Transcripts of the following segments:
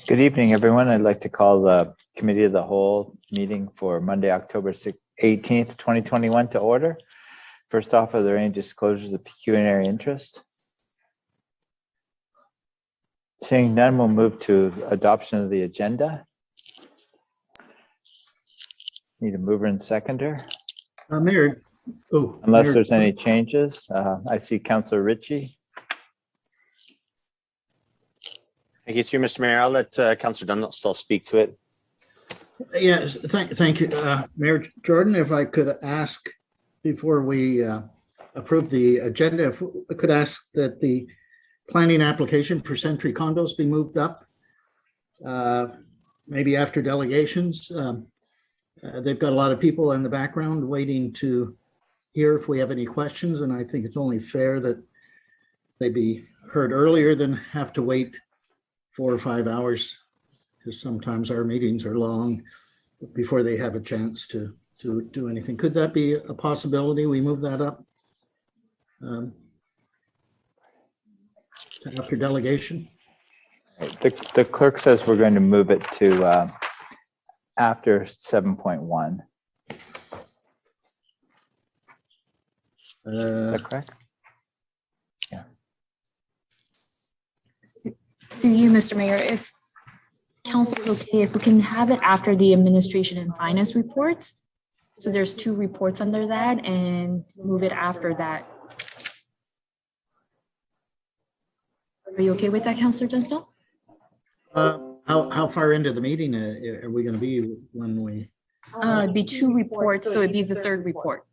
Good evening, everyone. I'd like to call the Committee of the Whole meeting for Monday, October 18th, 2021 to order. First off, are there any disclosures of pecuniary interest? Seeing none, we'll move to adoption of the agenda. Need a mover and seconder. Mayor. Unless there's any changes. I see Councillor Ritchie. Thank you, through Mr. Mayor. I'll let Councillor Dunstall speak to it. Yeah, thank you, Mayor Jordan. If I could ask before we approve the agenda, if I could ask that the planning application for Century Condos be moved up, maybe after delegations. They've got a lot of people in the background waiting to hear if we have any questions, and I think it's only fair that they be heard earlier than have to wait 4 or 5 hours, because sometimes our meetings are long before they have a chance to do anything. Could that be a possibility? We move that up after delegation? The clerk says we're going to move it to after 7.1. Is that correct? Yeah. Through you, Mr. Mayor, if council is okay, if we can have it after the administration and finance reports. So there's 2 reports under that, and move it after that. Are you okay with that, Councillor Dunstall? How far into the meeting are we going to be when we? It'd be 2 reports, so it'd be the 3rd report.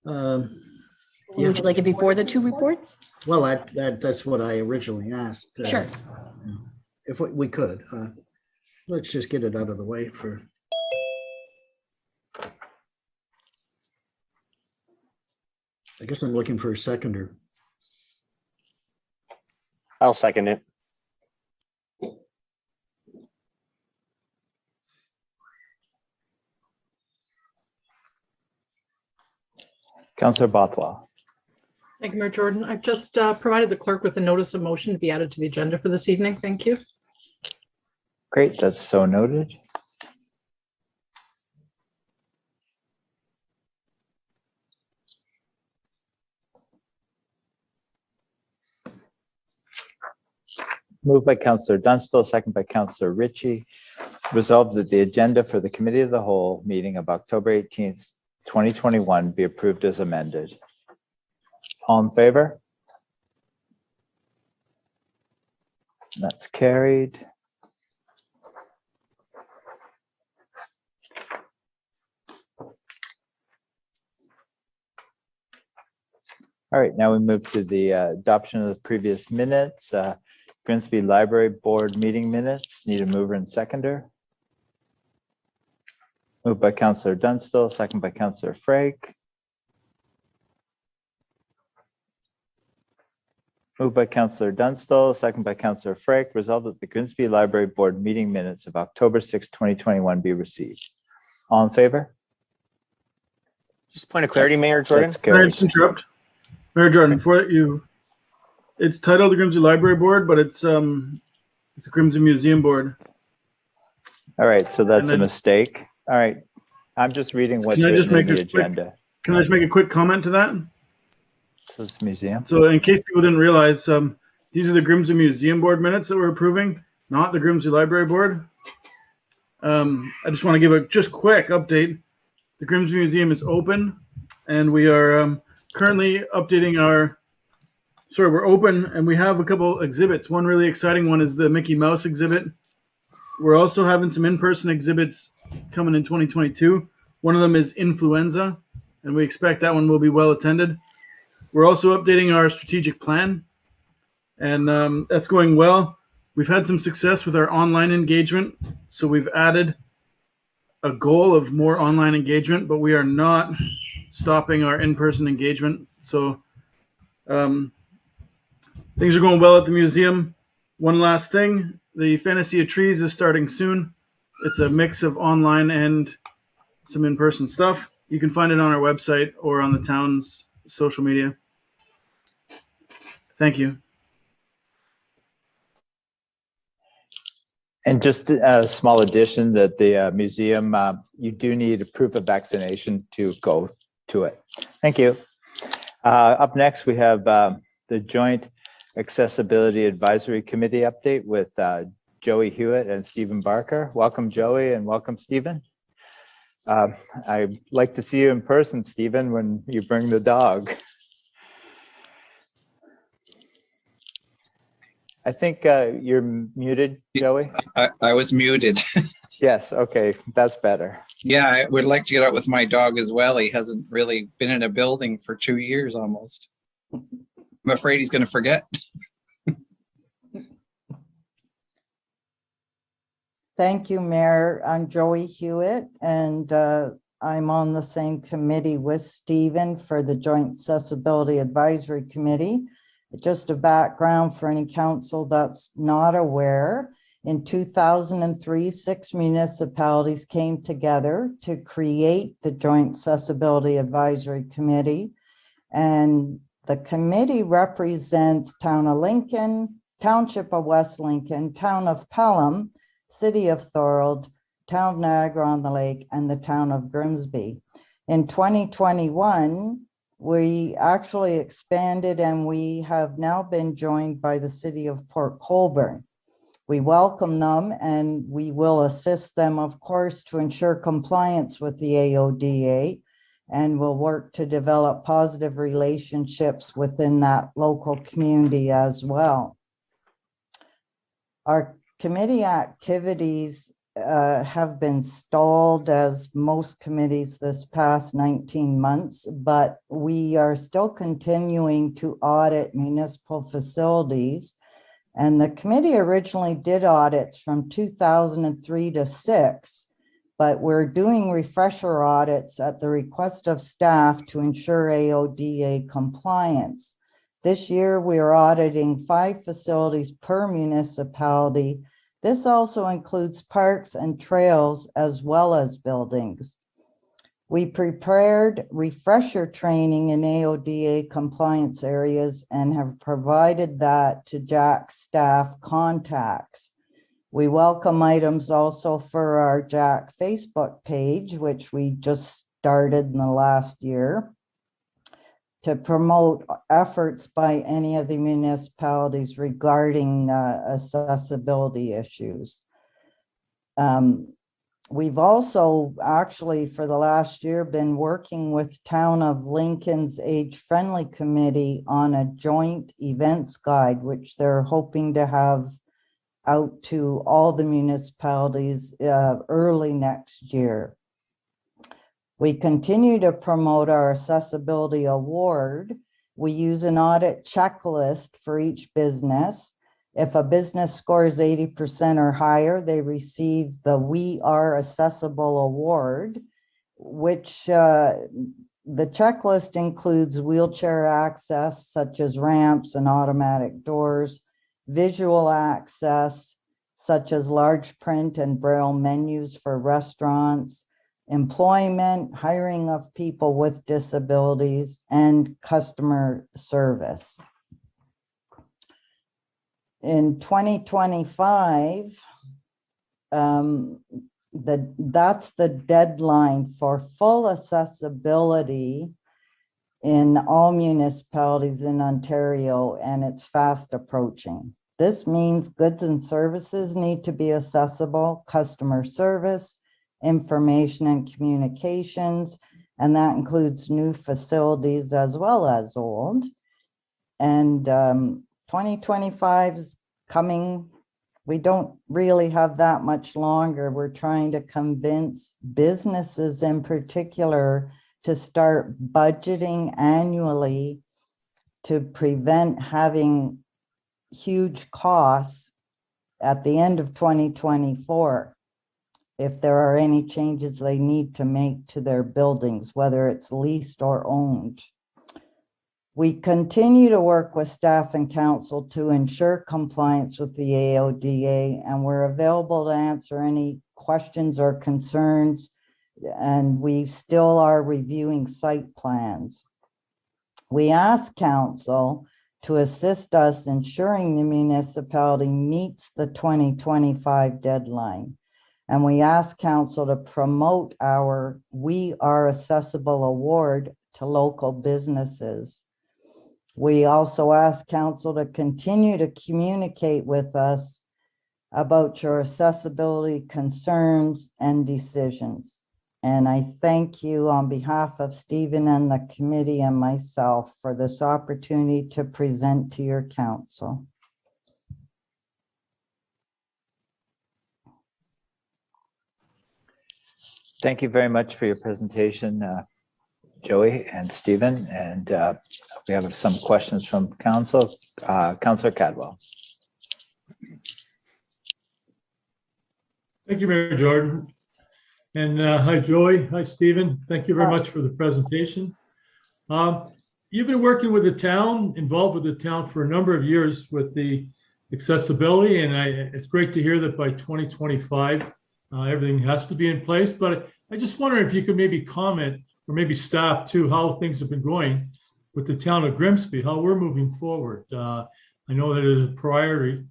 Yeah. Would you like it before the 2 reports? Well, that's what I originally asked. Sure. If we could, let's just get it out of the way for. I guess I'm looking for a seconder. I'll second it. Councillor Bothwell. Thank you, Mayor Jordan. I've just provided the clerk with a notice of motion to be added to the agenda for this evening. Thank you. Great, that's so noted. Moved by Councillor Dunstall, second by Councillor Ritchie. Resolved that the agenda for the Committee of the Whole meeting of October 18th, 2021 be approved as amended. All in favor? That's carried. All right, now we move to the adoption of the previous minutes. Grimsby Library Board meeting minutes. Need a mover and seconder. Moved by Councillor Dunstall, second by Councillor Frake. Moved by Councillor Dunstall, second by Councillor Frake. Resolved that the Grimsby Library Board meeting minutes of October 6, 2021 be received. All in favor? Just point of clarity, Mayor Jordan. Can I just interrupt? Mayor Jordan, for you, it's titled the Grimsby Library Board, but it's the Grimsby Museum Board. All right, so that's a mistake. All right, I'm just reading what's written in the agenda. Can I just make a quick comment to that? So it's museum. So in case people didn't realize, these are the Grimsby Museum Board minutes that we're approving, not the Grimsby Library Board. I just want to give a just quick update. The Grimsby Museum is open, and we are currently updating our. Sorry, we're open, and we have a couple exhibits. One really exciting one is the Mickey Mouse exhibit. We're also having some in-person exhibits coming in 2022. One of them is influenza, and we expect that one will be well attended. We're also updating our strategic plan, and that's going well. We've had some success with our online engagement, so we've added a goal of more online engagement, but we are not stopping our in-person engagement. So things are going well at the museum. One last thing, the Fantasy of Trees is starting soon. It's a mix of online and some in-person stuff. You can find it on our website or on the town's social media. Thank you. And just a small addition that the museum, you do need a proof of vaccination to go to it. Thank you. Up next, we have the Joint Accessibility Advisory Committee update with Joey Hewitt and Stephen Barker. Welcome, Joey, and welcome, Stephen. I'd like to see you in person, Stephen, when you bring the dog. I think you're muted, Joey. I was muted. Yes, okay, that's better. Yeah, I would like to get out with my dog as well. He hasn't really been in a building for 2 years almost. I'm afraid he's going to forget. Thank you, Mayor. I'm Joey Hewitt, and I'm on the same committee with Stephen for the Joint Accessibility Advisory Committee. Just a background for any council that's not aware. In 2003, 6 municipalities came together to create the Joint Accessibility Advisory Committee. And the committee represents Town of Lincoln, Township of West Lincoln, Town of Pelham, City of Thorold, Town of Niagara-on-the-Lake, and the Town of Grimsby. In 2021, we actually expanded and we have now been joined by the City of Port Colborne. We welcome them and we will assist them, of course, to ensure compliance with the AODA, and we'll work to develop positive relationships within that local community as well. Our committee activities have been stalled, as most committees, this past 19 months, but we are still continuing to audit municipal facilities. And the committee originally did audits from 2003 to 6, but we're doing refresher audits at the request of staff to ensure AODA compliance. This year, we are auditing 5 facilities per municipality. This also includes parks and trails as well as buildings. We prepared refresher training in AODA compliance areas and have provided that to JAC staff contacts. We welcome items also for our JAC Facebook page, which we just started in the last year, to promote efforts by any of the municipalities regarding accessibility issues. We've also actually for the last year been working with Town of Lincoln's Age Friendly Committee on a joint events guide, which they're hoping to have out to all the municipalities early next year. We continue to promote our accessibility award. We use an audit checklist for each business. If a business scores 80% or higher, they receive the We Are Accessible Award, which the checklist includes wheelchair access, such as ramps and automatic doors, visual access, such as large print and braille menus for restaurants, employment, hiring of people with disabilities, and customer service. In 2025, that's the deadline for full accessibility in all municipalities in Ontario, and it's fast approaching. This means goods and services need to be accessible, customer service, information and communications, and that includes new facilities as well as old. And 2025 is coming. We don't really have that much longer. We're trying to convince businesses in particular to start budgeting annually to prevent having huge costs at the end of 2024 if there are any changes they need to make to their buildings, whether it's leased or owned. We continue to work with staff and council to ensure compliance with the AODA, and we're available to answer any questions or concerns, and we still are reviewing site plans. We ask council to assist us ensuring the municipality meets the 2025 deadline. And we ask council to promote our We Are Accessible award to local businesses. We also ask council to continue to communicate with us about your accessibility concerns and decisions. And I thank you on behalf of Stephen and the committee and myself for this opportunity to present to your council. Thank you very much for your presentation, Joey and Stephen. And we have some questions from council. Councillor Cadwell. Thank you, Mayor Jordan. And hi, Joey. Hi, Stephen. Thank you very much for the presentation. You've been working with the town, involved with the town for a number of years with the accessibility, and it's great to hear that by 2025, everything has to be in place. But I just wonder if you could maybe comment, or maybe staff too, how things have been going with the town of Grimsby, how we're moving forward. I know that it is a priority,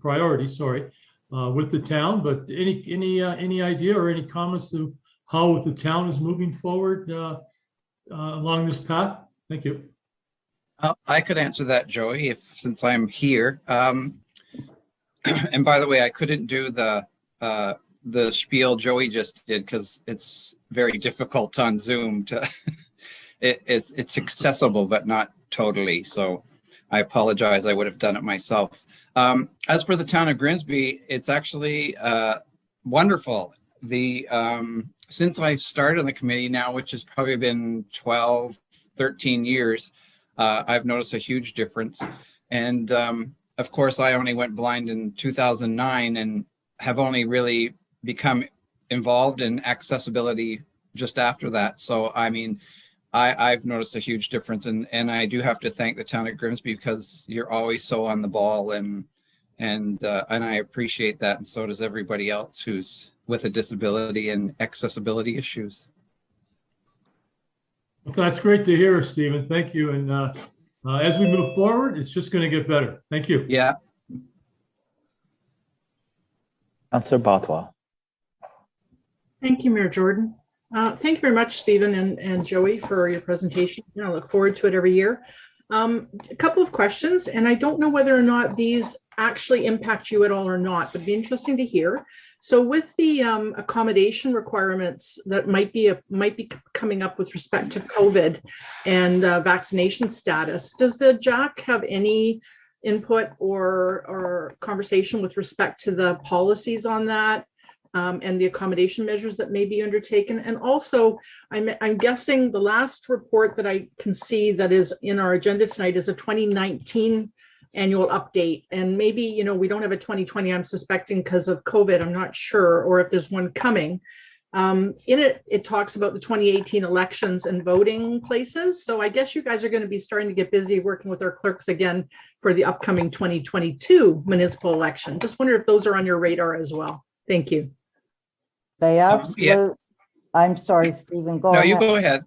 with the town, but any idea or any comments to how the town is moving forward along this path? Thank you. I could answer that, Joey, since I'm here. And by the way, I couldn't do the spiel Joey just did because it's very difficult on Zoom to. It's accessible, but not totally. So I apologize. I would have done it myself. As for the town of Grimsby, it's actually wonderful. Since I started on the committee now, which has probably been 12, 13 years, I've noticed a huge difference. And of course, I only went blind in 2009 and have only really become involved in accessibility just after that. So, I mean, I've noticed a huge difference, and I do have to thank the town of Grimsby because you're always so on the ball, and I appreciate that, and so does everybody else who's with a disability and accessibility issues. Well, that's great to hear, Stephen. Thank you. And as we move forward, it's just going to get better. Thank you. Yeah. Councillor Bothwell. Thank you, Mayor Jordan. Thank you very much, Stephen and Joey, for your presentation. I look forward to it every year. A couple of questions, and I don't know whether or not these actually impact you at all or not, but it'd be interesting to hear. So with the accommodation requirements that might be coming up with respect to COVID and vaccination status, does the JAC have any input or conversation with respect to the policies on that? And the accommodation measures that may be undertaken. And also, I'm guessing the last report that I can see that is in our agenda tonight is a 2019 annual update. And maybe, we don't have a 2020, I'm suspecting because of COVID, I'm not sure, or if there's one coming. In it, it talks about the 2018 elections and voting places. So I guess you guys are going to be starting to get busy working with our clerks again for the upcoming 2022 municipal election. Just wonder if those are on your radar as well. Thank you. They absolutely, I'm sorry, Stephen, go ahead. No, you go ahead.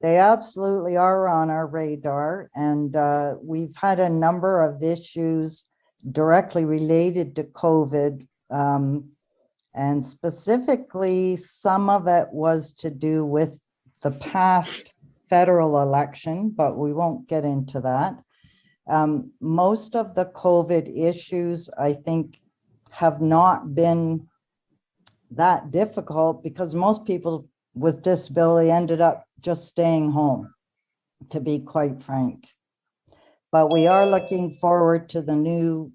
They absolutely are on our radar, and we've had a number of issues directly related to COVID, and specifically some of it was to do with the past federal election, but we won't get into that. Most of the COVID issues, I think, have not been that difficult because most people with disability ended up just staying home, to be quite frank. But we are looking forward to the new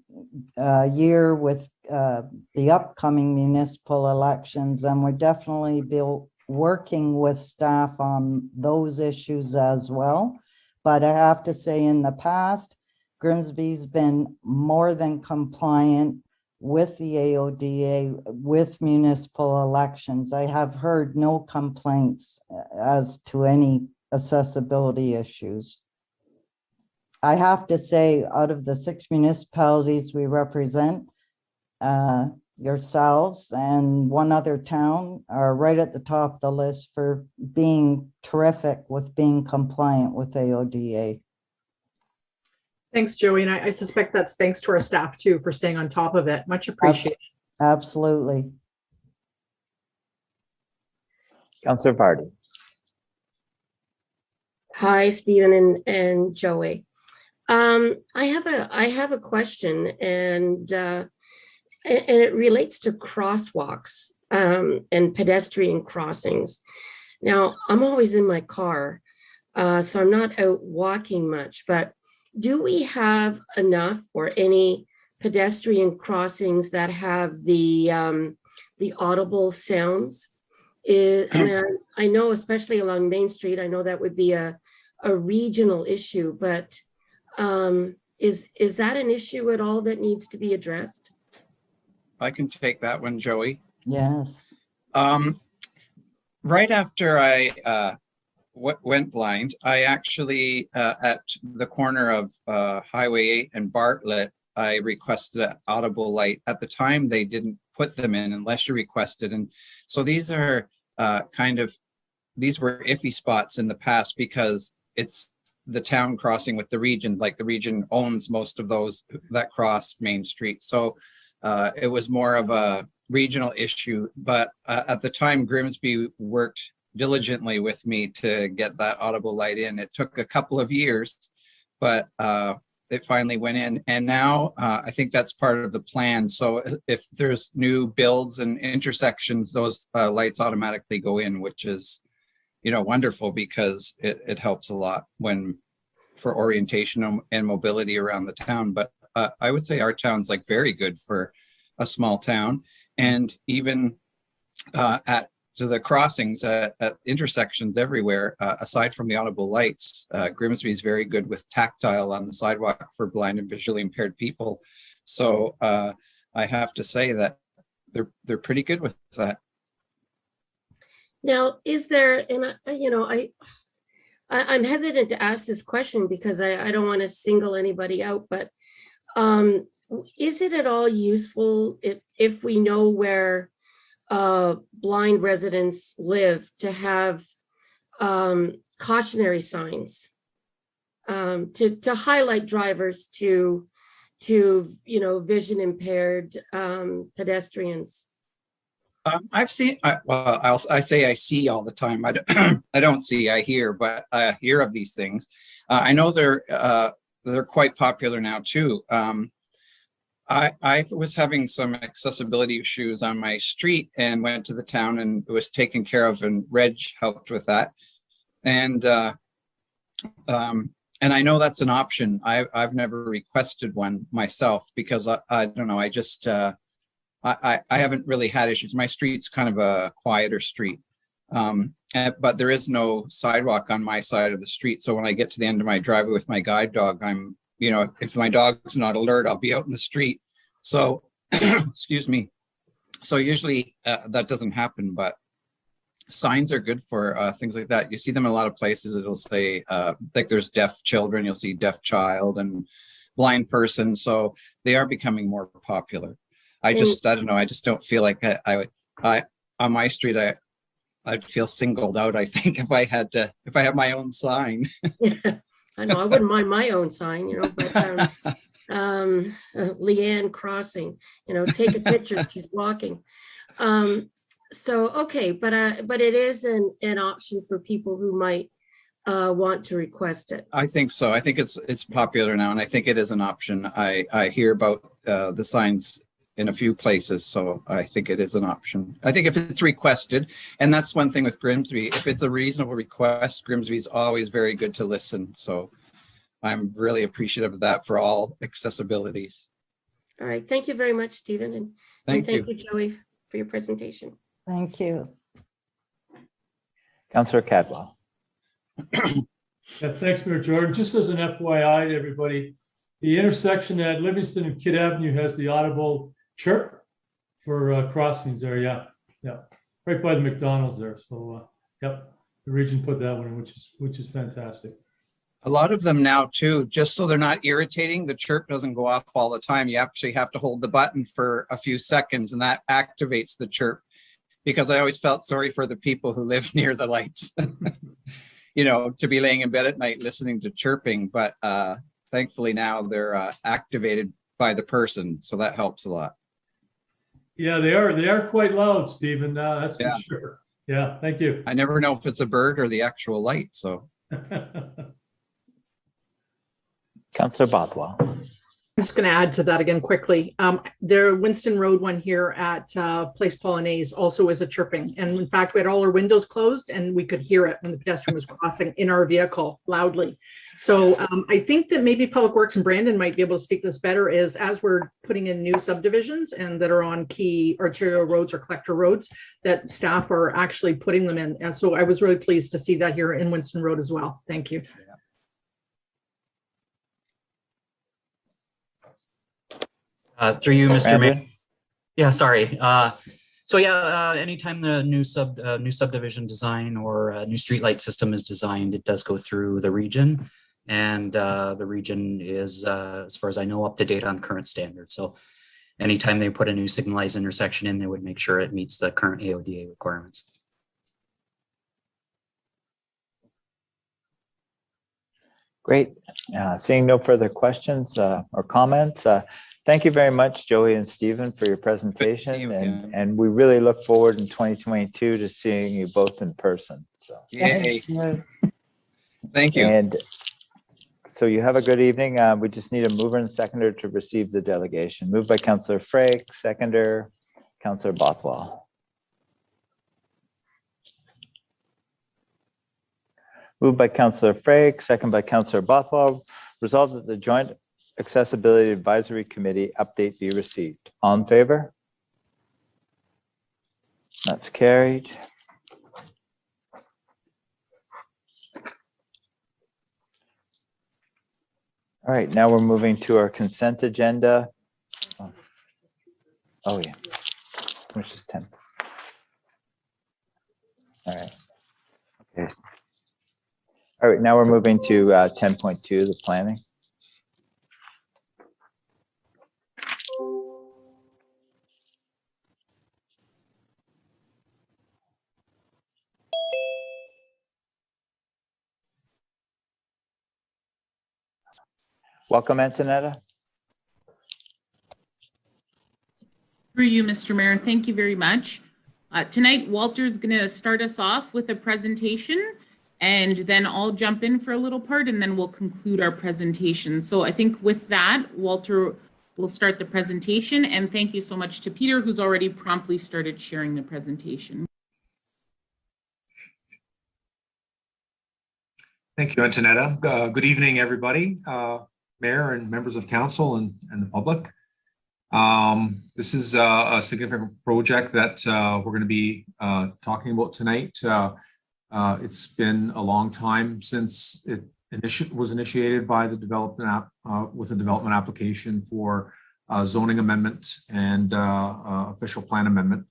year with the upcoming municipal elections, and we're definitely working with staff on those issues as well. But I have to say, in the past, Grimsby's been more than compliant with the AODA, with municipal elections. I have heard no complaints as to any accessibility issues. I have to say, out of the 6 municipalities we represent, yourselves and one other town are right at the top of the list for being terrific with being compliant with AODA. Thanks, Joey. And I suspect that's thanks to our staff too for staying on top of it. Much appreciated. Absolutely. Counselor Vardy. Hi, Stephen and Joey. I have a question, and it relates to crosswalks and pedestrian crossings. Now, I'm always in my car, so I'm not out walking much, but do we have enough or any pedestrian crossings that have the audible sounds? I know, especially along Main Street, I know that would be a regional issue, but is that an issue at all that needs to be addressed? I can take that one, Joey. Yes. Right after I went blind, I actually, at the corner of Highway 8 and Bartlett, I requested an audible light. At the time, they didn't put them in unless you requested. And so these are these were iffy spots in the past because it's the town crossing with the region, like the region owns most of those that cross Main Street. So it was more of a regional issue. But at the time, Grimsby worked diligently with me to get that audible light in. It took a couple of years, but it finally went in. And now I think that's part of the plan. So if there's new builds and intersections, those lights automatically go in, which is, wonderful because it helps a lot for orientation and mobility around the town. But I would say our town's like very good for a small town. And even to the crossings at intersections everywhere, aside from the audible lights, Grimsby is very good with tactile on the sidewalk for blind and visually impaired people. So I have to say that they're pretty good with that. Now, is there, and I'm hesitant to ask this question because I don't want to single anybody out, but is it at all useful if we know where blind residents live to have cautionary signs to highlight drivers to vision impaired pedestrians? I've seen, I say I see all the time. I don't see, I hear, but I hear of these things. I know they're quite popular now too. I was having some accessibility issues on my street and went to the town and it was taken care of, and Reg helped with that. And I know that's an option. I've never requested one myself because I don't know. I just I haven't really had issues. My street's kind of a quieter street, but there is no sidewalk on my side of the street. So when I get to the end of my driveway with my guide dog, if my dog's not alert, I'll be out in the street. So, excuse me. So usually that doesn't happen, but signs are good for things like that. You see them in a lot of places. It'll say like there's deaf children, you'll see deaf child and blind person. So they are becoming more popular. I don't know. I just don't feel like I on my street, I'd feel singled out. I think if I had my own sign. I know I wouldn't mind my own sign, but Leanne crossing, take a picture. She's walking. So, okay, but it is an option for people who might want to request it. I think so. I think it's popular now, and I think it is an option. I hear about the signs in a few places, so I think it is an option. I think if it's requested, and that's one thing with Grimsby, if it's a reasonable request, Grimsby's always very good to listen. So I'm really appreciative of that for all accessibilities. All right, thank you very much, Stephen, and thank you, Joey, for your presentation. Thank you. Councillor Cadwell. Yeah, thanks, Mayor Jordan. Just as an FYI to everybody, the intersection at Livingston and Kidd Avenue has the audible chirp for crossings there. Yeah, right by the McDonald's there. So, yep, the region put that one in, which is fantastic. A lot of them now too, just so they're not irritating, the chirp doesn't go off all the time. You actually have to hold the button for a few seconds, and that activates the chirp. Because I always felt sorry for the people who live near the lights, to be laying in bed at night listening to chirping. But thankfully now they're activated by the person, so that helps a lot. Yeah, they are quite loud, Stephen. That's for Yeah. sure. Yeah, thank you. I never know if it's a bird or the actual light, so. Councillor Bothwell. I'm just going to add to that again quickly. The Winston Road one here at Place Polonaise also is a chirping. And in fact, we had all our windows closed and we could hear it when the pedestrian was crossing in our vehicle loudly. So I think that maybe Public Works and Brandon might be able to speak this better is as we're putting in new subdivisions and that are on key arterial roads or collector roads, that staff are actually putting them in. And so I was really pleased to see that here in Winston Road as well. Thank you. Through you, Mr. Mayor. Brandon? Yeah, sorry. Anytime the new subdivision design or a new streetlight system is designed, it does go through the region, and the region is, as far as I know, up to date on current standards. So, anytime they put a new signalized intersection in, they would make sure it meets the current AODA requirements. Great. Seeing no further questions or comments, thank you very much, Joey and Stephen, for your presentation. you And we really look forward in 2022 to seeing you both in person. So, Yay. Yes. Thank you. and so you have a good evening. We just need a mover and seconder to receive the delegation. Moved by Councillor Frake, seconder, Councillor Bothwell. Moved by Councillor Frake, second by Councillor Bothwell. Resolved that the Joint Accessibility Advisory Committee update be received. All in favor? That's carried. All right, now we're moving to our consent agenda. Oh yeah, which is 10. All right. Okay. All right, now we're moving to 10.2, the planning. Welcome, Antonetta. Through you, Mr. Mayor. Thank you very much. Tonight, Walter is going to start us off with a presentation, and then I'll jump in for a little part, and then we'll conclude our presentation. So I think with that, Walter will start the presentation, and thank you so much to Peter, who's already promptly started sharing the presentation. Thank you, Antonetta. Good evening, everybody. Mayor and members of council and the public. This is a significant project that we're going to be talking about tonight. It's been a long time since it was initiated by the development with a development application for zoning amendment and official plan amendment.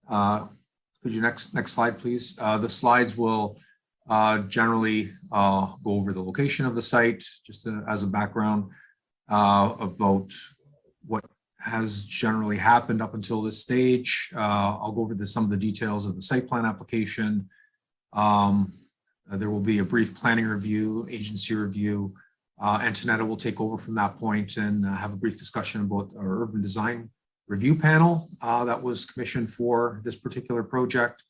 Could you next slide, please? The slides will generally go over the location of the site, just as a background about what has generally happened up until this stage. I'll go over some of the details of the site plan application. There will be a brief planning review, agency review. Antonetta will take over from that point and have a brief discussion about our urban design review panel that was commissioned for this particular project,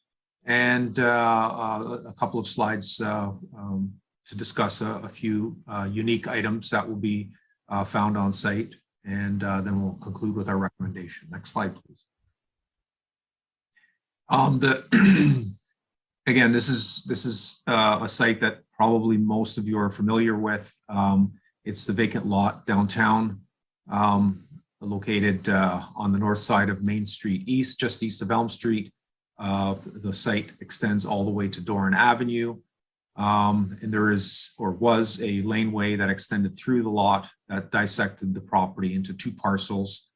and a couple of slides to discuss a few unique items that will be found on site, and then we'll conclude with our recommendation. Next slide, please. Again, this is a site that probably most of you are familiar with. It's the vacant lot downtown, located on the north side of Main Street East, just east of Elm Street. The site extends all the way to Doran Avenue. And there is, or was, a laneway that extended through the lot that dissected the property into two parcels.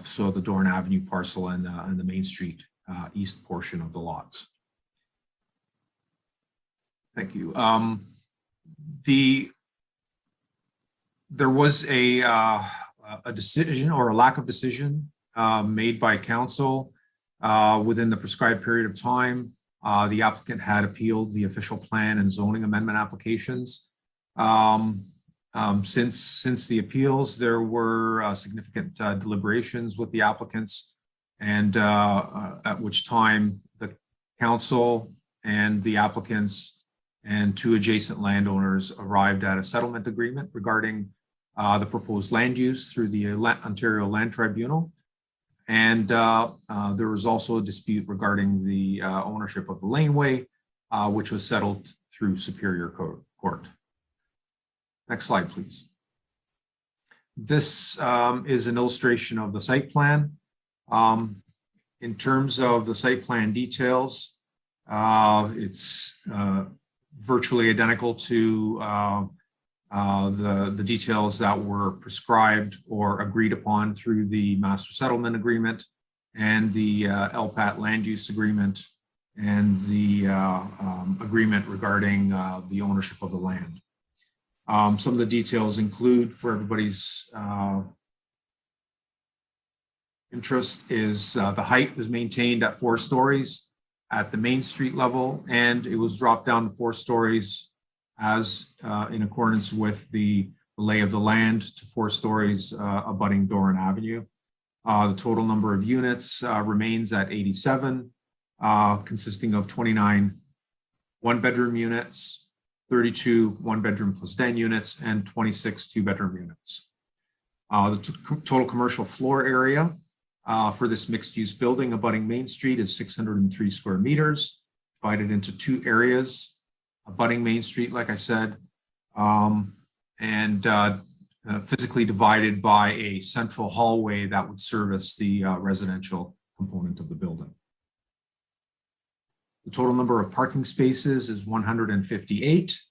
So the Doran Avenue parcel and the Main Street East portion of the lots. Thank you. There was a decision or a lack of decision made by council within the prescribed period of time. The applicant had appealed the official plan and zoning amendment applications. Since the appeals, there were significant deliberations with the applicants, and at which time the council and the applicants and 2 adjacent landowners arrived at a settlement agreement regarding the proposed land use through the Ontario Land Tribunal. And there was also a dispute regarding the ownership of the laneway, which was settled through Superior Court. Next slide, please. This is an illustration of the site plan. In terms of the site plan details, it's virtually identical to the details that were prescribed or agreed upon through the Master Settlement Agreement and the LPAT Land Use Agreement and the agreement regarding the ownership of the land. Some of the details include, for everybody's interest, is the height was maintained at 4 stories at the Main Street level, and it was dropped down to 4 stories as in accordance with the lay of the land to 4 stories abutting Doran Avenue. The total number of units remains at 87, consisting of 29 one-bedroom units, 32 one-bedroom plus den units, and 26 two-bedroom units. The total commercial floor area for this mixed-use building abutting Main Street is 603 square meters, divided into 2 areas, abutting Main Street, like I said, and physically divided by a central hallway that would service the residential component of the building. The total number of parking spaces is 158,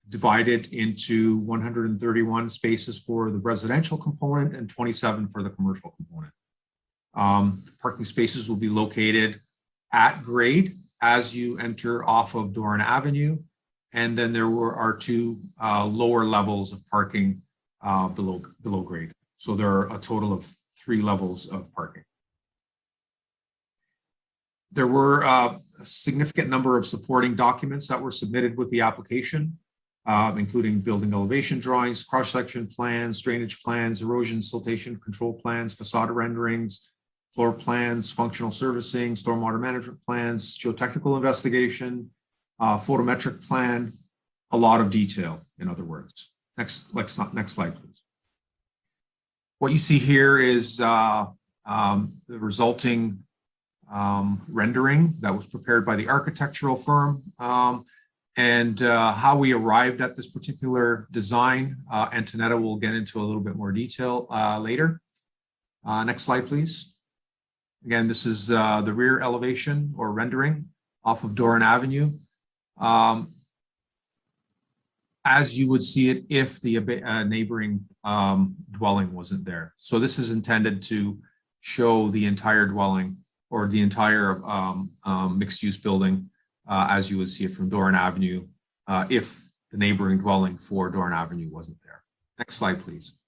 divided into 131 spaces for the residential component and 27 for the commercial component. Parking spaces will be located at grade as you enter off of Doran Avenue, and then there are 2 lower levels of parking below grade. So there are a total of 3 levels of parking. There were a significant number of supporting documents that were submitted with the application, including building elevation drawings, cross-section plans, drainage plans, erosion siltation control plans, facade renderings, floor plans, functional servicing, stormwater management plans, geotechnical investigation, photometric plan, a lot of detail, in other words. Next slide, please. What you see here is the resulting rendering that was prepared by the architectural firm, and how we arrived at this particular design. Antonetta will get into a little bit more detail later. Next slide, please. Again, this is the rear elevation or rendering off of Doran Avenue, as you would see it if the neighboring dwelling wasn't there. So this is intended to show the entire dwelling or the entire mixed-use building as you would see it from Doran Avenue if the neighboring dwelling for Doran Avenue wasn't there. Next slide, please.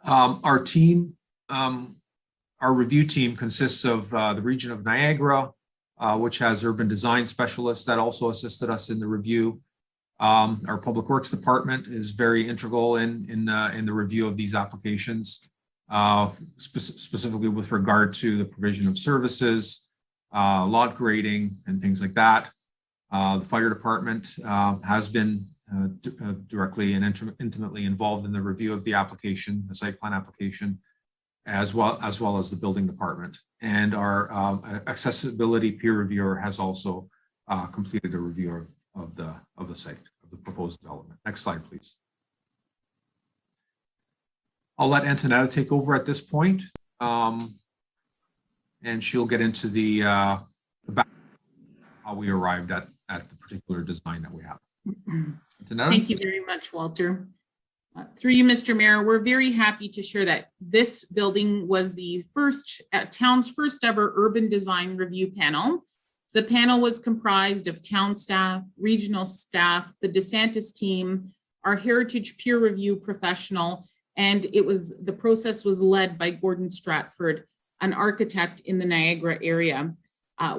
Our team, our review team consists of the region of Niagara, which has urban design specialists that also assisted us in the review. Our Public Works Department is very integral in the review of these applications, specifically with regard to the provision of services, lot grading, and things like that. The fire department has been directly and intimately involved in the review of the application, the site plan application, as well as the building department. And our accessibility peer reviewer has also completed a review of the site, of the proposed development. Next slide, please. I'll let Antonetta take over at this point, and she'll get into the back how we arrived at the particular design that we have. Antonetta? Thank you very much, Walter. Through you, Mr. Mayor, we're very happy to share that this building was the town's first ever urban design review panel. The panel was comprised of town staff, regional staff, the DeSantis team, our heritage peer review professional, and the process was led by Gordon Stratford, an architect in the Niagara area.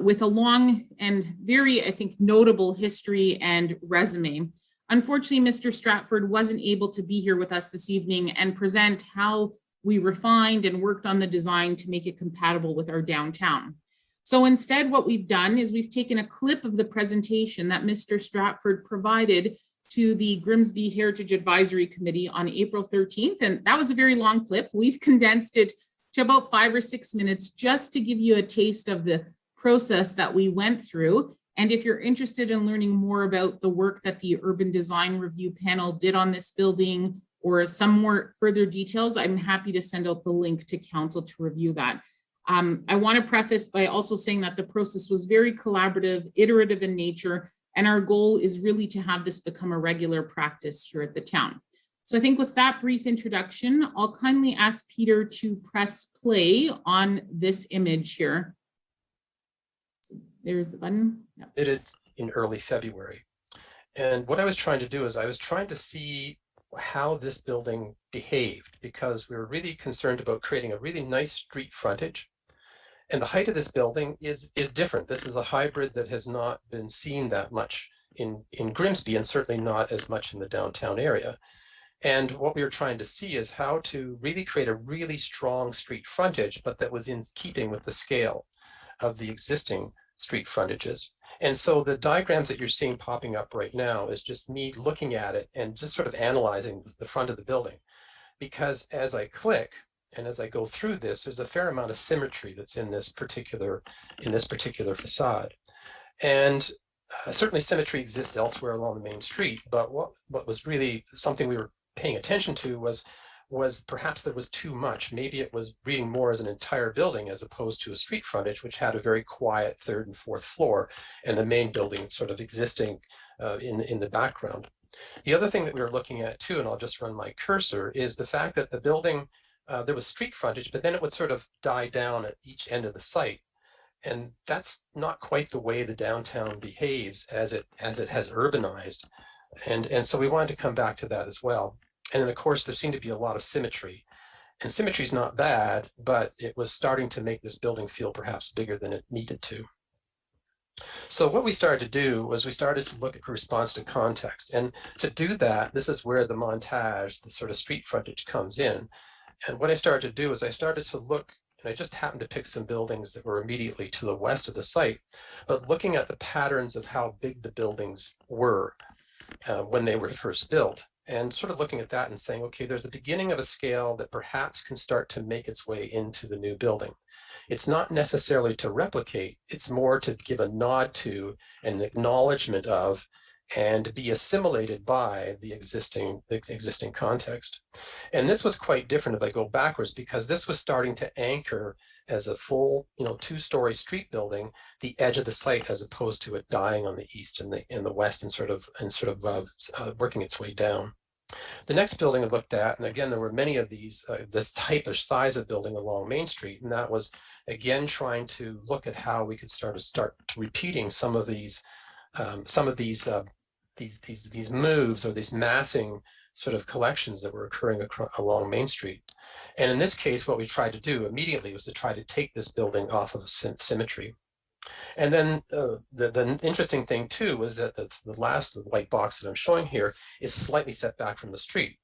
with a long and very, I think, notable history and resume. Unfortunately, Mr. Stratford wasn't able to be here with us this evening and present how we refined and worked on the design to make it compatible with our downtown. So instead, what we've done is we've taken a clip of the presentation that Mr. Stratford provided to the Grimsby Heritage Advisory Committee on April 13th. And that was a very long clip. We've condensed it to about 5 or 6 minutes just to give you a taste of the process that we went through. And if you're interested in learning more about the work that the Urban Design Review Panel did on this building or some more further details, I'm happy to send out the link to council to review that. I want to preface by also saying that the process was very collaborative, iterative in nature, and our goal is really to have this become a regular practice here at the town. So I think with that brief introduction, I'll kindly ask Peter to press play on this image here. There's the button. Yep. Did it in early February. And what I was trying to do is I was trying to see how this building behaved, because we were really concerned about creating a really nice street frontage. And the height of this building is different. This is a hybrid that has not been seen that much in Grimsby, and certainly not as much in the downtown area. And what we were trying to see is how to really create a really strong street frontage, but that was in keeping with the scale of the existing street frontages. And so the diagrams that you're seeing popping up right now is just me looking at it and just sort of analyzing the front of the building. Because as I click and as I go through this, there's a fair amount of symmetry that's in this particular facade. And certainly symmetry exists elsewhere along the main street, but what was really something we were paying attention to was perhaps there was too much. Maybe it was reading more as an entire building as opposed to a street frontage, which had a very quiet 3rd and 4th floor, and the main building sort of existing in the background. The other thing that we were looking at too, and I'll just run my cursor, is the fact that the building, there was street frontage, but then it would sort of die down at each end of the site. And that's not quite the way the downtown behaves as it has urbanized. And so we wanted to come back to that as well. And then of course, there seemed to be a lot of symmetry, and symmetry is not bad, but it was starting to make this building feel perhaps bigger than it needed to. So what we started to do was we started to look at response to context. And to do that, this is where the montage, the sort of street frontage comes in. And what I started to do is I started to look, and I just happened to pick some buildings that were immediately to the west of the site, but looking at the patterns of how big the buildings were when they were first built. And sort of looking at that and saying, okay, there's the beginning of a scale that perhaps can start to make its way into the new building. It's not necessarily to replicate, it's more to give a nod to, an acknowledgement of, and be assimilated by the existing context. And this was quite different if I go backwards, because this was starting to anchor as a full, 2-story street building, the edge of the site, as opposed to it dying on the east and the west and sort of working its way down. The next building I looked at, and again, there were many of these, this type of size of building along Main Street, and that was again trying to look at how we could start repeating some of these moves or these massing sort of collections that were occurring along Main Street. And in this case, what we tried to do immediately was to try to take this building off of symmetry. And then the interesting thing too was that the last white box that I'm showing here is slightly set back from the street.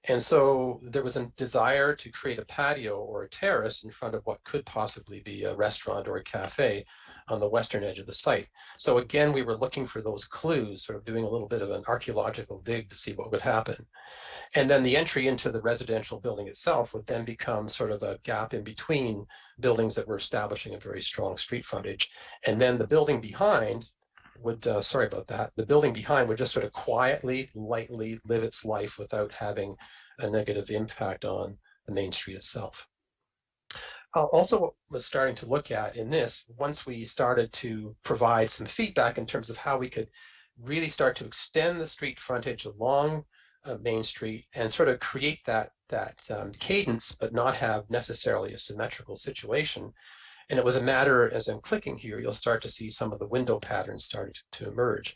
And so there was a desire to create a patio or a terrace in front of what could possibly be a restaurant or a cafe on the western edge of the site. So again, we were looking for those clues, sort of doing a little bit of an archaeological dig to see what would happen. And then the entry into the residential building itself would then become sort of a gap in between buildings that were establishing a very strong street frontage. And then the building behind would, sorry about that, the building behind would just sort of quietly, lightly live its life without having a negative impact on the main street itself. Also, what was starting to look at in this, once we started to provide some feedback in terms of how we could really start to extend the street frontage along Main Street and sort of create that cadence, but not have necessarily a symmetrical situation. And it was a matter, as I'm clicking here, you'll start to see some of the window patterns starting to emerge.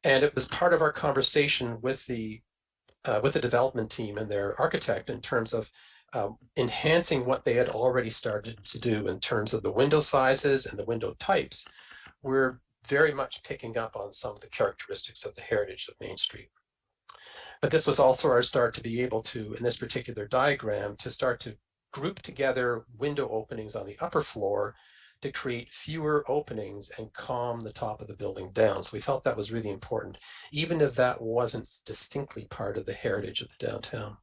And it was part of our conversation with the development team and their architect in terms of enhancing what they had already started to do in terms of the window sizes and the window types. We're very much picking up on some of the characteristics of the heritage of Main Street. But this was also our start to be able to, in this particular diagram, to start to group together window openings on the upper floor to create fewer openings and calm the top of the building down. So we felt that was really important, even if that wasn't distinctly part of the heritage of the downtown.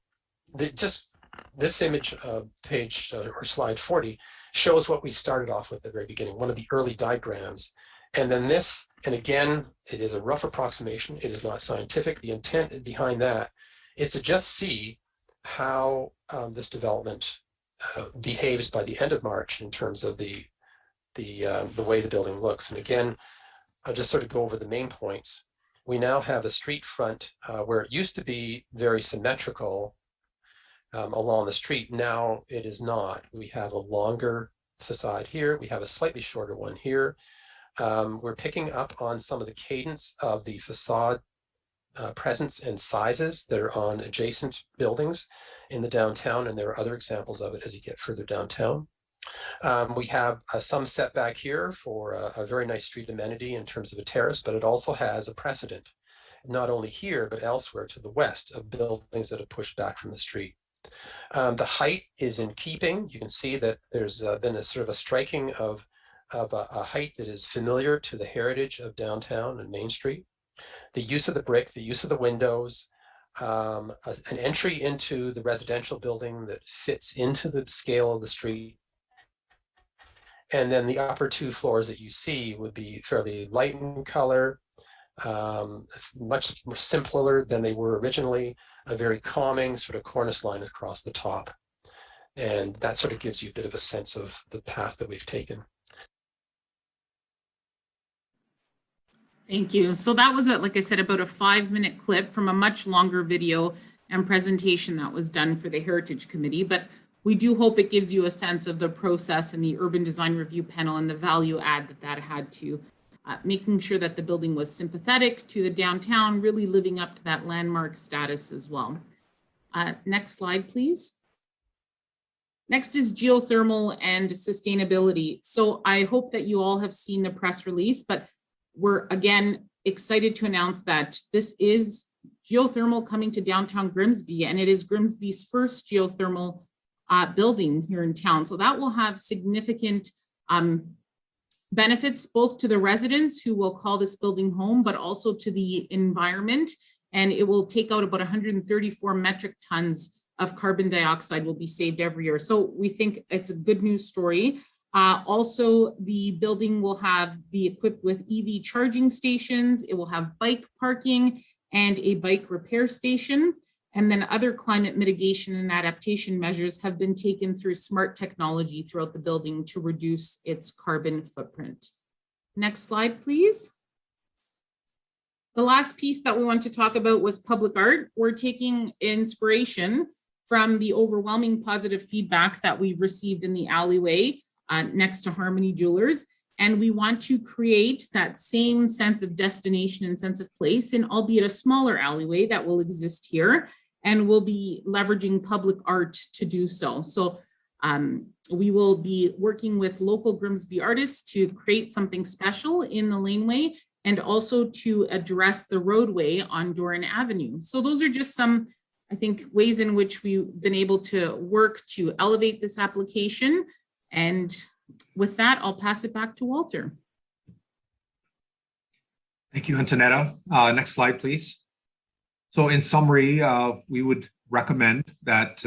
This image, page or slide 40, shows what we started off with at the very beginning, one of the early diagrams. And then this, and again, it is a rough approximation. It is not scientific. The intent behind that is to just see how this development behaves by the end of March in terms of the way the building looks. And again, I'll just sort of go over the main points. We now have a street front where it used to be very symmetrical along the street. Now it is not. We have a longer facade here. We have a slightly shorter one here. We're picking up on some of the cadence of the facade presence and sizes that are on adjacent buildings in the downtown, and there are other examples of it as you get further downtown. We have some setback here for a very nice street amenity in terms of a terrace, but it also has a precedent, not only here, but elsewhere to the west of buildings that have pushed back from the street. The height is in keeping. You can see that there's been a sort of a striking of a height that is familiar to the heritage of downtown and Main Street. The use of the brick, the use of the windows, an entry into the residential building that fits into the scale of the street. And then the upper two floors that you see would be fairly light in color, much more simpler than they were originally, a very calming sort of cornice line across the top. And that sort of gives you a bit of a sense of the path that we've taken. Thank you. So that was, like I said, about a 5-minute clip from a much longer video and presentation that was done for the Heritage Committee. But we do hope it gives you a sense of the process and the Urban Design Review Panel and the value add that had to making sure that the building was sympathetic to the downtown, really living up to that landmark status as well. Next slide, please. Next is geothermal and sustainability. So I hope that you all have seen the press release, but we're again excited to announce that this is geothermal coming to downtown Grimsby, and it is Grimsby's first geothermal building here in town. So that will have significant benefits both to the residents who will call this building home, but also to the environment. And it will take out about 134 metric tons of carbon dioxide will be saved every year. So we think it's a good news story. Also, the building will be equipped with EV charging stations. It will have bike parking and a bike repair station. And then other climate mitigation and adaptation measures have been taken through smart technology throughout the building to reduce its carbon footprint. Next slide, please. The last piece that we want to talk about was public art. We're taking inspiration from the overwhelming positive feedback that we've received in the alleyway next to Harmony Jewelers. And we want to create that same sense of destination and sense of place in albeit a smaller alleyway that will exist here. And we'll be leveraging public art to do so. So we will be working with local Grimsby artists to create something special in the laneway and also to address the roadway on Doran Avenue. So those are just some, I think, ways in which we've been able to work to elevate this application. And with that, I'll pass it back to Walter. Thank you, Antonetta. Next slide, please. So in summary, we would recommend that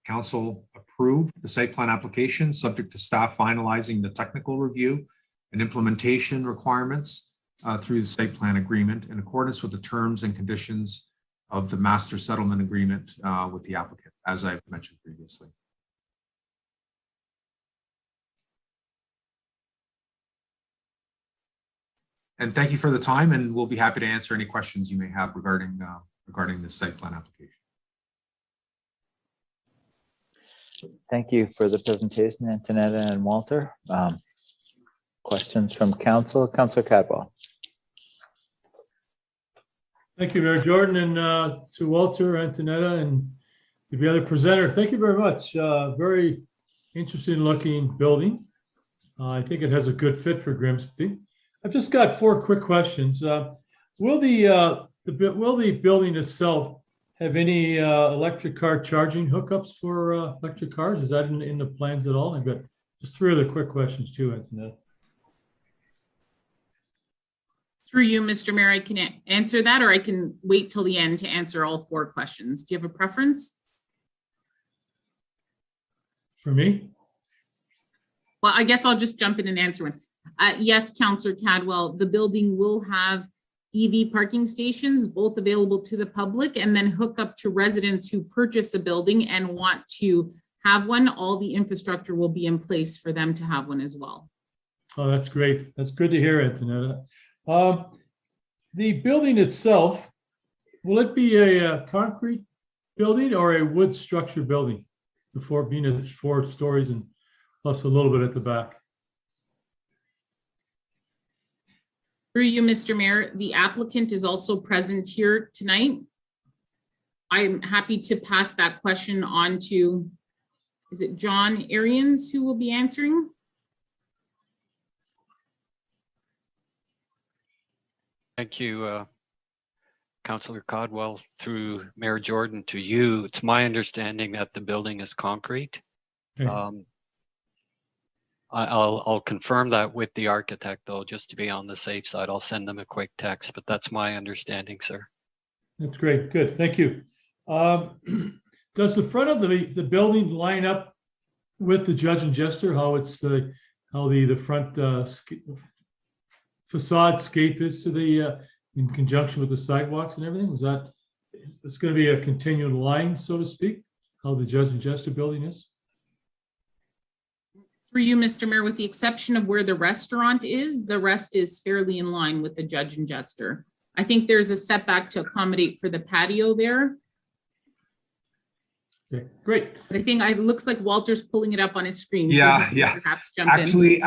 council approve the site plan application subject to staff finalizing the technical review and implementation requirements through the site plan agreement in accordance with the terms and conditions of the master settlement agreement with the applicant, as I've mentioned previously. And thank you for the time, and we'll be happy to answer any questions you may have regarding this site plan application. Thank you for the presentation, Antonetta and Walter. Questions from council? Councillor Cadwell. Thank you, Mayor Jordan, and to Walter, Antonetta, and to be on the presenter. Thank you very much. Very interesting looking building. I think it has a good fit for Grimsby. I've just got 4 quick questions. Will the building itself have any electric car charging hookups for electric cars? Is that in the plans at all? I've got just 3 other quick questions too, Antoinette. Through you, Mr. Mayor, I can answer that, or I can wait till the end to answer all 4 questions. Do you have a preference? For me? Well, I guess I'll just jump in and answer one. Yes, Councillor Cadwell, the building will have EV parking stations, both available to the public, and then hook up to residents who purchase a building and want to have one. All the infrastructure will be in place for them to have one as well. Oh, that's great. That's good to hear, Antonetta. The building itself, will it be a concrete building or a wood structure building? Before being it's 4 stories and plus a little bit at the back. Through you, Mr. Mayor, the applicant is also present here tonight. I'm happy to pass that question on to, is it John Arians who will be answering? Thank you, Councillor Codwell, through Mayor Jordan to you. It's my understanding that the building is concrete. Okay. I'll confirm that with the architect though, just to be on the safe side. I'll send them a quick text, but that's my understanding, sir. That's great. Good. Thank you. Does the front of the building line up with the Judge and Jester? How the front facade scape is to the in conjunction with the sidewalks and everything? It's going to be a continued line, so to speak, how the Judge and Jester building is? For you, Mr. Mayor, with the exception of where the restaurant is, the rest is fairly in line with the Judge and Jester. I think there's a setback to accommodate for the patio there. Okay, great. But I think it looks like Walter's pulling it up on his screen. Yeah, he can yeah. Perhaps jump Actually,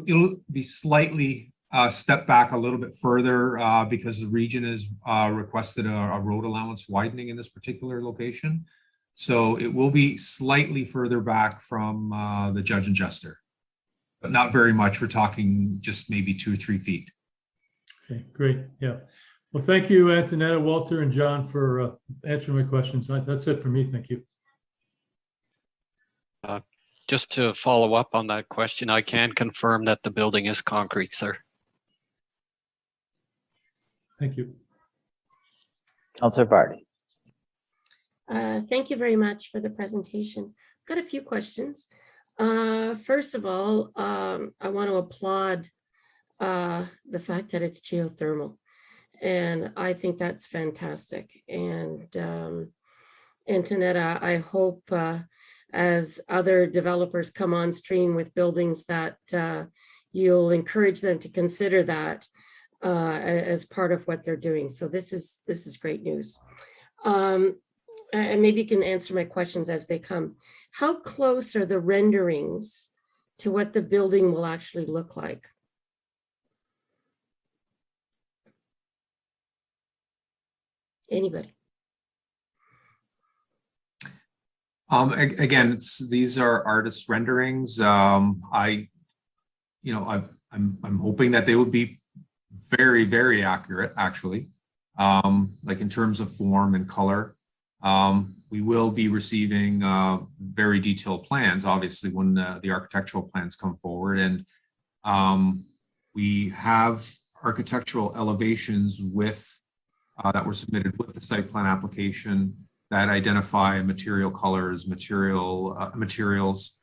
it'll be slightly step back a little bit further because the region has requested a road allowance widening in this particular location. So it will be slightly further back from the Judge and Jester, but not very much. We're talking just maybe 2 or 3 feet. Okay, great. Yeah. Well, thank you, Antonetta, Walter, and John for answering my questions. That's it for me. Thank you. Just to follow up on that question, I can confirm that the building is concrete, sir. Thank you. Councillor Vardy. Thank you very much for the presentation. I've got a few questions. First of all, I want to applaud the fact that it's geothermal. And I think that's fantastic. And Antonetta, I hope as other developers come on stream with buildings that you'll encourage them to consider that as part of what they're doing. So this is great news. And maybe you can answer my questions as they come. How close are the renderings to what the building will actually look like? Anybody? Again, these are artist renderings. I'm hoping that they would be very, very accurate, actually, like in terms of form and color. We will be receiving very detailed plans, obviously, when the architectural plans come forward. And we have architectural elevations that were submitted with the site plan application that identify material colors, materials,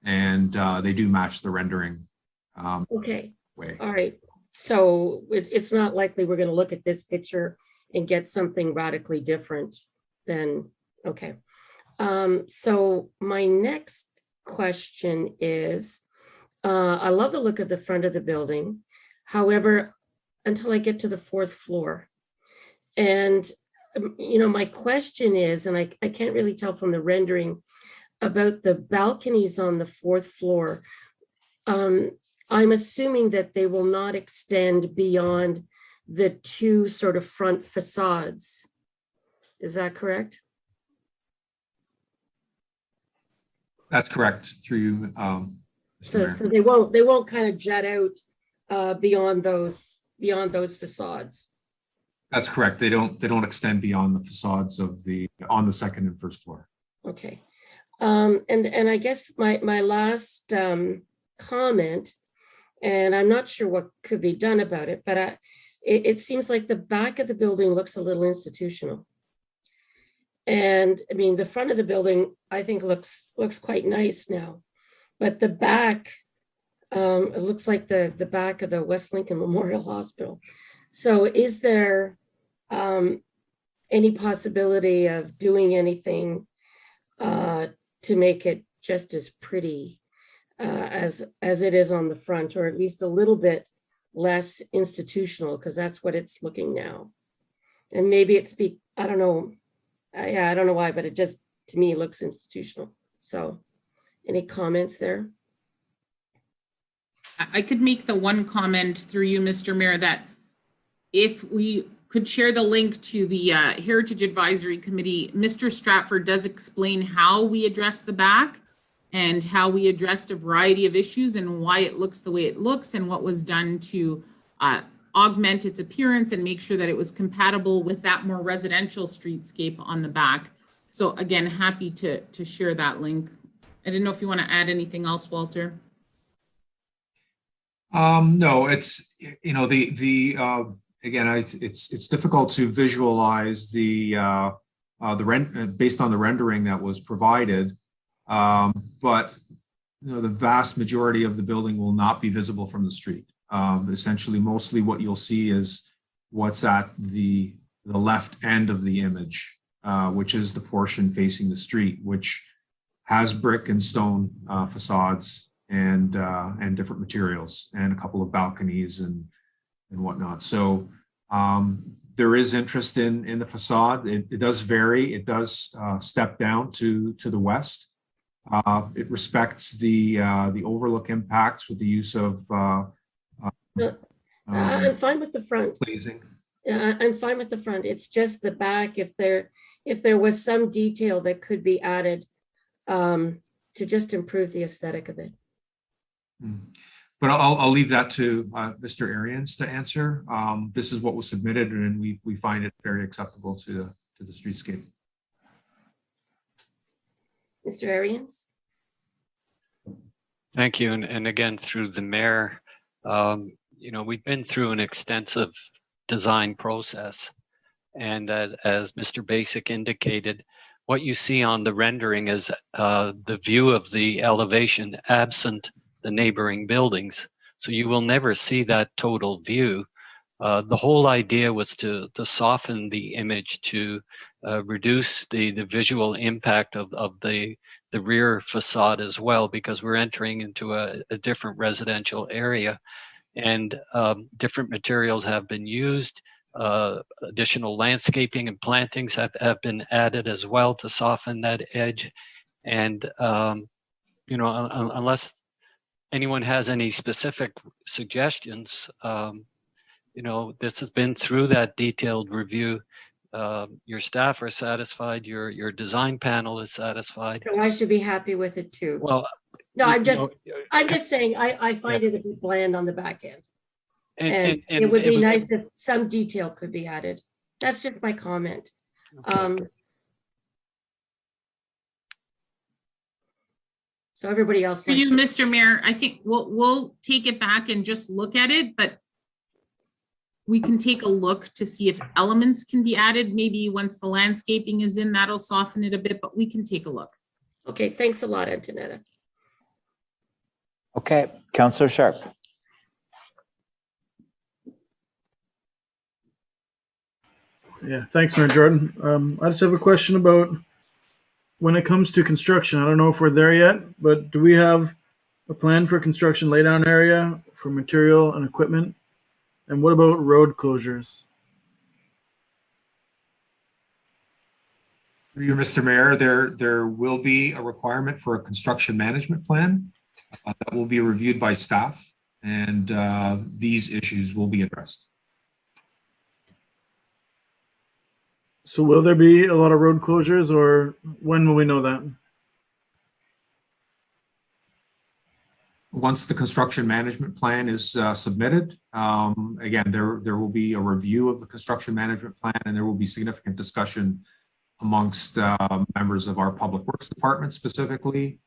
and they do match the rendering. Okay. Way. All right. So it's not likely we're going to look at this picture and get something radically different than, okay. So my next question is, I love the look of the front of the building. However, until I get to the 4th floor. And, my question is, and I can't really tell from the rendering about the balconies on the 4th floor. I'm assuming that they will not extend beyond the 2 sort of front facades. Is that correct? That's correct, through you, Mr. So, Mayor. so they won't kind of jut out beyond those facades. That's correct. They don't extend beyond the facades of on the second and first floor. Okay. And I guess my last comment, and I'm not sure what could be done about it, but it seems like the back of the building looks a little institutional. And I mean, the front of the building, I think looks quite nice now, but the back, it looks like the back of the West Lincoln Memorial Hospital. So is there any possibility of doing anything to make it just as pretty as it is on the front, or at least a little bit less institutional, because that's what it's looking now? And maybe I don't know. I don't know why, but it just, to me, looks institutional. So any comments there? I could make the one comment through you, Mr. Mayor, that if we could share the link to the Heritage Advisory Committee, Mr. Stratford does explain how we address the back and how we addressed a variety of issues and why it looks the way it looks and what was done to augment its appearance and make sure that it was compatible with that more residential streetscape on the back. So again, happy to share that link. I didn't know if you want to add anything else, Walter. No, it's, you know, again, it's difficult to visualize the rent based on the rendering that was provided. But you know, the vast majority of the building will not be visible from the street. Essentially, mostly what you'll see is what's at the left end of the image, which is the portion facing the street, which has brick and stone facades and different materials and a couple of balconies and whatnot. So there is interest in the facade. It does vary. It does step down to the west. It respects the overlook impacts with the use of I'm fine with the front. glazing. I'm fine with the front. It's just the back. If there was some detail that could be added to just improve the aesthetic of it. But I'll leave that to Mr. Arians to answer. This is what was submitted, and we find it very acceptable to the streetscape. Mr. Arians? Thank you. And again, through the mayor, you know, we've been through an extensive design process. And as Mr. Basic indicated, what you see on the rendering is the view of the elevation absent the neighboring buildings. So you will never see that total view. The whole idea was to soften the image, to reduce the visual impact of the rear facade as well, because we're entering into a different residential area, and different materials have been used. Additional landscaping and plantings have been added as well to soften that edge. And you know, unless anyone has any specific suggestions, you know, this has been through that detailed review. Your staff are satisfied, your design panel is satisfied. So I should be happy with it too. Well, no, I'm just saying I find it a bit bland on the back end. And it would be nice if some detail could be added. That's just my comment. Okay. So everybody else. For you, Mr. Mayor, I think we'll take it back and just look at it, but we can take a look to see if elements can be added. Maybe once the landscaping is in, that'll soften it a bit, but we can take a look. Okay, thanks a lot, Antonetta. Okay, Councillor Sharp. Yeah, thanks, Mayor Jordan. I just have a question about when it comes to construction. I don't know if we're there yet, but do we have a plan for construction laydown area for material and equipment? And what about road closures? You, Mr. Mayor, there will be a requirement for a construction management plan that will be reviewed by staff, and these issues will be addressed. So will there be a lot of road closures, or when will we know that? Once the construction management plan is submitted, again, there will be a review of the construction management plan, and there will be significant discussion amongst members of our Public Works Department, specifically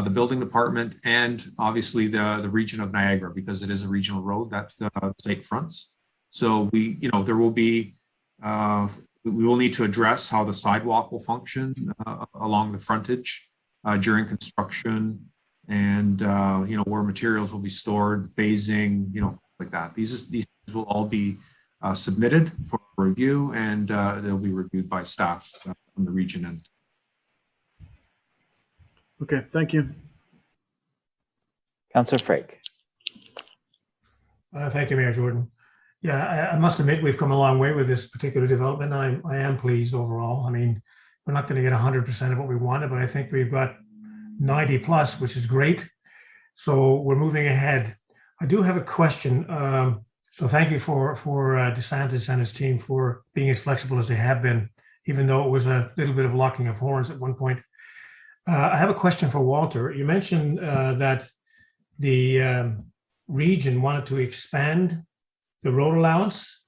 the Building Department, and obviously the region of Niagara, because it is a regional road that state fronts. So there will be, we will need to address how the sidewalk will function along the frontage during construction, and where materials will be stored, phasing, like that. These will all be submitted for review, and they'll be reviewed by staff from the region end. Okay, thank you. Councillor Frake. Thank you, Mayor Jordan. Yeah, I must admit we've come a long way with this particular development. I am pleased overall. I mean, we're not going to get 100% of what we wanted, but I think we've got 90 plus, which is great. So we're moving ahead. I do have a question. So thank you for DeSantis and his team for being as flexible as they have been, even though it was a little bit of locking of horns at one point. I have a question for Walter. You mentioned that the region wanted to expand the road allowance.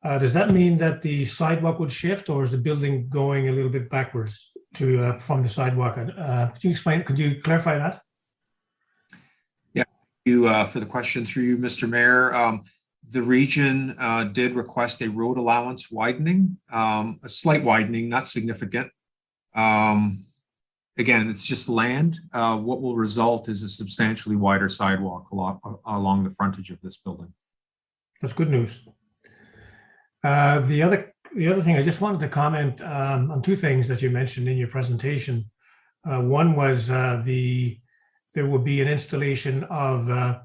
Does that mean that the sidewalk would shift, or is the building going a little bit backwards from the sidewalk? Could you explain? Could you clarify that? Yeah, for the question through you, Mr. Mayor. The region did request a road allowance widening, a slight widening, not significant. Again, it's just land. What will result is a substantially wider sidewalk along the frontage of this building. That's good news. The other thing, I just wanted to comment on two things that you mentioned in your presentation. One was there will be an installation of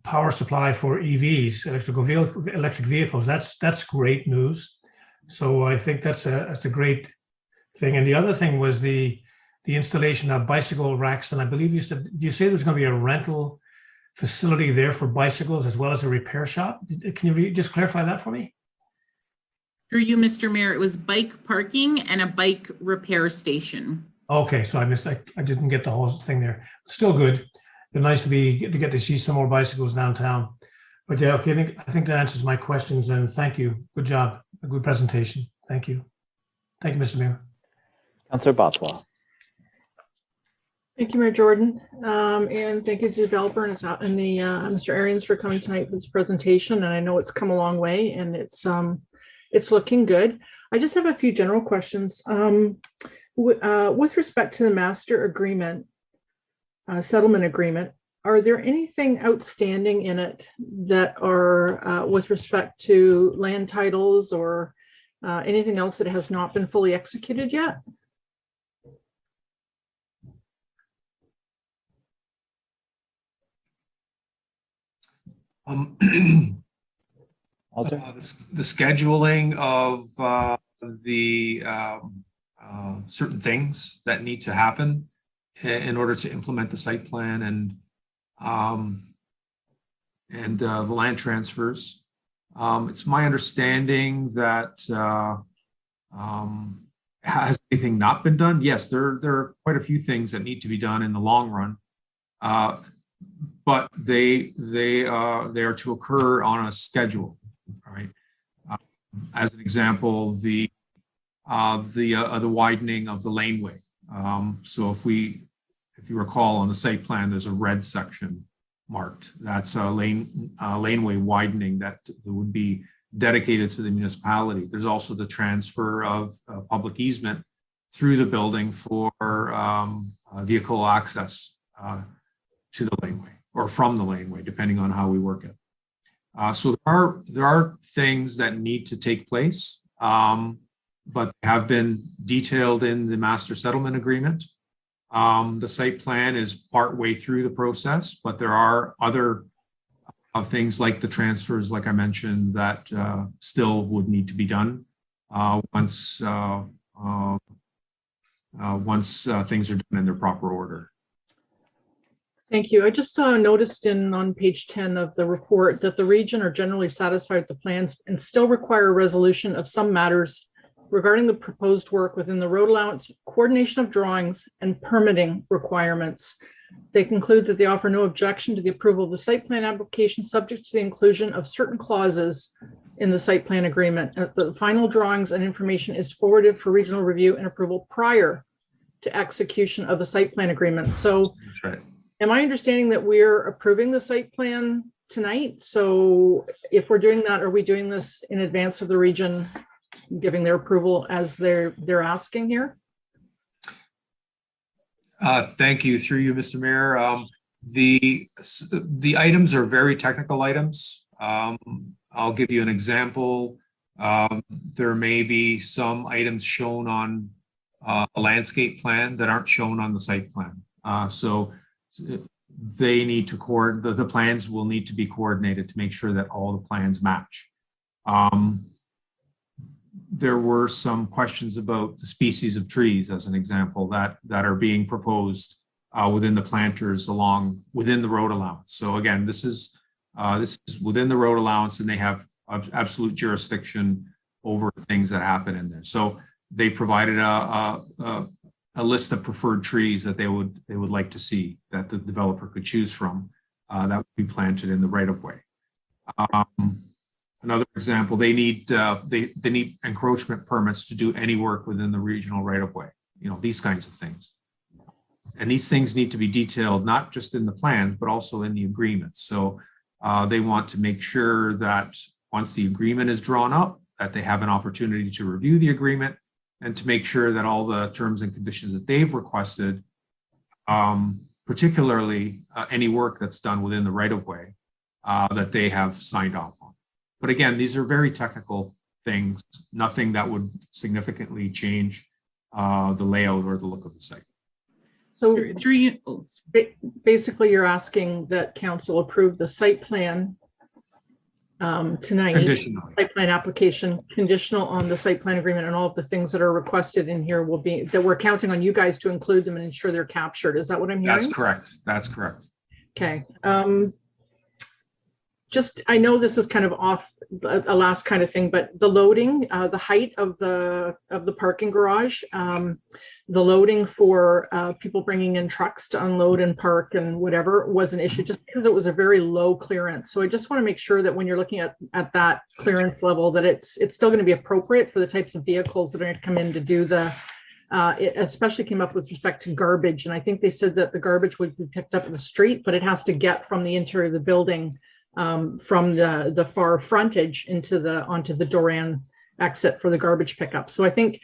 power supply for EVs, electric vehicles. That's great news. So I think that's a great thing. And the other thing was the installation of bicycle racks. And I believe you say there's going to be a rental facility there for bicycles as well as a repair shop. Can you just clarify that for me? Through you, Mr. Mayor, it was bike parking and a bike repair station. Okay, so I didn't get the whole thing there. Still good. It's nice to get to see some more bicycles downtown. But yeah, okay, I think that answers my questions, and thank you. Good job. A good presentation. Thank you. Thank you, Mr. Mayor. Councillor Bothwell. Thank you, Mayor Jordan. And thank you to the developer and Mr. Arians for coming tonight for this presentation. And I know it's come a long way, and it's looking good. I just have a few general questions. With respect to the master agreement, settlement agreement, are there anything outstanding in it that are with respect to land titles or anything else that has not been fully executed yet? The scheduling of the certain things that need to happen in order to implement the site plan and the land transfers. It's my understanding that has anything not been done? Yes, there are quite a few things that need to be done in the long run. But they are to occur on a schedule, right? As an example, the widening of the laneway. So if you recall on the site plan, there's a red section marked. That's a laneway widening that would be dedicated to the municipality. There's also the transfer of public easement through the building for vehicle access to the laneway or from the laneway, depending on how we work it. So there are things that need to take place, but have been detailed in the master settlement agreement. The site plan is partway through the process, but there are other things like the transfers, like I mentioned, that still would need to be done once things are done in their proper order. Thank you. I just noticed on page 10 of the report that the region are generally satisfied with the plans and still require a resolution of some matters regarding the proposed work within the road allowance, coordination of drawings, and permitting requirements. They conclude that they offer no objection to the approval of the site plan application, subject to the inclusion of certain clauses in the site plan agreement. The final drawings and information is forwarded for regional review and approval prior to execution of the site plan agreement. So That's right. am I understanding that we're approving the site plan tonight? So if we're doing that, are we doing this in advance of the region giving their approval as they're asking here? Thank you. Through you, Mr. Mayor. The items are very technical items. I'll give you an example. There may be some items shown on a landscape plan that aren't shown on the site plan. So they need to the plans will need to be coordinated to make sure that all the plans match. There were some questions about the species of trees, as an example, that are being proposed within the planters within the road allowance. So again, this is within the road allowance, and they have absolute jurisdiction over things that happen in there. So they provided a list of preferred trees that they would like to see that the developer could choose from that would be planted in the right of way. Another example, they need encroachment permits to do any work within the regional right of way. You know, these kinds of things. And these things need to be detailed, not just in the plan, but also in the agreements. So they want to make sure that once the agreement is drawn up, that they have an opportunity to review the agreement and to make sure that all the terms and conditions that they've requested, particularly any work that's done within the right of way, that they have signed off on. But again, these are very technical things, nothing that would significantly change the layout or the look of the site. So basically you're asking that council approve the site plan tonight. Conditionally. Site plan application conditional on the site plan agreement, and all of the things that are requested in here will be, that we're counting on you guys to include them and ensure they're captured. Is that what I'm hearing? That's correct. That's correct. Okay. Just, I know this is kind of off a last kind of thing, but the loading, the height of the parking garage, the loading for people bringing in trucks to unload and park and whatever was an issue, just because it was a very low clearance. So I just want to make sure that when you're looking at that clearance level, that it's still going to be appropriate for the types of vehicles that are going to come in to do the, it especially came up with respect to garbage. And I think they said that the garbage would be picked up in the street, but it has to get from the interior of the building, from the far frontage onto the Doran exit for the garbage pickup. So I think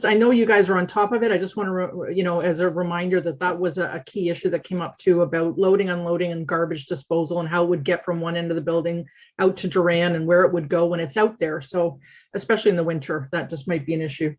I know you guys are on top of it. I just want to, as a reminder that was a key issue that came up too, about loading, unloading, and garbage disposal, and how it would get from one end of the building out to Doran and where it would go when it's out there. So especially in the winter, that just might be an issue.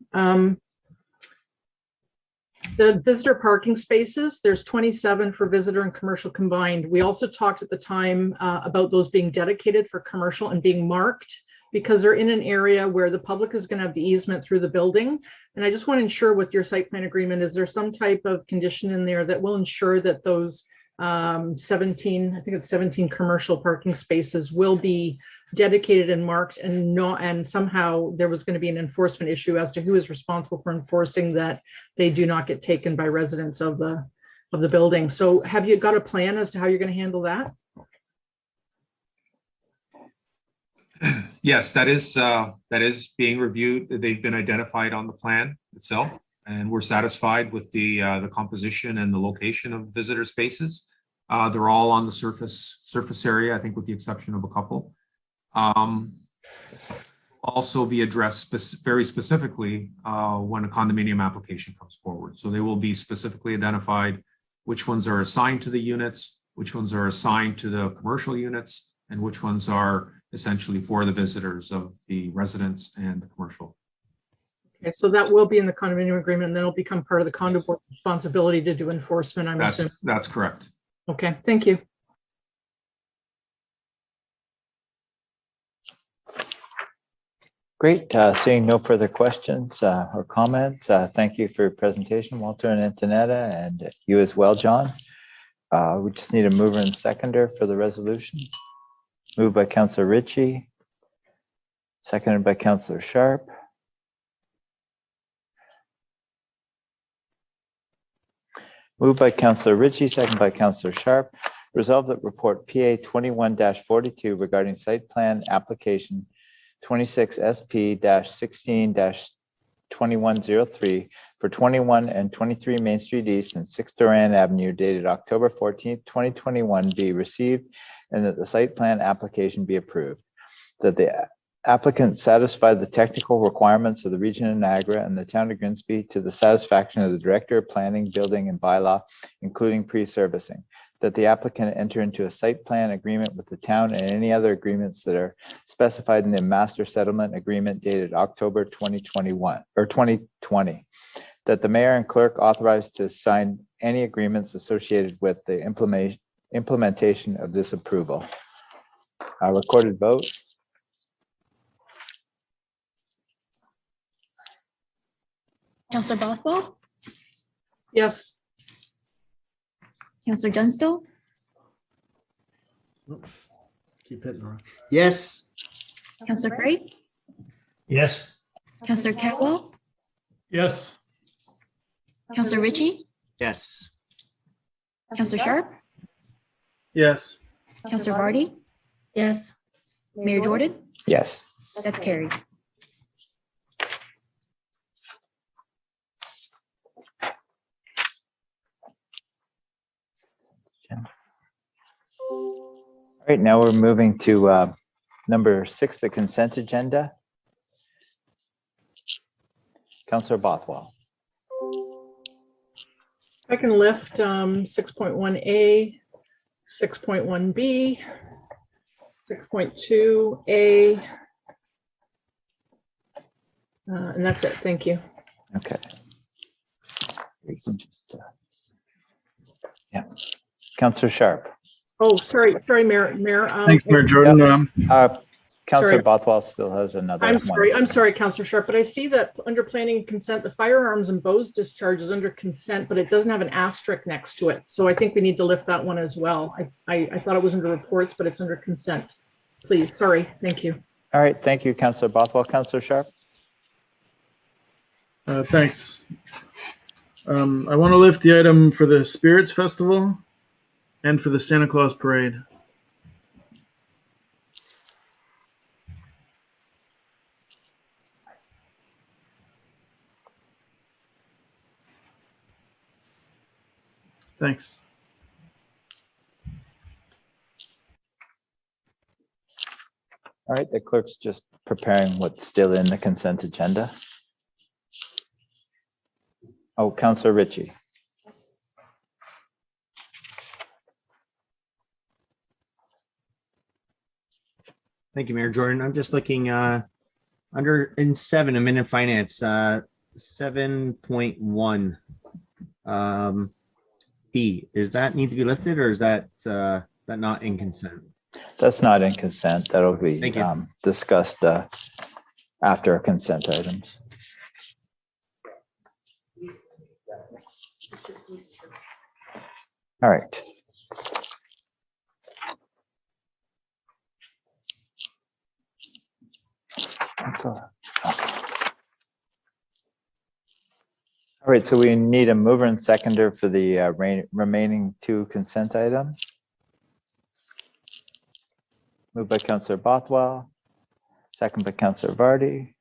The visitor parking spaces, there's 27 for visitor and commercial combined. We also talked at the time about those being dedicated for commercial and being marked, because they're in an area where the public is going to have the easement through the building. And I just want to ensure with your site plan agreement, is there some type of condition in there that will ensure that those 17 commercial parking spaces will be dedicated and marked, and somehow there was going to be an enforcement issue as to who is responsible for enforcing that they do not get taken by residents of the building. So have you got a plan as to how you're going to handle that? Yes, that is being reviewed. They've been identified on the plan itself, and we're satisfied with the composition and the location of visitor spaces. They're all on the surface area, I think, with the exception of a couple. Also be addressed very specifically when a condominium application comes forward. So they will be specifically identified which ones are assigned to the units, which ones are assigned to the commercial units, and which ones are essentially for the visitors of the residents and the commercial. Okay, so that will be in the condominium agreement, and then it'll become part of the condo board's responsibility to do enforcement, I'm assuming. That's correct. Okay, thank you. Great. Seeing no further questions or comments, thank you for your presentation, Walter and Antonetta, and you as well, John. We just need a mover and seconder for the resolution. Moved by Councillor Ritchie, seconded by Councillor Sharp. Moved by Counselor Ritchie, second by Counselor Sharp. Resolved that report PA 21-42 regarding site plan application 26 SP-16-2103 for 21 and 23 Main Street East and 6 Duran Avenue dated October 14th, 2021 be received and that the site plan application be approved. That the applicant satisfy the technical requirements of the region of Niagara and the town of Grimsby to the satisfaction of the Director of Planning, Building and Bylaw, including pre-servicing. That the applicant enter into a site plan agreement with the town and any other agreements that are specified in the master settlement agreement dated October 2021 or 2020. That the mayor and clerk authorized to sign any agreements associated with the implementation of this approval. Recorded vote. Counselor Bothwell, Yes. Counselor Dunstall, Keep hitting the wrong. Yes. Counselor Craig, Yes. Counselor Catwell, Yes. Counselor Ritchie, Yes. Counselor Sharp, Yes. Counselor Vardy, Yes. Mayor Jordan. Yes. That's carried. All right, now we're moving to number 6, the consent agenda. Counselor Bothwell. I can lift 6.1A, 6.1B, 6.2A. And that's it. Thank you. Okay. Yeah. Counselor Sharp. Oh, sorry, Mayor. Thanks, Mayor Jordan. Counselor Sorry. Bothwell still has another I'm one. sorry, Counselor Sharp, but I see that under planning and consent, the firearms and bows discharge is under consent, but it doesn't have an asterisk next to it. So I think we need to lift that one as well. I thought it was under reports, but it's under consent. Please, sorry, thank you. All right, thank you, Counselor Bothwell. Counselor Sharp. Thanks. I want to lift the item for the Spirits Festival and for the Santa Claus Parade. Thanks. All right, the clerk's just preparing what's still in the consent agenda. Oh, Counselor Ritchie. Thank you, Mayor Jordan. I'm just looking under in 7, amendment of finance, 7.1 B. Is that need to be lifted, or is that not in consent? That's not in consent. That'll be Thank you. discussed after consent items. All right. All right, so we need a mover and seconder for the remaining 2 consent items. Moved by Counselor Bothwell, second by Counselor Vardy.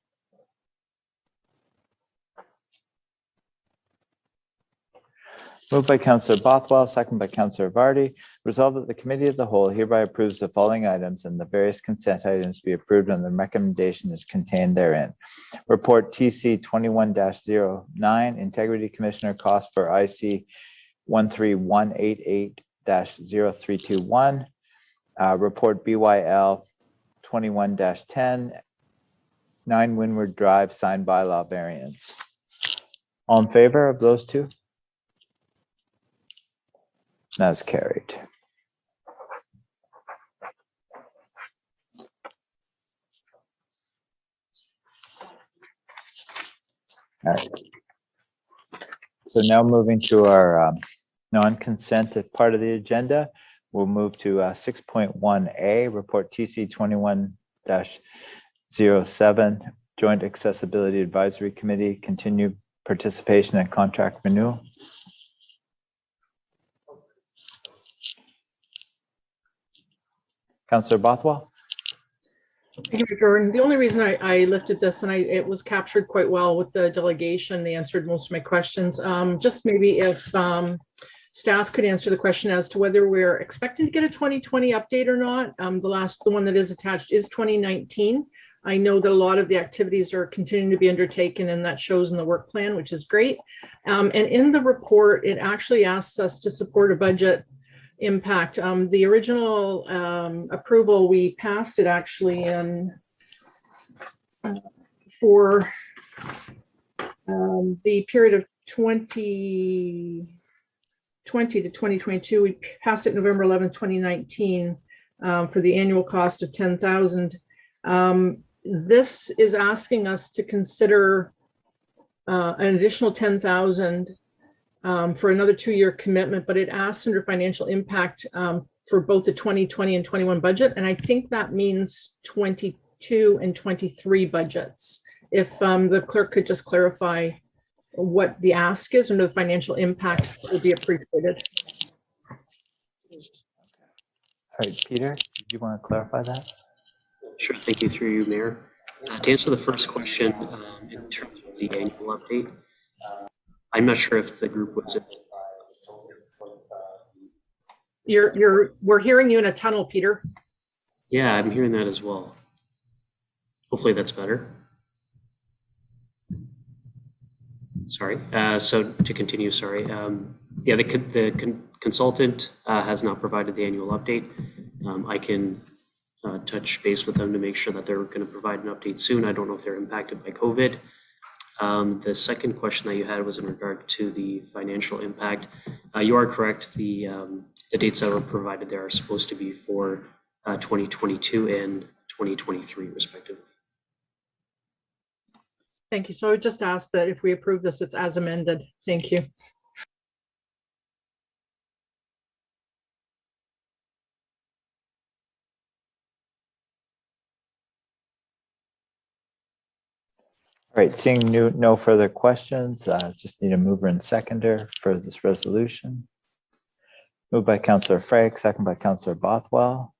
Moved by Counselor Bothwell, second by Counselor Vardy. Resolved that the Committee of the Whole hereby approves the following items and the various consent items be approved and the recommendation is contained therein. Report TC 21-09, Integrity Commissioner cost for IC 13188-0321. Report BYL 21-10, 9 Windward Drive sign bylaw variance. All in favor of those 2? That's carried. All right. So now moving to our non-consent part of the agenda, we'll move to 6.1A, report TC 21-07, Joint Accessibility Advisory Committee, continued participation and contract renewal. Councillor Bothwell? Thank you, Jordan. The only reason I lifted this, and it was captured quite well with the delegation, they answered most of my questions. Just maybe if staff could answer the question as to whether we're expecting to get a 2020 update or not. The one that is attached is 2019. I know that a lot of the activities are continuing to be undertaken, and that shows in the work plan, which is great. And in the report, it actually asks us to support a budget impact. The original approval, we passed it actually in for the period of 2020 to 2022. We passed it November 11th, 2019 for the annual cost of $10,000. This is asking us to consider an additional $10,000 for another 2-year commitment, but it asks under financial impact for both the 2020 and 21 budget. And I think that means 22 and 23 budgets. If the clerk could just clarify what the ask is under the financial impact, that would be appreciated. All right, Peter, do you want to clarify that? Sure, thank you through you, Mayor. To answer the first question, in terms of the annual update, I'm not sure if the group was. We're hearing you in a tunnel, Peter. Yeah, I'm hearing that as well. Hopefully that's better. Sorry. So to continue, sorry. Yeah, the consultant has not provided the annual update. I can touch base with them to make sure that they're going to provide an update soon. I don't know if they're impacted by COVID. The second question that you had was in regard to the financial impact. You are correct. The dates that were provided there are supposed to be for 2022 and 2023 respectively. Thank you. So I just asked that if we approve this, it's as amended. Thank you. All right, seeing no further questions, just need a mover and seconder for this resolution. Moved by Councillor Frake, second by Councillor Bothwell.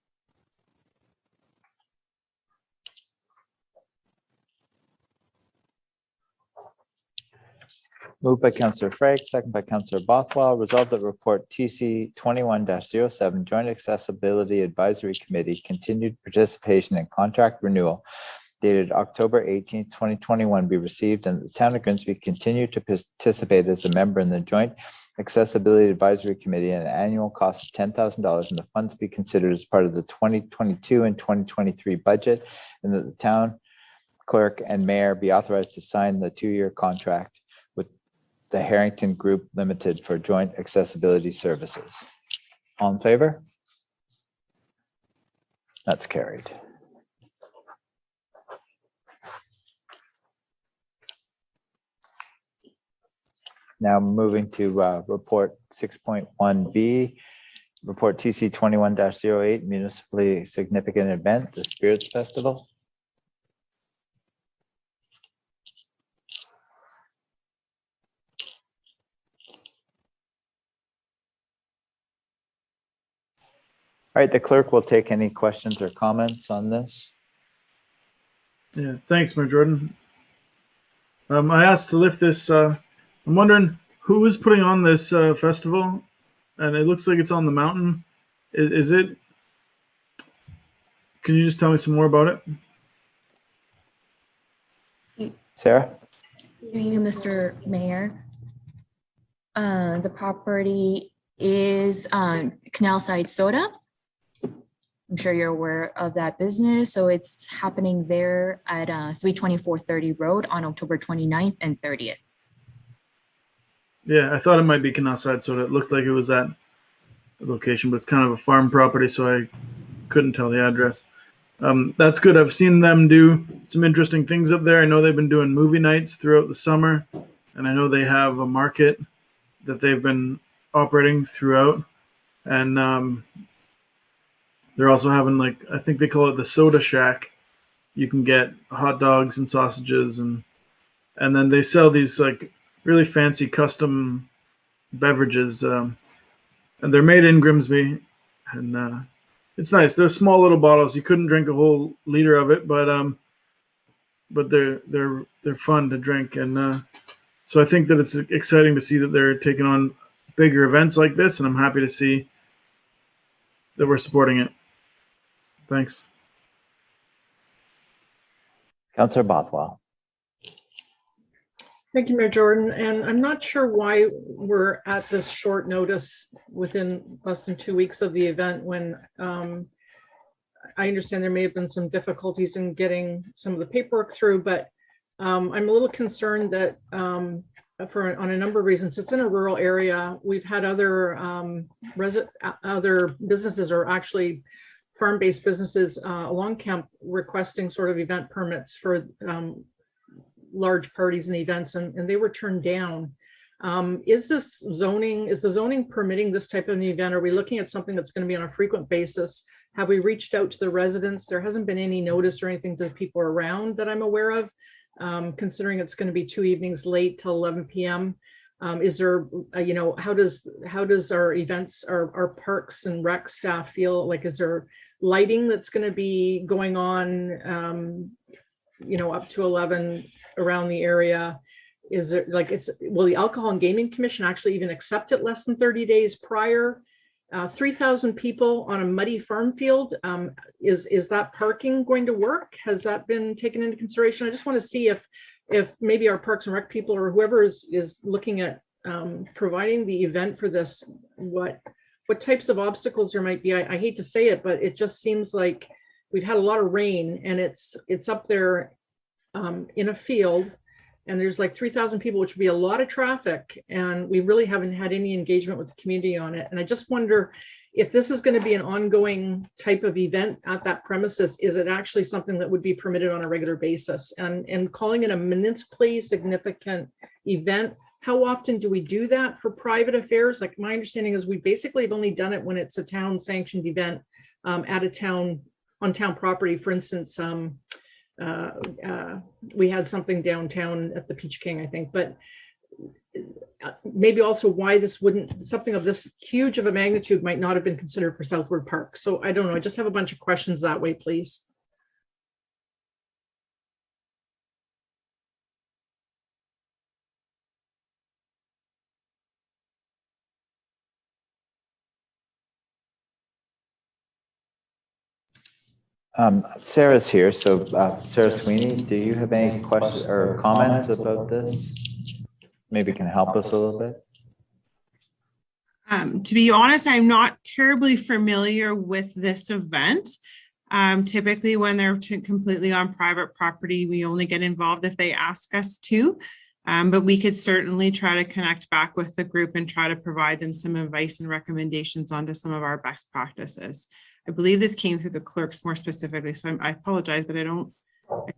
Moved by Councillor Frake, second by Councillor Bothwell. Resolved that report TC 21-07 Joint Accessibility Advisory Committee continued participation in contract renewal dated October 18th, 2021 be received, and the town of Grimsby continue to participate as a member in the Joint Accessibility Advisory Committee at an annual cost of $10,000, and the funds be considered as part of the 2022 and 2023 budget, and that the town clerk and mayor be authorized to sign the 2-year contract with the Harrington Group Limited for joint accessibility services. All in favor? That's carried. Now moving to report 6.1B, report TC 21-08 municipally significant event, the Spirits Festival. All right, the clerk will take any questions or comments on this. Yeah, thanks, Mayor Jordan. I asked to lift this. I'm wondering who is putting on this festival, and it looks like it's on the mountain. Is it? Can you just tell me some more about it? Sarah? Through you, Mr. Mayor. The property is Canal Side Soda. I'm sure you're aware of that business. So it's happening there at 32430 Road on October 29th and 30th. Yeah, I thought it might be Canal Side Soda. It looked like it was at the location, but it's kind of a farm property, so I couldn't tell the address. That's good. I've seen them do some interesting things up there. I know they've been doing movie nights throughout the summer, and I know they have a market that they've been operating throughout. And they're also having, like, I think they call it the Soda Shack. You can get hot dogs and sausages, and then they sell these like really fancy custom beverages, and they're made in Grimsby, and It's nice. They're small little bottles. You couldn't drink a whole liter of it, but they're fun to drink, and so I think that it's exciting to see that they're taking on bigger events like this, and I'm happy to see that we're supporting it. Thanks. Councillor Bothwell. Thank you, Mayor Jordan. And I'm not sure why we're at this short notice within less than 2 weeks of the event when I understand there may have been some difficulties in getting some of the paperwork through, but I'm a little concerned that on a number of reasons, it's in a rural area. We've had other other businesses, or actually farm-based businesses along Kemp, requesting sort of event permits for large parties and events, and they were turned down. Is the zoning permitting this type of an event? Are we looking at something that's going to be on a frequent basis? Have we reached out to the residents? There hasn't been any notice or anything to the people around that I'm aware of, considering it's going to be 2 evenings late till 11 p.m. Is there, how does our events, our parks and rec staff feel? Like, is there lighting that's going to be going on, up to 11 around the area? Is it will the Alcohol and Gaming Commission actually even accept it less than 30 days prior? 3,000 people on a muddy farm field. Is that parking going to work? Has that been taken into consideration? I just want to see if maybe our Parks and Rec people or whoever is looking at providing the event for this, what types of obstacles there might be. I hate to say it, but it just seems like we've had a lot of rain, and it's up there in a field, and there's like 3,000 people, which would be a lot of traffic, and we really haven't had any engagement with the community on it. And I just wonder if this is going to be an ongoing type of event at that premises. Is it actually something that would be permitted on a regular basis? And calling it a municipally significant event, how often do we do that for private affairs? Like, my understanding is we basically have only done it when it's a town sanctioned event at a town, on town property. For instance, we had something downtown at the Peach King, I think, but maybe also why this wouldn't, something of this huge of a magnitude might not have been considered for Southward Park. So I don't know, I just have a bunch of questions that way, please. Sarah's here. So Sarah Sweeney, do you have any questions or comments about this? Maybe can help us a little bit. To be honest, I'm not terribly familiar with this event. Typically, when they're completely on private property, we only get involved if they ask us to. But we could certainly try to connect back with the group and try to provide them some advice and recommendations onto some of our best practices. I believe this came through the clerks more specifically, so I apologize, but I don't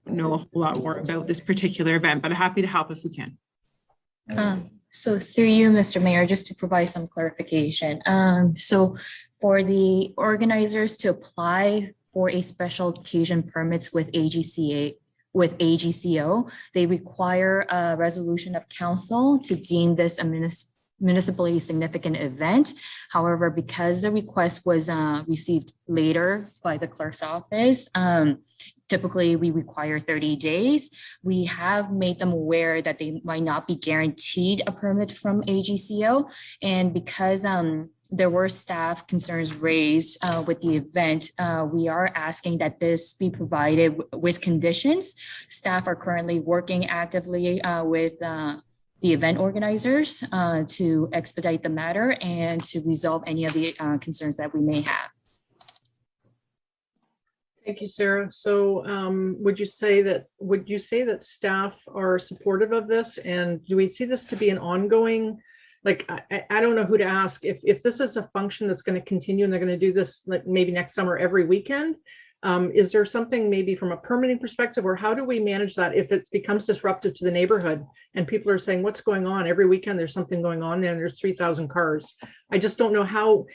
know a whole lot more about this particular event, but I'm happy to help if we can. So through you, Mr. Mayor, just to provide some clarification. So for the organizers to apply for a special occasion permits with AGCO, they require a resolution of council to deem this a municipally significant event. However, because the request was received later by the clerk's office, typically we require 30 days. We have made them aware that they might not be guaranteed a permit from AGCO. And because there were staff concerns raised with the event, we are asking that this be provided with conditions. Staff are currently working actively with the event organizers to expedite the matter and to resolve any of the concerns that we may have. Thank you, Sarah. So would you say that staff are supportive of this? And do we see this to be an ongoing, like, I don't know who to ask. If this is a function that's going to continue and they're going to do this like maybe next summer every weekend, is there something maybe from a permitting perspective, or how do we manage that if it becomes disruptive to the neighborhood and people are saying, what's going on? Every weekend there's something going on there and there's 3,000 cars. I just don't know how,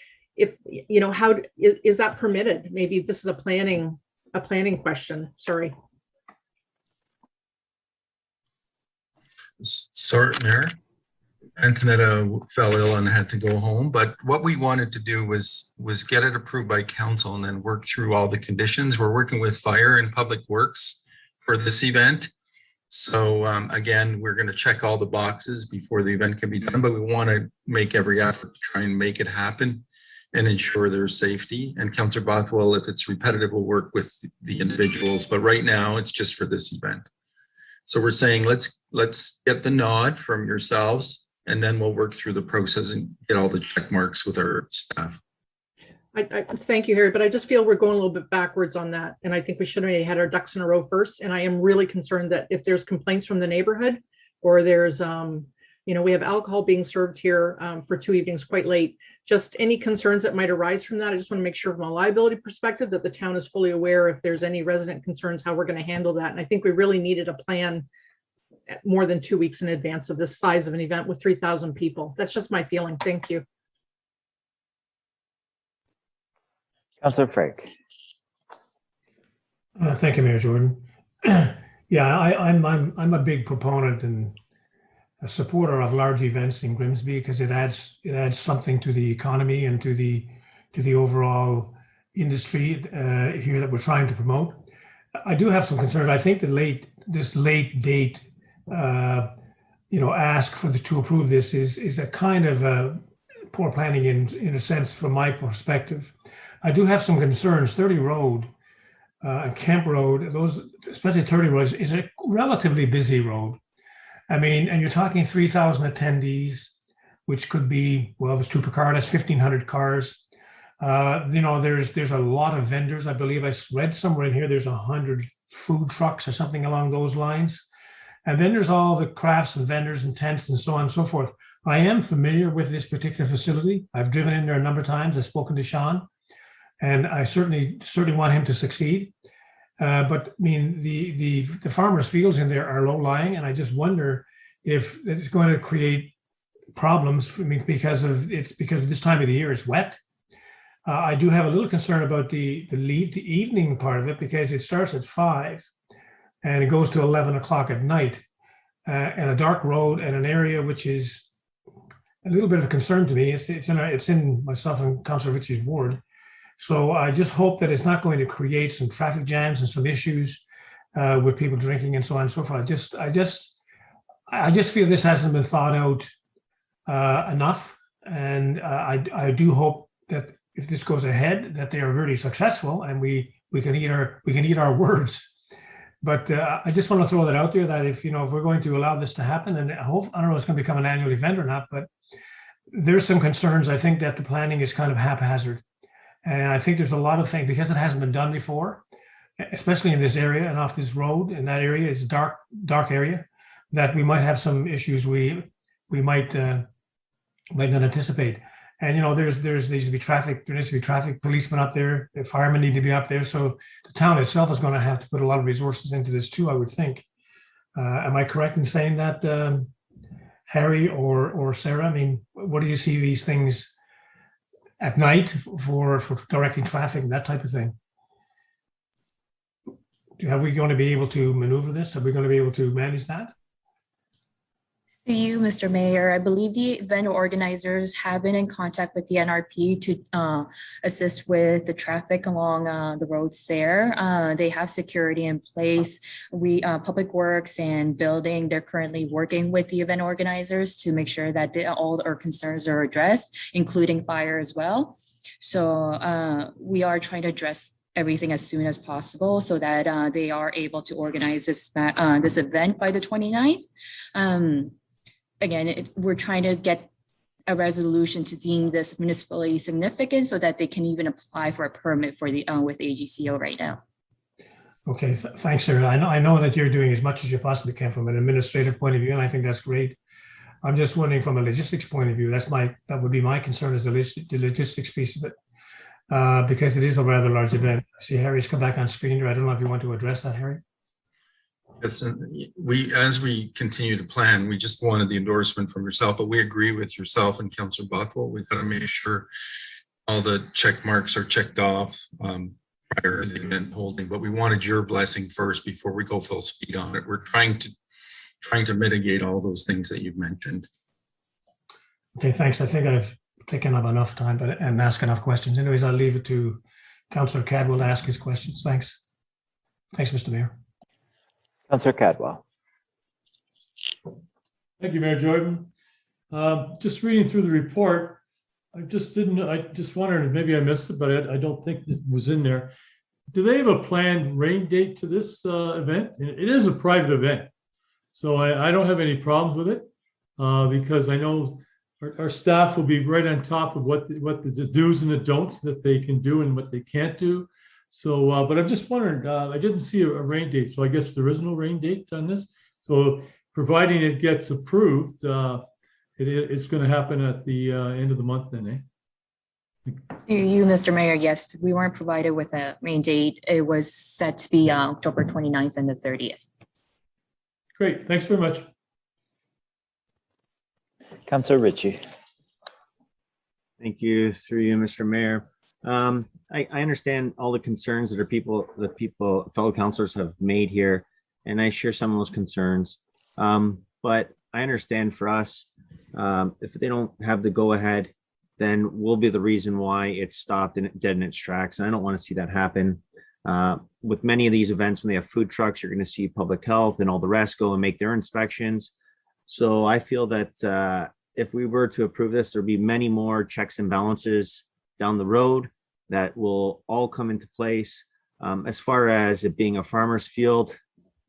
how is that permitted? Maybe this is a planning question. Sorry. Sorry, Mayor. Antonetta fell ill and had to go home. But what we wanted to do was get it approved by council and then work through all the conditions. We're working with Fire and Public Works for this event. So again, we're going to check all the boxes before the event can be done, but we want to make every effort to try and make it happen and ensure there's safety. And Councillor Bothwell, if it's repetitive, will work with the individuals. But right now, it's just for this event. So we're saying let's get the nod from yourselves, and then we'll work through the process and get all the check marks with our staff. I thank you, Harry, but I just feel we're going a little bit backwards on that. And I think we should have had our ducks in a row first. And I am really concerned that if there's complaints from the neighborhood, or there's, we have alcohol being served here for 2 evenings quite late, just any concerns that might arise from that. I just want to make sure from a liability perspective that the town is fully aware if there's any resident concerns, how we're going to handle that. And I think we really needed a plan more than 2 weeks in advance of this size of an event with 3,000 people. That's just my feeling. Thank you. Councillor Frake. Thank you, Mayor Jordan. Yeah, I'm a big proponent and a supporter of large events in Grimsby because it adds something to the economy and to the overall industry here that we're trying to promote. I do have some concerns. I think this late date, ask to approve this is a kind of poor planning in a sense from my perspective. I do have some concerns. 30 Road and Kemp Road, those, especially 30 Road, is a relatively busy road. I mean, and you're talking 3,000 attendees, which could be, well, if it's 2 per car, that's 1,500 cars. There's a lot of vendors. I believe I read somewhere in here, there's 100 food trucks or something along those lines. And then there's all the crafts and vendors and tents and so on and so forth. I am familiar with this particular facility. I've driven in there a number of times. I've spoken to Sean. And I certainly want him to succeed. But I mean, the farmers' fields in there are low lying, and I just wonder if it's going to create problems for me because of this time of the year. It's wet. I do have a little concern about the evening part of it because it starts at 5 and it goes to 11 o'clock at night, and a dark road and an area which is a little bit of a concern to me. It's in myself and Councillor Ritchie's ward. So I just hope that it's not going to create some traffic jams and some issues with people drinking and so on and so forth. I just feel this hasn't been thought out enough, and I do hope that if this goes ahead, that they are really successful and we can eat our words. But I just want to throw that out there that if we're going to allow this to happen, and I don't know if it's going to become an annual event or not, but there's some concerns. I think that the planning is kind of haphazard. And I think there's a lot of things, because it hasn't been done before, especially in this area and off this road, in that area, it's a dark area, that we might have some issues we might not anticipate. And, there needs to be traffic policemen up there, the firemen need to be up there. So the town itself is going to have to put a lot of resources into this too, I would think. Am I correct in saying that, Harry or Sarah? I mean, what do you see these things at night for directing traffic and that type of thing? Are we going to be able to maneuver this? Are we going to be able to manage that? To you, Mr. Mayor, I believe the event organizers have been in contact with the NRP to assist with the traffic along the roads there. They have security in place. Public Works and Building, they're currently working with the event organizers to make sure that all our concerns are addressed, including fire as well. So we are trying to address everything as soon as possible so that they are able to organize this event by the 29th. Again, we're trying to get a resolution to deem this municipally significant so that they can even apply for a permit for the with AGCO right now. Okay, thanks, Sarah. I know that you're doing as much as you possibly can from an administrative point of view, and I think that's great. I'm just wondering from a logistics point of view, that would be my concern, is the logistics piece of it, because it is a rather large event. I see Harry's come back on screen here. I don't know if you want to address that, Harry. Yes, and as we continue to plan, we just wanted the endorsement from yourself, but we agree with yourself and Councillor Bothwell. We've got to make sure all the check marks are checked off prior to the event holding, but we wanted your blessing first before we go full speed on it. We're trying to mitigate all those things that you've mentioned. Okay, thanks. I think I've taken up enough time and asked enough questions. Anyways, I'll leave it to Councillor Cadwell to ask his questions. Thanks. Thanks, Mr. Mayor. Councillor Cadwell. Thank you, Mayor Jordan. Just reading through the report, I just wondered, maybe I missed it, but I don't think it was in there. Do they have a planned rain date to this event? It is a private event, so I don't have any problems with it because I know our staff will be right on top of what the do's and the don'ts that they can do and what they can't do. So, but I'm just wondering, I didn't see a rain date, so I guess there is no rain date on this. So providing it gets approved, it's going to happen at the end of the month then, eh? Through you, Mr. Mayor, yes, we weren't provided with a rain date. It was set to be October 29th and the 30th. Great, thanks very much. Councillor Ritchie. Thank you, through you, Mr. Mayor. I understand all the concerns that fellow councillors have made here, and I share some of those concerns. But I understand for us, if they don't have the go-ahead, then we'll be the reason why it's stopped and dead in its tracks. And I don't want to see that happen. With many of these events, when they have food trucks, you're going to see public health and all the rest go and make their inspections. So I feel that if we were to approve this, there'll be many more checks and balances down the road that will all come into place. As far as it being a farmer's field,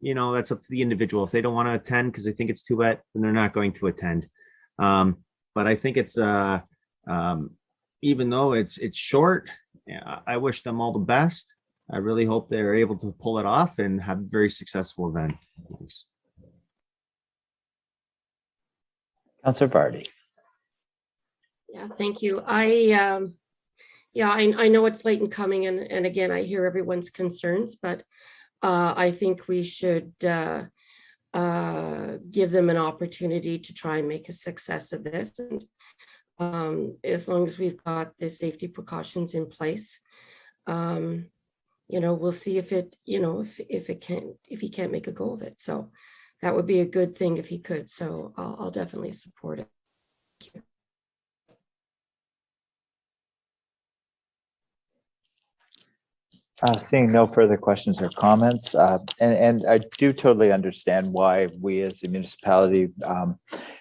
you know, that's up to the individual. If they don't want to attend because they think it's too wet, then they're not going to attend. But I think it's even though it's short, I wish them all the best. I really hope they're able to pull it off and have a very successful event. Thanks. Councillor Vardy. Yeah, thank you. I know it's late in coming, and again, I hear everyone's concerns, but I think we should give them an opportunity to try and make a success of this. And as long as we've got the safety precautions in place, you know, we'll see if it, you know, if he can't make a go of it. So that would be a good thing if he could. So I'll definitely support it. Thank you. Seeing no further questions or comments, and I do totally understand why we as a municipality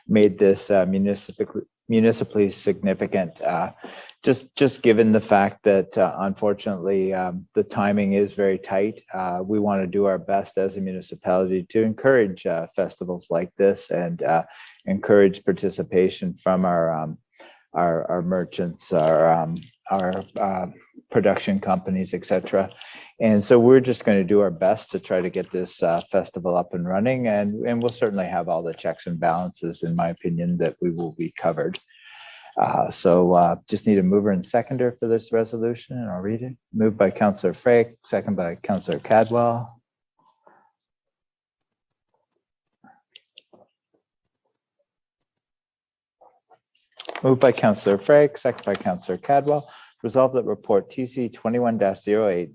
made this municipally significant. Just given the fact that unfortunately the timing is very tight, we want to do our best as a municipality to encourage festivals like this and encourage participation from our merchants, our production companies, etc. And so we're just going to do our best to try to get this festival up and running, and we'll certainly have all the checks and balances, in my opinion, that we will be covered. So just need a mover and seconder for this resolution, and I'll read it. Moved by Councillor Frake, second by Councillor Cadwell. Moved by Councillor Frake, second by Councillor Cadwell. Resolved that report TC 21-08,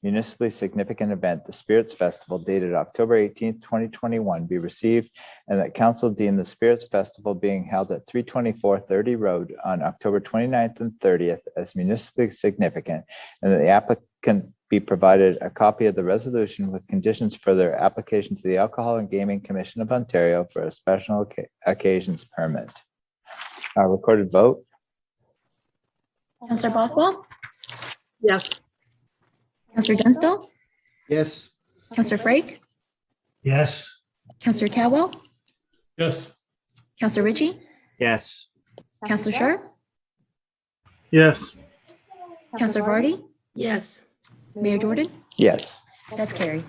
municipally significant event, the Spirits Festival dated October 18th, 2021 be received, and that council deem the Spirits Festival being held at 324 30 Road on October 29th and 30th as municipally significant, and that the applicant be provided a copy of the resolution with conditions for their application to the Alcohol and Gaming Commission of Ontario for a special occasions permit. Recorded vote. Councillor Bothwell? Yes. Councillor Dunstall? Yes. Councillor Frake? Yes. Councillor Cadwell? Yes. Councillor Ritchie? Yes. Councillor Sharp? Yes. Councillor Vardy? Yes. Mayor Jordan? Yes. That's carried.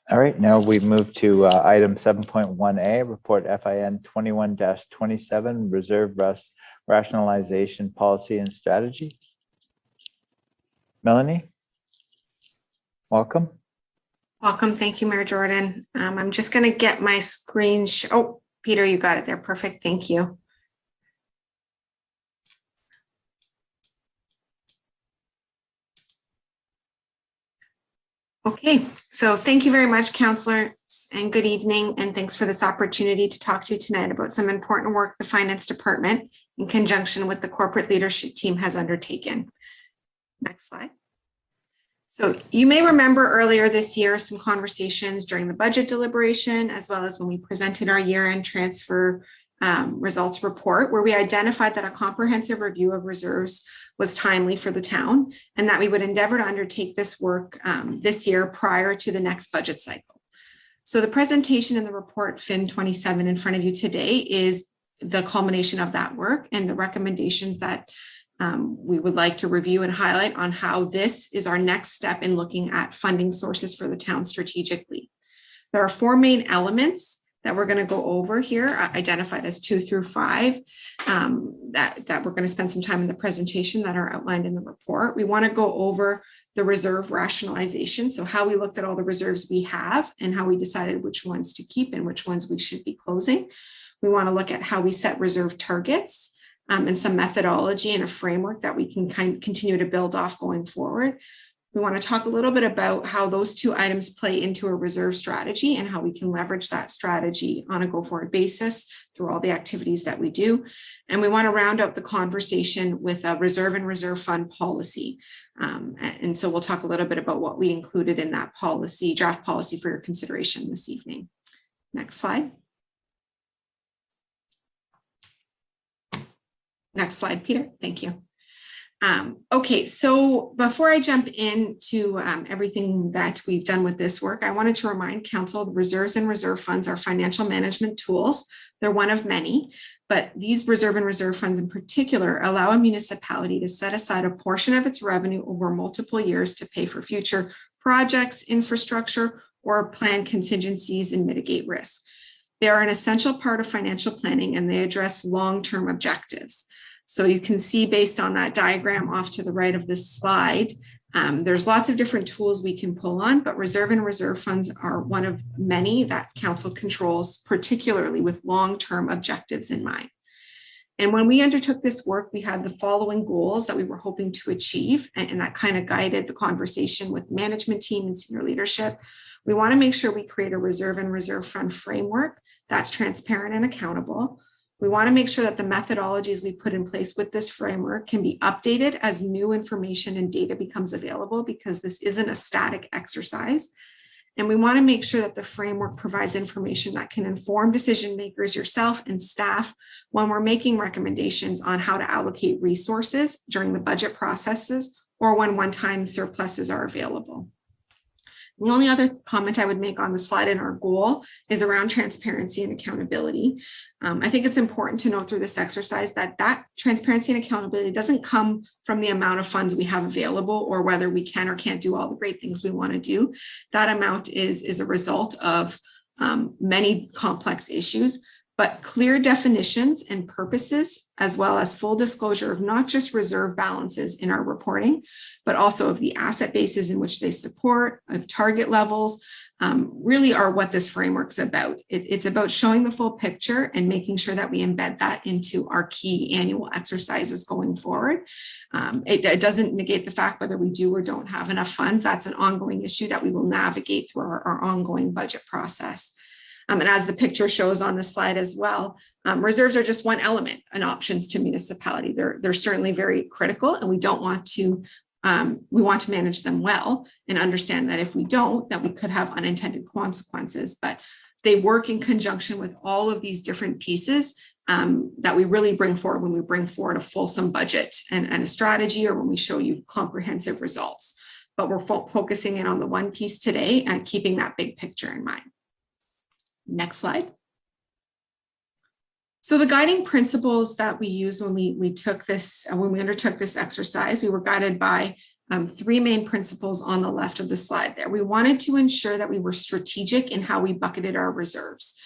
All right, now we move to item 7.1A, report FIN 21-27, reserve rationalization policy and strategy. Melanie, welcome. Welcome. Thank you, Mayor Jordan. I'm just going to get my screen. Oh, Peter, you got it there. Perfect. Thank you. Okay, so thank you very much, Councillor And good evening, and thanks for this opportunity to talk to you tonight about some important work the Finance Department, in conjunction with the corporate leadership team, has undertaken. Next slide. So you may remember earlier this year some conversations during the budget deliberation, as well as when we presented our year-end transfer results report, where we identified that a comprehensive review of reserves was timely for the town, and that we would endeavor to undertake this work this year prior to the next budget cycle. So the presentation in the report FIN 27 in front of you today is the culmination of that work and the recommendations that we would like to review and highlight on how this is our next step in looking at funding sources for the town strategically. There are 4 main elements that we're going to go over here, identified as 2 through 5, that we're going to spend some time in the presentation that are outlined in the report. We want to go over the reserve rationalization, so how we looked at all the reserves we have and how we decided which ones to keep and which ones we should be closing. We want to look at how we set reserve targets and some methodology and a framework that we can continue to build off going forward. We want to talk a little bit about how those 2 items play into a reserve strategy and how we can leverage that strategy on a go-forward basis through all the activities that we do. And we want to round out the conversation with a reserve and reserve fund policy. And so we'll talk a little bit about what we included in that policy, draft policy, for your consideration this evening. Next slide. Next slide, Peter. Thank you. Okay, so before I jump into everything that we've done with this work, I wanted to remind council the reserves and reserve funds are financial management tools. They're one of many, but these reserve and reserve funds in particular allow a municipality to set aside a portion of its revenue over multiple years to pay for future projects, infrastructure, or planned contingencies and mitigate risk. They are an essential part of financial planning, and they address long-term objectives. So you can see, based on that diagram off to the right of this slide, there's lots of different tools we can pull on, but reserve and reserve funds are one of many that council controls, particularly with long-term objectives in mind. And when we undertook this work, we had the following goals that we were hoping to achieve, and that kind of guided the conversation with management team and senior leadership. We want to make sure we create a reserve and reserve fund framework that's transparent and accountable. We want to make sure that the methodologies we put in place with this framework can be updated as new information and data becomes available, because this isn't a static exercise. And we want to make sure that the framework provides information that can inform decision makers, yourself and staff, when we're making recommendations on how to allocate resources during the budget processes or when one-time surpluses are available. The only other comment I would make on the slide in our goal is around transparency and accountability. I think it's important to note through this exercise that transparency and accountability doesn't come from the amount of funds we have available or whether we can or can't do all the great things we want to do. That amount is a result of many complex issues, but clear definitions and purposes, as well as full disclosure of not just reserve balances in our reporting, but also of the asset bases in which they support, of target levels, really are what this framework's about. It's about showing the full picture and making sure that we embed that into our key annual exercises going forward. It doesn't negate the fact whether we do or don't have enough funds. That's an ongoing issue that we will navigate through our ongoing budget process. And as the picture shows on the slide as well, reserves are just one element and options to municipality. They're certainly very critical, and we don't want to, we want to manage them well and understand that if we don't, that we could have unintended consequences, but they work in conjunction with all of these different pieces that we really bring forward when we bring forward a fulsome budget and a strategy, or when we show you comprehensive results. But we're focusing in on the one piece today and keeping that big picture in mind. Next slide. So the guiding principles that we used when we undertook this exercise, we were guided by 3 main principles on the left of the slide there. We wanted to ensure that we were strategic in how we bucketed our reserves.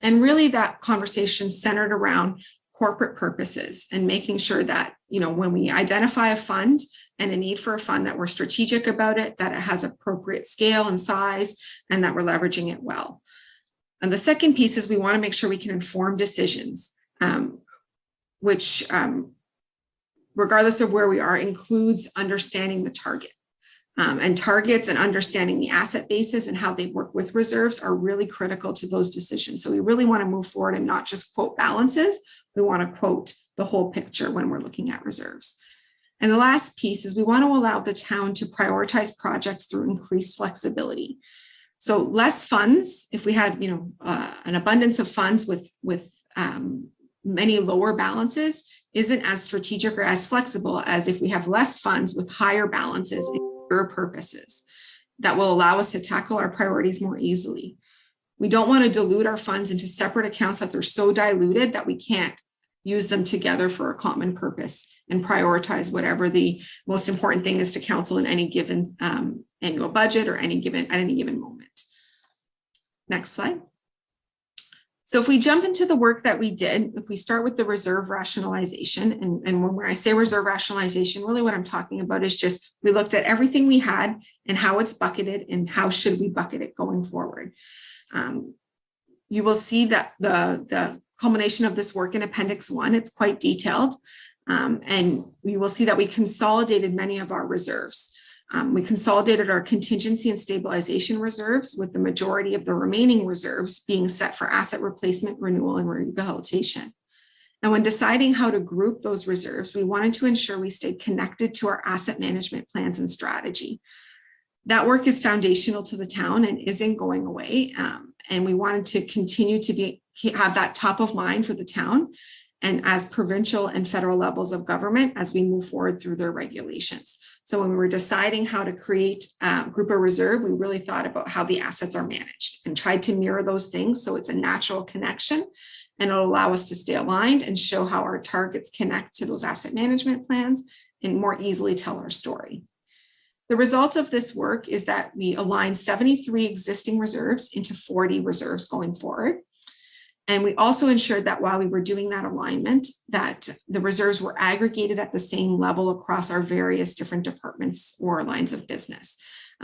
And really that conversation centered around corporate purposes and making sure that, when we identify a fund and a need for a fund, that we're strategic about it, that it has appropriate scale and size, and that we're leveraging it well. And the second piece is we want to make sure we can inform decisions, which regardless of where we are, includes understanding the target. And targets and understanding the asset bases and how they work with reserves are really critical to those decisions. So we really want to move forward and not just quote balances. We want to quote the whole picture when we're looking at reserves. And the last piece is we want to allow the town to prioritize projects through increased flexibility. So less funds, if we had, an abundance of funds with many lower balances, isn't as strategic or as flexible as if we have less funds with higher balances and bigger purposes that will allow us to tackle our priorities more easily. We don't want to dilute our funds into separate accounts that they're so diluted that we can't use them together for a common purpose and prioritize whatever the most important thing is to council in any given annual budget or at any given moment. Next slide. So if we jump into the work that we did, if we start with the reserve rationalization, and when I say reserve rationalization, really what I'm talking about is just we looked at everything we had and how it's bucketed and how should we bucket it going forward. You will see that the culmination of this work in Appendix 1, it's quite detailed, and you will see that we consolidated many of our reserves. We consolidated our contingency and stabilization reserves, with the majority of the remaining reserves being set for asset replacement, renewal, and rehabilitation. And when deciding how to group those reserves, we wanted to ensure we stayed connected to our asset management plans and strategy. That work is foundational to the town and isn't going away. And we wanted to continue to have that top of mind for the town and as provincial and federal levels of government as we move forward through their regulations. So when we were deciding how to create group a reserve, we really thought about how the assets are managed and tried to mirror those things so it's a natural connection, and it'll allow us to stay aligned and show how our targets connect to those asset management plans and more easily tell our story. The result of this work is that we aligned 73 existing reserves into 40 reserves going forward. And we also ensured that while we were doing that alignment, that the reserves were aggregated at the same level across our various different departments or lines of business,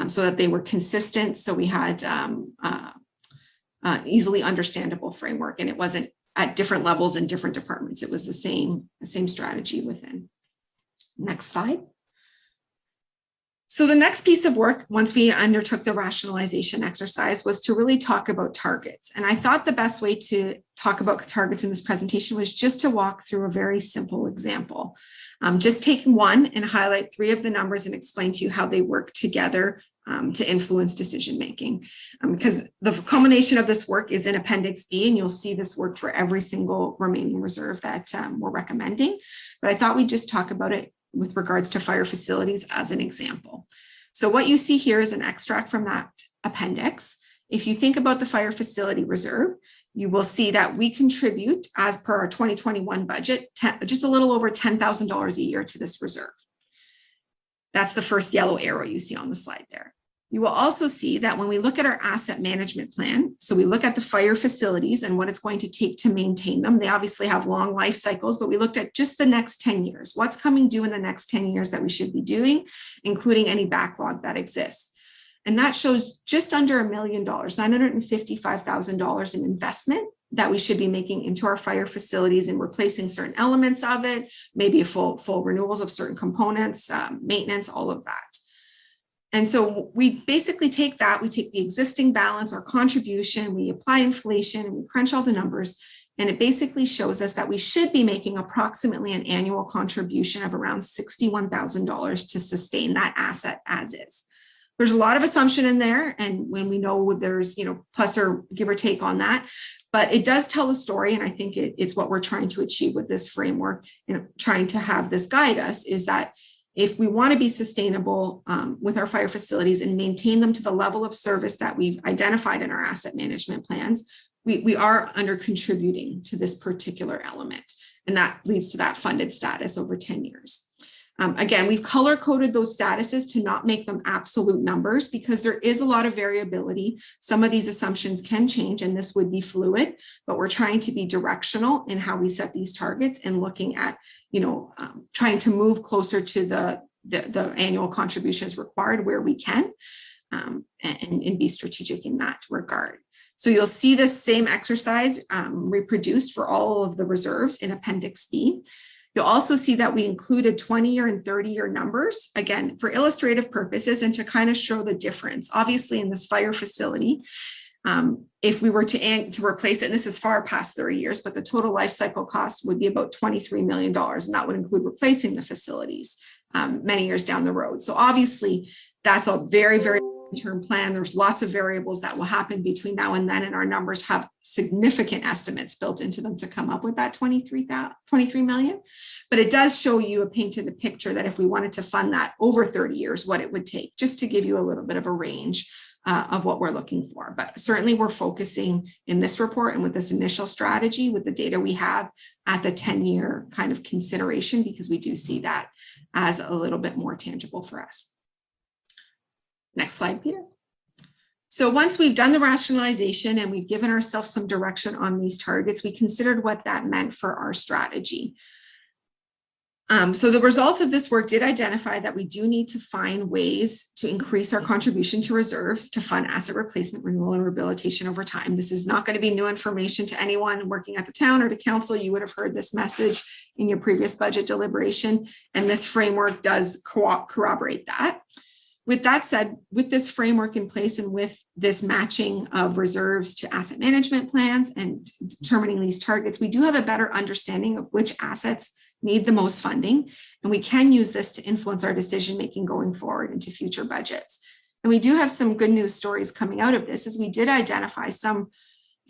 so that they were consistent. So we had easily understandable framework, and it wasn't at different levels in different departments. It was the same strategy within. Next slide. So the next piece of work, once we undertook the rationalization exercise, was to really talk about targets. And I thought the best way to talk about targets in this presentation was just to walk through a very simple example. Just take one and highlight 3 of the numbers and explain to you how they work together to influence decision-making. Because the culmination of this work is in Appendix B, and you'll see this work for every single remaining reserve that we're recommending. But I thought we'd just talk about it with regards to fire facilities as an example. So what you see here is an extract from that appendix. If you think about the fire facility reserve, you will see that we contribute, as per our 2021 budget, just a little over $10,000 a year to this reserve. That's the first yellow arrow you see on the slide there. You will also see that when we look at our asset management plan, so we look at the fire facilities and what it's going to take to maintain them. They obviously have long life cycles, but we looked at just the next 10 years. What's coming due in the next 10 years that we should be doing, including any backlog that exists. And that shows just under $1 million, $955,000 in investment that we should be making into our fire facilities and replacing certain elements of it, maybe a full renewals of certain components, maintenance, all of that. And so we basically take that, we take the existing balance, our contribution, we apply inflation, and we crunch all the numbers, and it basically shows us that we should be making approximately an annual contribution of around $61,000 to sustain that asset as is. There's a lot of assumption in there, and when we know there's, plus or give or take on that, but it does tell a story, and I think it's what we're trying to achieve with this framework and trying to have this guide us, is that if we want to be sustainable with our fire facilities and maintain them to the level of service that we've identified in our asset management plans, we are under contributing to this particular element. And that leads to that funded status over 10 years. Again, we've color coded those statuses to not make them absolute numbers because there is a lot of variability. Some of these assumptions can change and this would be fluid, but we're trying to be directional in how we set these targets and looking at, trying to move closer to the annual contributions required where we can and be strategic in that regard. So you'll see this same exercise reproduced for all of the reserves in Appendix B. You'll also see that we included 20-year and 30-year numbers, again, for illustrative purposes and to kind of show the difference. Obviously, in this fire facility, if we were to replace it, and this is far past 30 years, but the total life cycle cost would be about $23 million, and that would include replacing the facilities many years down the road. So obviously, that's a very, very long-term plan. There's lots of variables that will happen between now and then, and our numbers have significant estimates built into them to come up with that 23 million. But it does show you a painted picture that if we wanted to fund that over 30 years, what it would take, just to give you a little bit of a range of what we're looking for. But certainly we're focusing in this report and with this initial strategy with the data we have at the 10-year kind of consideration, because we do see that as a little bit more tangible for us. Next slide, Peter. So once we've done the rationalization and we've given ourselves some direction on these targets, we considered what that meant for our strategy. So the results of this work did identify that we do need to find ways to increase our contribution to reserves to fund asset replacement, renewal, and rehabilitation over time. This is not going to be new information to anyone working at the town or to council. You would have heard this message in your previous budget deliberation, and this framework does corroborate that. With that said, with this framework in place and with this matching of reserves to asset management plans and determining these targets, we do have a better understanding of which assets need the most funding. And we can use this to influence our decision-making going forward into future budgets. And we do have some good news stories coming out of this, as we did identify some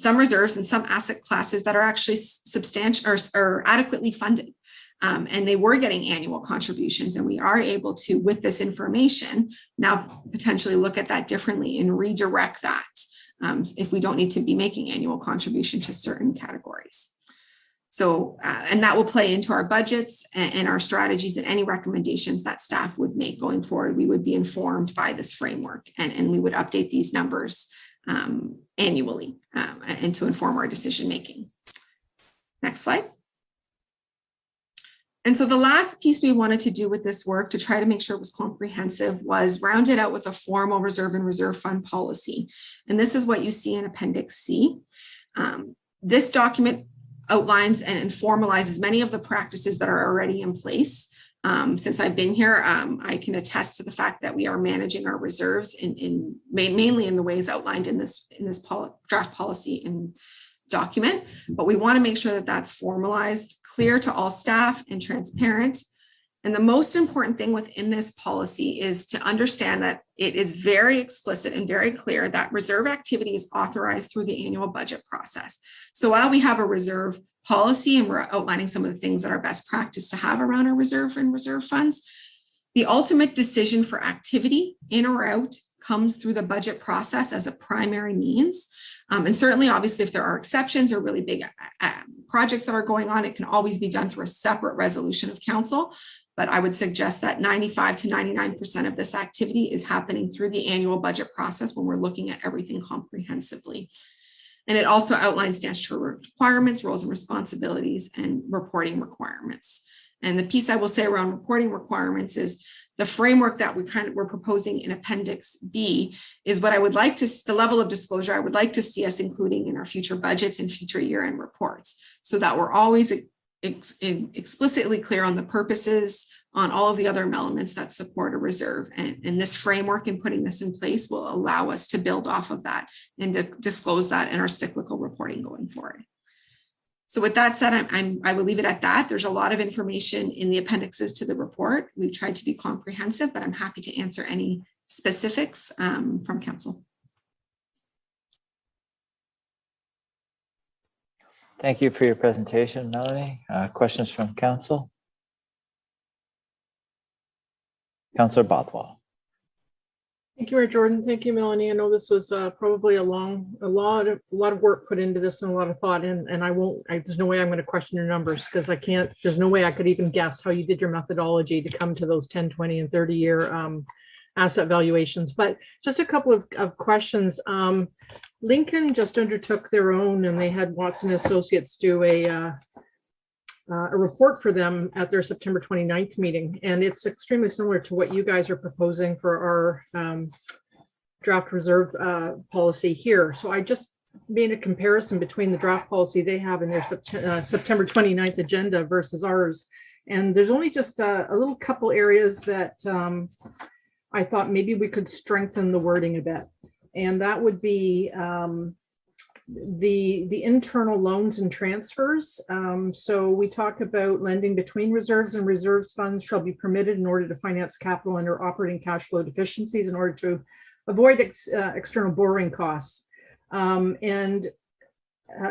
reserves and some asset classes that are actually substantial or adequately funded. And they were getting annual contributions, and we are able to, with this information, now potentially look at that differently and redirect that if we don't need to be making annual contribution to certain categories. So, and that will play into our budgets and our strategies, and any recommendations that staff would make going forward. We would be informed by this framework, and we would update these numbers annually and to inform our decision making. Next slide. And so the last piece we wanted to do with this work to try to make sure it was comprehensive was round it out with a formal reserve and reserve fund policy. And this is what you see in Appendix C. This document outlines and formalizes many of the practices that are already in place. Since I've been here, I can attest to the fact that we are managing our reserves mainly in the ways outlined in this draft policy and document, but we want to make sure that that's formalized, clear to all staff, and transparent. And the most important thing within this policy is to understand that it is very explicit and very clear that reserve activity is authorized through the annual budget process. So while we have a reserve policy and we're outlining some of the things that are best practice to have around our reserve and reserve funds, the ultimate decision for activity in or out comes through the budget process as a primary means. And certainly, obviously, if there are exceptions or really big projects that are going on, it can always be done through a separate resolution of council. But I would suggest that 95 to 99% of this activity is happening through the annual budget process when we're looking at everything comprehensively. And it also outlines statutory requirements, roles and responsibilities, and reporting requirements. And the piece I will say around reporting requirements is the framework that we're proposing in Appendix B is what I would like to, the level of disclosure I would like to see us including in our future budgets and future year-end reports, so that we're always explicitly clear on the purposes, on all of the other elements that support a reserve. And this framework and putting this in place will allow us to build off of that and to disclose that in our cyclical reporting going forward. So with that said, I will leave it at that. There's a lot of information in the appendixes to the report. We've tried to be comprehensive, but I'm happy to answer any specifics from council. Thank you for your presentation, Melanie. Questions from council? Councillor Bothwell. Thank you, Mayor Jordan. Thank you, Melanie. I know this was probably a lot of work put into this and a lot of thought, and there's no way I'm going to question your numbers, because I can't, there's no way I could even guess how you did your methodology to come to those 10, 20, and 30-year asset valuations. But just a couple of questions. Lincoln just undertook their own, and they had Watson Associates do a report for them at their September 29th meeting. And it's extremely similar to what you guys are proposing for our draft reserve policy here. So I just made a comparison between the draft policy they have in their September 29th agenda versus ours. And there's only just a little couple areas that I thought maybe we could strengthen the wording a bit. And that would be the internal loans and transfers. So we talk about lending between reserves and reserves funds shall be permitted in order to finance capital under operating cash flow deficiencies in order to avoid external borrowing costs.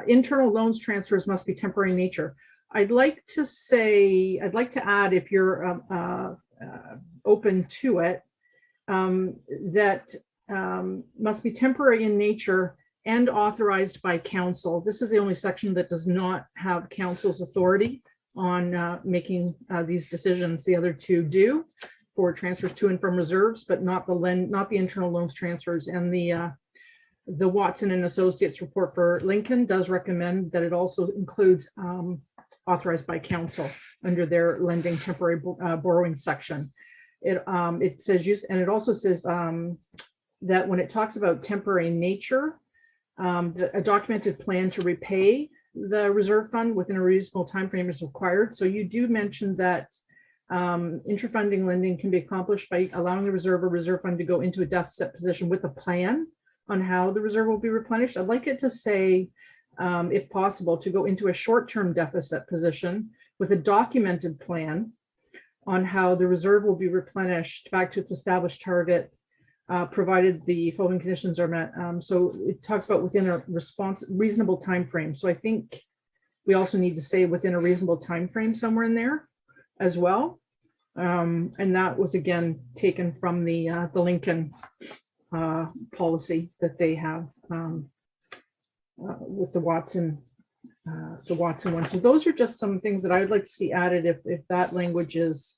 Internal loans transfers must be temporary in nature. I'd like to add, if you're open to it, that must be temporary in nature and authorized by council. This is the only section that does not have council's authority on making these decisions. The other two do for transfers to and from reserves, but not the internal loans transfers. And the Watson and Associates report for Lincoln does recommend that it also includes authorized by council under their lending temporary borrowing section. It says use, and it also says that when it talks about temporary nature, a documented plan to repay the reserve fund within a reasonable time frame is required. So you do mention that interfunding lending can be accomplished by allowing the reserve or reserve fund to go into a deficit position with a plan on how the reserve will be replenished. I'd like it to say, if possible, to go into a short-term deficit position with a documented plan on how the reserve will be replenished back to its established target, provided the following conditions are met. So it talks about within a reasonable time frame. So I think we also need to say within a reasonable time frame somewhere in there as well. And that was again taken from the Lincoln policy that they have with the Watson one. So those are just some things that I would like to see added if that language is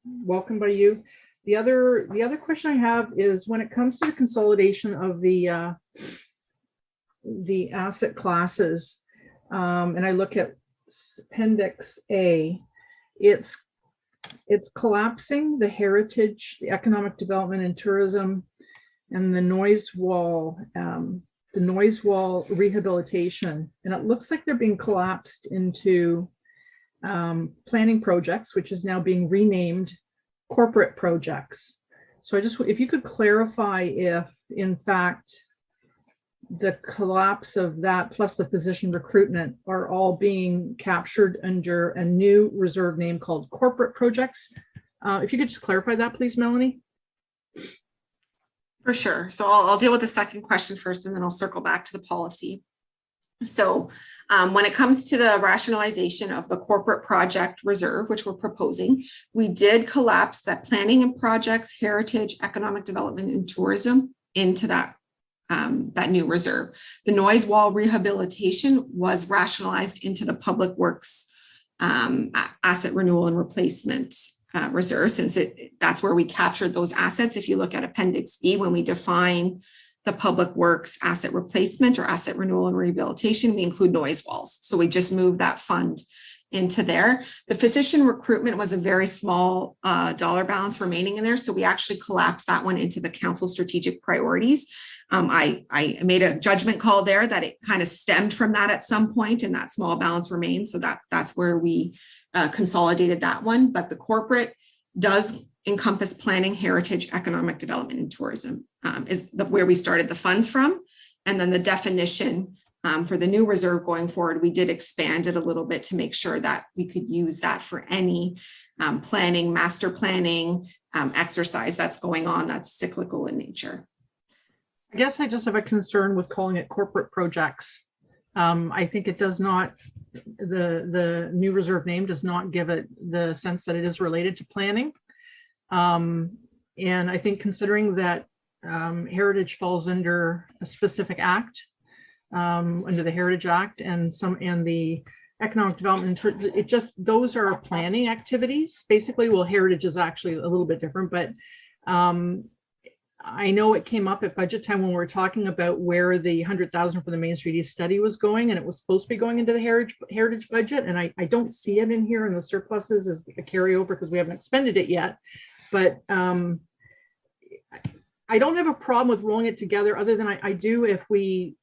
welcomed by you. The other question I have is when it comes to the consolidation of the asset classes, and I look at Appendix A, it's collapsing the heritage, the economic development and tourism, and the noise wall rehabilitation. And it looks like they're being collapsed into planning projects, which is now being renamed corporate projects. So if you could clarify if in fact the collapse of that plus the physician recruitment are all being captured under a new reserve name called corporate projects. If you could just clarify that, please, Melanie. For sure. So I'll deal with the second question first, and then I'll circle back to the policy. So when it comes to the rationalization of the corporate project reserve, which we're proposing, we did collapse that planning and projects, heritage, economic development, and tourism into that new reserve. The noise wall rehabilitation was rationalized into the public works asset renewal and replacement reserve, since that's where we captured those assets. If you look at Appendix B, when we define the public works asset replacement or asset renewal and rehabilitation, we include noise walls. So we just moved that fund into there. The physician recruitment was a very small dollar balance remaining in there. So we actually collapsed that one into the council strategic priorities. I made a judgment call there that it kind of stemmed from that at some point, and that small balance remains. So that's where we consolidated that one. But the corporate does encompass planning, heritage, economic development, and tourism is where we started the funds from. And then the definition for the new reserve going forward, we did expand it a little bit to make sure that we could use that for any planning, master planning exercise that's going on that's cyclical in nature. I guess I just have a concern with calling it corporate projects. I think it does not, the new reserve name does not give it the sense that it is related to planning. And I think considering that heritage falls under a specific act, under the Heritage Act and the economic development, it just, those are planning activities. Basically, well, heritage is actually a little bit different, but I know it came up at budget time when we were talking about where the 100,000 for the Main Street East study was going, and it was supposed to be going into the heritage budget. And I don't see it in here in the surpluses as a carryover because we haven't expended it yet. But I don't have a problem with rolling it together, other than I do if we,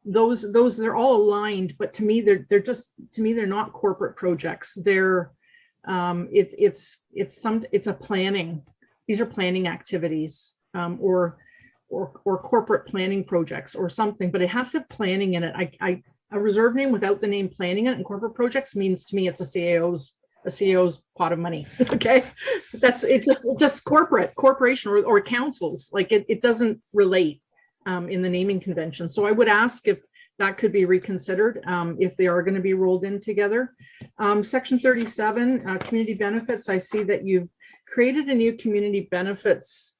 they're all aligned, but to me, they're not corporate projects. It's a planning. These are planning activities, or corporate planning projects or something, but it has to have planning in it. A reserve name without the name planning it and corporate projects means to me it's a CAO's pot of money. Okay. It's just corporation or councils. Like it doesn't relate in the naming convention. So I would ask if that could be reconsidered if they are going to be rolled in together. Section 37, community benefits. I see that you've created a new community benefits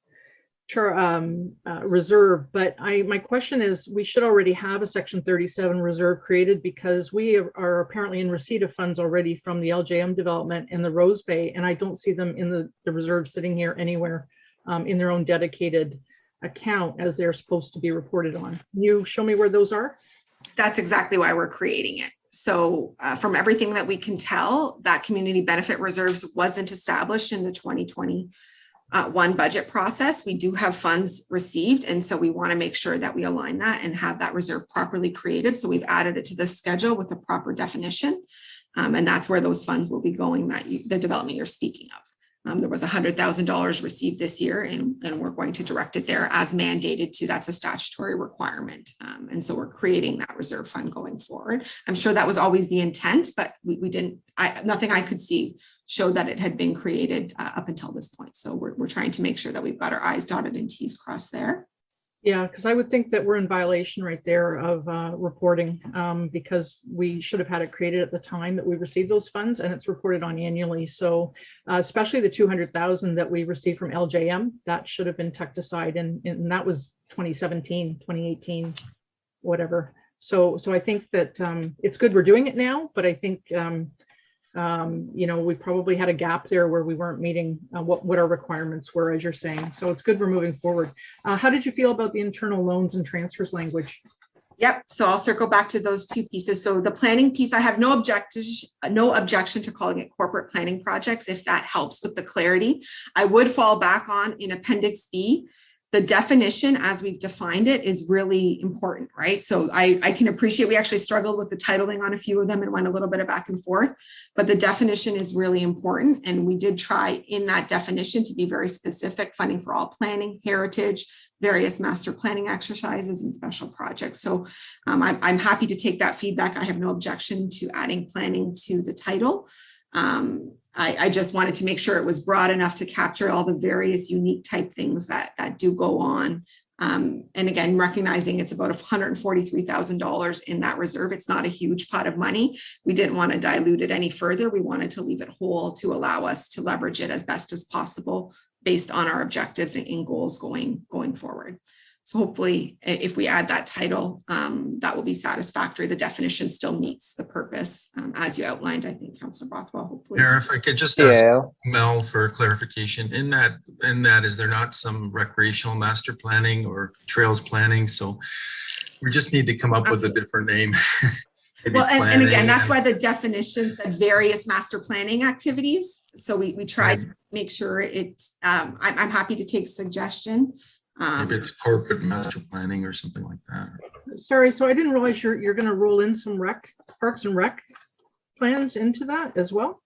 reserve, but my question is, we should already have a section 37 reserve created because we are apparently in receipt of funds already from the LJM development and the Rose Bay, and I don't see them in the reserve sitting here anywhere in their own dedicated account as they're supposed to be reported on. Can you show me where those are? That's exactly why we're creating it. So from everything that we can tell, that community benefit reserves wasn't established in the 2021 budget process. We do have funds received, and so we want to make sure that we align that and have that reserve properly created. So we've added it to the schedule with a proper definition, and that's where those funds will be going, the development you're speaking of. There was $100,000 received this year, and we're going to direct it there as mandated to. That's a statutory requirement. And so we're creating that reserve fund going forward. I'm sure that was always the intent, but we didn't, nothing I could see showed that it had been created up until this point. So we're trying to make sure that we've got our I's dotted and T's crossed there. Yeah, because I would think that we're in violation right there of reporting because we should have had it created at the time that we received those funds, and it's reported on annually. So especially the 200,000 that we received from LJM, that should have been tucked aside, and that was 2017, 2018, whatever. So I think that it's good we're doing it now, but I think we probably had a gap there where we weren't meeting what our requirements were, as you're saying. So it's good we're moving forward. How did you feel about the internal loans and transfers language? Yep. So I'll circle back to those two pieces. So the planning piece, I have no objection to calling it corporate planning projects if that helps with the clarity. I would fall back on in Appendix B. The definition as we've defined it is really important, right? So I can appreciate, we actually struggled with the titling on a few of them and went a little bit of back and forth, but the definition is really important. And we did try in that definition to be very specific: funding for all planning, heritage, various master planning exercises, and special projects. So I'm happy to take that feedback. I have no objection to adding planning to the title. I just wanted to make sure it was broad enough to capture all the various unique type things that do go on. And again, recognizing it's about $143,000 in that reserve. It's not a huge pot of money. We didn't want to dilute it any further. We wanted to leave it whole to allow us to leverage it as best as possible based on our objectives and goals going forward. So hopefully, if we add that title, that will be satisfactory. The definition still meets the purpose as you outlined, I think, Councillor Bothwell, hopefully. Mayor, if I could just ask Mel for clarification. In that, is there not some recreational master planning or trails planning? So we just need to come up with a different name. Well, and again, that's why the definition said various master planning activities. So we tried to make sure I'm happy to take suggestion. Maybe it's corporate master planning or something like that. Sorry, so I didn't realize you're going to roll in some parks and rec plans into that as well.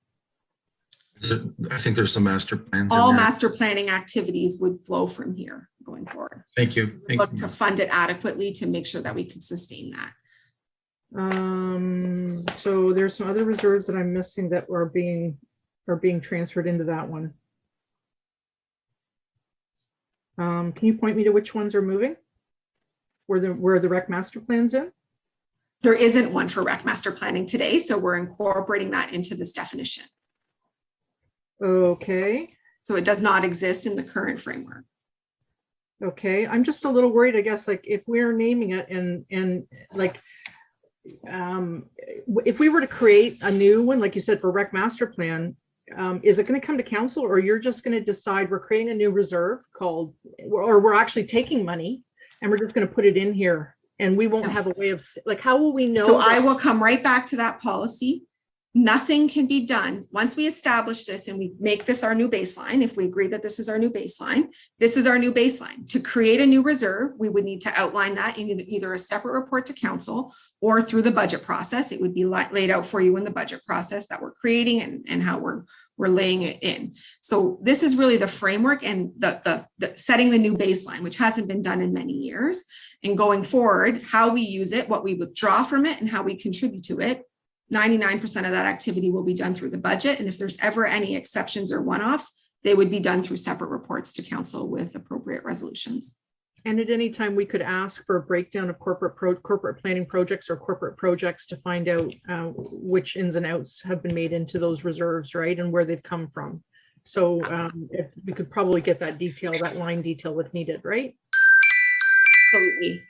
I think there's some master plans. All master planning activities would flow from here going forward. Thank you. Look to fund it adequately to make sure that we can sustain that. So there's some other reserves that I'm missing that are being transferred into that one. Can you point me to which ones are moving? Where the rec master plan's in? There isn't one for rec master planning today, so we're incorporating that into this definition. Okay. So it does not exist in the current framework. Okay, I'm just a little worried, I guess, like if we're naming it and like, if we were to create a new one, like you said, for rec master plan, is it going to come to council, or you're just going to decide we're creating a new reserve called, or we're actually taking money and we're just going to put it in here and we won't have a way of, like, how will we know? So I will come right back to that policy Nothing can be done. Once we establish this and we make this our new baseline, if we agree that this is our new baseline, this is our new baseline. To create a new reserve, we would need to outline that in either a separate report to council or through the budget process. It would be laid out for you in the budget process that we're creating and how we're laying it in. So this is really the framework and the setting the new baseline, which hasn't been done in many years. And going forward, how we use it, what we withdraw from it, and how we contribute to it. 99% of that activity will be done through the budget. And if there's ever any exceptions or one-offs, they would be done through separate reports to council with appropriate resolutions. And at any time, we could ask for a breakdown of corporate planning projects or corporate projects to find out which ins and outs have been made into those reserves, right? And where they've come from. So if we could probably get that detail, that line detail if needed, right? Absolutely.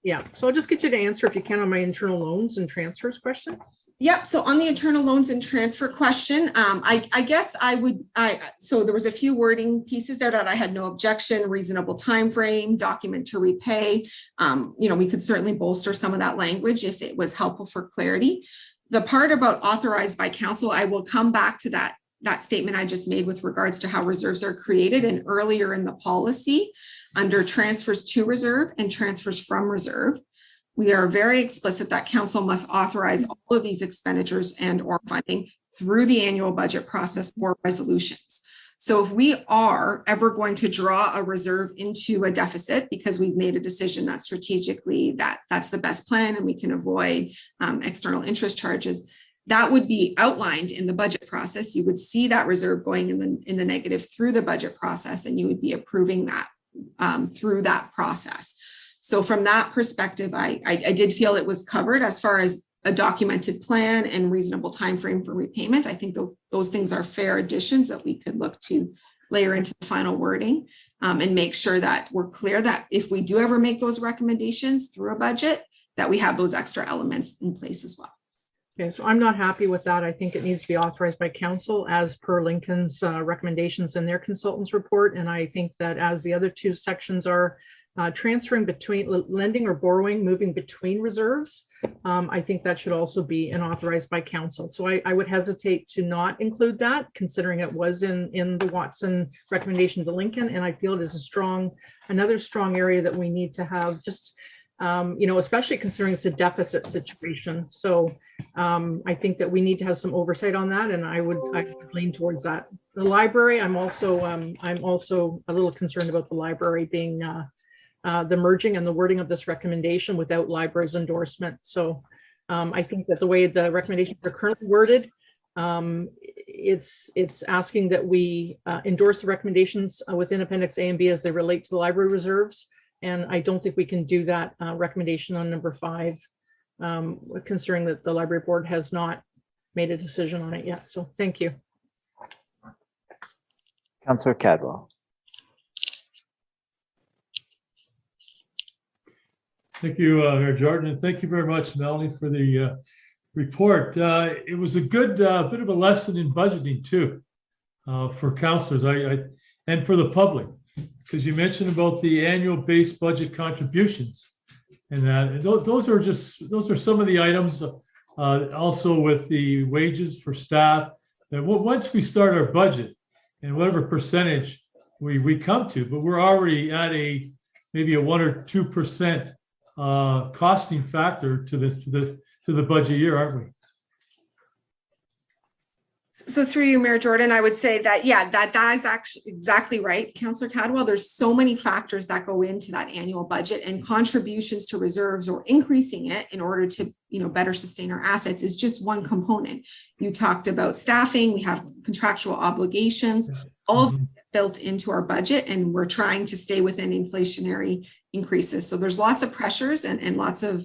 Yeah, so I'll just get you to answer if you can on my internal loans and transfers question. Yep. So on the internal loans and transfer question, I guess so there was a few wording pieces there that I had no objection, reasonable time frame, document to repay. We could certainly bolster some of that language if it was helpful for clarity. The part about authorized by council, I will come back to that statement I just made with regards to how reserves are created, and earlier in the policy under transfers to reserve and transfers from reserve, we are very explicit that council must authorize all of these expenditures and or funding through the annual budget process or resolutions. So if we are ever going to draw a reserve into a deficit because we've made a decision that strategically that's the best plan and we can avoid external interest charges, that would be outlined in the budget process. You would see that reserve going in the negative through the budget process, and you would be approving that through that process. So from that perspective, I did feel it was covered as far as a documented plan and reasonable time frame for repayment. I think those things are fair additions that we could look to layer into the final wording and make sure that we're clear that if we do ever make those recommendations through a budget, that we have those extra elements in place as well. Okay, so I'm not happy with that. I think it needs to be authorized by council as per Lincoln's recommendations in their consultant's report. And I think that as the other two sections are transferring between lending or borrowing, moving between reserves, I think that should also be an authorized by council. So I would hesitate to not include that, considering it was in the Watson recommendation to Lincoln. And I feel it is another strong area that we need to have just especially considering it's a deficit situation. So I think that we need to have some oversight on that, and I would lean towards that. The library, I'm also a little concerned about the library being the merging and the wording of this recommendation without library's endorsement. So I think that the way the recommendations are currently worded, it's asking that we endorse the recommendations within Appendix A and B as they relate to the library reserves. And I don't think we can do that recommendation on number 5, considering that the library board has not made a decision on it yet. So thank you. Councillor Cadwell. Thank you, Mayor Jordan, and thank you very much, Melanie, for the report. It was a good bit of a lesson in budgeting too, for councillors and for the public, because you mentioned about the annual base budget contributions, and those are some of the items. Also with the wages for staff, that once we start our budget and whatever percentage we come to, but we're already at maybe a 1 or 2% costing factor to the budget year, aren't we? So through you, Mayor Jordan, I would say that, yeah, that is actually exactly right, Councillor Cadwell. There's so many factors that go into that annual budget, and contributions to reserves or increasing it in order to, better sustain our assets is just one component. You talked about staffing, we have contractual obligations, all of it built into our budget, and we're trying to stay within inflationary increases. So there's lots of pressures and lots of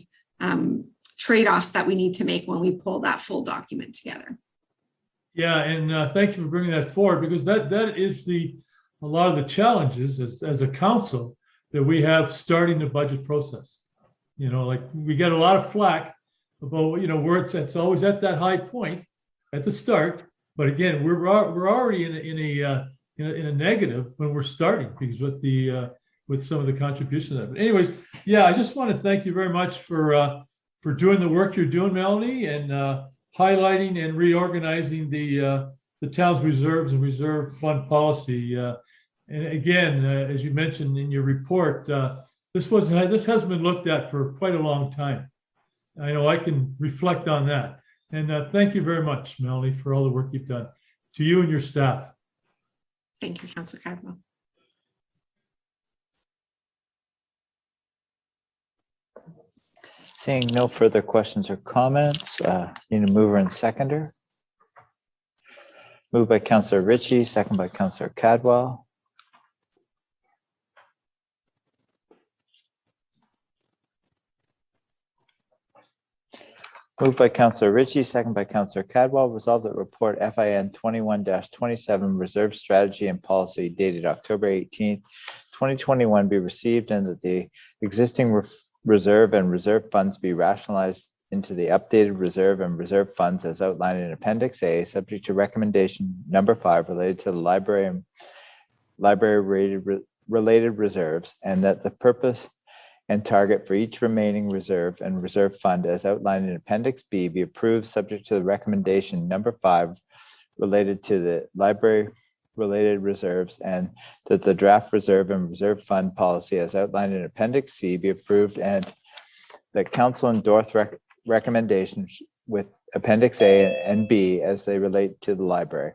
trade-offs that we need to make when we pull that full document together. Yeah, and thank you for bringing that forward, because that is a lot of the challenges as a council that we have starting the budget process. Like we get a lot of flack about where it's always at that high point at the start, but again we're already in a negative when we're starting, because with some of the contributions. But anyways, yeah, I just want to thank you very much for doing the work you're doing, Melanie, and highlighting and reorganizing the town's reserves and reserve fund policy. And again, as you mentioned in your report, this hasn't been looked at for quite a long time. I know I can reflect on that. And thank you very much, Melanie, for all the work you've done, to you and your staff. Thank you, Councillor Cadwell. Seeing no further questions or comments, need a mover and seconder. Moved by Councillor Ritchie, second by Councillor Cadwell. Moved by Councillor Ritchie, second by Councillor Cadwell. Resolved that report FIN 21-27 Reserve Strategy and Policy dated October 18th, 2021 be received, and that the existing reserve and reserve funds be rationalized into the updated reserve and reserve funds as outlined in Appendix A, subject to recommendation number 5 related to the library and related reserves, and that the purpose and target for each remaining reserve and reserve fund as outlined in Appendix B be approved, subject to the recommendation number 5 related to the library related reserves, and that the draft reserve and reserve fund policy as outlined in Appendix C be approved, and that council endorse recommendations with Appendix A and B as they relate to the library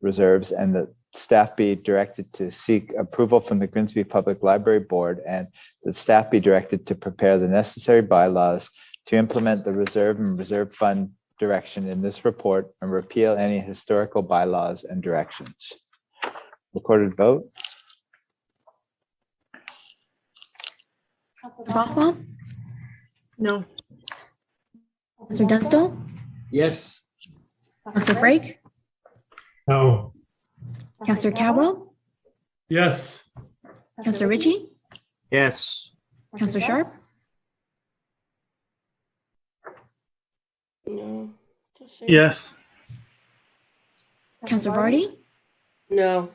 reserves, and that staff be directed to seek approval from the Grimsby Public Library Board, and that staff be directed to prepare the necessary bylaws to implement the reserve and reserve fund direction in this report and repeal any historical bylaws and directions. Recorded vote. Rothwell, No. Councillor Dunstall, Yes. Councillor Frake, No. Councillor Cadwell, Yes. Councillor Ritchie, Yes. Councillor Sharp, No. Yes. Councillor Vardy, No.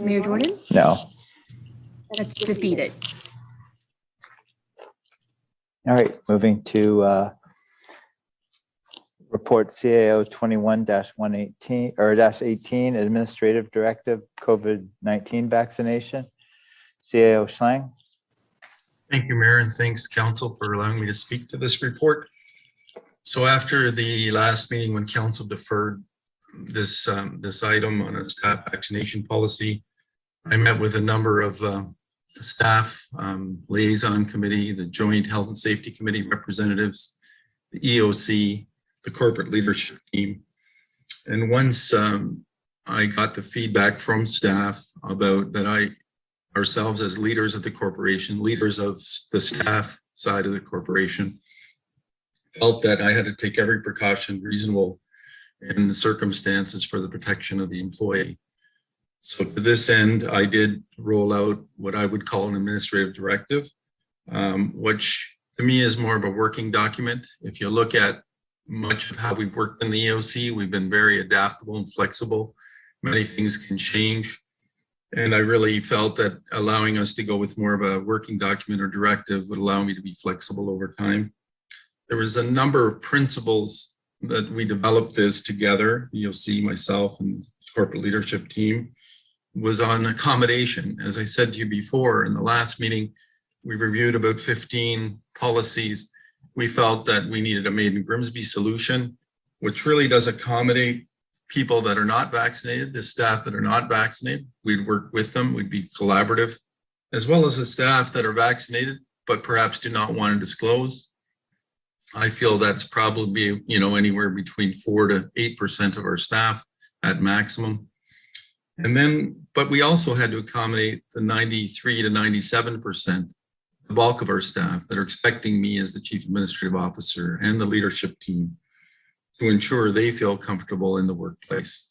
Mayor Jordan. No. That's defeated. All right, moving to report CAO 21-118 or -18 Administrative Directive COVID-19 vaccination. CAO Schlang. Thank you, Mayor, and thanks, Council, for allowing me to speak to this report. So after the last meeting, when Council deferred this item on a staff vaccination policy, I met with a number of staff, liaison committee, the Joint Health and Safety Committee representatives, the EOC, the corporate leadership team. And once I got the feedback from staff about that ourselves as leaders of the corporation, leaders of the staff side of the corporation, felt that I had to take every precaution reasonable in the circumstances for the protection of the employee. So to this end, I did roll out what I would call an administrative directive, which to me is more of a working document. If you look at much of how we've worked in the EOC, we've been very adaptable and flexible. Many things can change. And I really felt that allowing us to go with more of a working document or directive would allow me to be flexible over time. There was a number of principles that we developed this together, EOC, myself, and the corporate leadership team, was on accommodation. As I said to you before, in the last meeting, we reviewed about 15 policies. We felt that we needed a Made in Grimsby solution, which really does accommodate people that are not vaccinated, the staff that are not vaccinated. We'd work with them, we'd be collaborative, as well as the staff that are vaccinated, but perhaps do not want to disclose. I feel that's probably, anywhere between 4 to 8% of our staff at maximum. And then, but we also had to accommodate the 93 to 97%, the bulk of our staff that are expecting me as the Chief Administrative Officer and the leadership team to ensure they feel comfortable in the workplace.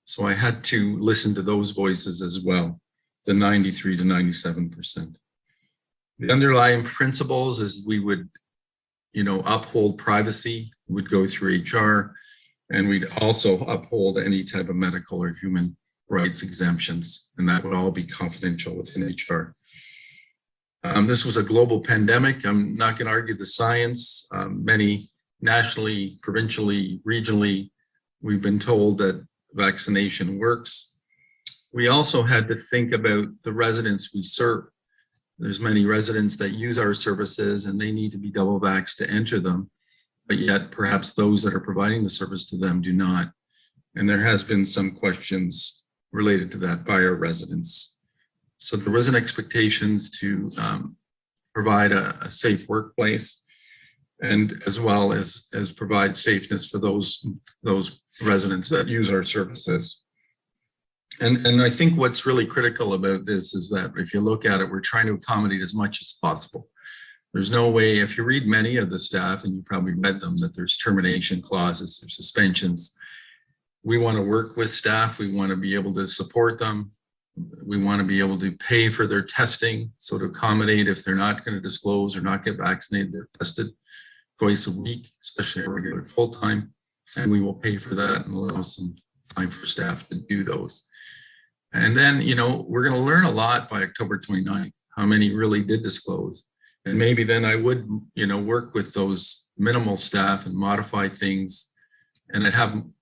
So I had to listen to those voices as well, the 93 to 97%. The underlying principles is we would uphold privacy, would go through HR, and we'd also uphold any type of medical or human rights exemptions, and that would all be confidential within HR. This was a global pandemic. I'm not going to argue the science. Many nationally, provincially, regionally, we've been told that vaccination works. We also had to think about the residents we serve. There's many residents that use our services and they need to be double vaxxed to enter them, but yet perhaps those that are providing the service to them do not. And there has been some questions related to that by our residents. So there was an expectations to provide a safe workplace, and as well as provide safeness for those residents that use our services. And I think what's really critical about this is that if you look at it, we're trying to accommodate as much as possible. There's no way, if you read many of the staff, and you probably read them, that there's termination clauses, there's suspensions. We want to work with staff. We want to be able to support them. We want to be able to pay for their testing. So to accommodate if they're not going to disclose or not get vaccinated, they're tested twice a week, especially a regular full-time. And we will pay for that and allow some time for staff to do those. And then, you know, we're going to learn a lot by October 29th, how many really did disclose. And maybe then I would, you know, work with those minimal staff and modify things. And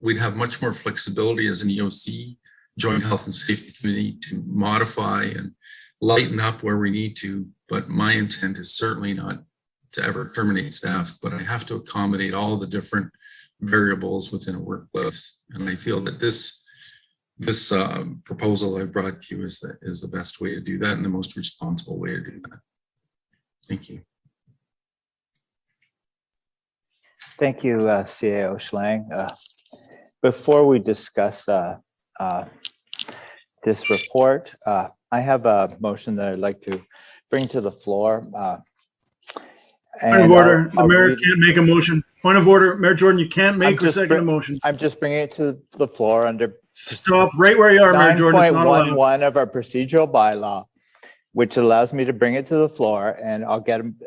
we'd have much more flexibility as an EOC, Joint Health and Safety Committee, to modify and lighten up where we need to. But my intent is certainly not to ever terminate staff, but I have to accommodate all the different variables within a workplace. And I feel that this proposal I brought to you is the best way to do that and the most responsible way to do that. Thank you. Thank you, CAO Schlang. Before we discuss this report, I have a motion that I'd like to bring to the floor. Point of order, the mayor can't make a motion. Point of order, Mayor Jordan, you can't make or second a motion. I'm just bringing it to the floor under. Stop right where you are, Mayor Jordan. It's not allowed. 9.11 of our procedural bylaw, which allows me to bring it to the floor, and I'll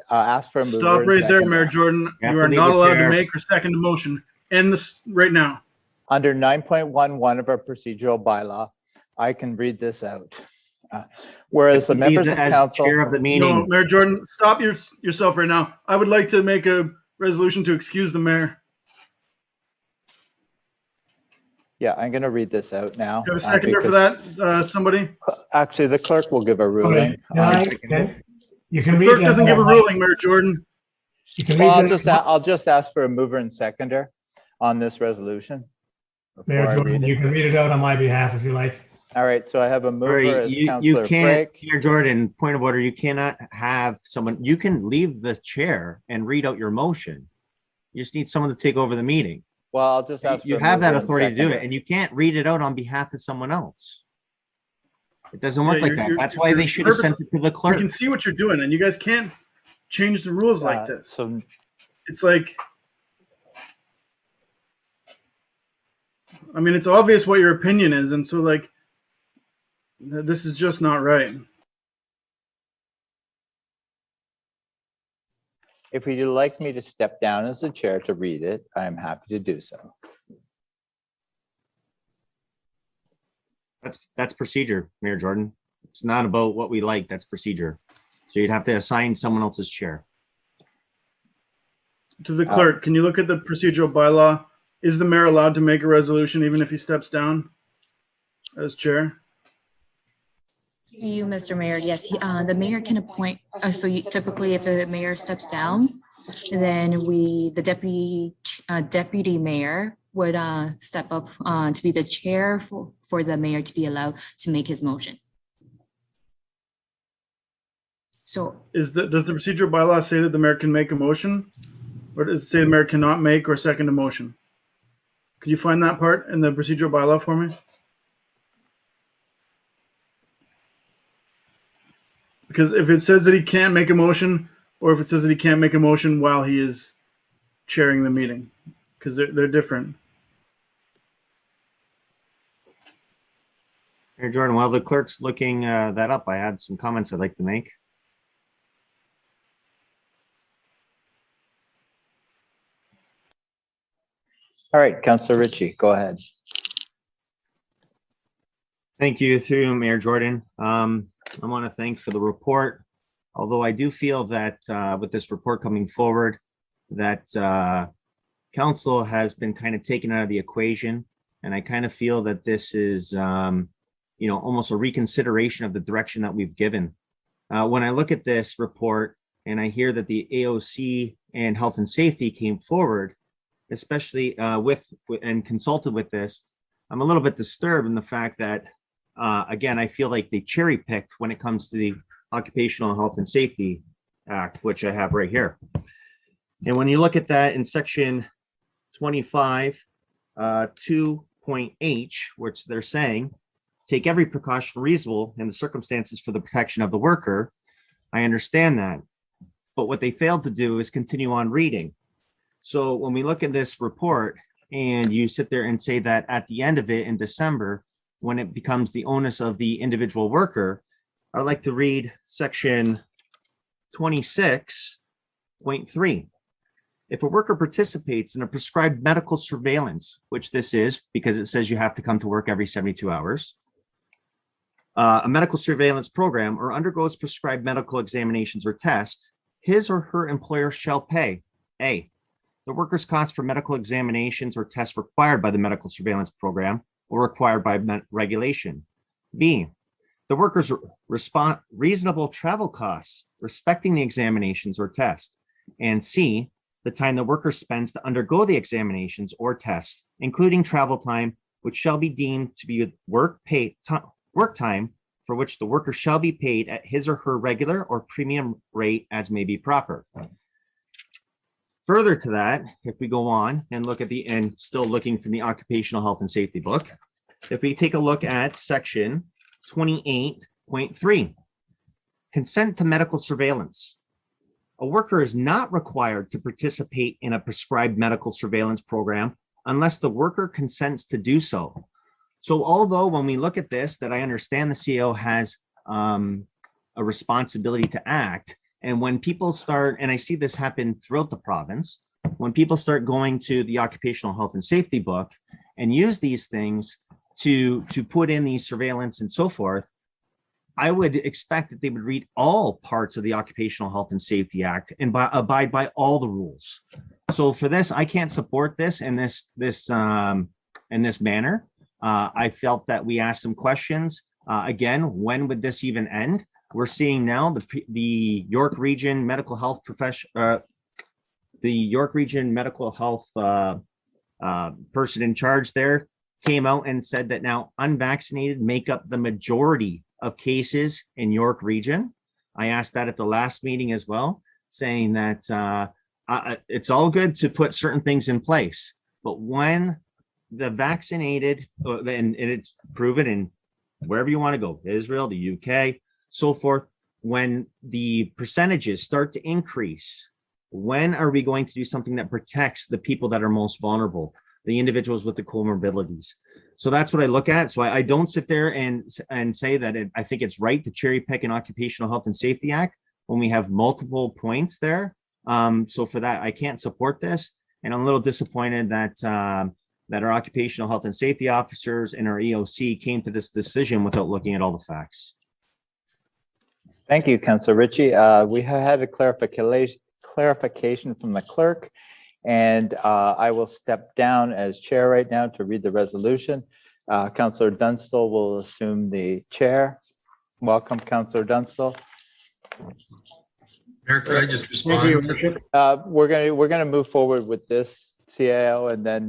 ask for a mover. Stop right there, Mayor Jordan. You are not allowed to make or second a motion. End this right now. Under 9.11 of our procedural bylaw, I can read this out. Whereas the members of council. No, Mayor Jordan, stop yourself right now. I would like to make a resolution to excuse the mayor. Yeah, I'm going to read this out now. Do you have a seconder for that, somebody? Actually, the clerk will give a ruling. You can read. The clerk doesn't give a ruling, Mayor Jordan. You can Well, read. I'll just ask for a mover and seconder on this resolution. Mayor Jordan, you can read it out on my behalf if you like. All right, so I have a mover as You Councillor can't, Frick. Mayor Jordan, point of order, you cannot have someone, you can leave the chair and read out your motion. You just need someone to take over the meeting. Well, I'll just ask. You for a have that mover and authority to do seconder. it, and you can't read it out on behalf of someone else. It doesn't work Yeah, like that. you're- That's why you're they should have purpose- sent it to the We clerk. can see what you're doing, and you guys can't change the rules like this. So It's like, I mean, it's obvious what your opinion is, and so like, this is just not right. if you'd like me to step down as the chair to read it, I am happy to do so. That's procedure, Mayor Jordan. It's not about what we like, that's procedure. So you'd have to assign someone else's chair. To the clerk, can you look at the procedural bylaw? Is the mayor allowed to make a resolution even if he steps down as chair? To you, Mr. Mayor, yes, the mayor can appoint, typically if the mayor steps down, then the deputy mayor would step up to be the chair for the mayor to be allowed to make his motion. So Does the procedural bylaw say that the mayor can make a motion? Or does it say the mayor cannot make or second a motion? Could you find that part in the procedural bylaw for me? Because if it says that he can't make a motion, or if it says that he can't make a motion while he is chairing the meeting, because they're different. Mayor Jordan, while the clerk's looking that up, I had some comments I'd like to make. All right, Councillor Ritchie, go ahead. Thank you, through you, Mayor Jordan. I want to thank for the report. Although I do feel that with this report coming forward, that council has been kind of taken out of the equation. And I kind of feel that this is, almost a reconsideration of the direction that we've given. When I look at this report and I hear that the AOC and Health and Safety came forward, especially and consulted with this, I'm a little bit disturbed in the fact that, again, I feel like they cherry picked when it comes to the Occupational Health and Safety Act, which I have right here. And when you look at that in section 25, 2.h, which they're saying, take every precaution reasonable in the circumstances for the protection of the worker. I understand that. But what they failed to do is continue on reading. So when we look at this report and you sit there and say that at the end of it in December, when it becomes the onus of the individual worker, I'd like to read section 26.3. If a worker participates in a prescribed medical surveillance, which this is because it says you have to come to work every 72 hours, a medical surveillance program, or undergoes prescribed medical examinations or tests, his or her employer shall pay A, the worker's costs for medical examinations or tests required by the medical surveillance program or required by regulation. B, the worker's reasonable travel costs respecting the examinations or tests. And C, the time the worker spends to undergo the examinations or tests, including travel time, which shall be deemed to be work time for which the worker shall be paid at his or her regular or premium rate as may be proper. Further to that, if we go on and look at and still looking from the Occupational Health and Safety book, if we take a look at section 28.3, consent to medical surveillance. A worker is not required to participate in a prescribed medical surveillance program unless the worker consents to do so. So although when we look at this, that I understand the CEO has a responsibility to act, and when people start, and I see this happen throughout the province, when people start going to the Occupational Health and Safety book and use these things to put in these surveillance and so forth, I would expect that they would read all parts of the Occupational Health and Safety Act and abide by all the rules. So for this, I can't support this in this manner. I felt that we asked some questions. Again, when would this even end? We're seeing now the York Region Medical Health person in charge there came out and said that now unvaccinated make up the majority of cases in York Region. I asked that at the last meeting as well, saying that it's all good to put certain things in place, but when the vaccinated, and it's proven in wherever you want to go, Israel, the UK, so forth, when the percentages start to increase, when are we going to do something that protects the people that are most vulnerable, the individuals with the comorbidities? So that's what I look at. So I don't sit there and say that I think it's right to cherry pick an Occupational Health and Safety Act when we have multiple points there. So for that, I can't support this. And I'm a little disappointed that our Occupational Health and Safety officers and our EOC came to this decision without looking at all the facts. Thank you, Councillor Ritchie. We have had a clarification from the clerk, and I will step down as chair right now to read the resolution. Councillor Dunstall will assume the chair. Welcome, Councillor Dunstall. Mayor, could I just respond? We're gonna move forward with this CAO, and then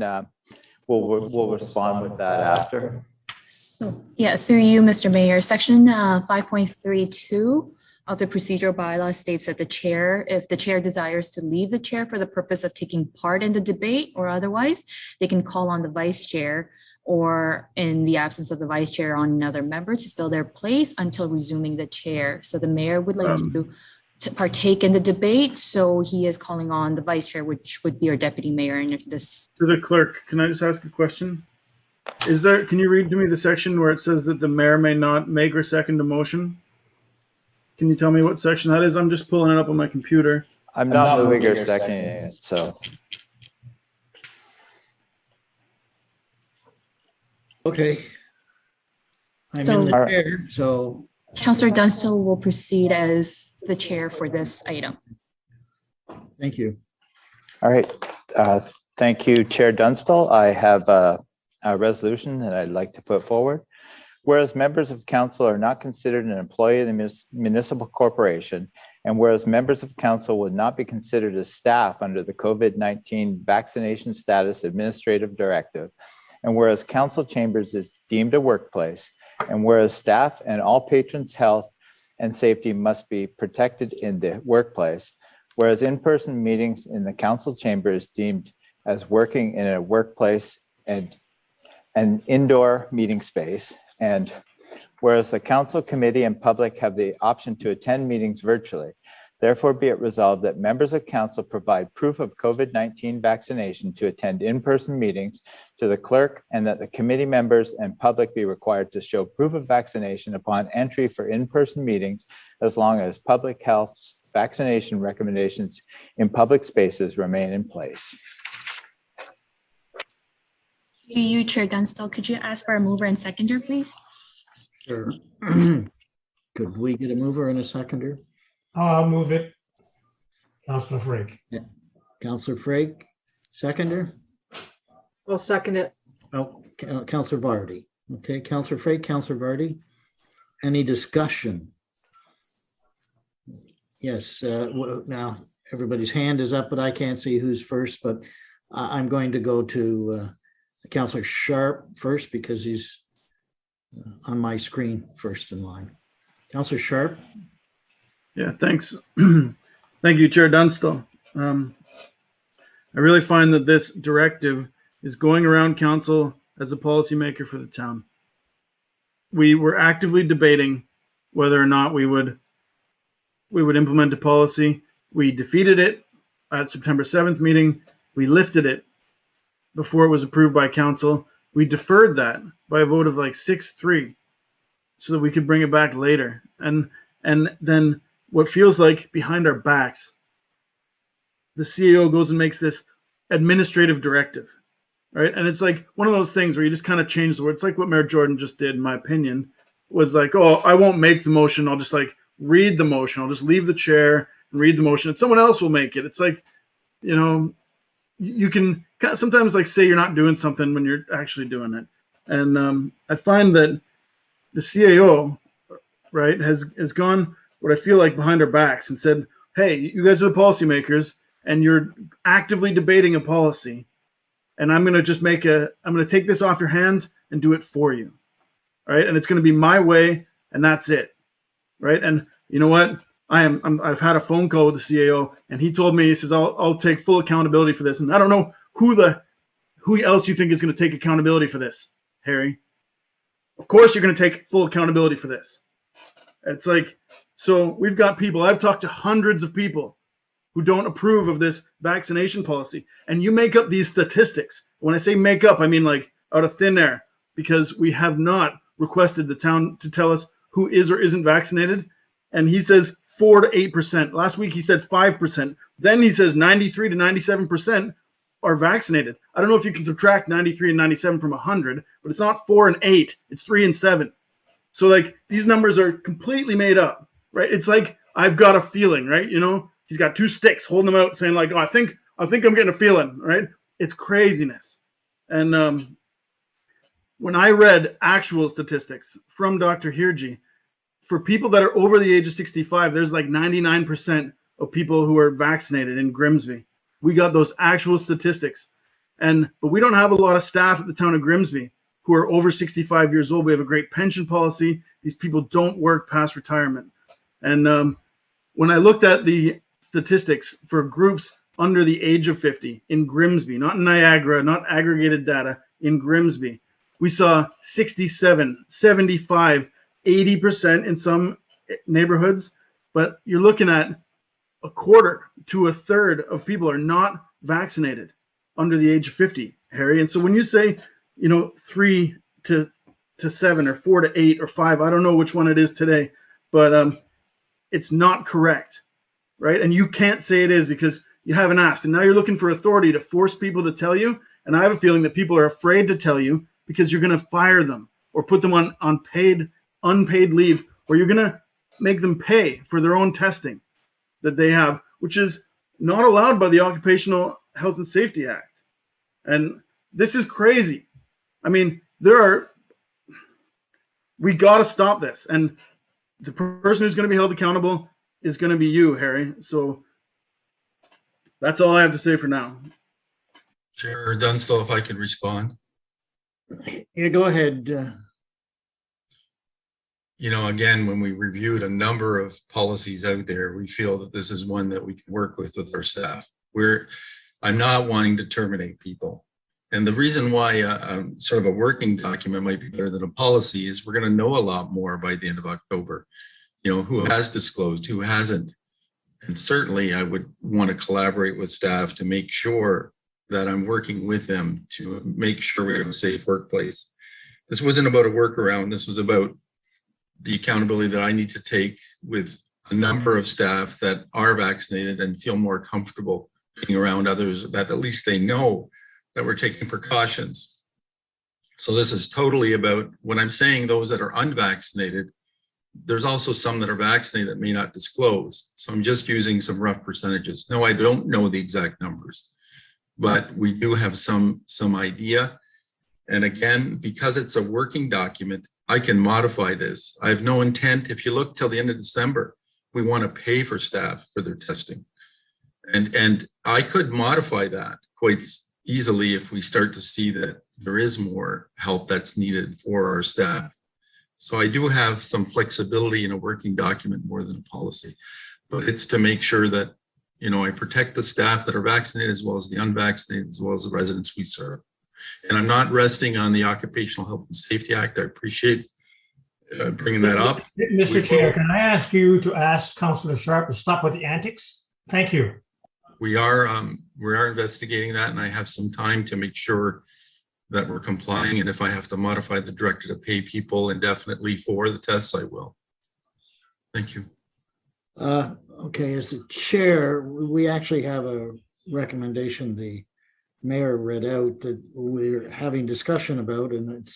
we'll respond with that after. So, yeah, through you, Mr. Mayor, section 5.32 of the procedural bylaw states that the chair, if the chair desires to leave the chair for the purpose of taking part in the debate or otherwise, they can call on the vice chair, or in the absence of the vice chair, on another member to fill their place until resuming the chair. So the mayor would like to partake in the debate, so he is calling on the vice chair, which would be our deputy mayor. And if this, to the clerk, can I just ask a question? Can you read to me the section where it says that the mayor may not make or second a motion? Can you tell me what section that is? I'm just pulling it up on my computer. I'm not moving or seconding it, so. Okay. I'm So- in the chair, so Councillor Dunstall will proceed as the chair for this item. thank you. All right. Thank you, Chair Dunstall. I have a resolution that I'd like to put forward. Whereas members of council are not considered an employee of the municipal corporation, and whereas members of council would not be considered as staff under the COVID-19 vaccination status administrative directive, and whereas council chambers is deemed a workplace, and whereas staff and all patrons' health and safety must be protected in the workplace, whereas in-person meetings in the council chamber is deemed as working in a workplace and an indoor meeting space, and whereas the council, committee, and public have the option to attend meetings virtually, therefore be it resolved that members of council provide proof of COVID-19 vaccination to attend in-person meetings to the clerk, and that the committee members and public be required to show proof of vaccination upon entry for in-person meetings, as long as public health vaccination recommendations in public spaces remain in place. To you, Chair Dunstall, could you ask for a mover and seconder, please? Sure. Could we get a mover and a seconder? I'll move it. Councillor Frake. Yeah. Councillor Frake, seconder? I'll second it. Oh, Councillor Vardy. Okay, Councillor Frake, Councillor Vardy. Any discussion? Yes, now everybody's hand is up, but I can't see who's first, but I'm going to go to Councillor Sharp first because he's on my screen first in line. Councillor Sharp. Yeah, thanks. Thank you, Chair Dunstall. I really find that this directive is going around council as a policymaker for the town. We were actively debating whether or not we would implement a policy. We defeated it at September 7th meeting. We lifted it before it was approved by council. We deferred that by a vote of like 6-3 so that we could bring it back later. And then what feels like behind our backs, the CEO goes and makes this administrative directive, right? And it's like one of those things where you just kind of change the word. It's like what Mayor Jordan just did, in my opinion, was like, oh, I won't make the motion. I'll just like read the motion. I'll just leave the chair and read the motion and someone else will make it. It's like, you know, you can sometimes like say you're not doing something when you're actually doing it. And I find that the CAO, right, has gone what I feel like behind our backs and said, hey, you guys are the policymakers and you're actively debating a policy. And I'm going to just I'm going to take this off your hands and do it for you. Right. And it's going to be my way and that's it. Right. And you know what? I've had a phone call with the CAO and he told me, he says, I'll take full accountability for this. And I don't know who else you think is going to take accountability for this, Harry. Of course, you're going to take full accountability for this. It's like, so we've got people, I've talked to hundreds of people who don't approve of this vaccination policy. And you make up these statistics. When I say make up, I mean like out of thin air, because we have not requested the town to tell us who is or isn't vaccinated. And he says 4 to 8%. Last week he said 5%. Then he says 93 to 97% are vaccinated. I don't know if you can subtract 93 and 97 from 100, but it's not 4 and 8. It's 3 and 7. So like these numbers are completely made up, right? It's like I've got a feeling, right? You know, he's got two sticks holding them out, saying like, "Oh, I think I'm getting a feeling," right? It's craziness. And when I read actual statistics from Dr. Hirji, for people that are over the age of 65, there's like 99% of people who are vaccinated in Grimsby. We got those actual statistics. But we don't have a lot of staff at the town of Grimsby who are over 65 years old. We have a great pension policy. These people don't work past retirement. And when I looked at the statistics for groups under the age of 50 in Grimsby, not in Niagara, not aggregated data, in Grimsby, we saw 67, 75, 80% in some neighborhoods, but you're looking at a quarter to a third of people are not vaccinated under the age of 50, Harry. And so when you say, you know, 3 to 7 or 4 to 8 or 5, I don't know which one it is today, but it's not correct, right? And you can't say it is because you haven't asked. And now you're looking for authority to force people to tell you. And I have a feeling that people are afraid to tell you because you're going to fire them or put them on unpaid leave, or you're going to make them pay for their own testing that they have, which is not allowed by the Occupational Health and Safety Act. And this is crazy. I mean, we got to stop this. And the person who's going to be held accountable is going to be you, Harry. So that's all I have to say for now. Chair Dunstall, if I could respond. Yeah, go ahead. You know, again, when we reviewed a number of policies out there, we feel that this is one that we can work with our staff. I'm not wanting to terminate people. And the reason why sort of a working document might be better than a policy is we're going to know a lot more by the end of October. You know, who has disclosed, who hasn't. And certainly I would want to collaborate with staff to make sure that I'm working with them to make sure we have a safe workplace. This wasn't about a workaround. This was about the accountability that I need to take with a number of staff that are vaccinated and feel more comfortable being around others, that at least they know that we're taking precautions. So this is totally about, when I'm saying those that are unvaccinated, there's also some that are vaccinated that may not disclose. So I'm just using some rough percentages. No, I don't know the exact numbers, but we do have some idea. And again, because it's a working document, I can modify this. I have no intent. If you look till the end of December, we want to pay for staff for their testing. And I could modify that quite easily if we start to see that there is more help that's needed for our staff. So I do have some flexibility in a working document more than a policy, but it's to make sure that, you know, I protect the staff that are vaccinated as well as the unvaccinated, as well as the residents we serve. And I'm not resting on the Occupational Health and Safety Act. I appreciate bringing that up. Mr. Chair, can I ask you to ask Councillor Sharp to stop with the antics? Thank you. We are investigating that, and I have some time to make sure that we're complying. And if I have to modify the director to pay people indefinitely for the tests, I will. Thank you. Okay, as the chair, we actually have a recommendation the mayor read out that we're having discussion about, and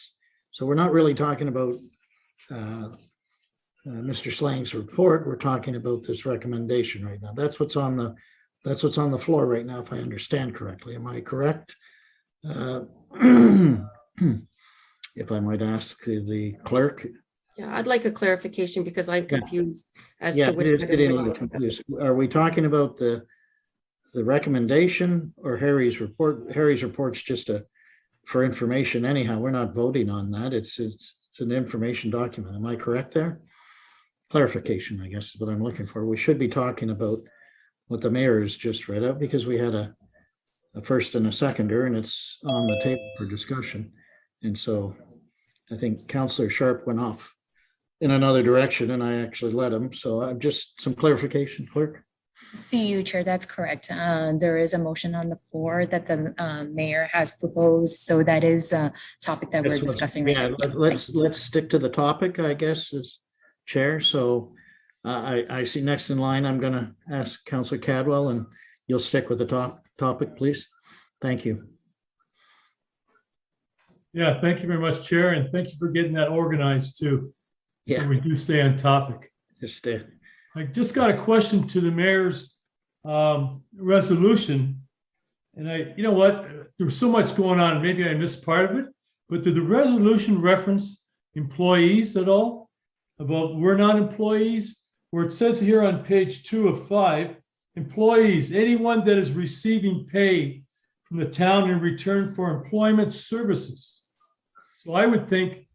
so we're not really talking about Mr. Slang's report. We're talking about this recommendation right now. That's what's on the floor right now, if I understand correctly. Am I correct? If I might ask the clerk. Yeah, I'd like a clarification because I'm confused as Yeah, to it which. is getting a little confused. Are we talking about the recommendation or Harry's report? Harry's report's just for information anyhow. We're not voting on that. It's an information document. Am I correct there? Clarification, I guess, is what I'm looking for. We should be talking about what the mayor has just read out because we had a first and a seconder, and it's on the table for discussion. And so I think Councillor Sharp went off in another direction, and I actually let him. So I'm just some clarification, clerk. See you, Chair. That's correct. There is a motion on the floor that the mayor has proposed. So that is a topic that we're discussing right now. Let's stick to the topic, I guess, as chair. So I see next in line, I'm going to ask Councillor Cadwell, and you'll stick with the topic, please. Thank you. Yeah, thank you very much, Chair, and thank you for getting that organized too. So Yeah. we do stay on topic. I just got a question to the mayor's resolution. And you know what, there's so much going on, maybe I missed part of it, but did the resolution reference employees at all? About we're not employees, where it says here on page 2 of 5, employees, anyone that is receiving pay from the town in return for employment services. So I would think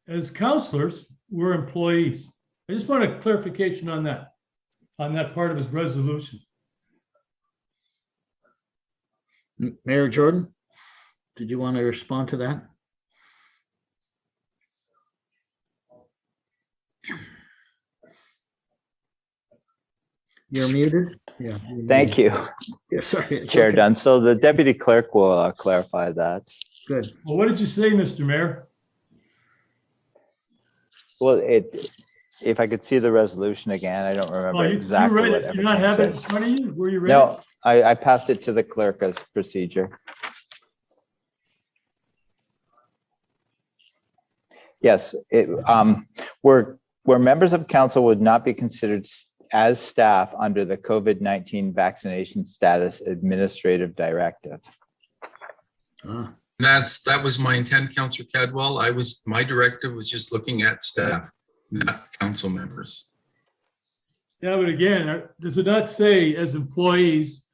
as councillors, we're employees. I just want a clarification on that part of his resolution. Mayor Jordan, did you want to respond to that? You're muted. Yeah. Thank you. Yeah, sorry. Chair Okay. Dunstall. The deputy clerk will clarify that. Good. Well, what did you say, Mr. Mayor? Well, if I could see the resolution again, I don't remember You exactly read what it. You not everything have it in says. front of you? Were you ready? No, I passed it to the clerk as procedure. Yes, where members of council would not be considered as staff under the COVID-19 vaccination status administrative directive. That was my intent, Councillor Cadwell. My directive was just looking at staff, not council members. Yeah, but again, does it not say as employees,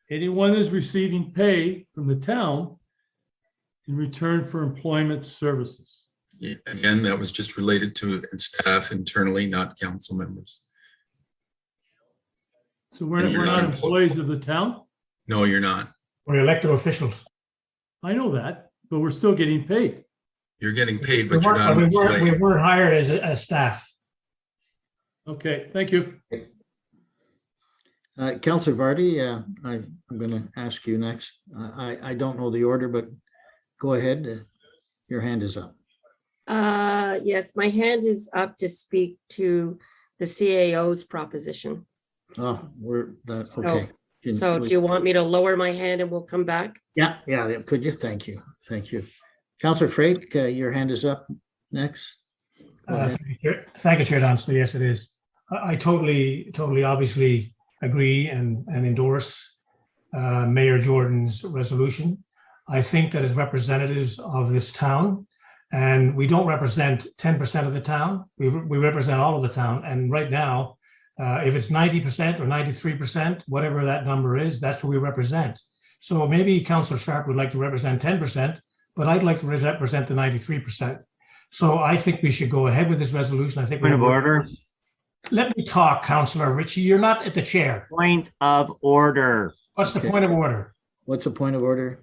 anyone is receiving pay from the town in return for employment services? Yeah, again, that was just related to staff internally, not council members. So we're not employees of the town? No, you're not. We're elected officials. I know that, but we're still getting paid. You're getting paid, but you're not. We weren't hired as staff. Okay, thank you. Councillor Vardy, I'm going to ask you next. I don't know the order, but go ahead. Your hand is up. Yes, my hand is up to speak to the CAO's proposition. Oh, okay. So do you want me to lower my hand and we'll come back? Yeah. Could you? Thank you. Councillor Frake, your hand is up next. Thank you, Chair Dunstall. Yes, it is. I totally obviously agree and endorse Mayor Jordan's resolution. I think that as representatives of this town, and we don't represent 10% of the town, we represent all of the town. And right now, if it's 90% or 93%, whatever that number is, that's what we represent. So maybe Councillor Sharp would like to represent 10%, but I'd like to represent the 93%. So I think we should go ahead with this resolution. I think. Point of order. Let me talk, Councillor Ritchie. You're not at the chair. Point of order. What's the point of order? What's the point of order?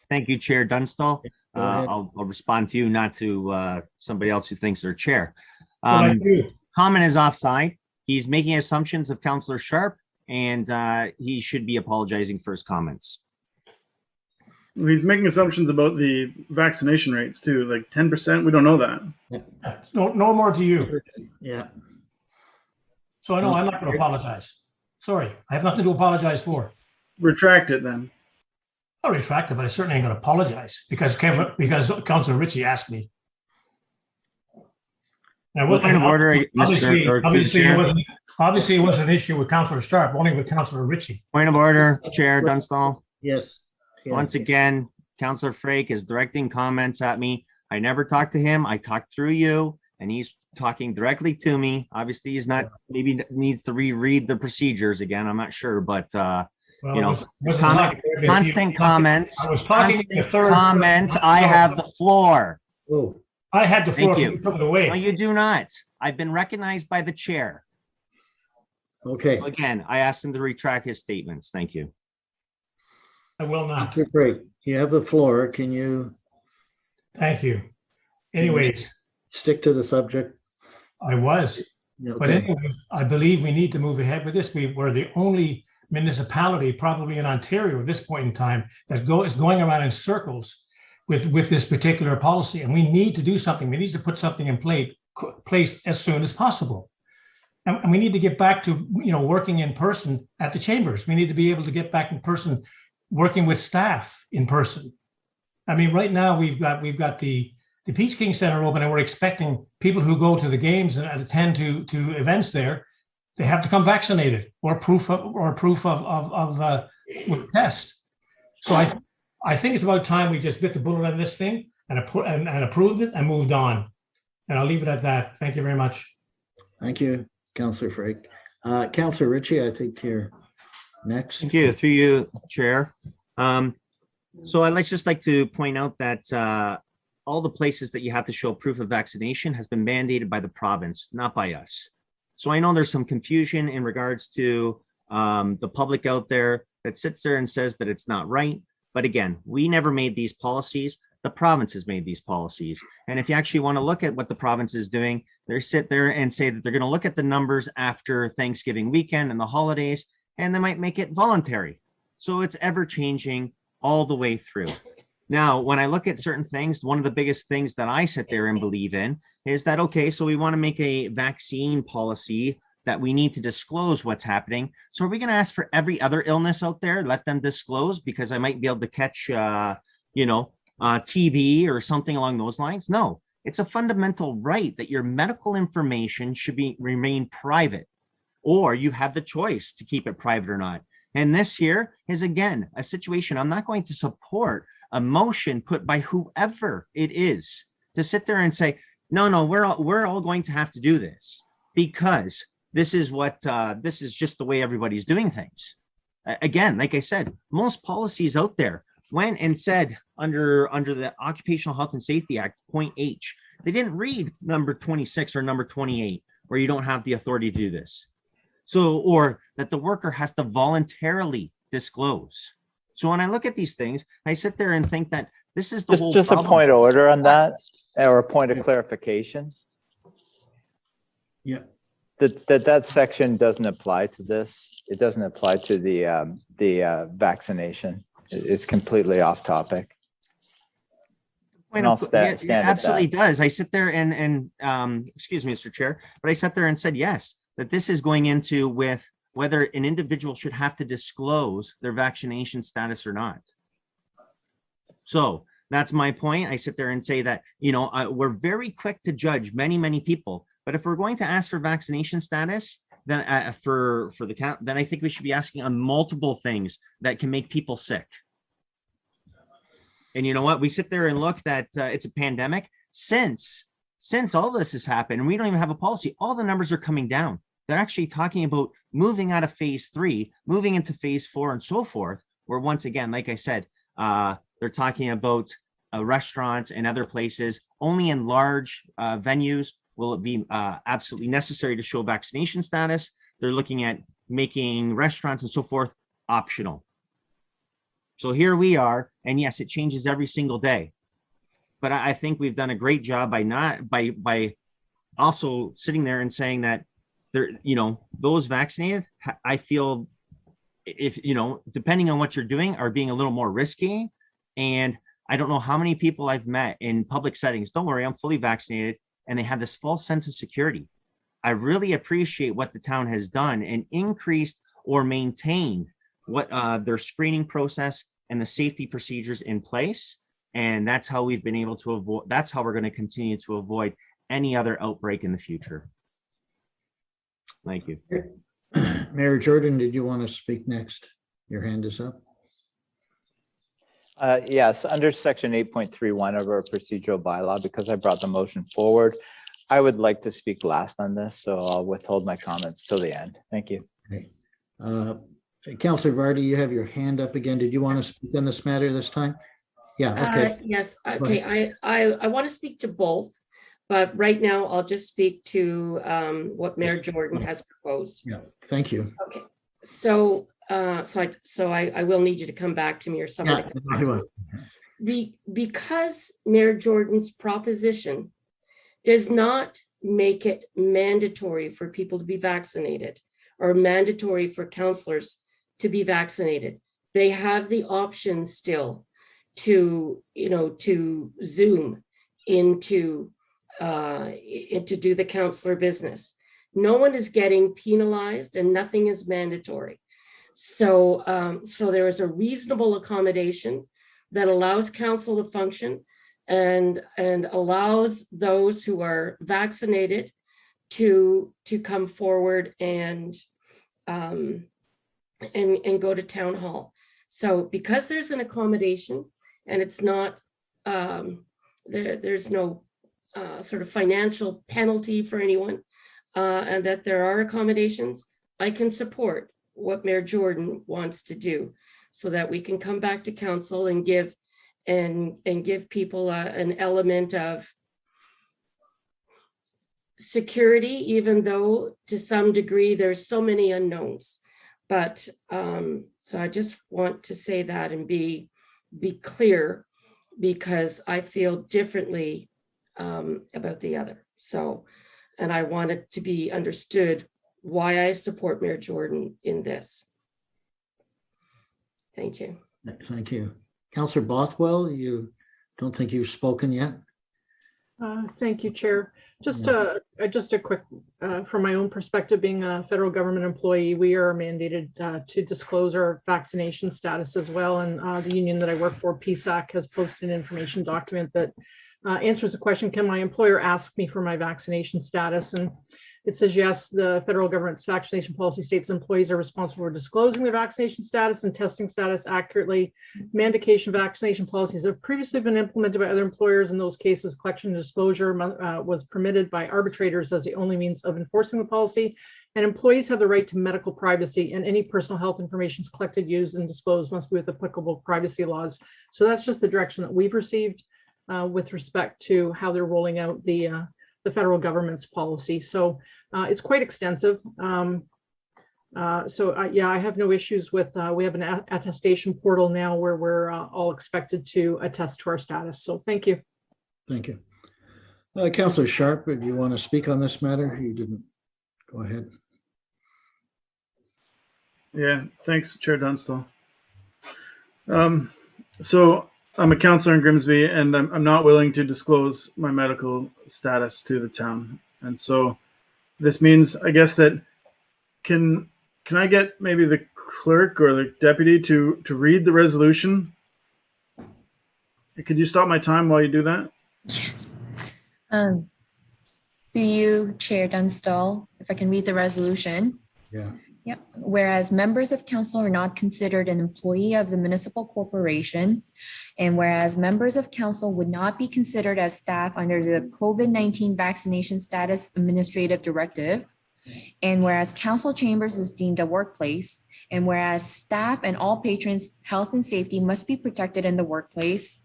Thank you, Chair Dunstall. I'll respond to you, not to somebody else who thinks they're chair. Comment is offside. He's making assumptions of Councillor Sharp, and he should be apologizing for his comments. He's making assumptions about the vaccination rates too, like 10%. We don't know that. No more to you. Yeah. So I know I'm not going to apologize. Sorry, I have nothing to apologize for. Retract it then. I'll retract it, but I certainly ain't going to apologize because Councillor Ritchie asked me. Now, Point of order, obviously, it wasn't an issue with Councillor Sharp, only with Councillor Ritchie. Point of order, Chair Dunstall. Yes. Once again, Councillor Frake is directing comments at me. I never talked to him. I talked through you, and he's talking directly to me. Obviously, he's not, maybe needs to reread the procedures again. I'm not sure, but constant comments. I have the floor. Oh, I had the floor. Thank you. Took it away. No, you do not. I've been recognized by the chair. Okay. Again, I asked him to retract his statements. Thank you. I will not. Great. You have the floor. Can you? Thank you. Anyways. Stick to the subject. I was. Okay. But anyways, I believe we need to move ahead with this. We're the only municipality probably in Ontario at this point in time that is going around in circles with this particular policy. And we need to do something. We need to put something in place as soon as possible. And we need to get back to, working in person at the chambers. We need to be able to get back in person, working with staff in person. I mean, right now we've got the Peace King Center open, and we're expecting people who go to the games and attend to events there, they have to come vaccinated or proof of with test. So I think it's about time we just bit the bullet on this thing and approved it and moved on. And I'll leave it at that. Thank you very much. Thank you, Councillor Frake. Councillor Ritchie, I think you're next. Thank you. Through you, Chair. So I'd just like to point out that all the places that you have to show proof of vaccination has been mandated by the province, not by us. So I know there's some confusion in regards to the public out there that sits there and says that it's not right. But again, we never made these policies. The province has made these policies. And if you actually want to look at what the province is doing, they sit there and say that they're going to look at the numbers after Thanksgiving weekend and the holidays, and they might make it voluntary. So it's ever changing all the way through. Now, when I look at certain things, one of the biggest things that I sit there and believe in is that, okay, so we want to make a vaccine policy that we need to disclose what's happening. So are we going to ask for every other illness out there, let them disclose because I might be able to catch, TB or something along those lines? No, it's a fundamental right that your medical information should remain private, or you have the choice to keep it private or not. And this here is, again, a situation I'm not going to support a motion put by whoever it is to sit there and say, no, we're all going to have to do this because this is what this is just the way everybody's doing things. Again, like I said, most policies out there went and said under the Occupational Health and Safety Act, point H, they didn't read number 26 or number 28, where you don't have the authority to do this. So, or that the worker has to voluntarily disclose. So when I look at these things, I sit there and think that this is the whole just a problem. point of order on that, or a point of clarification. Yeah. That section doesn't apply to this. It doesn't apply to the vaccination. It's completely off topic. And I'll stand at absolutely that. does. I sit there and excuse me, Mr. Chair, but I sat there and said, yes, that this is going into with whether an individual should have to disclose their vaccination status or not. So that's my point. I sit there and say that, you know, we're very quick to judge many people, but if we're going to ask for vaccination status, then for the count, then I think we should be asking on multiple things that can make people sick. And you know what? We sit there and look that it's a pandemic. Since all this has happened, and we don't even have a policy, all the numbers are coming down. They're actually talking about moving out of phase 3, moving into phase 4 and so forth, where once again, like I said, they're talking about restaurants and other places. Only in large venues will it be absolutely necessary to show vaccination status. They're looking at making restaurants and so forth optional. So here we are, and yes, it changes every single day. But I think we've done a great job by also sitting there and saying that there, you know, those vaccinated, I feel, if you know, depending on what you're doing, are being a little more risky. And I don't know how many people I've met in public settings. Don't worry, I'm fully vaccinated, and they have this false sense of security. I really appreciate what the town has done and increased or maintained what their screening process and the safety procedures in place. And that's how we've been able to avoid, that's how we're going to continue to avoid any other outbreak in the future. Thank you. Mayor Jordan, did you want to speak next? Your hand is up. Yes, under section 8.31 of our procedural bylaw, because I brought the motion forward, I would like to speak last on this, so I'll withhold my comments till the end. Thank you. Okay. Councillor Vardy, you have your hand up again. Did you want to speak on this matter this time? Yeah, okay. Yes, okay. I want to speak to both, but right now I'll just speak to what Mayor Jordan has proposed. Yeah, thank you. Okay, so I will need you to come back to me or someone. Yeah, to come back to me. Because Mayor Jordan's proposition does not make it mandatory for people to be vaccinated or mandatory for councillors to be vaccinated. They have the option still to, you know, to Zoom into to do the councillor business. No one is getting penalized and nothing is mandatory. So, so there is a reasonable accommodation that allows council to function and allows those who are vaccinated to come forward and go to town hall. So because there's an accommodation and it's not, there's no sort of financial penalty for anyone, and that there are accommodations, I can support what Mayor Jordan wants to do so that we can come back to council and give people an element of security, even though to some degree there's so many unknowns. But so I just want to say that and be clear, because I feel differently about the other. So, and I want it to be understood why I support Mayor Jordan in this. Thank you. Thank you. Councillor Bothwell, you don't think you've spoken yet? Thank you, Chair. Just a quick, from my own perspective, being a federal government employee, we are mandated to disclose our vaccination status as well. And the union that I work for, PSAC, has posted an information document that answers the question, can my employer ask me for my vaccination status? It says, yes, the federal government's vaccination policy states employees are responsible for disclosing their vaccination status and testing status accurately. Mandacation vaccination policies have previously been implemented by other employers. In those cases, collection and disclosure was permitted by arbitrators as the only means of enforcing the policy. And employees have the right to medical privacy, and any personal health information is collected, used, and disclosed must be with applicable privacy laws. So that's just the direction that we've received with respect to how they're rolling out the federal government's policy. So it's quite extensive. Yeah, I have no issues with, we have an attestation portal now where we're all expected to attest to our status. So thank you. Thank you. Councillor Sharp, do you want to speak on this matter? You didn't. Go ahead. Yeah, thanks, Chair Dunstall. So I'm a councillor in Grimsby, and I'm not willing to disclose my medical status to the town. And so this means, I guess, that can I get maybe the clerk or the deputy to read the resolution? Could you stop my time while you do that? Yes. Through you, Chair Dunstall, if I can read the resolution. Yeah. Yep. Whereas members of council are not considered an employee of the municipal corporation, and whereas members of council would not be considered as staff under the COVID-19 vaccination status administrative directive, and whereas council chambers is deemed a workplace, and whereas staff and all patrons' health and safety must be protected in the workplace,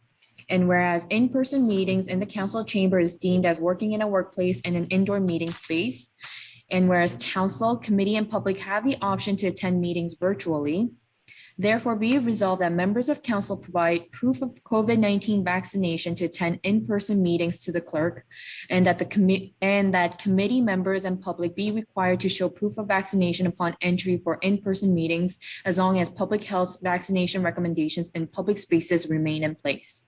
and whereas in-person meetings in the council chamber is deemed as working in a workplace and an indoor meeting space, and whereas council, committee, and public have the option to attend meetings virtually, therefore be it resolved that members of council provide proof of COVID-19 vaccination to attend in-person meetings to the clerk, and that committee members and public be required to show proof of vaccination upon entry for in-person meetings, as long as public health vaccination recommendations in public spaces remain in place.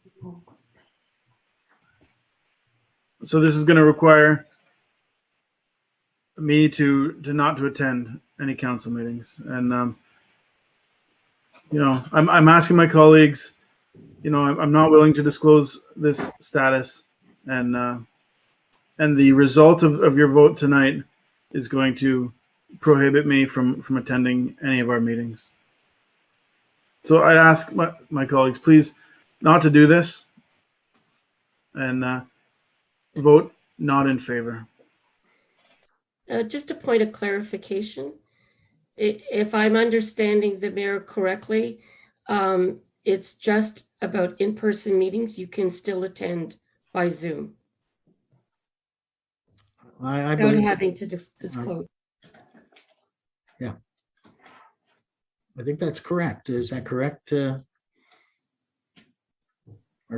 So this is going to require me to not to attend any council meetings, and you know, I'm asking my colleagues, you know, I'm not willing to disclose this status, and the result of your vote tonight is going to prohibit me from attending any of our meetings. So I ask my colleagues, please, not to do this, and vote not in favor. Just a point of clarification. If I'm understanding the mayor correctly, it's just about in-person meetings. You can still attend by Zoom. I Without believe, having to disclose. yeah. I think that's correct. Is that correct? Our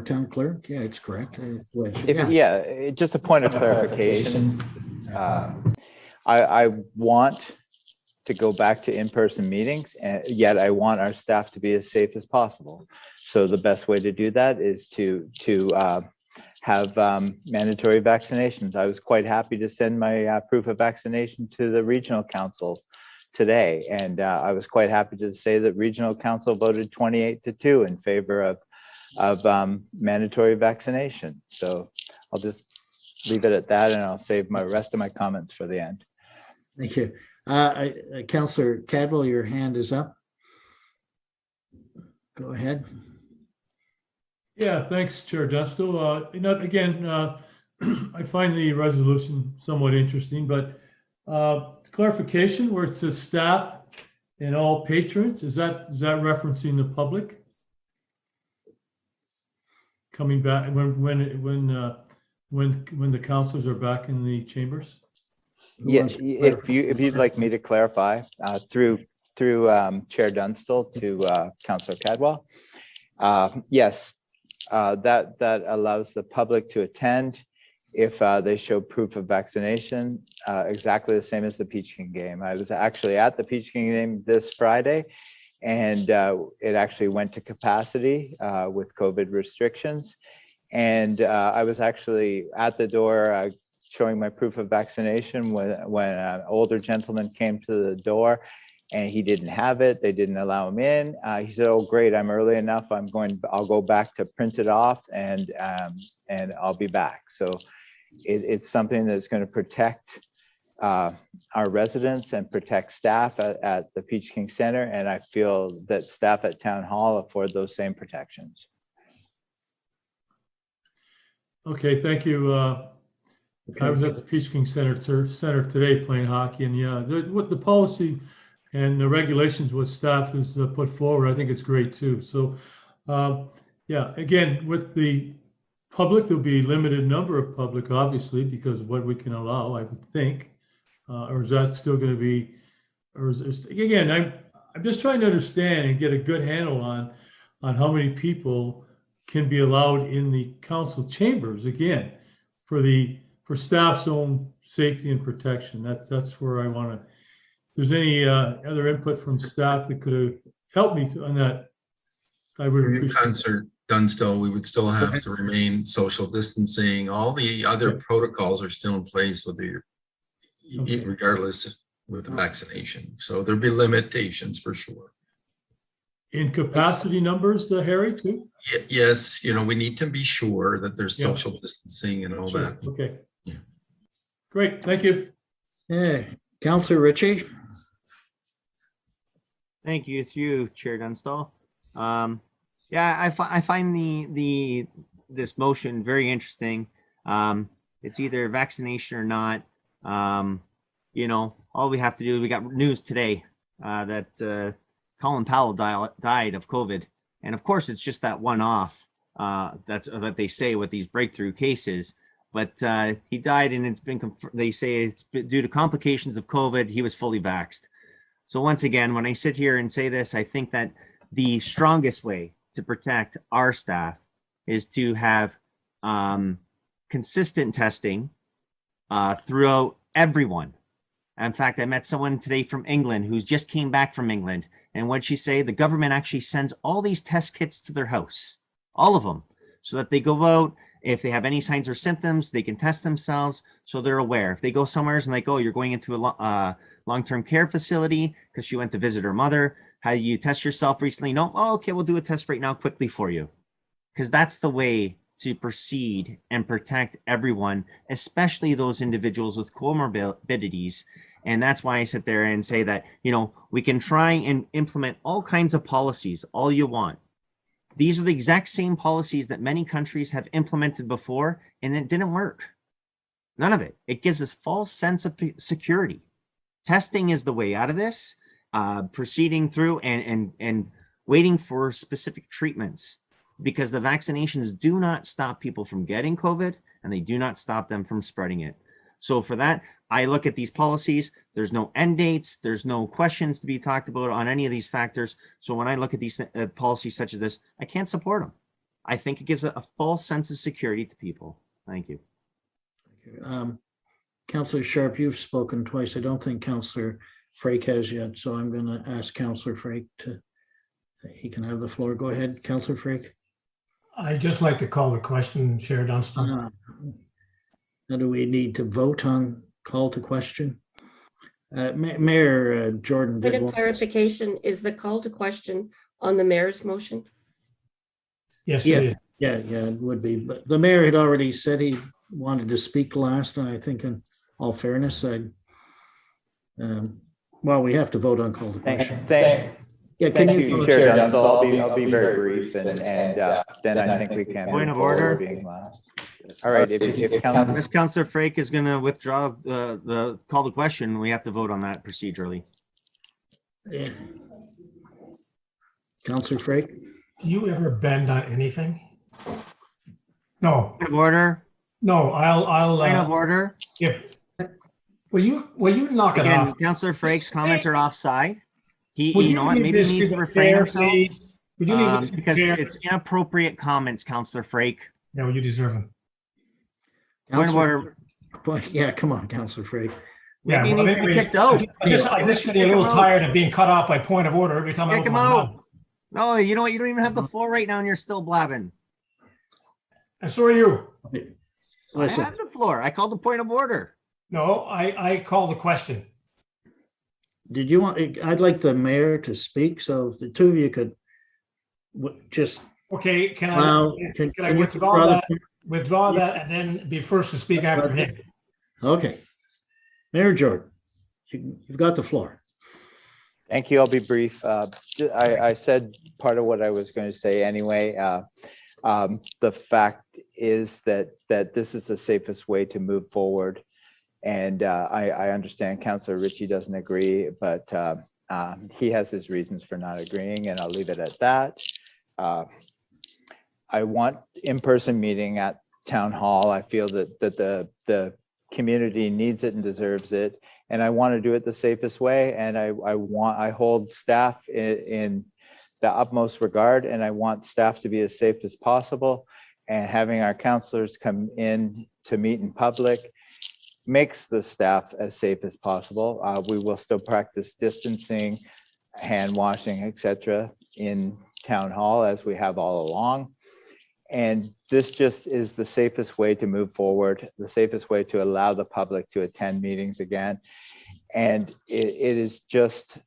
town clerk? Yeah, it's correct. Yeah, just a point of clarification. I want to go back to in-person meetings, and yet I want our staff to be as safe as possible. So the best way to do that is to have mandatory vaccinations. I was quite happy to send my proof of vaccination to the regional council today, and I was quite happy to say that regional council voted 28-2 in favor of mandatory vaccination. So I'll just leave it at that, and I'll save my rest of my comments for the end. Thank you. Councillor Cadwell, your hand is up. Go ahead. Yeah, thanks, Chair Dunstall. You know, again, I find the resolution somewhat interesting, but clarification where it says staff and all patrons, is that referencing the public? Coming back when the councilors are back in the chambers? Yeah, if you'd like me to clarify through Chair Dunstall to Councillor Cadwell, yes, that allows the public to attend if they show proof of vaccination, exactly the same as the Peach King game. I was actually at the Peach King game this Friday, and it actually went to capacity with COVID restrictions. And I was actually at the door showing my proof of vaccination when an older gentleman came to the door, and he didn't have it. They didn't allow him in. He said, "Oh, great! I'm early enough. I'll go back to print it off, and I'll be back." So it's something that's going to protect our residents and protect staff at the Peach King Center. And I feel that staff at Town Hall afford those same protections. Okay, thank you. I was at the Peach King Center today playing hockey, and yeah, what the policy and the regulations what staff has put forward, I think it's great too. So, yeah, again, with the public, there'll be limited number of public, obviously, because of what we can allow, I would think. Or is that still going to be, or again, I'm just trying to understand and get a good handle on how many people can be allowed in the council chambers, again, for staff's own safety and protection. That's where I want to, if there's any other input from staff that could have helped me on that, I would appreciate it. Councillor Dunstall, we would still have to remain social distancing. All the other protocols are still in place with regardless with the vaccination. So there'll be limitations for sure. In capacity numbers, Harry, too? Yes, we need to be sure that there's social distancing and all that. Okay. Yeah. Great, thank you. Yeah, Councillor Ritchie. Thank you. It's you, Chair Dunstall. Yeah, I find this motion very interesting. It's either vaccination or not. All we have to do, we got news today that Colin Powell died of COVID. And of course, it's just that one-off that they say with these breakthrough cases. But he died, and it's been, they say it's due to complications of COVID. He was fully vaxxed. So once again, when I sit here and say this, I think that the strongest way to protect our staff is to have consistent testing throughout everyone. In fact, I met someone today from England who's just came back from England. And what'd she say? The government actually sends all these test kits to their house, all of them, so that they go out. If they have any signs or symptoms, they can test themselves so they're aware. If they go somewhere and like, oh, you're going into a long-term care facility because she went to visit her mother. How you test yourself recently? No. Oh, okay, we'll do a test right now quickly for you. Because that's the way to proceed and protect everyone, especially those individuals with comorbidities. And that's why I sit there and say that, we can try and implement all kinds of policies, all you want. These are the exact same policies that many countries have implemented before, and it didn't work. None of it. It gives us false sense of security. Testing is the way out of this. Proceeding through and waiting for specific treatments, because the vaccinations do not stop people from getting COVID, and they do not stop them from spreading it. So for that, I look at these policies, there's no end dates, there's no questions to be talked about on any of these factors. So when I look at these policies such as this, I can't support them. I think it gives a false sense of security to people. Thank you. Councillor Sharp, you've spoken twice. I don't think Councillor Frake has yet, so I'm going to ask Councillor Frake he can have the floor. Go ahead, Councillor Frake. I'd just like to call the question, Chair Dunstall. Now, do we need to vote on call to question? Mayor Jordan Point did of clarification, is the call to question on the mayor's motion? Yes, yeah, it is. yeah, it would be. But the mayor had already said he wanted to speak last, and I think in all fairness, well, we have to vote on call to question. Thank you, vote? Chair Dunstall. I'll be very brief, and then I think we can. Point of order. Being last. All right, if Councillor Frake is going to withdraw the call to question, we have to vote on that procedurally. Yeah. Councillor Frake? You ever bend on anything? No. Point of order. No, I'll. Point of order. Will you knock it off? Councillor Frake's comments are offside. Would you leave maybe this he needs to to the refrain chair, himself. please? Would you leave this to the Because chair? it's inappropriate comments, Councillor Frake. Yeah, well, you deserve them. Point of order. Yeah, come on, Councillor Frake. Yeah, Maybe he well, needs to be kicked out. I just getting a little tired of being cut off by point of order every time I Kick open him my out. mouth. No, you know what? You don't even have the floor right now, and you're still blabbing. And so are you. I have the floor. I called the point of order. No, I call the question. Did you want? I'd like the mayor to speak, so if the two of you could just. Okay, can I you withdraw that? Withdraw that and then be first to speak after him. Okay. Mayor Jordan, you've got the floor. Thank you. I'll be brief. I said part of what I was going to say anyway. The fact is that this is the safest way to move forward. And I understand Councillor Ritchie doesn't agree, but he has his reasons for not agreeing, and I'll leave it at that. I want in-person meeting at Town Hall. I feel that the community needs it and deserves it. And I want to do it the safest way. And I hold staff in the utmost regard, and I want staff to be as safe as possible. And having our counselors come in to meet in public makes the staff as safe as possible. We will still practice distancing, hand washing, etc. in Town Hall as we have all along. And this just is the safest way to move forward, the safest way to allow the public to attend meetings again. And it is just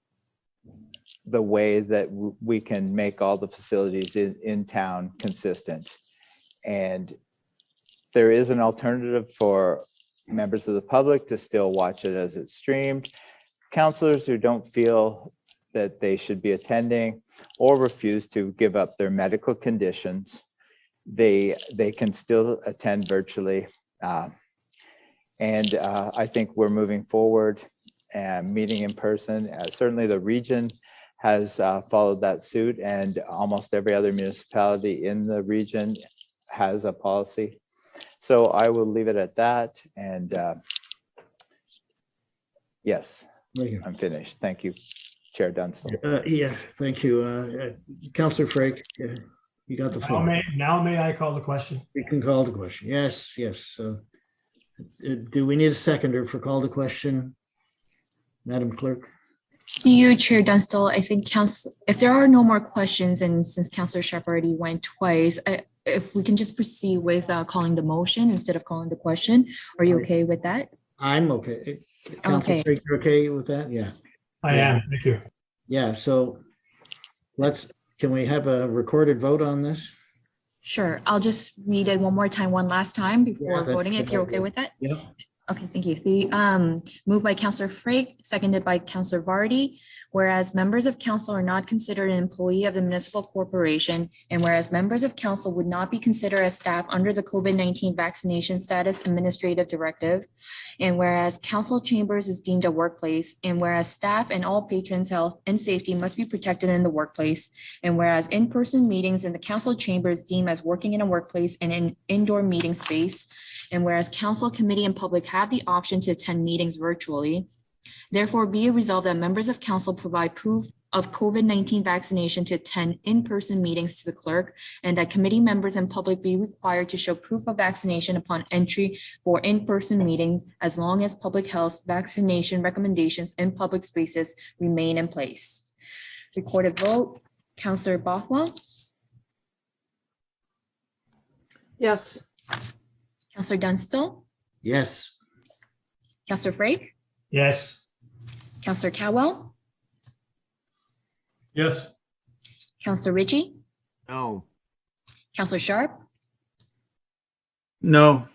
the way that we can make all the facilities in town consistent. And there is an alternative for members of the public to still watch it as it's streamed. Counselors who don't feel that they should be attending or refuse to give up their medical conditions, they can still attend virtually. And I think we're moving forward and meeting in person. Certainly the region has followed that suit, and almost every other municipality in the region has a policy. So I will leave it at that. And yes, I'm finished. Thank you, Chair Dunstall. Yeah, thank you. Councillor Frake, you got the floor. Now may I call the question? You can call the question. Yes, yes. Do we need a seconder for call the question? Madam Clerk? See you, Chair Dunstall. I think if there are no more questions, and since Councillor Sharp already went twice, if we can just proceed with calling the motion instead of calling the question. Are you okay with that? I'm okay. Councillor Okay. Frake, you're okay with that? Yeah. I am, thank you. Yeah, so can we have a recorded vote on this? Sure. I'll just read it one more time, one last time before Yeah, that's voting, if you're good. okay with that. Yeah. Okay, thank you. The moved by Councillor Frake, seconded by Councillor Vardy. Whereas members of council are not considered an employee of the municipal corporation, and whereas members of council would not be considered as staff under the COVID-19 vaccination status administrative directive, and whereas council chambers is deemed a workplace, and whereas staff and all patrons' health and safety must be protected in the workplace, and whereas in-person meetings in the council chambers deemed as working in a workplace and an indoor meeting space, and whereas council, committee, and public have the option to attend meetings virtually, therefore be it resolved that members of council provide proof of COVID-19 vaccination to attend in-person meetings to the clerk, and that committee members and public be required to show proof of vaccination upon entry for in-person meetings as long as public health vaccination recommendations in public spaces remain in place. Recorded vote, Councillor Bothwell, Yes. Councillor Dunstall, Yes. Councillor Frake, Yes. Councillor Cowell, Yes. Councillor Ritchie, No. Councillor Sharp, No.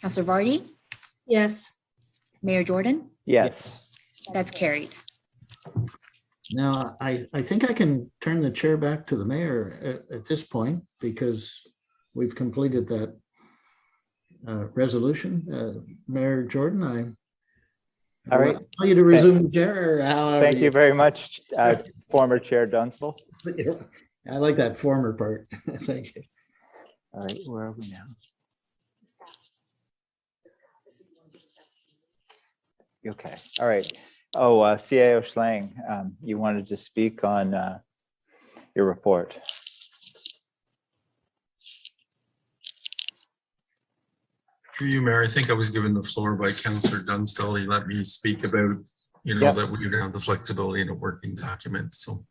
Councillor Vardy, Yes. Mayor Jordan, Yes. that's carried. Now, I think I can turn the chair back to the mayor at this point, because we've completed that resolution. Mayor Jordan, All right. Allow you to resume the chair. Or however Thank you very much, former Chair Dunstall. I like that former part. Thank you. All right, where are we now? Okay, all right. Oh, CIO Schlang, you wanted to speak on your report. Through you, Mayor, I think I was given the floor by Councillor Dunstall. He let me speak about, Yep. that we would have the flexibility in a working document. So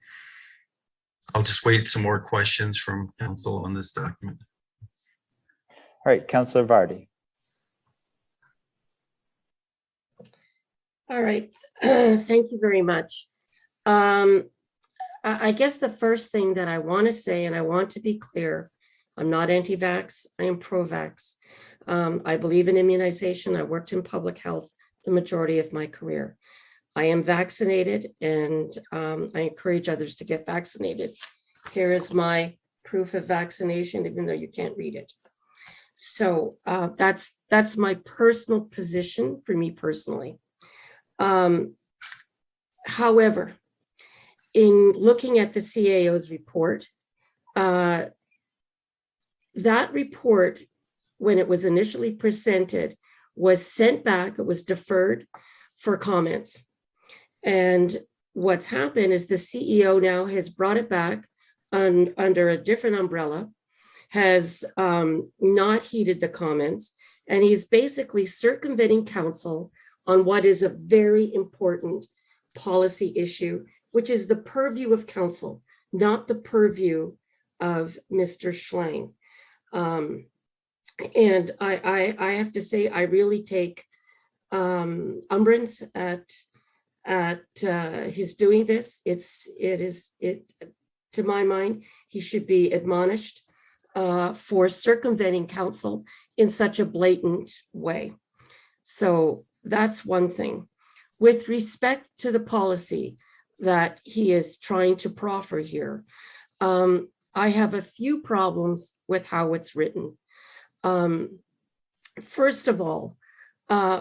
I'll just wait some more questions from council on this document. All right, Councillor Vardy. All right, thank you very much. I guess the first thing that I want to say, and I want to be clear, I'm not anti-vax, I am pro-vax. I believe in immunization. I worked in public health. the majority of my career. I am vaccinated, and I encourage others to get vaccinated. Here is my proof of vaccination, even though you can't read it. So that's my personal position for me personally. However, in looking at the CAO's report, that report, when it was initially presented, was sent back, it was deferred for comments. And what's happened is the CEO now has brought it back under a different umbrella, has not heeded the comments, and he's basically circumventing council on what is a very important policy issue, which is the purview of council, not the purview of Mr. Schlang. And I have to say, I really take umbrance at his doing this. To my mind, he should be admonished for circumventing council in such a blatant way. So that's one thing. With respect to the policy that he is trying to proffer here, I have a few problems with how it's written. First of all,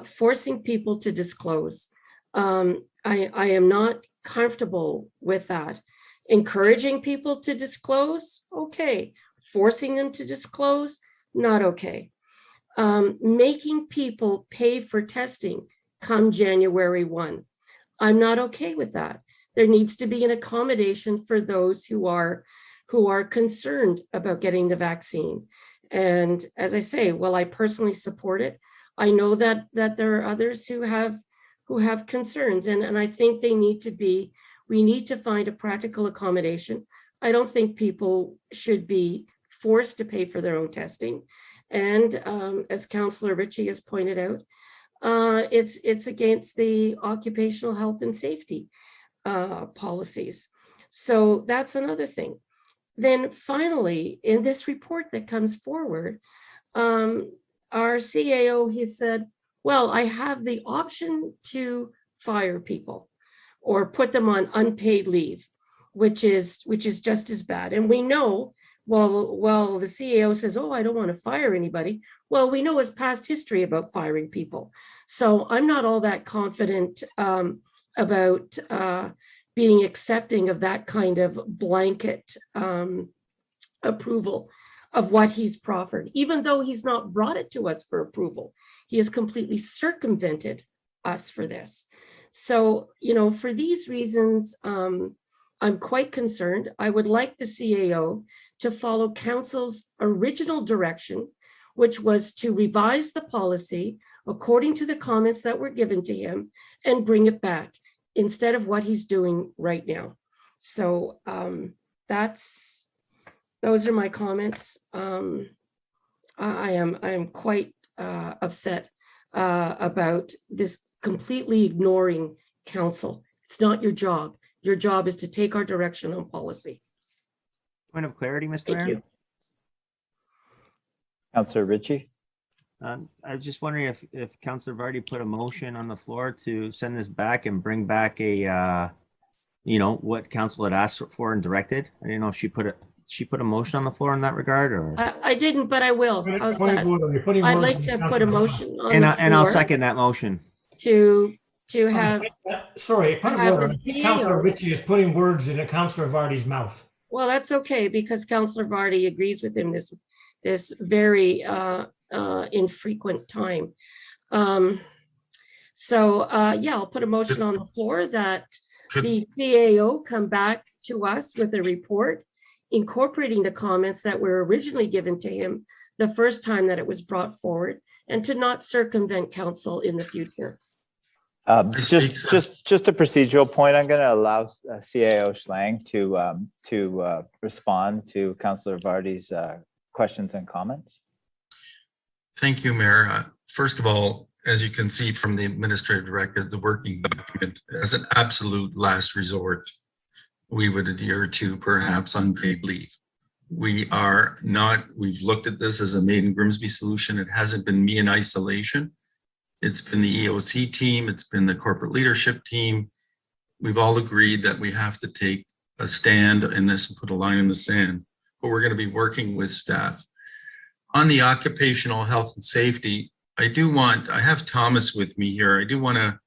forcing people to disclose. I am not comfortable with that. Encouraging people to disclose, okay. Forcing them to disclose, not okay. Making people pay for testing come January 1. I'm not okay with that. There needs to be an accommodation for those who are concerned about getting the vaccine. And as I say, while I personally support it, I know that there are others who have concerns, and I think we need to find a practical accommodation. I don't think people should be forced to pay for their own testing. And as Councillor Ritchie has pointed out, it's against the occupational health and safety policies. So that's another thing. Then finally, in this report that comes forward, our CAO, he said, well, I have the option to fire people or put them on unpaid leave, which is just as bad. And we know, well, the CAO says, oh, I don't want to fire anybody. Well, we know his past history about firing people. So I'm not all that confident about being accepting of that kind of blanket approval of what he's proffered, even though he's not brought it to us for approval. He has completely circumvented us for this. So, for these reasons, I'm quite concerned. I would like the CAO to follow council's original direction, which was to revise the policy according to the comments that were given to him and bring it back instead of what he's doing right now. So those are my comments. I am quite upset about this completely ignoring council. It's not your job. Your job is to take our direction on policy. Point of clarity, Mr. Thank Mayor? you. Councillor Ritchie. I was just wondering if Councillor Vardy put a motion on the floor to send this back and bring back a, what council had asked for and directed. I didn't know if she put a motion on the floor in that regard, or. I didn't, but I will. How's that? I'd like to put a motion on the And I'll floor second that motion. to have. Sorry, point of have order. the CEO. Councillor Ritchie is putting words in Councillor Vardy's mouth. Well, that's okay, because Councillor Vardy agrees with him this very infrequent time. So I'll put a motion on the floor that the CAO come back to us with a report incorporating the comments that were originally given to him the first time that it was brought forward, and to not circumvent council in the future. Just a procedural point. I'm going to allow CAO Schlang to respond to Councillor Vardy's questions and comments. Thank you, Mayor. First of all, as you can see from the administrative record, the working document, as an absolute last resort, we would adhere to perhaps unpaid leave. We've looked at this as a made in Grimsby solution. It hasn't been me in isolation It's been the EOC team. It's been the corporate leadership team. We've all agreed that we have to take a stand in this and put a line in the sand, but we're going to be working with staff. On the occupational health and safety, I have Thomas with me here. I do want to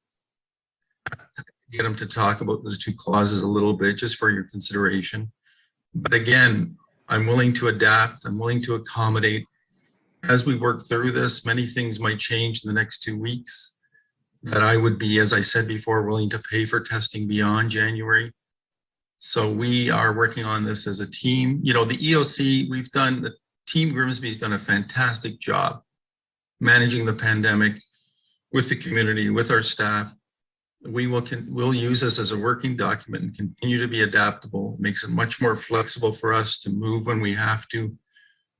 get him to talk about those two clauses a little bit, just for your consideration. But again, I'm willing to adapt. I'm willing to accommodate. As we work through this, many things might change in the next 2 weeks that I would be, as I said before, willing to pay for testing beyond January. So we are working on this as a team. You know, the EOC, the Team Grimsby's done a fantastic job managing the pandemic with the community, with our staff. We'll use this as a working document and continue to be adaptable. It makes it much more flexible for us to move when we have to,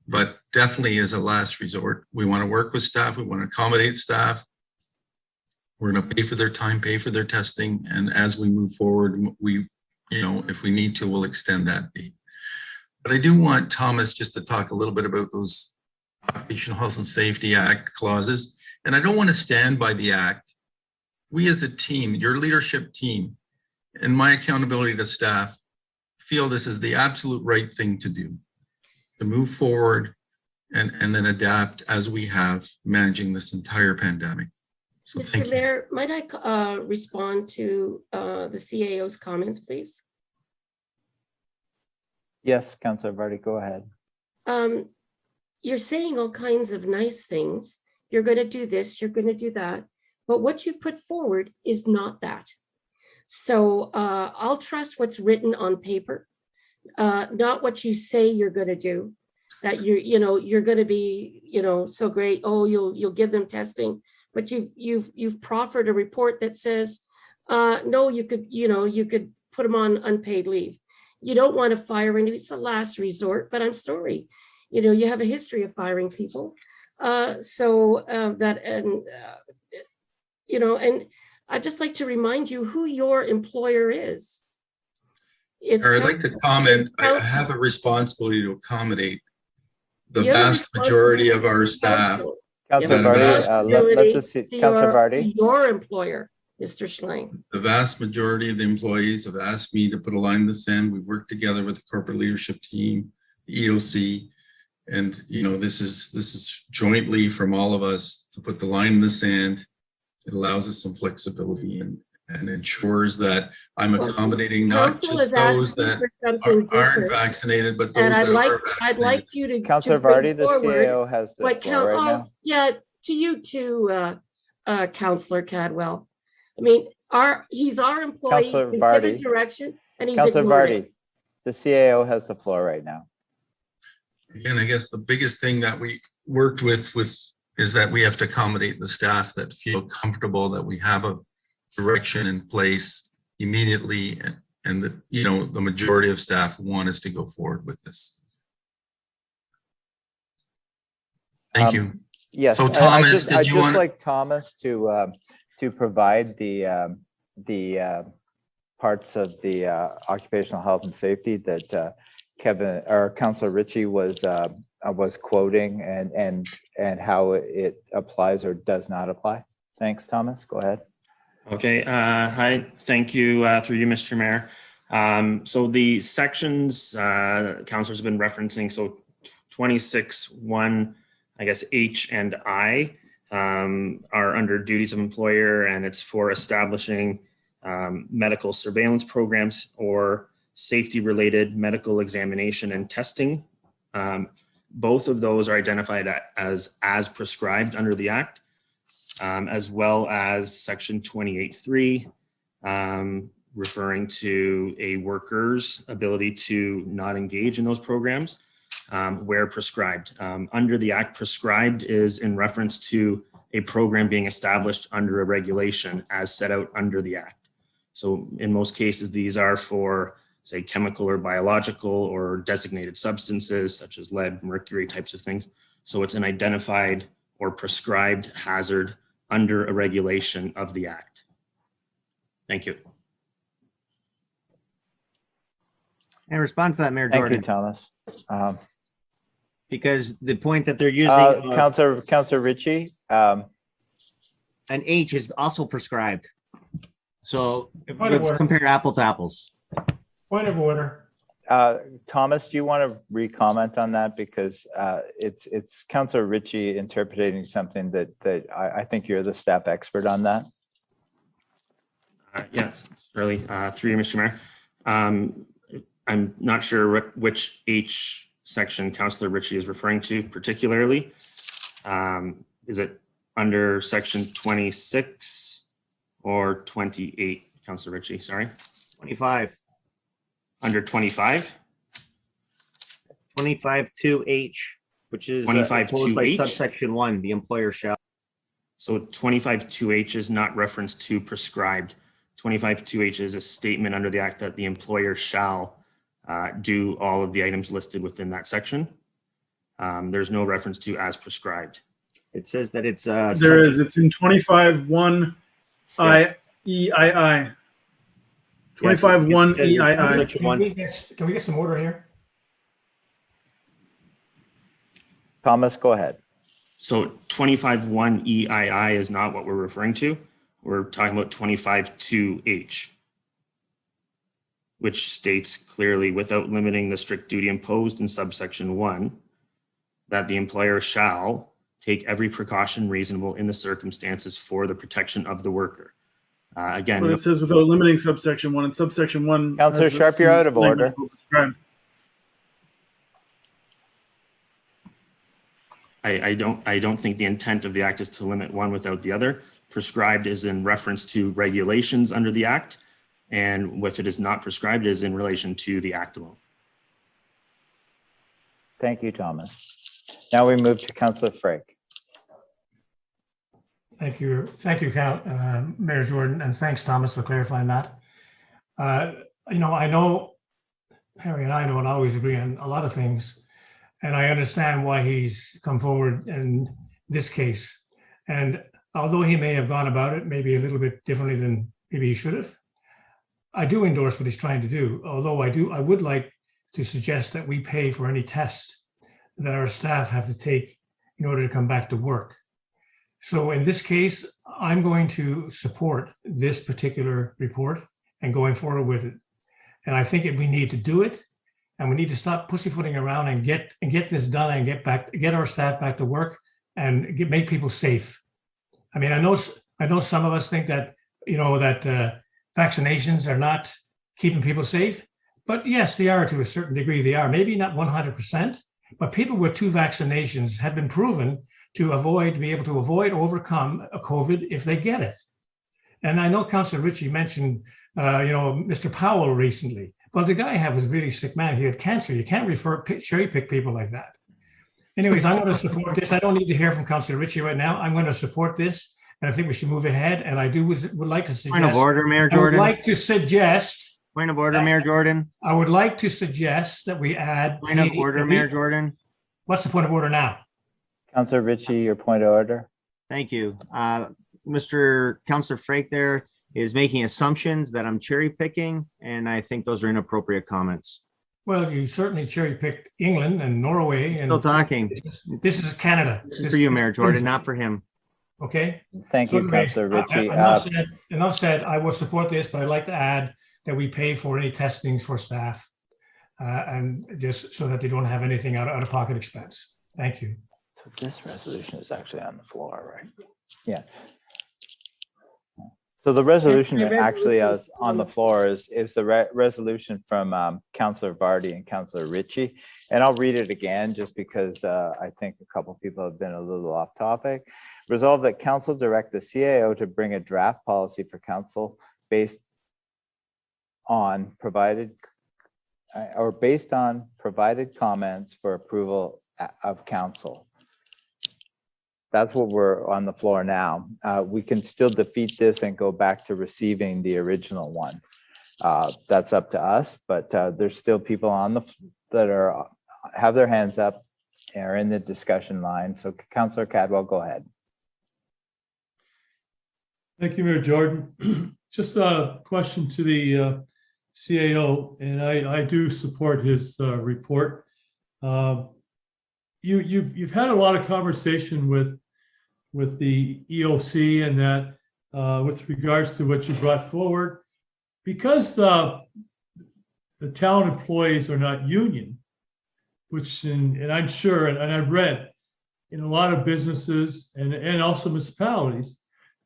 but definitely as a last resort. We want to work with staff. We want to accommodate staff. We're going to pay for their time, pay for their testing. And as we move forward, if we need to, we'll extend that date. But I do want Thomas just to talk a little bit about those Occupational Health and Safety Act clauses. And I don't want to stand by the act. We as a team, your leadership team, and my accountability to staff feel this is the absolute right thing to do, to move forward and then adapt as we have managing this entire pandemic. So thank Mr. you. Mayor, might I respond to the CAO's comments, please? Yes, Councillor Vardy, go ahead. You're saying all kinds of nice things. You're going to do this, you're going to do that. But what you've put forward is not that. So I'll trust what's written on paper, not what you say you're going to do. That you're going to be, so great. Oh, you'll give them testing, but you've proffered a report that says, no, you could put them on unpaid leave. You don't want to fire anybody. It's the last resort, but I'm sorry. You have a history of firing people. And I'd just like to remind you who your employer is. I'd like to comment. I have a responsibility to accommodate the vast majority of our staff. Councillor Vardy, Councillor Vardy. Your employer, Mr. Schlang. The vast majority of the employees have asked me to put a line in the sand. We work together with the corporate leadership team, the EOC, and this is jointly from all of us to put the line in the sand. It allows us some flexibility and ensures that I'm accommodating not just those that aren't vaccinated, but those that are vaccinated. I'd like you to. Councillor Vardy, the CAO has the floor right now. Yeah, to you too, Councillor Cadwell. I mean, he's our employee. Councillor We Vardy. give a direction, and he's Councillor ignored Vardy, it. the CAO has the floor right now. Again, I guess the biggest thing that we worked with is that we have to accommodate the staff that feel comfortable that we have a direction in place immediately, and that the majority of staff want us to go forward with this. Thank you. Yes. So Thomas, I'd just like Thomas to provide the parts of the occupational health and safety that Kevin or Councillor Ritchie was quoting and how it applies or does not apply. Thanks, Thomas. Go ahead. Okay. Hi. Thank you through you, Mr. Mayor. So the sections councilors have been referencing, so 26(1), I guess H and I are under duties of employer, and it's for establishing medical surveillance programs or safety-related medical examination and testing. Both of those are identified as prescribed under the Act, as well as Section 28(3), referring to a worker's ability to not engage in those programs where prescribed. Under the Act, prescribed is in reference to a program being established under a regulation as set out under the Act. So in most cases, these are for, say, chemical or biological or designated substances such as lead, mercury types of things. So it's an identified or prescribed hazard under a regulation of the Act. Thank you. And respond to that, Mayor Thank Jordan. you, Thomas. Because the point that they're using. Councillor Ritchie, an H is also prescribed. So Point of let's order. compare apple to apples. Point of order. Thomas, do you want to re-comment on that? Because it's Councillor Ritchie interpreting something that I think you're the staff expert on that. Yes, really, through you, Mr. Mayor. I'm not sure which H section Councillor Ritchie is referring to particularly. Is it under section 26 or 28, Councillor Ritchie? Sorry. 25. Under 25? 25(2)H, which is opposed by 25(2)H? subsection 1, the employer shall. So 25(2)H is not reference to prescribed. 25(2)H is a statement under the act that the employer shall do all of the items listed within that section. There's no reference to as prescribed. It says that it's There is. It's in 25(1) EII. 25(1) EII. Can we get some order here? Thomas, go ahead. So 25(1) EII is not what we're referring to. We're talking about 25(2)H, which states clearly, without limiting the strict duty imposed in subsection 1, that the employer shall take every precaution reasonable in the circumstances for the protection of the worker. Again, But it says without limiting subsection 1, and subsection 1. Councillor has Sharp, you're out of language order. prescribed. I don't think the intent of the act is to limit one without the other. Prescribed is in reference to regulations under the act, and if it is not prescribed, it is in relation to the act alone. Thank you, Thomas. Now we move to Councillor Frake. Thank you, Mayor Jordan, and thanks, Thomas, for clarifying that. I know Harry and I don't always agree on a lot of things, and I understand why he's come forward in this case. And although he may have gone about it maybe a little bit differently than maybe he should have, I do endorse what he's trying to do. Although I would like to suggest that we pay for any tests that our staff have to take in order to come back to work. So in this case, I'm going to support this particular report and going forward with it. And I think we need to do it, and we need to stop pussyfooting around and get this done and get our staff back to work and make people safe. I mean, I know some of us think that vaccinations are not keeping people safe, but yes, they are to a certain degree. They are maybe not 100%, but people with 2 vaccinations have been proven to be able to overcome a COVID if they get it. And I know Councillor Ritchie mentioned, Mr. Powell recently. Well, the guy was a really sick man. He had cancer. You can't cherry pick people like that. Anyways, I'm going to support this. I don't need to hear from Councillor Ritchie right now. I'm going to support this, and I think we should move ahead. And I would like to suggest. Point of order, Mayor Jordan. I would like to suggest. Point of order, Mayor Jordan. I would like to suggest that we add. Point of order, Mayor Jordan. What's the point of order now? Councillor Ritchie, your point of order. Thank you. Mr. Councillor Frake there is making assumptions that I'm cherry picking, and I think those are inappropriate comments. Well, you certainly cherry picked England and Norway. And Still talking. This is Canada. This is for you, Mayor Jordan, not for him. Okay. Thank you, Councillor Ritchie. Enough said, I will support this, but I'd like to add that we pay for any testings for staff and just so that they don't have anything out of pocket expense. Thank you. So this resolution is actually on the floor, right? Yeah. So the resolution that actually is on the floor is the resolution from Councillor Vardy and Councillor Ritchie. And I'll read it again just because I think a couple of people have been a little off topic. Resolve that council direct the CAO to bring a draft policy for council based on provided comments for approval of council. That's what we're on the floor now. We can still defeat this and go back to receiving the original one. That's up to us, but there's still people that have their hands up and are in the discussion line. So Councillor Cadwell, go ahead. Thank you, Mayor Jordan. Just a question to the CAO, and I do support his report. You've had a lot of conversation with with the EOC and that with regards to what you brought forward. Because the town employees are not union, which, and I'm sure, and I've read in a lot of businesses and also municipalities,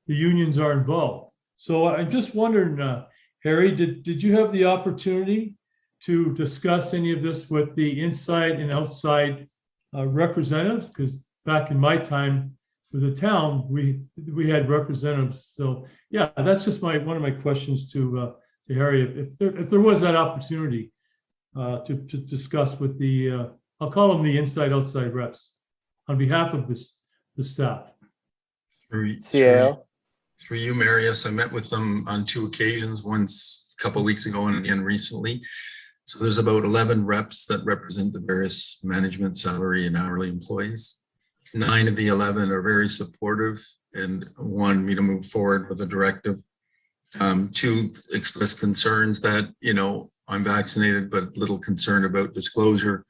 the unions are involved. So I'm just wondering, Harry, did you have the opportunity to discuss any of this with the inside and outside representatives? Because back in my time with the town, we had representatives. So yeah, that's just one of my questions to Harry. If there was that opportunity to discuss with the I'll call them the inside outside reps on behalf of the staff. Through you, Marius, I met with them on 2 occasions, once a couple of weeks ago and again recently. So there's about 11 reps that represent the various management, salary, and hourly employees. 9 of the 11 are very supportive and want me to move forward with a directive. 2 expressed concerns that, I'm vaccinated, but little concern about disclosure,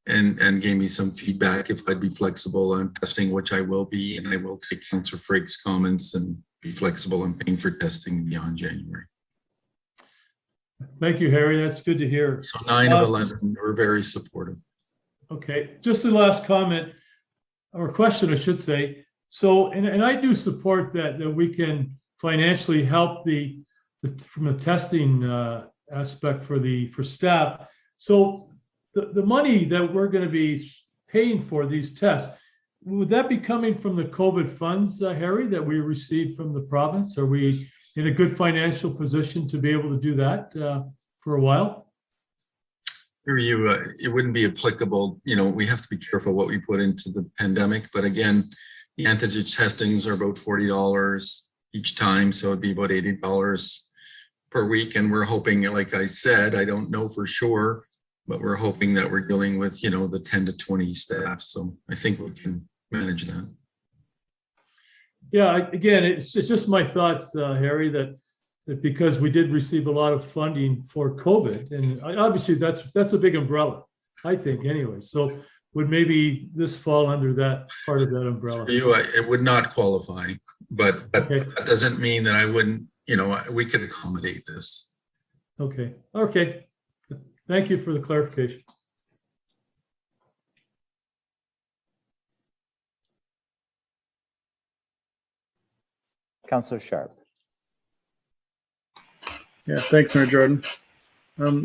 and gave me some feedback if I'd be flexible on testing, which I will be, and I will take Councillor Frake's comments and be flexible on paying for testing beyond January. Thank you, Harry. That's good to hear. So 9 of 11 were very supportive. Okay, just the last comment or question, I should say. So, and I do support that we can financially help from the testing aspect for staff. So the money that we're going to be paying for these tests, would that be coming from the COVID funds, Harry, that we received from the province? Are we in a good financial position to be able to do that for a while? For you, it wouldn't be applicable. We have to be careful what we put into the pandemic. But again, the antigen testings are about $40 each time. So it'd be about $80 per week. And we're hoping, like I said, I don't know for sure, but we're hoping that we're dealing with, the 10 to 20 staff. So I think we can manage that. Yeah, again, it's just my thoughts, Harry, that because we did receive a lot of funding for COVID, and obviously that's a big umbrella, I think, anyway. So would maybe this fall under that part of that umbrella? For you, it would not qualify, but okay. That doesn't mean that I wouldn't, we could accommodate this. Okay. Thank you for the clarification. Councillor Sharp. Yeah, thanks, Mayor Jordan.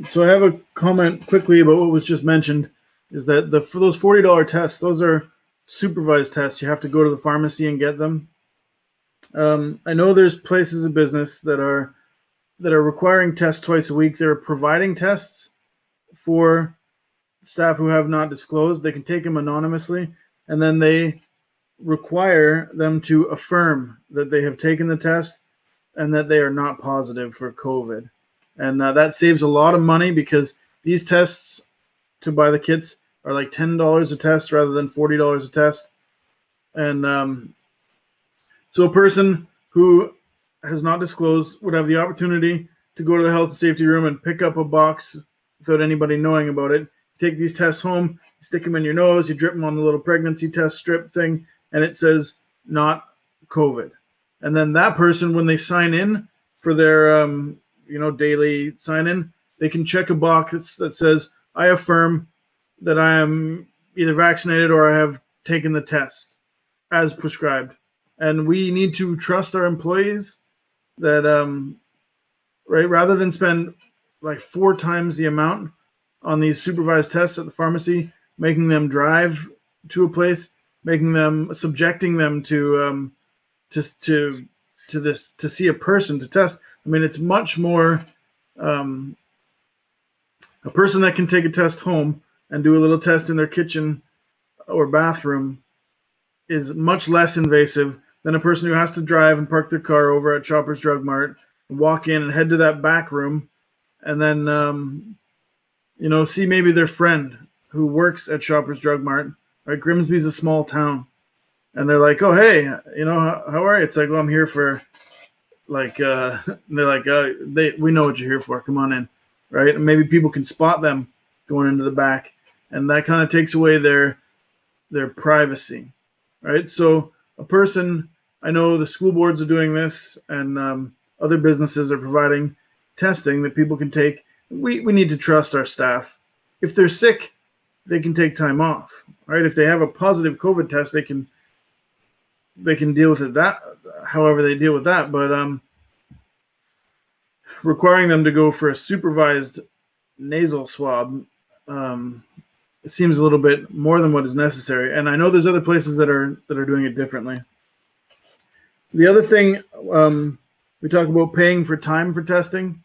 So I have a comment quickly about what was just mentioned, is that for those $40 tests, those are supervised tests. You have to go to the pharmacy and get them. I know there's places of business that are requiring tests twice a week. They're providing tests for staff who have not disclosed. They can take them anonymously, and then they require them to affirm that they have taken the test and that they are not positive for COVID. And that saves a lot of money, because these tests to buy the kits are like $10 a test rather than $40 a test. And so a person who has not disclosed would have the opportunity to go to the health and safety room and pick up a box without anybody knowing about it. Take these tests home, stick them in your nose, you drip them on the little pregnancy test strip thing, and it says not COVID. And then that person, when they sign in for their daily sign in, they can check a box that says, I affirm that I am either vaccinated or I have taken the test as prescribed. And we need to trust our employees that right, rather than spend like 4 times the amount on these supervised tests at the pharmacy, making them drive to a place, subjecting them to see a person to test. I mean, it's much more a person that can take a test home and do a little test in their kitchen or bathroom is much less invasive than a person who has to drive and park their car over at Shoppers Drug Mart, and walk in and head to that back room, and then see maybe their friend who works at Shoppers Drug Mart. Right, Grimsby's a small town, and they're like, "Oh, hey, how are you?" It's like, "Well, I'm here for like," and they're like, "We know what you're here for. Come on in," right? And maybe people can spot them going into the back, and that kind of takes away their privacy, right? So a person, I know the school boards are doing this, and other businesses are providing testing that people can take. We need to trust our staff. If they're sick, they can take time off, right? If they have a positive COVID test, they can deal with it however they deal with that. But requiring them to go for a supervised nasal swab, it seems a little bit more than what is necessary. And I know there's other places that are doing it differently. The other thing, we talk about paying for time for testing.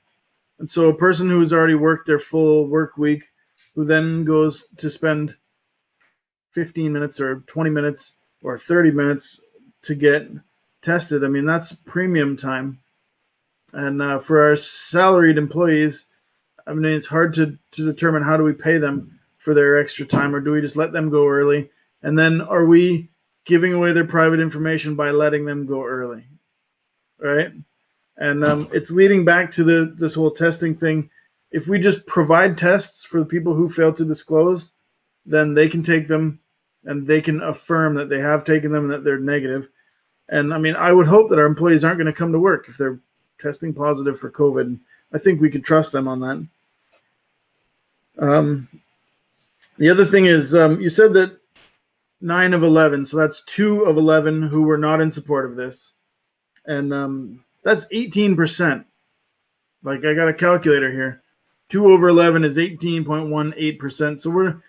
And so a person who has already worked their full work week, who then goes to spend 15 minutes or 20 minutes or 30 minutes to get tested, I mean, that's premium time. And for our salaried employees, I mean, it's hard to determine how do we pay them for their extra time, or do we just let them go early? And then are we giving away their private information by letting them go early, right? And it's leading back to this whole testing thing. If we just provide tests for the people who fail to disclose, then they can take them and they can affirm that they have taken them and that they're negative. And I mean, I would hope that our employees aren't going to come to work if they're testing positive for COVID. I think we can trust them on that. The other thing is, you said that 9 of 11, so that's 2 of 11 who were not in support of this. And that's 18%. Like, I got a calculator here. 2 over 11 is 18.18%. So we're,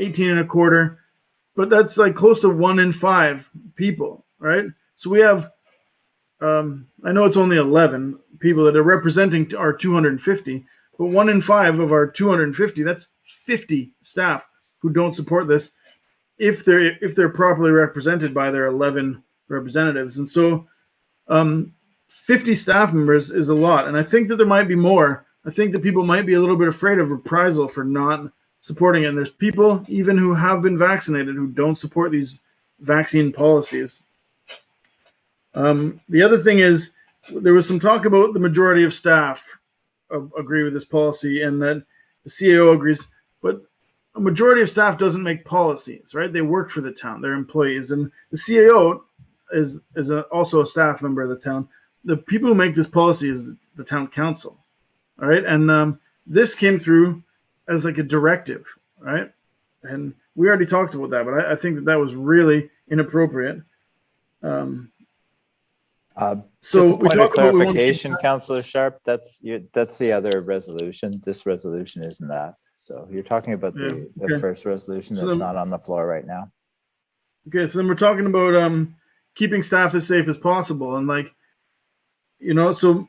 18 and a quarter. But that's like close to 1 in 5 people, right? So we have, I know it's only 11 people that are representing our 250, but 1 in 5 of our 250, that's 50 staff who don't support this if they're properly represented by their 11 representatives. And so 50 staff members is a lot. And I think that there might be more. I think that people might be a little bit afraid of reprisal for not supporting it. And there's people even who have been vaccinated who don't support these vaccine policies. The other thing is, there was some talk about the majority of staff agree with this policy and that the CAO agrees, but a majority of staff doesn't make policies, right? They work for the town, they're employees, and the CAO is also a staff member of the town. The people who make this policy is the town council, all right? And this came through as like a directive, right? And we already talked about that, but I think that was really inappropriate. So just a point of clarification, Councillor Sharp, that's the other resolution. This resolution isn't that. So you're talking about the first resolution that's not on the floor right now. Okay, so then we're talking about keeping staff as safe as possible. And like, so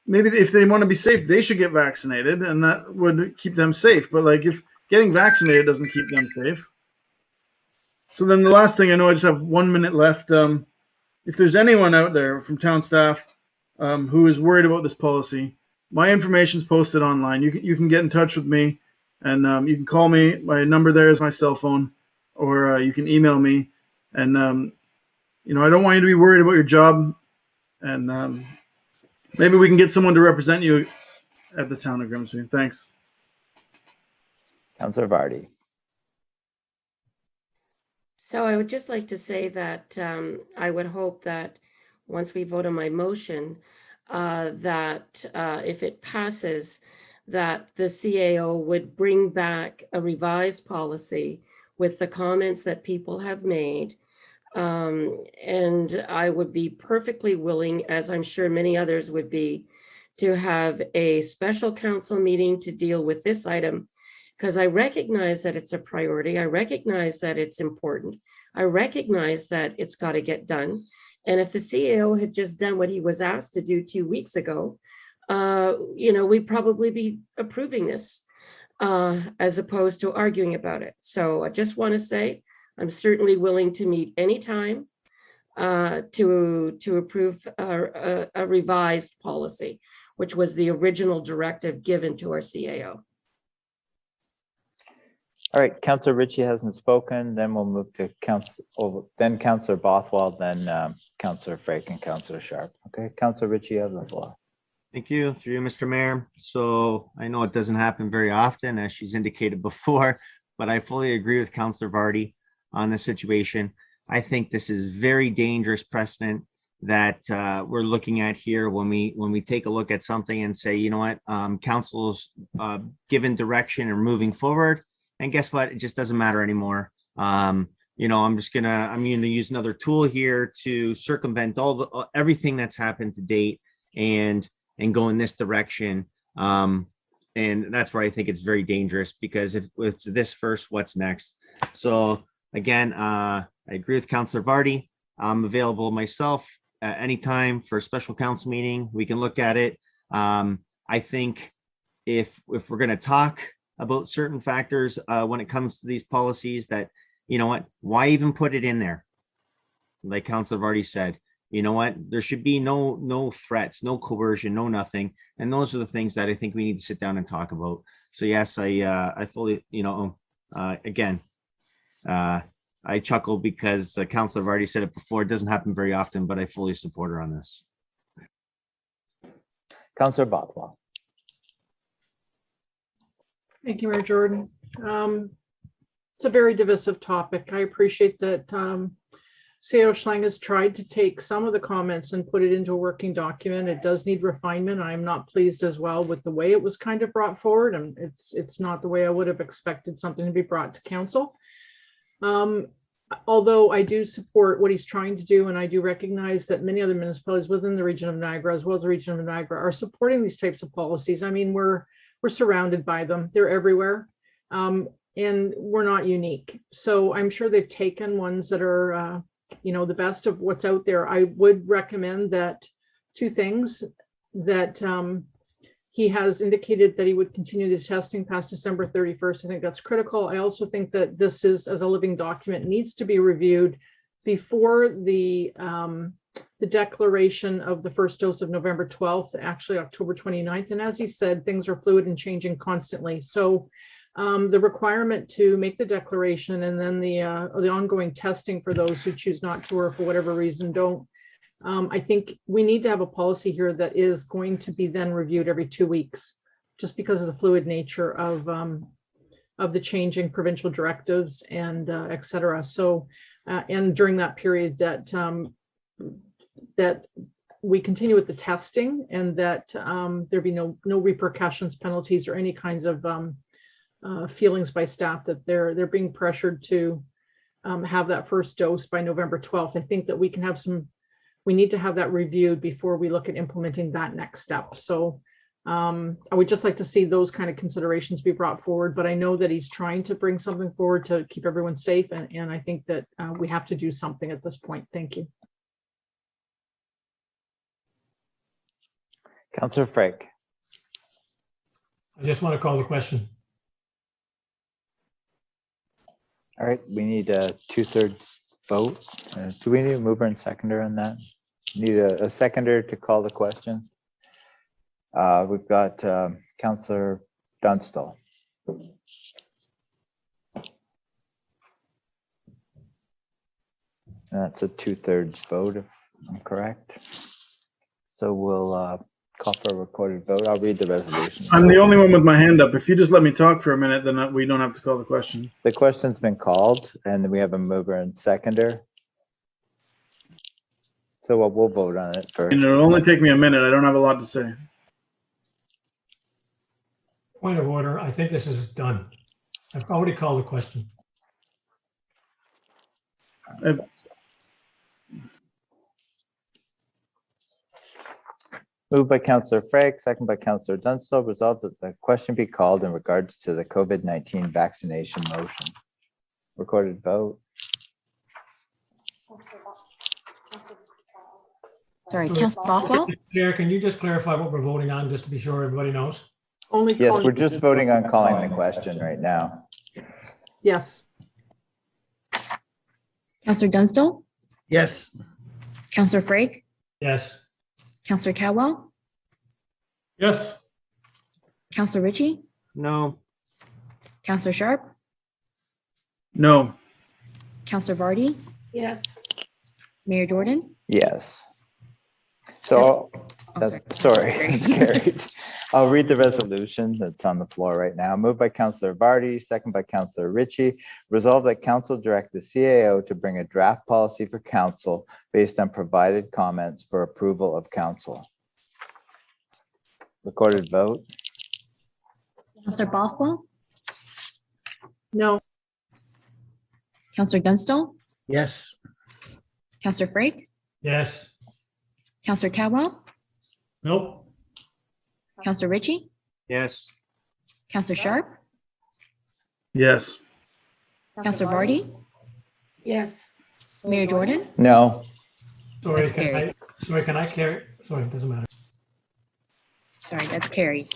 maybe if they want to be safe, they should get vaccinated and that would keep them safe. But like if getting vaccinated doesn't keep them safe. So then the last thing, I know I just have 1 minute left. If there's anyone out there from town staff who is worried about this policy, my information is posted online. You can get in touch with me, and you can call me. My number there is my cell phone, or you can email me. And I don't want you to be worried about your job, and maybe we can get someone to represent you at the town of Grimsby. Thanks. Councillor Vardy. So I would just like to say that I would hope that once we vote on my motion, that if it passes, that the CAO would bring back a revised policy with the comments that people have made. And I would be perfectly willing, as I'm sure many others would be, to have a special council meeting to deal with this item, because I recognize that it's a priority. I recognize that it's important. I recognize that it's got to get done. And if the CAO had just done what he was asked to do 2 weeks ago, we'd probably be approving this as opposed to arguing about it. So I just want to say, I'm certainly willing to meet anytime to approve a revised policy, which was the original directive given to our CAO. All right, Councillor Ritchie hasn't spoken. Then we'll move to Councillor Bothwell, then Councillor Frake and Councillor Sharp. Okay, Councillor Ritchie, you have the floor. Thank you, through you, Mr. Mayor. So I know it doesn't happen very often, as she's indicated before, but I fully agree with Councillor Vardy on this situation. I think this is very dangerous precedent that we're looking at here when we take a look at something and say, you know what, council's given direction and moving forward, and guess what, it just doesn't matter anymore. You know, I'm gonna use another tool here to circumvent everything that's happened to date and go in this direction. And that's where I think it's very dangerous, because if it's this first, what's next? So again, I agree with Councillor Vardy. I'm available myself at any time for a special council meeting. We can look at it. I think if we're going to talk about certain factors when it comes to these policies, that, you know what, why even put it in there? Like Councillor Vardy said, you know what, there should be no threats, no coercion, no nothing. And those are the things that I think we need to sit down and talk about. So yes, I fully, you know, again, I chuckle because Councillor Vardy said it before. It doesn't happen very often, but I fully support her on this. Councillor Bothwell. Thank you, Mayor Jordan. It's a very divisive topic. I appreciate that CEO Schlang has tried to take some of the comments and put it into a working document. It does need refinement. I'm not pleased as well with the way it was kind of brought forward, and it's not the way I would have expected something to be brought to council. Although I do support what he's trying to do, and I do recognize that many other municipalities within the region of Niagara, as well as the region of Niagara, are supporting these types of policies. I mean, we're surrounded by them. They're everywhere, and we're not unique. So I'm sure they've taken ones that are, you know, the best of what's out there. I would recommend that two things, that he has indicated that he would continue the testing past December 31st. I think that's critical. I also think that this is, as a living document, needs to be reviewed before the declaration of the first dose of November 12th, actually October 29th. And as he said, things are fluid and changing constantly. So the requirement to make the declaration and then the ongoing testing for those who choose not to, or for whatever reason don't, I think we need to have a policy here that is going to be then reviewed every 2 weeks, just because of the fluid nature of the changing provincial directives and et cetera. So, and during that period that we continue with the testing, and that there be no repercussions, penalties, or any kinds of feelings by staff that they're being pressured to have that first dose by November 12th. I think that we need to have that reviewed before we look at implementing that next step. So I would just like to see those kind of considerations be brought forward, but I know that he's trying to bring something forward to keep everyone safe. And I think that we have to do something at this point. Thank you. Councillor Frick. I just want to call the question. All right, we need a 2/3 vote. Do we need a mover and seconder on that? Need a seconder to call the question. We've got Councillor Dunstall. That's a 2/3 vote, if I'm correct. So we'll call for a recorded vote. I'll read the resolution. I'm the only one with my hand up. If you just let me talk for a minute, then we don't have to call the question. The question's been called, and then we have a mover and seconder. So we'll vote on it first. And it'll only take me a minute. I don't have a lot to say. Point of order. I think this is done. I've already called the question. Moved by Councillor Frank, second by Councillor Dunstall. Resolved that the question be called in regards to the COVID-19 vaccination motion. Recorded vote. Sorry, Councillor Bothwell? Chair, can you just clarify what we're voting on, just to be sure everybody knows? Yes, we're just voting on calling the question right now. Yes. Councillor Dunstall? Yes. Councillor Frake? Yes. Councillor Cowell? Yes. Councillor Ritchie? No. Councillor Sharp? No. Councillor Vardy? Yes. Mayor Jordan? Yes. So Sorry, it's carried. I'll read the resolution that's on the floor right now. Moved by Councillor Vardy, second by Councillor Ritchie. Resolve that council direct the CAO to bring a draft policy for council based on provided comments for approval of council. Recorded vote. Councillor Bothwell, No. Councillor Dunstall, Yes. Councillor Frake, Yes. Councillor Cadwell, Nope. Councillor Ritchie, Yes. Councillor Sharp, Yes. Councillor Vardy, Yes. Mayor Jordan. No. Sorry, That's can carried. I carry? Sorry, it doesn't matter. Sorry, that's carried.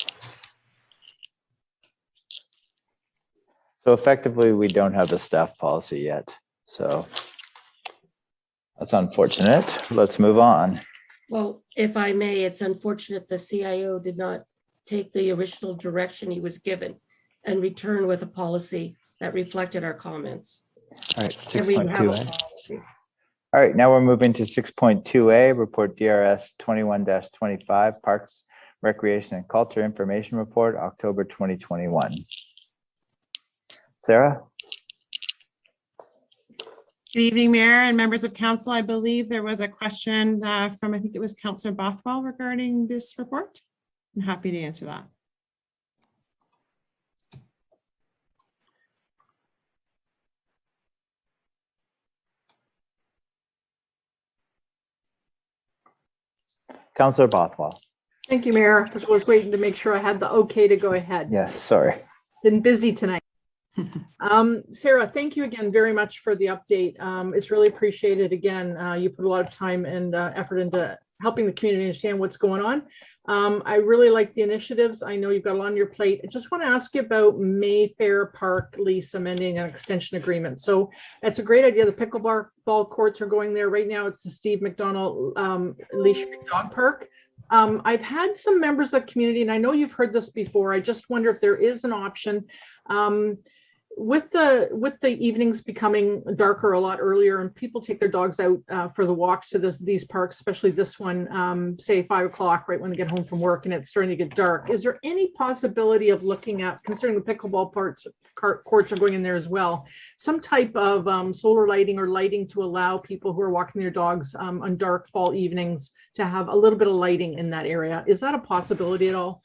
So effectively, we don't have a staff policy yet. So that's unfortunate. Let's move on. Well, if I may, it's unfortunate the CIO did not take the original direction he was given and return with a policy that reflected our comments. All right, And we have a 6.2A. policy. All right, now we're moving to 6.2A, report DRS 21-25, Parks, Recreation and Culture Information Report, October 2021. Sarah? Good evening, Mayor and members of council. I believe there was a question from, I think it was Councillor Bothwell regarding this report. I'm happy to answer that. Councillor Bothwell. Thank you, Mayor. Just was waiting to make sure I had the okay to go ahead. Yeah, sorry. Been busy tonight. Sarah, thank you again very much for the update. It's really appreciated. Again, you put a lot of time and effort into helping the community understand what's going on. I really like the initiatives. I know you've got a lot on your plate. I just want to ask you about Mayfair Park lease amending an extension agreement. So it's a great idea. The pickleball courts are going there. Right now it's the Steve McDonald Leash Free Dog Park. I've had some members of the community, and I know you've heard this before. I just wonder if there is an option. With the evenings becoming darker a lot earlier and people take their dogs out for the walks to these parks, especially this one, say 5 o'clock, right when they get home from work and it's starting to get dark. Is there any possibility of looking at, considering the pickleball courts are going in there as well, some type of solar lighting or lighting to allow people who are walking their dogs on dark fall evenings to have a little bit of lighting in that area? Is that a possibility at all?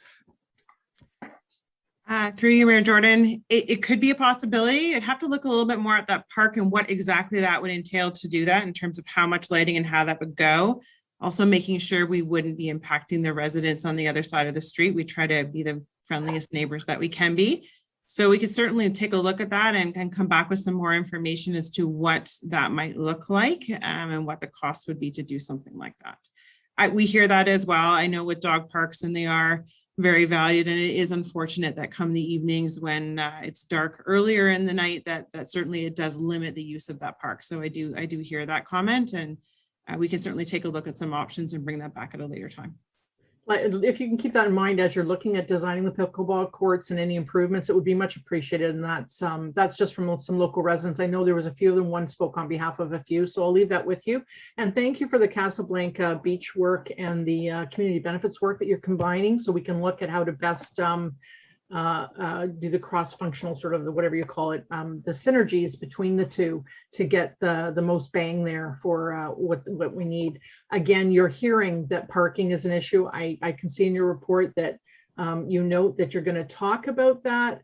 Through you, Mayor Jordan, it could be a possibility. I'd have to look a little bit more at that park and what exactly that would entail to do that in terms of how much lighting and how that would go. Also making sure we wouldn't be impacting the residents on the other side of the street. We try to be the friendliest neighbors that we can be. So we could certainly take a look at that and come back with some more information as to what that might look like and what the cost would be to do something like that. We hear that as well. I know with dog parks, and they are very valued, and it is unfortunate that come the evenings when it's dark earlier in the night, that certainly it does limit the use of that park. So I do hear that comment, and we can certainly take a look at some options and bring that back at a later time. If you can keep that in mind as you're looking at designing the pickleball courts and any improvements, it would be much appreciated. And that's just from some local residents. I know there was a few of them. One spoke on behalf of a few, so I'll leave that with you. And thank you for the Casablanca beach work and the community benefits work that you're combining, so we can look at how to best do the cross-functional sort of whatever you call it, the synergies between the two to get the most bang there for what we need. Again, you're hearing that parking is an issue. I can see in your report that you note that you're going to talk about that.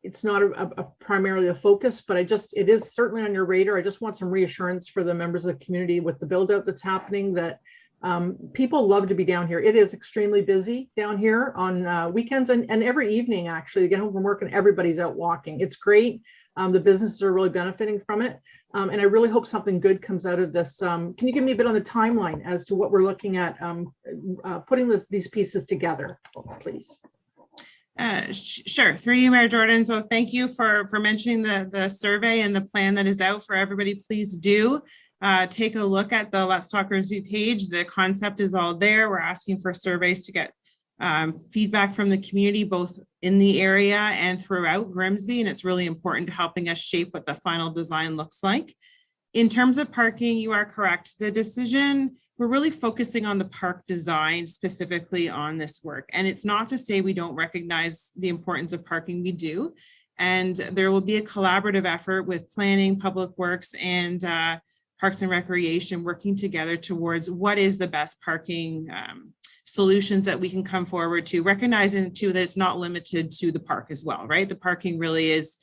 It's not primarily a focus, but it is certainly on your radar. I just want some reassurance for the members of the community with the build out that's happening, that people love to be down here. It is extremely busy down here on weekends and every evening, actually. You get home from work and everybody's out walking. It's great. The businesses are really benefiting from it. And I really hope something good comes out of this. Can you give me a bit on the timeline as to what we're looking at putting these pieces together, please? Sure. Through you, Mayor Jordan. So thank you for mentioning the survey and the plan that is out for everybody. Please do take a look at the Let's Talk Grimsby page. The concept is all there. We're asking for surveys to get feedback from the community, both in the area and throughout Grimsby. And it's really important to helping us shape what the final design looks like. In terms of parking, you are correct. The decision, we're really focusing on the park design specifically on this work. And it's not to say we don't recognize the importance of parking, we do. And there will be a collaborative effort with planning, public works, and Parks and Recreation working together towards what is the best parking solutions that we can come forward to, recognizing too that it's not limited to the park as well, right? The parking really is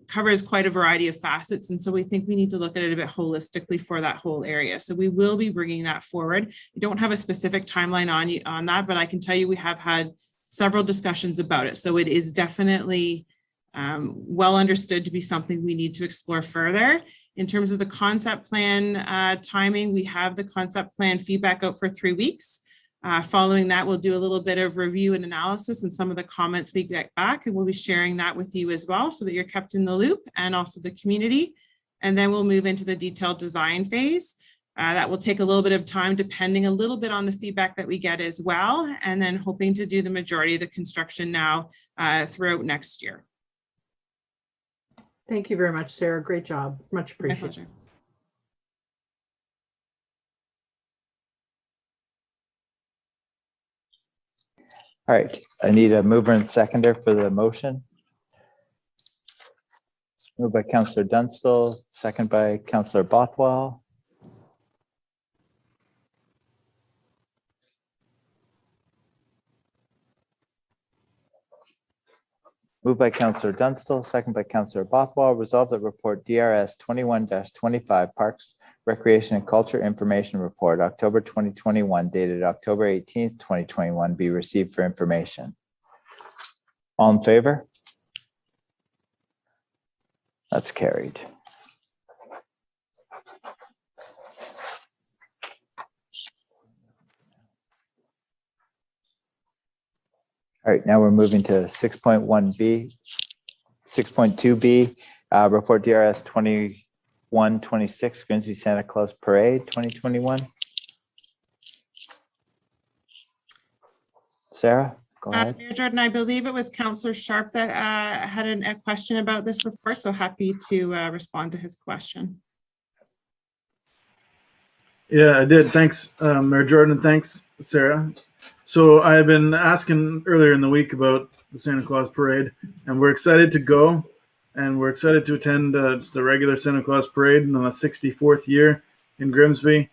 covers quite a variety of facets. And so we think we need to look at it a bit holistically for that whole area. So we will be bringing that forward. I don't have a specific timeline on that, but I can tell you we have had several discussions about it. So it is definitely well understood to be something we need to explore further. In terms of the concept plan timing, we have the concept plan feedback out for 3 weeks. Following that, we'll do a little bit of review and analysis and some of the comments we get back, and we'll be sharing that with you as well so that you're kept in the loop and also the community. And then we'll move into the detailed design phase. That will take a little bit of time depending a little bit on the feedback that we get as well, and then hoping to do the majority of the construction now throughout next year. Thank you very much, Sarah. Great job. Much appreciated. All right, I need a mover and seconder for the motion. Moved by Councillor Dunstall, second by Councillor Bothwell. Moved by Councillor Dunstall, second by Councillor Bothwell. Resolved that report DRS 21-25 Parks, Recreation and Culture Information Report, October 2021, dated October 18th, 2021, be received for information. All in favor? That's carried. All right, now we're moving to 6.1B, 6.2B, report DRS 2126 Grimsby Santa Claus Parade 2021. Sarah, go ahead. Mayor Jordan, I believe it was Councillor Sharp that had a question about this report, so happy to respond to his question. Yeah, I did. Thanks, Mayor Jordan. Thanks, Sarah. So I have been asking earlier in the week about the Santa Claus Parade, and we're excited to go, and we're excited to attend just the regular Santa Claus Parade in the 64th year in Grimsby.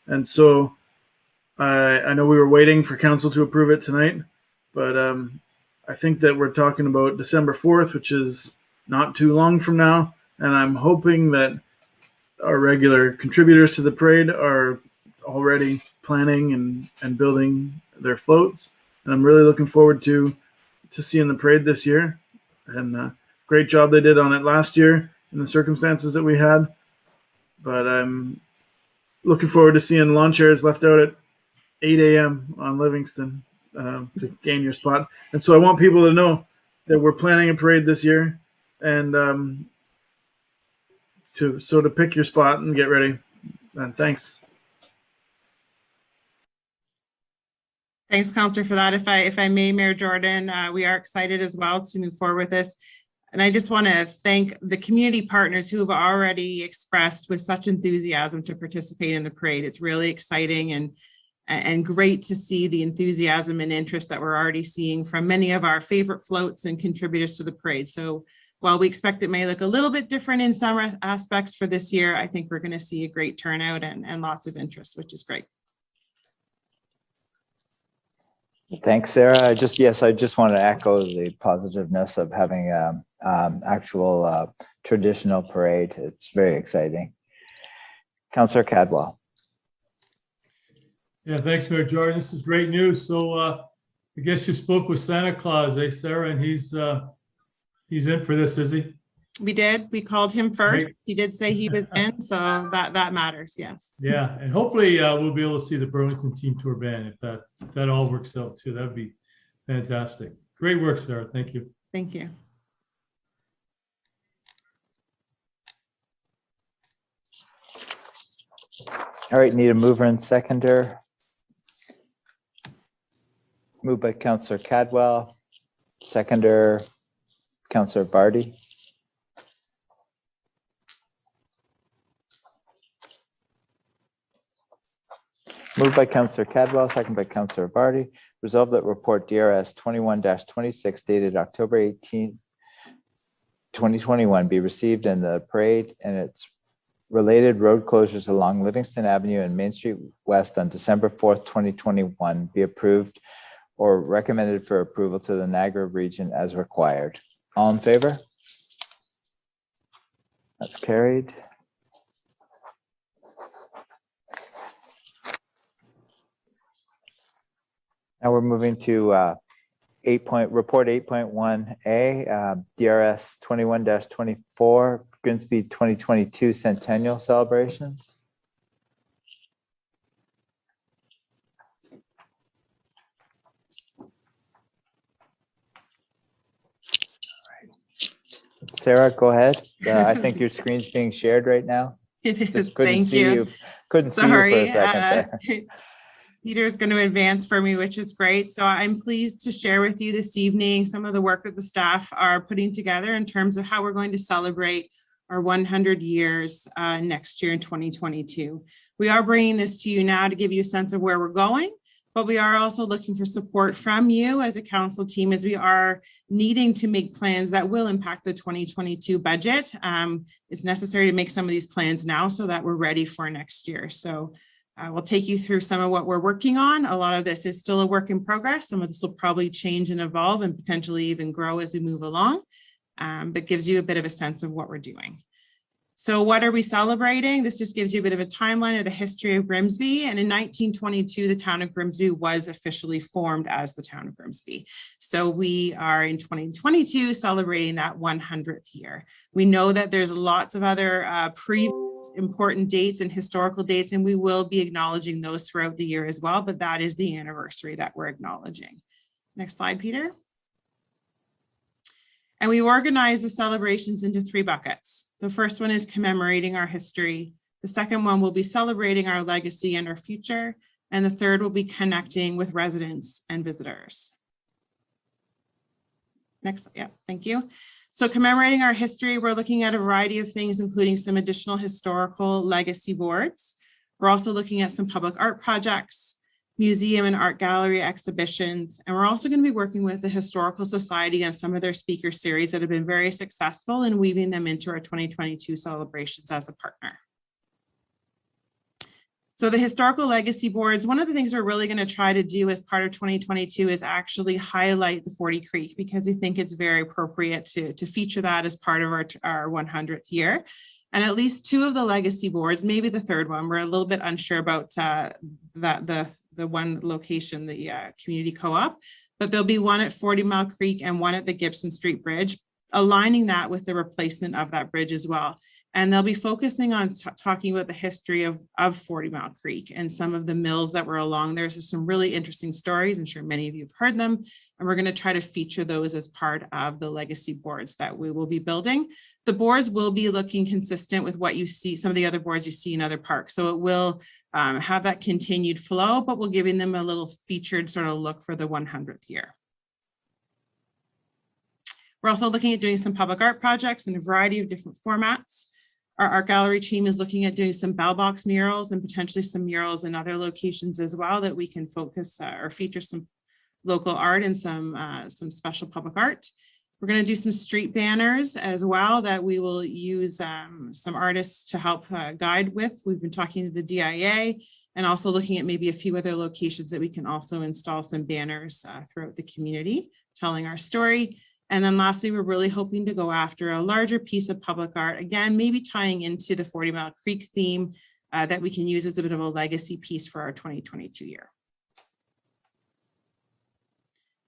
And so I know we were waiting for council to approve it tonight, but I think that we're talking about December 4th, which is not too long from now, and I'm hoping that our regular contributors to the parade are already planning and building their floats, and I'm really looking forward to seeing the parade this year. And great job they did on it last year in the circumstances that we had, but I'm looking forward to seeing lawn chairs left out at 8 a.m. on Livingston to gain your spot. And so I want people to know that we're planning a parade this year, and to pick your spot and get ready. And thanks. Thanks, Councillor, for that. If I may, Mayor Jordan, we are excited as well to move forward with this. And I just want to thank the community partners who have already expressed with such enthusiasm to participate in the parade. It's really exciting and great to see the enthusiasm and interest that we're already seeing from many of our favorite floats and contributors to the parade. So while we expect it may look a little bit different in some aspects for this year, I think we're going to see a great turnout and lots of interest, which is great. Thanks, Sarah. I just want to echo the positiveness of having actual traditional parade. It's very exciting. Councillor Cadwell. Yeah, thanks, Mayor Jordan. This is great news. So I guess you spoke with Santa Claus, Sarah, and he's in for this, is he? We did. We called him first. Great. He did say he was in, so that matters. Yes. Yeah, and hopefully we'll be able to see the Burlington Team Tour Band if that all works out too. That'd be fantastic. Great work, Sarah. Thank you. Thank you. All right, need a mover and seconder. Moved by Councillor Cadwell, seconder Councillor Barty. Moved by Counselor Cadwell, second by Counselor Vardy. Resolved that report DRS 21-26 dated October 18th, 2021 be received and the parade and its related road closures along Livingston Avenue and Main Street West on December 4th, 2021 be approved or recommended for approval to the Niagara region as required. All in favor? That's carried. Now we're moving to report 8.1A, DRS 21-24, Grimsby 2022 Centennial Celebrations. Sarah, go ahead. I think your screen's being shared right now. It is. Just couldn't Thank see you. Couldn't see you for a Sorry, second there. Peter's going to advance for me, which is great. So I'm pleased to share with you this evening some of the work that the staff are putting together in terms of how we're going to celebrate our 100 years next year in 2022. We are bringing this to you now to give you a sense of where we're going, but we are also looking for support from you as a council team as we are needing to make plans that will impact the 2022 budget. It's necessary to make some of these plans now so that we're ready for next year. So we'll take you through some of what we're working on. A lot of this is still a work in progress. Some of this will probably change and evolve and potentially even grow as we move along, but gives you a bit of a sense of what we're doing. So what are we celebrating? This just gives you a bit of a timeline of the history of Grimsby. And in 1922, the town of Grimsby was officially formed as the town of Grimsby. So we are in 2022 celebrating that 100th year. We know that there's lots of other important dates and historical dates, and we will be acknowledging those throughout the year as well, but that is the anniversary that we're acknowledging. Next slide, Peter. And we organize the celebrations into 3 buckets. The first one is commemorating our history. The second one will be celebrating our legacy and our future. And the third will be connecting with residents and visitors. Next, yeah, thank you. So commemorating our history, we're looking at a variety of things, including some additional historical legacy boards. We're also looking at some public art projects, museum and art gallery exhibitions, and we're also going to be working with the Historical Society on some of their speaker series that have been very successful in weaving them into our 2022 celebrations as a partner. So the historical legacy boards, one of the things we're really going to try to do as part of 2022 is actually highlight the 40 Creek, because we think it's very appropriate to feature that as part of our 100th year. And at least 2 of the legacy boards, maybe the third one, we're a little bit unsure about the one location, the community co-op, but there'll be one at 40 Mile Creek and one at the Gibson Street Bridge, aligning that with the replacement of that bridge as well. And they'll be focusing on talking about the history of 40 Mile Creek and some of the mills that were along there. So some really interesting stories. I'm sure many of you have heard them. And we're going to try to feature those as part of the legacy boards that we will be building. The boards will be looking consistent with what you see, some of the other boards you see in other parks. So it will have that continued flow, but we're giving them a little featured sort of look for the 100th year. We're also looking at doing some public art projects in a variety of different formats. Our art gallery team is looking at doing some bell box murals and potentially some murals in other locations as well that we can focus or feature some local art and some special public art. We're going to do some street banners as well that we will use some artists to help guide with. We've been talking to the DIA and also looking at maybe a few other locations that we can also install some banners throughout the community telling our story. And then lastly, we're really hoping to go after a larger piece of public art, again, maybe tying into the 40 Mile Creek theme that we can use as a bit of a legacy piece for our 2022 year.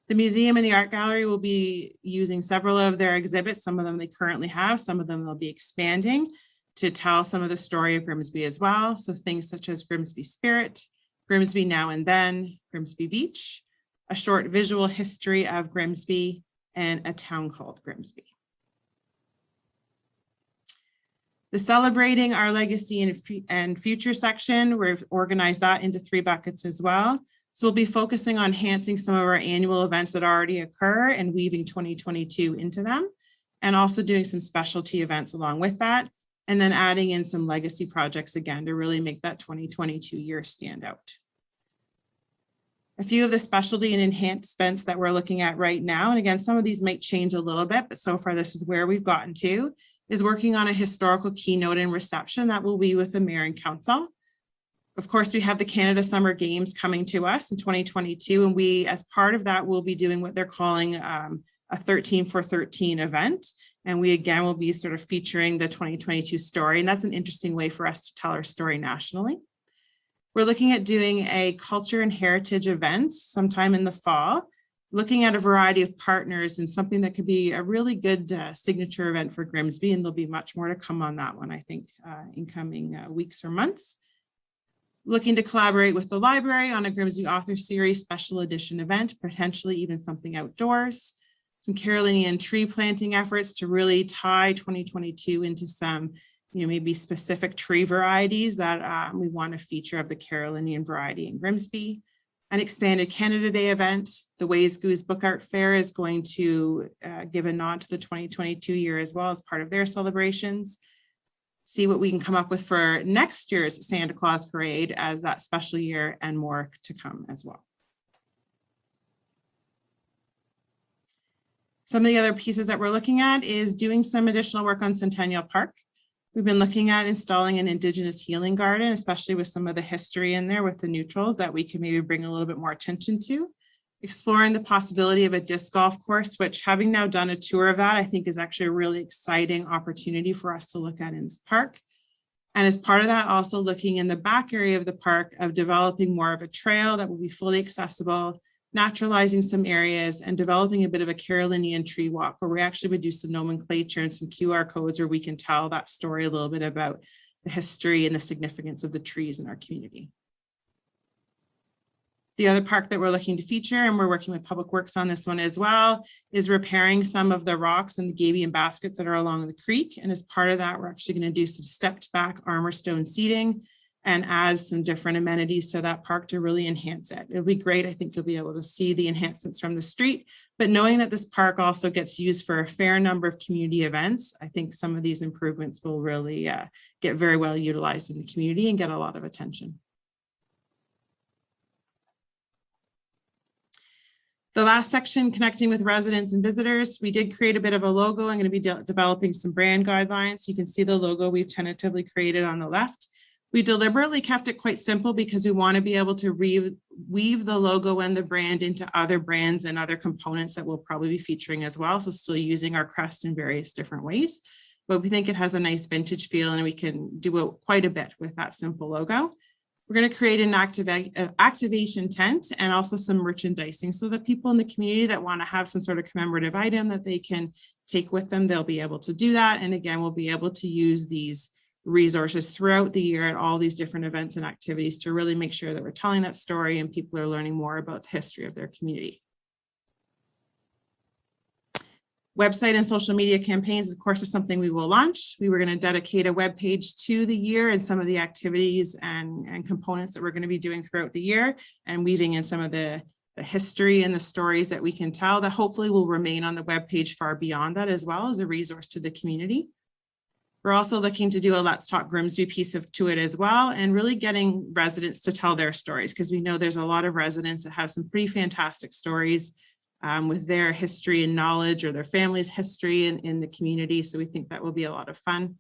The museum and the art gallery will be using several of their exhibits. Some of them they currently have, some of them they'll be expanding to tell some of the story of Grimsby as well. So things such as Grimsby Spirit, Grimsby Now and Then, Grimsby Beach, a short visual history of Grimsby, and a town called Grimsby. The celebrating our legacy and future section, we've organized that into 3 buckets as well. So we'll be focusing on enhancing some of our annual events that already occur and weaving 2022 into them, and also doing some specialty events along with that, and then adding in some legacy projects again to really make that 2022 year stand out. A few of the specialty and enhancements that we're looking at right now, and again, some of these might change a little bit, but so far this is where we've gotten to, is working on a historical keynote and reception that will be with the mayor and council. Of course, we have the Canada Summer Games coming to us in 2022, and we, as part of that, will be doing what they're calling a 13 for 13 event. And we, again, will be sort of featuring the 2022 story, and that's an interesting way for us to tell our story nationally. We're looking at doing a culture and heritage event sometime in the fall, looking at a variety of partners and something that could be a really good signature event for Grimsby, and there'll be much more to come on that one, I think, in coming weeks or months. Looking to collaborate with the library on a Grimsby Author Series special edition event, potentially even something outdoors. Some Carolinian tree planting efforts to really tie 2022 into some, maybe specific tree varieties that we want to feature of the Carolinian variety in Grimsby. An expanded Canada Day event. The Ways Goose Book Art Fair is going to give a nod to the 2022 year as well as part of their celebrations. See what we can come up with for next year's Santa Claus Parade as that special year, and more to come as well. Some of the other pieces that we're looking at is doing some additional work on Centennial Park. We've been looking at installing an Indigenous healing garden, especially with some of the history in there with the neutrals that we can maybe bring a little bit more attention to. Exploring the possibility of a disc golf course, which, having now done a tour of that, I think is actually a really exciting opportunity for us to look at in this park. And as part of that, also looking in the back area of the park of developing more of a trail that will be fully accessible, naturalizing some areas, and developing a bit of a Carolinian tree walk where we actually would do some nomenclature and some QR codes where we can tell that story a little bit about the history and the significance of the trees in our community. The other park that we're looking to feature, and we're working with Public Works on this one as well, is repairing some of the rocks and the gabion baskets that are along the creek. And as part of that, we're actually going to do some stepped back armor stone seating and add some different amenities to that park to really enhance it. It'll be great. I think you'll be able to see the enhancements from the street, but knowing that this park also gets used for a fair number of community events, I think some of these improvements will really get very well utilized in the community and get a lot of attention. The last section, connecting with residents and visitors, we did create a bit of a logo. I'm going to be developing some brand guidelines. You can see the logo we've tentatively created on the left. We deliberately kept it quite simple because we want to be able to weave the logo and the brand into other brands and other components that we'll probably be featuring as well. So still using our crest in various different ways, but we think it has a nice vintage feel and we can do quite a bit with that simple logo. We're going to create an activation tent and also some merchandising so that people in the community that want to have some sort of commemorative item that they can take with them, they'll be able to do that. And again, we'll be able to use these resources throughout the year at all these different events and activities to really make sure that we're telling that story and people are learning more about the history of their community. Website and social media campaigns, of course, is something we will launch. We were going to dedicate a web page to the year and some of the activities and components that we're going to be doing throughout the year, and weaving in some of the history and the stories that we can tell that hopefully will remain on the web page far beyond that as well as a resource to the community. We're also looking to do a Let's Talk Grimsby piece to it as well, and really getting residents to tell their stories, because we know there's a lot of residents that have some pretty fantastic stories with their history and knowledge or their family's history in the community. So we think that will be a lot of fun.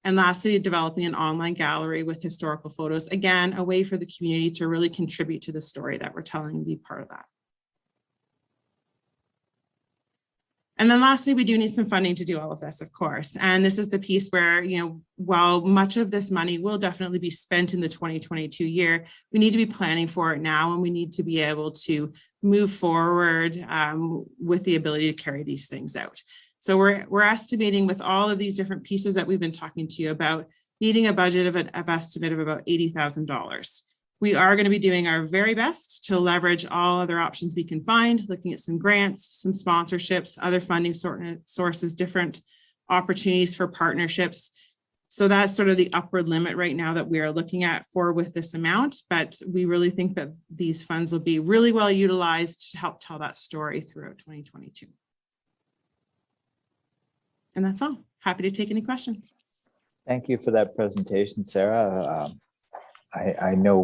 And lastly, developing an online gallery with historical photos. Again, a way for the community to really contribute to the story that we're telling and be part of that. And then lastly, we do need some funding to do all of this, of course. And this is the piece where, while much of this money will definitely be spent in the 2022 year, we need to be planning for it now, and we need to be able to move forward with the ability to carry these things out. So we're estimating with all of these different pieces that we've been talking to you about, needing a budget of an estimate of about $80,000. We are going to be doing our very best to leverage all other options we can find, looking at some grants, some sponsorships, other funding sources, different opportunities for partnerships. So that's sort of the upward limit right now that we are looking at with this amount, but we really think that these funds will be really well utilized to help tell that story throughout 2022. And that's all. Happy to take any questions. Thank you for that presentation, Sarah. I know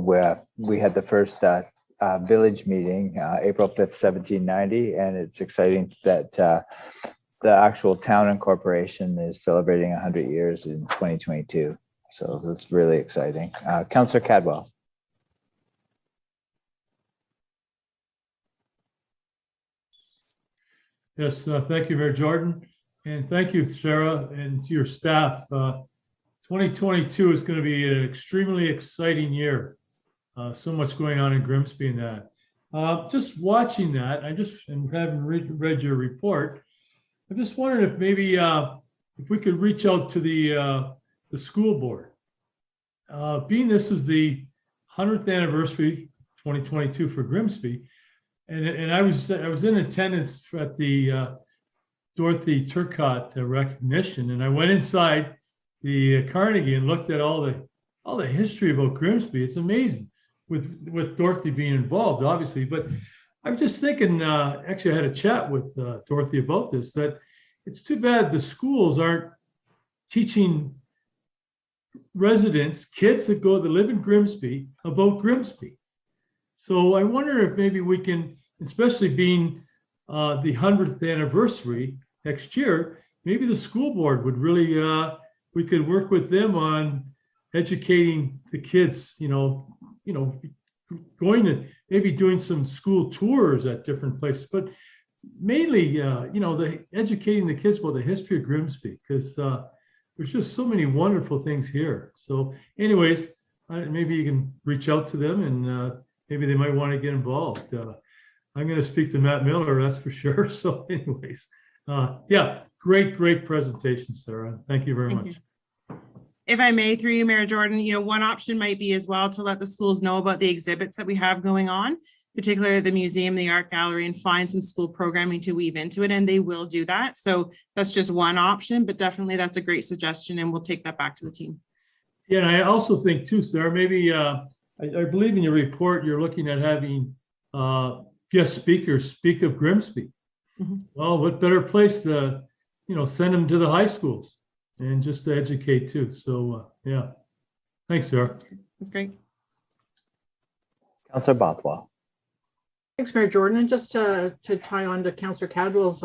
we had the first village meeting, April 5th, 1790. And it's exciting that the actual town and corporation is celebrating 100 years in 2022. So that's really exciting. Councillor Cadwell. Yes, thank you, Mayor Jordan. And thank you, Sarah, and to your staff. 2022 is going to be an extremely exciting year. So much going on in Grimsby and that. Just watching that, and having read your report, I'm just wondering if maybe if we could reach out to the school board. Being this is the 100th anniversary, 2022 for Grimsby, and I was in attendance at the Dorothy Turcotte recognition, and I went inside the Carnegie and looked at all the history about Grimsby. It's amazing with Dorothy being involved, obviously. But I'm just thinking, actually, I had a chat with Dorothy about this, that it's too bad the schools aren't teaching residents, kids that live in Grimsby, about Grimsby. So I wonder if maybe we can, especially being the 100th anniversary next year, maybe the school board would really, we could work with them on educating the kids, going to maybe doing some school tours at different places, but mainly, educating the kids about the history of Grimsby, because there's just so many wonderful things here. So anyways, maybe you can reach out to them and maybe they might want to get involved. I'm going to speak to Matt Miller, that's for sure. So anyways, yeah, great presentation, Sarah. Thank you very much. If I may, through you, Mayor Jordan, one option might be as well to let the schools know about the exhibits that we have going on, particularly the museum, the art gallery, and find some school programming to weave into it, and they will do that. So that's just one option, but definitely that's a great suggestion, and we'll take that back to the team. Yeah, and I also think too, Sarah, maybe I believe in your report, you're looking at having guest speakers speak of Grimsby. Mm-hmm. Well, what better place to, send them to the high schools and just to educate too. So yeah, thanks, Sarah. That's great. Councillor Bothwell. Thanks, Mayor Jordan. And just to tie on to Councillor Cadwell's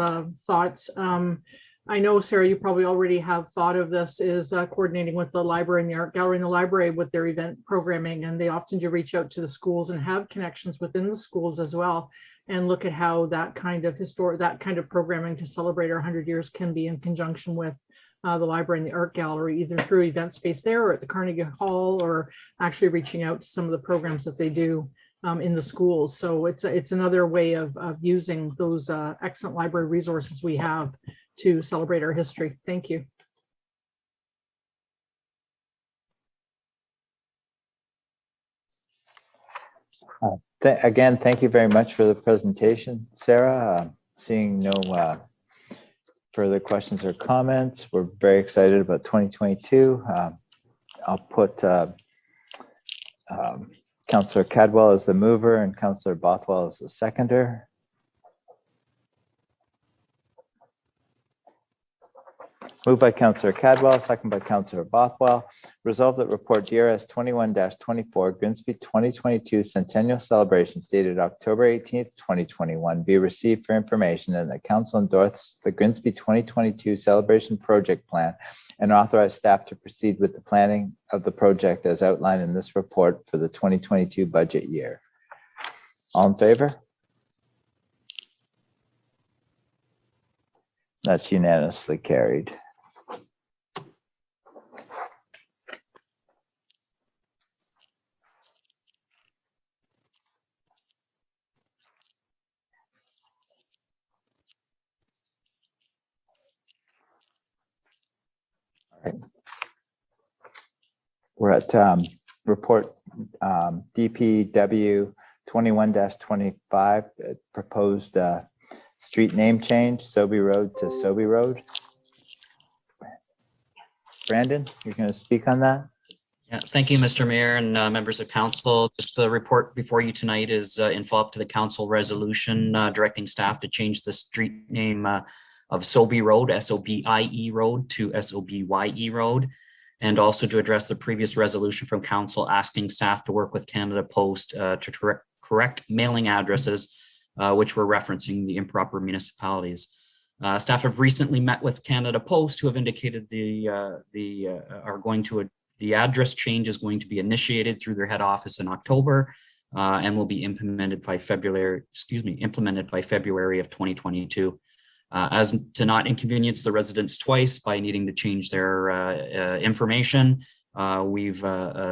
thoughts, I know, Sarah, you probably already have thought of this, is coordinating with the library and the art gallery and the library with their event programming. And they often do reach out to the schools and have connections within the schools as well, and look at how that kind of programming to celebrate our 100 years can be in conjunction with the library and the art gallery, either through event space there or at the Carnegie Hall, or actually reaching out to some of the programs that they do in the schools. So it's another way of using those excellent library resources we have to celebrate our history. Thank you. Again, thank you very much for the presentation, Sarah. Seeing no further questions or comments, we're very excited about 2022. I'll put Councillor Cadwell as the mover and Councillor Bothwell as the seconder. Moved by Councillor Cadwell, second by Councillor Bothwell. Resolved that report DRS 21-24 Grimsby 2022 Centennial Celebrations dated October 18th, 2021 be received for information, and that Council endorses the Grimsby 2022 Celebration Project Plan and authorize staff to proceed with the planning of the project as outlined in this report for the 2022 budget year. All in favor? That's unanimously carried. We're at report DPW 21-25, proposed street name change, Sobey Road to Sobey Road. Brandon, you're going to speak on that? Yeah, thank you, Mr. Mayor and members of council. Just the report before you tonight is in follow-up to the council resolution directing staff to change the street name of Sobey Road, S-O-B-I-E Road, to S-O-B-Y-E Road, and also to address the previous resolution from council asking staff to work with Canada Post to correct mailing addresses, which were referencing the improper municipalities. Staff have recently met with Canada Post, who have indicated the address change is going to be initiated through their head office in October and will be implemented by February of 2022. As to not inconvenience the residents twice by needing to change their information, we've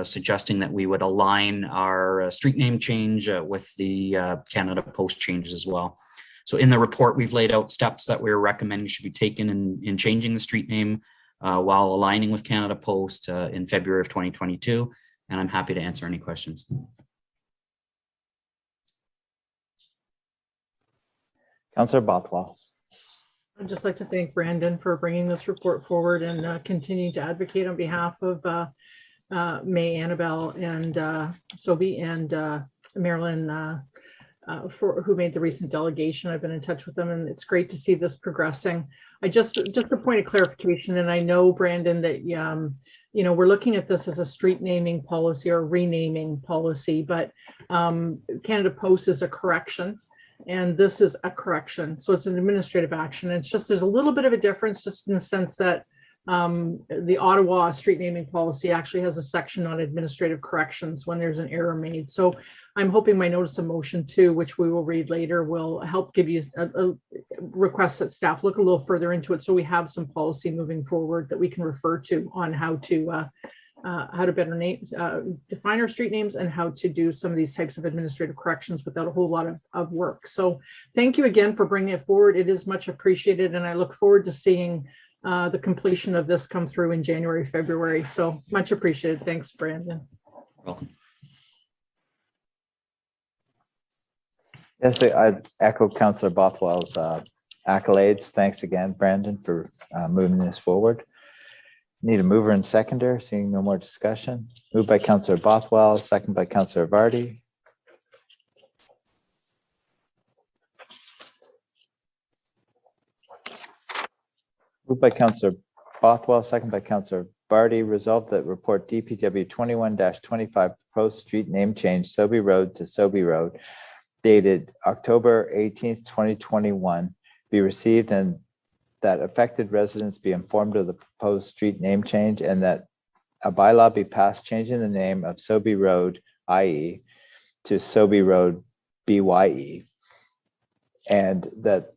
suggesting that we would align our street name change with the Canada Post changes as well. So in the report, we've laid out steps that we're recommending should be taken in changing the street name while aligning with Canada Post in February of 2022. And I'm happy to answer any questions. Councillor Bothwell. I'd just like to thank Brandon for bringing this report forward and continuing to advocate on behalf of May, Annabelle, and Sobi, and Marilyn, who made the recent delegation. I've been in touch with them, and it's great to see this progressing. Just a point of clarification, and I know, Brandon, that we're looking at this as a street naming policy or renaming policy, but Canada Post is a correction. And this is a correction. So it's an administrative action. It's just, there's a little bit of a difference just in the sense that the Ottawa street naming policy actually has a section on administrative corrections when there's an error made. So I'm hoping my notice of motion too, which we will read later, will help give you a request that staff look a little further into it. So we have some policy moving forward that we can refer to on how to better define our street names and how to do some of these types of administrative corrections without a whole lot of work. So thank you again for bringing it forward. It is much appreciated, and I look forward to seeing the completion of this come through in January, February. So much appreciated. Thanks, Brandon. Welcome. Yes, I echo Councillor Bothwell's accolades. Thanks again, Brandon, for moving this forward. Need a mover and seconder. Seeing no more discussion. Moved by Councillor Bothwell, second by Councillor Vardy. Moved by Councillor Bothwell, second by Councillor Vardy. Resolved that report DPW 21-25 proposed street name change Sobi Road to Sobi Road dated October 18th, 2021 be received, and that affected residents be informed of the proposed street name change, and that a bylaw be passed changing the name of Sobi Road, IE, to Sobi Road, BYE, and that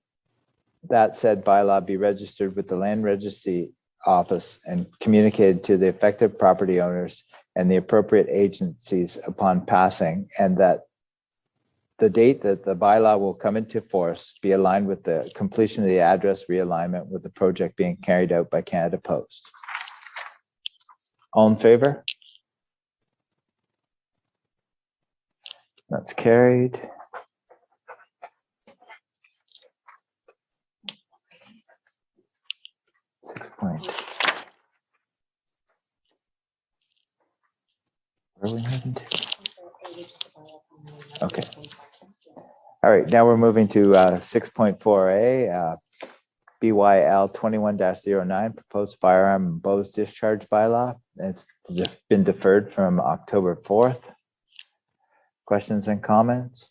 said bylaw be registered with the Land Registry Office and communicated to the affected property owners and the appropriate agencies upon passing, and that the date that the bylaw will come into force be aligned with the completion of the address realignment with the project being carried out by Canada Post. All in favor? That's carried. Where are we heading to? Okay. All right, now we're moving to 6.4A, BYL 21-09, proposed firearm and bows discharge bylaw. It's been deferred from October 4th. Questions and comments?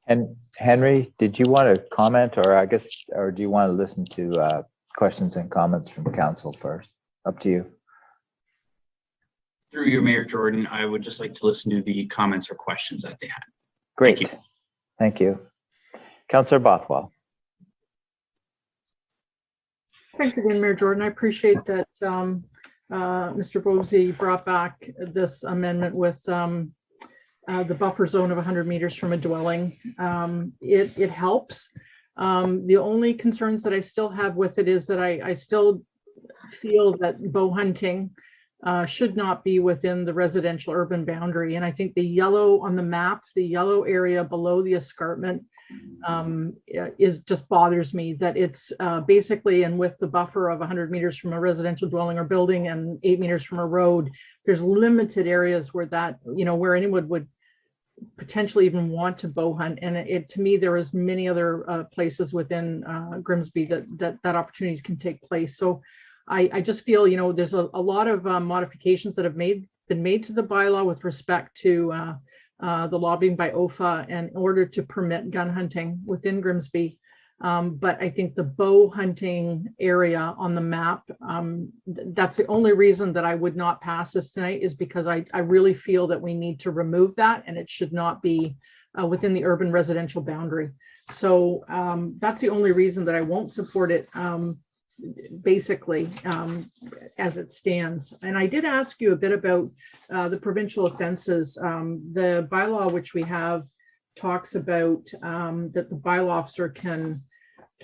And Henry, did you want to comment, or do you want to listen to questions and comments from council first? Up to you. Through you, Mayor Jordan, I would just like to listen to the comments or questions that they had. Great. Thank you. Councillor Bothwell. Thanks again, Mayor Jordan. I appreciate that Mr. Bosey brought back this amendment with the buffer zone of 100 meters from a dwelling. It helps. The only concerns that I still have with it is that I still feel that bow hunting should not be within the residential urban boundary. And I think the yellow on the map, the yellow area below the escarpment just bothers me, that it's basically, and with the buffer of 100 meters from a residential dwelling or building and 8 meters from a road, there's limited areas where that, where anyone would potentially even want to bow hunt. And to me, there is many other places within Grimsby that opportunities can take place. So I just feel, there's a lot of modifications that have been made to the bylaw with respect to the lobbying by OFA in order to permit gun hunting within Grimsby. But I think the bow hunting area on the map, that's the only reason that I would not pass this tonight, is because I really feel that we need to remove that, and it should not be within the urban residential boundary. So that's the only reason that I won't support it, basically, as it stands. And I did ask you a bit about the provincial offenses. The bylaw which we have talks about that the bylaw officer can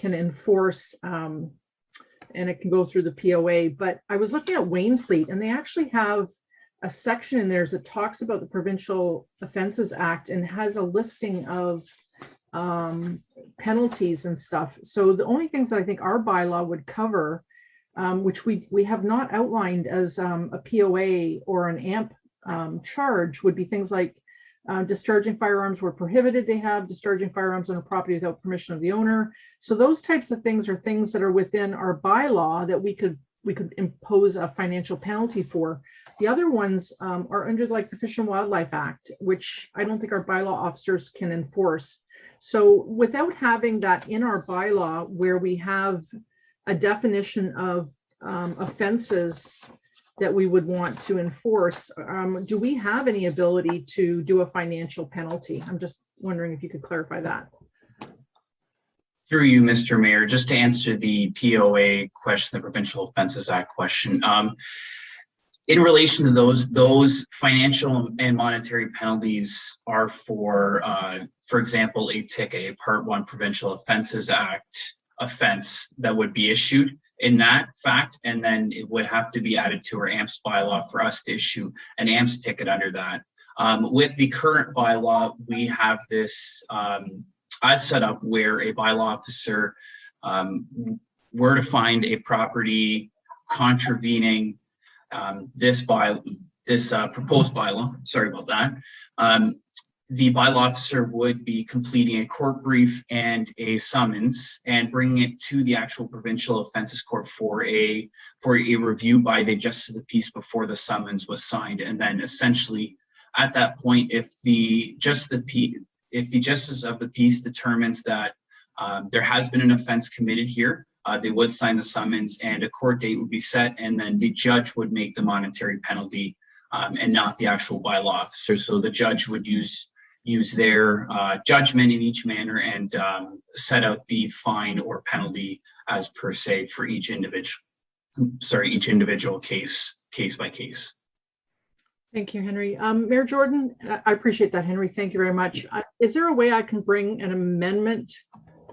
enforce, and it can go through the POA. But I was looking at Wainfleet, and they actually have a section in there that talks about the Provincial Offences Act and has a listing of penalties and stuff. So the only things that I think our bylaw would cover, which we have not outlined as a POA or an AMP charge, would be things like discharging firearms where prohibited. They have discharging firearms on a property without permission of the owner. So those types of things are things that are within our bylaw that we could impose a financial penalty for. The other ones are under like the Fish and Wildlife Act, which I don't think our bylaw officers can enforce. So without having that in our bylaw, where we have a definition of offenses that we would want to enforce, do we have any ability to do a financial penalty? I'm just wondering if you could clarify that. Through you, Mr. Mayor, just to answer the POA question, the Provincial Offences Act question. In relation to those financial and monetary penalties are for example, a ticket, a Part 1 Provincial Offences Act offense that would be issued in that fact, and then it would have to be added to our AMPS bylaw for us to issue an AMPS ticket under that. With the current bylaw, we have this as set up where a bylaw officer were to find a property contravening this proposed bylaw, sorry about that. The bylaw officer would be completing a court brief and a summons and bringing it to the actual provincial offenses court for a review by the justice of the peace before the summons was signed. And then essentially at that point, if the justice of the peace determines that there has been an offense committed here, they would sign the summons and a court date would be set, and then the judge would make the monetary penalty and not the actual bylaw officer. So the judge would use their judgment in each manner and set out the fine or penalty as per se for each individual case by case. Thank you, Henry. Mayor Jordan, I appreciate that, Henry. Thank you very much. Is there a way I can bring an amendment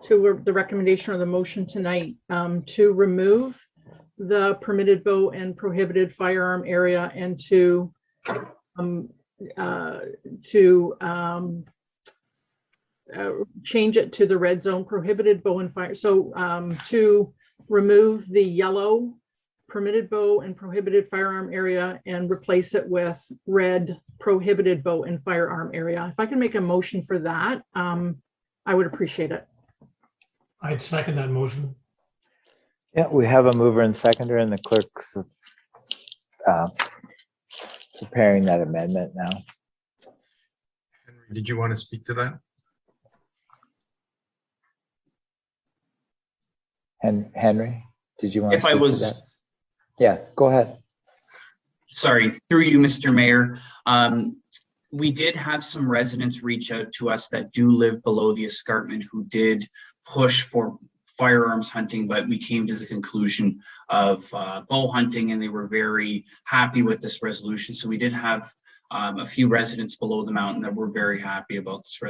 to the recommendation or the motion tonight to remove the permitted bow and prohibited firearm area and to change it to the red zone prohibited bow and fire? So to remove the yellow permitted bow and prohibited firearm area and replace it with red prohibited bow and firearm area. If I can make a motion for that, I would appreciate it. I'd second that motion. Yeah, we have a mover and seconder, and the clerk's preparing that amendment now. Did you want to speak to that? Henry, did you want to If speak I to was, that? Yeah, go ahead. Sorry, through you, Mr. Mayor. We did have some residents reach out to us that do live below the escarpment who did push for firearms hunting, but we came to the conclusion of bow hunting, and they were very happy with this resolution. So we did have a few residents below the mountain that were very happy about this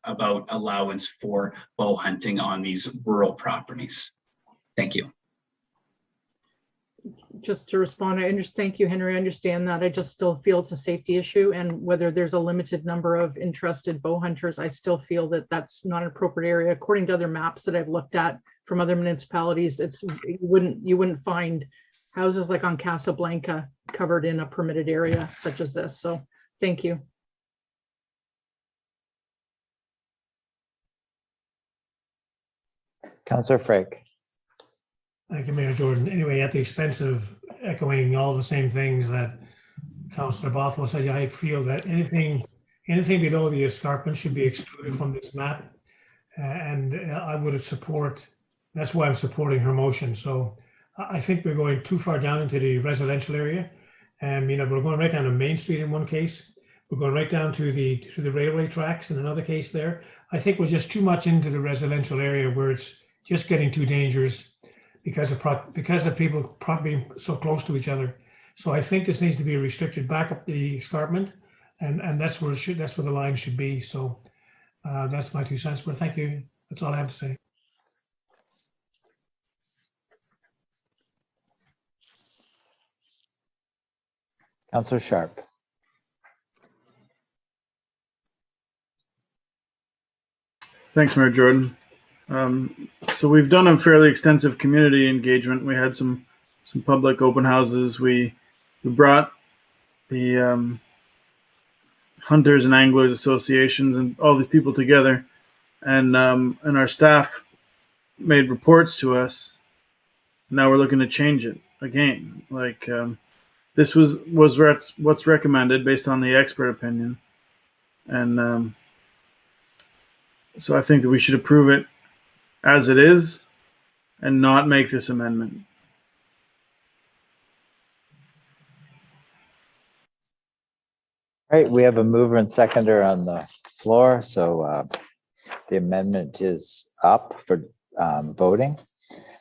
about allowance for bow hunting on these rural properties. Thank you. Just to respond, thank you, Henry. I understand that. I just still feel it's a safety issue, and whether there's a limited number of interested bow hunters, I still feel that that's not an appropriate area. According to other maps that I've looked at from other municipalities, you wouldn't find houses like on Casablanca covered in a permitted area such as this. So thank you. Councillor Frick. Thank you, Mayor Jordan. Anyway, at the expense of echoing all the same things that Councillor Bothwell said, I feel that anything below the escarpment should be excluded from this map. And I would support, that's why I'm supporting her motion. So I think we're going too far down into the residential area. We're going right down to Main Street in one case. We're going right down to the railway tracks in another case there. I think we're just too much into the residential area where it's just getting too dangerous because of people probably so close to each other. So I think this needs to be restricted back up the escarpment, and that's where that's where the line should be. So that's my 2 cents. But thank you. That's all I have to say. Councillor Sharp. Thanks, Mayor Jordan. So we've done a fairly extensive community engagement. We had some public open houses. We brought the hunters and anglers associations and all these people together, and our staff made reports to us. Now we're looking to change it again. Like this was what's recommended based on the expert opinion, and so I think that we should approve it as it is and not make this amendment. All right, we have a mover and seconder on the floor, so the amendment is up for voting.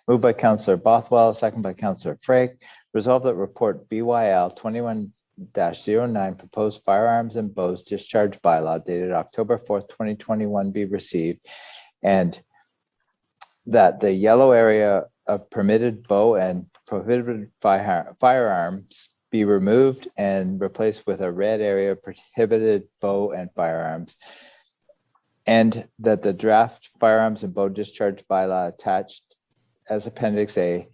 Moved by Councillor Bothwell, second by Councillor Frake. Resolved that report BYL 21-09 proposed firearms and bows discharge bylaw dated October 4th, 2021 be received, and that the yellow area of permitted bow and prohibited firearms be removed and replaced with a red area of prohibited bow and firearms, and that the draft firearms and bow discharge bylaw attached as Appendix A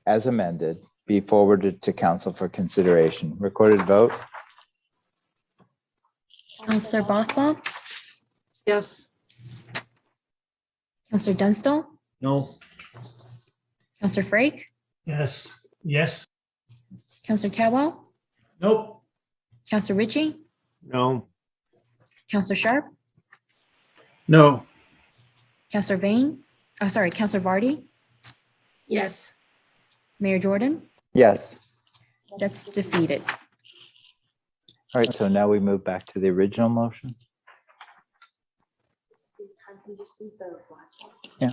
as amended be forwarded to council for consideration. Recorded vote. Councillor Bothwell, Yes. Councillor Dunstall, No. Councillor Frake, Yes. Yes. Councillor Cadwell, Nope. Councillor Ritchie, No. Councillor Sharp, No. Councillor Vane, Councillor Vardy, Yes. Mayor Jordan, Yes. that's defeated. All right, so now we move back to the original motion. Yeah.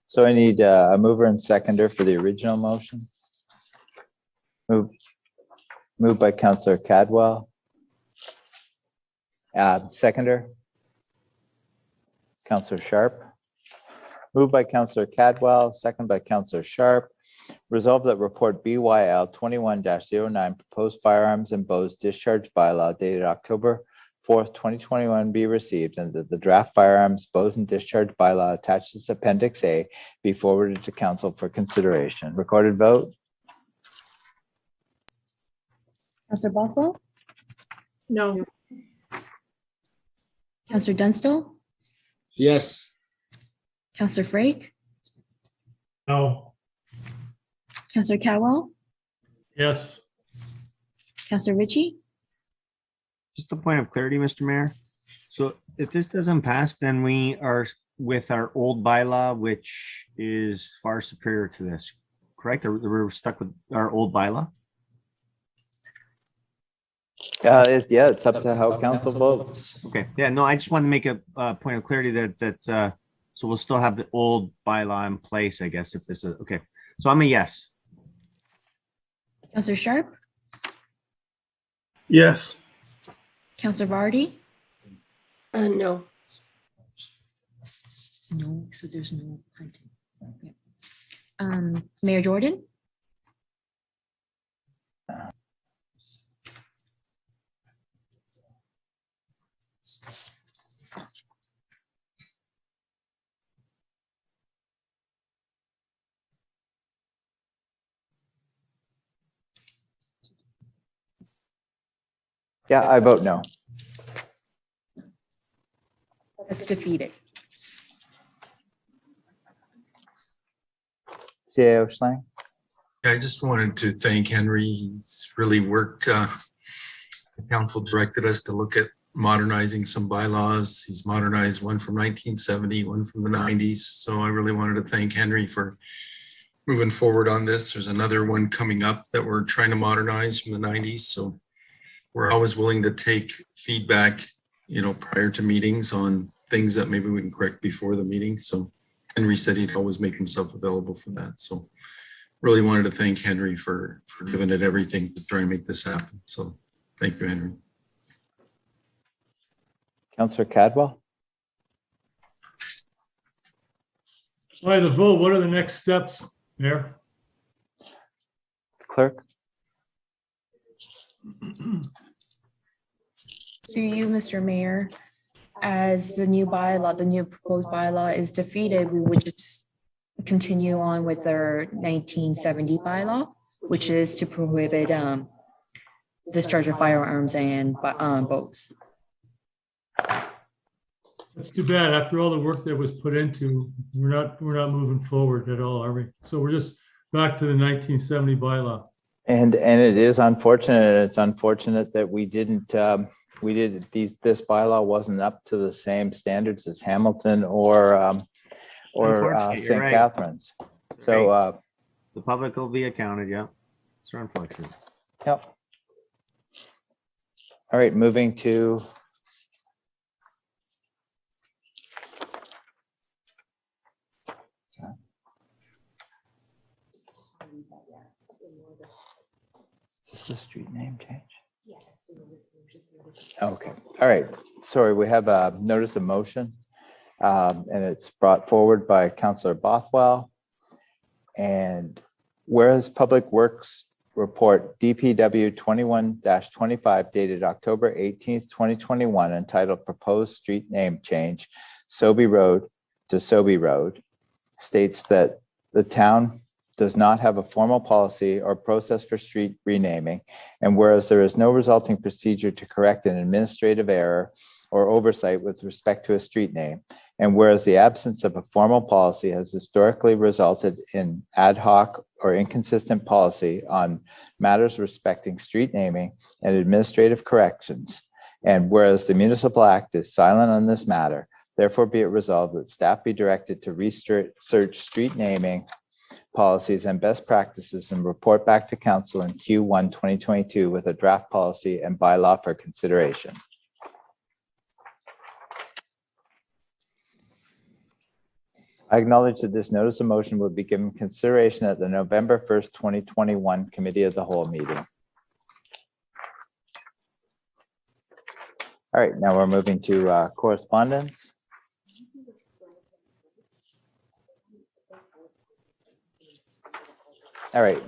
So I need a mover and seconder for the original motion. Moved by Councillor Cadwell. Seconder. Councillor Sharp. Moved by Councillor Cadwell, second by Councillor Sharp. Resolved that report BYL 21-09 proposed firearms and bows discharge bylaw dated October 4th, 2021 be received, and that the draft firearms, bows and discharge bylaw attached as Appendix A be forwarded to council for consideration. Recorded vote. Councillor Bothwell, No. Councillor Dunstall, Yes. Councillor Frake, No. Councillor Cadwell, Yes. Councillor Ritchie, Just a point of clarity, Mr. Mayor. So if this doesn't pass, then we are with our old bylaw, which is far superior to this, correct? Or we're stuck with our old bylaw? Yeah, it's up to how council votes. Okay, yeah, no, I just want to make a point of clarity that so we'll still have the old bylaw in place, I guess, if this is, okay. So I'm a yes. Councillor Sharp, Yes. Councillor Vardy, No. no, so there's no hunting. Mayor Jordan, Yeah, I vote no. that's defeated. CAO Schlang. I just wanted to thank Henry. He's really worked. The council directed us to look at modernizing some bylaws. He's modernized one from 1970, one from the 90s. So I really wanted to thank Henry for moving forward on this. There's another one coming up that we're trying to modernize from the 90s. So we're always willing to take feedback, prior to meetings on things that maybe we can correct before the meeting. So Henry said he'd always make himself available for that. So really wanted to thank Henry for giving it everything to try and make this happen. So thank you, Henry. Councillor Cadwell. By the vote, what are the next steps, Mayor? Clerk. Through you, Mr. Mayor, as the new proposed bylaw is defeated, we would just continue on with our 1970 bylaw, which is to prohibit discharge of firearms and boats. That's too bad. After all the work that was put into, we're not moving forward at all, are we? So we're just back to the 1970 bylaw. And it is unfortunate. It's unfortunate that this bylaw wasn't up to the same standards as Hamilton or Unfortunately, St. you're right. Catharines. So the public will be accounted. Yeah, it's unfortunate. Yep. All right, moving to is this the street name change? Okay, all right. Sorry, we have a notice of motion, and it's brought forward by Councillor Bothwell. And whereas Public Works Report DPW 21-25 dated October 18th, 2021, entitled Proposed Street Name Change, Sobey Road to Sobey Road, states that the town does not have a formal policy or process for street renaming, and whereas there is no resulting procedure to correct an administrative error or oversight with respect to a street name, and whereas the absence of a formal policy has historically resulted in ad hoc or inconsistent policy on matters respecting street naming and administrative corrections, and whereas the municipal act is silent on this matter, therefore be it resolved that staff be directed to research street naming policies and best practices and report back to council in Q1 2022 with a draft policy and bylaw for consideration. I acknowledge that this notice of motion will be given consideration at the November 1st, 2021 Committee of the Whole meeting. All right, now we're moving to correspondence. All right,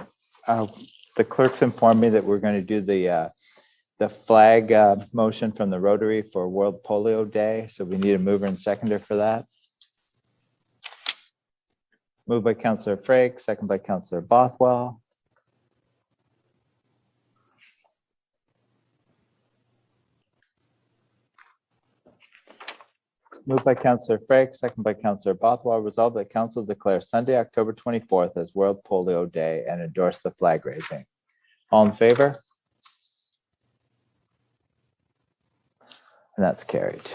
the clerks informed me that we're going to do the flag motion from the Rotary for World Polio Day. So we need a mover and seconder for that. Moved by Councillor Frake, second by Councillor Bothwell. Moved by Councillor Frake, second by Councillor Bothwell. Resolved that council declare Sunday, October 24th as World Polio Day and endorse the flag raising. All in favor? And that's carried.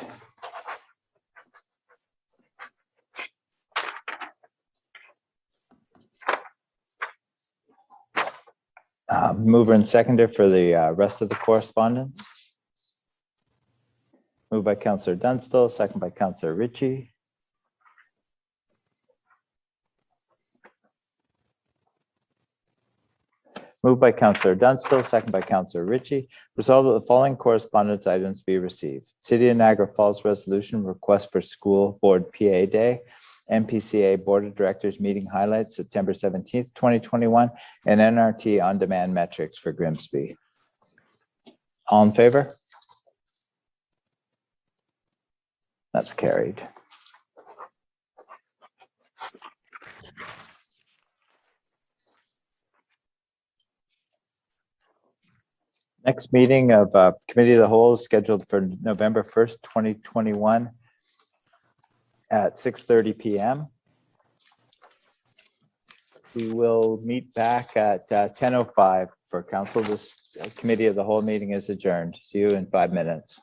Mover and seconder for the rest of the correspondence. Moved by Councillor Dunstall, second by Councillor Ritchie. Moved by Councillor Dunstall, second by Councillor Ritchie. Resolved that the following correspondence items be received. City of Niagara Falls Resolution Request for School Board PA Day, MPCA Board of Directors Meeting Highlights, September 17th, 2021, and NRT On-Demand Metrics for Grimsby. All in favor? That's carried. Next meeting of Committee of the Whole is scheduled for November 1st, 2021 at 6:30 p.m. We will meet back at 10:05 for council. This committee of the whole meeting is adjourned. See you in 5 minutes.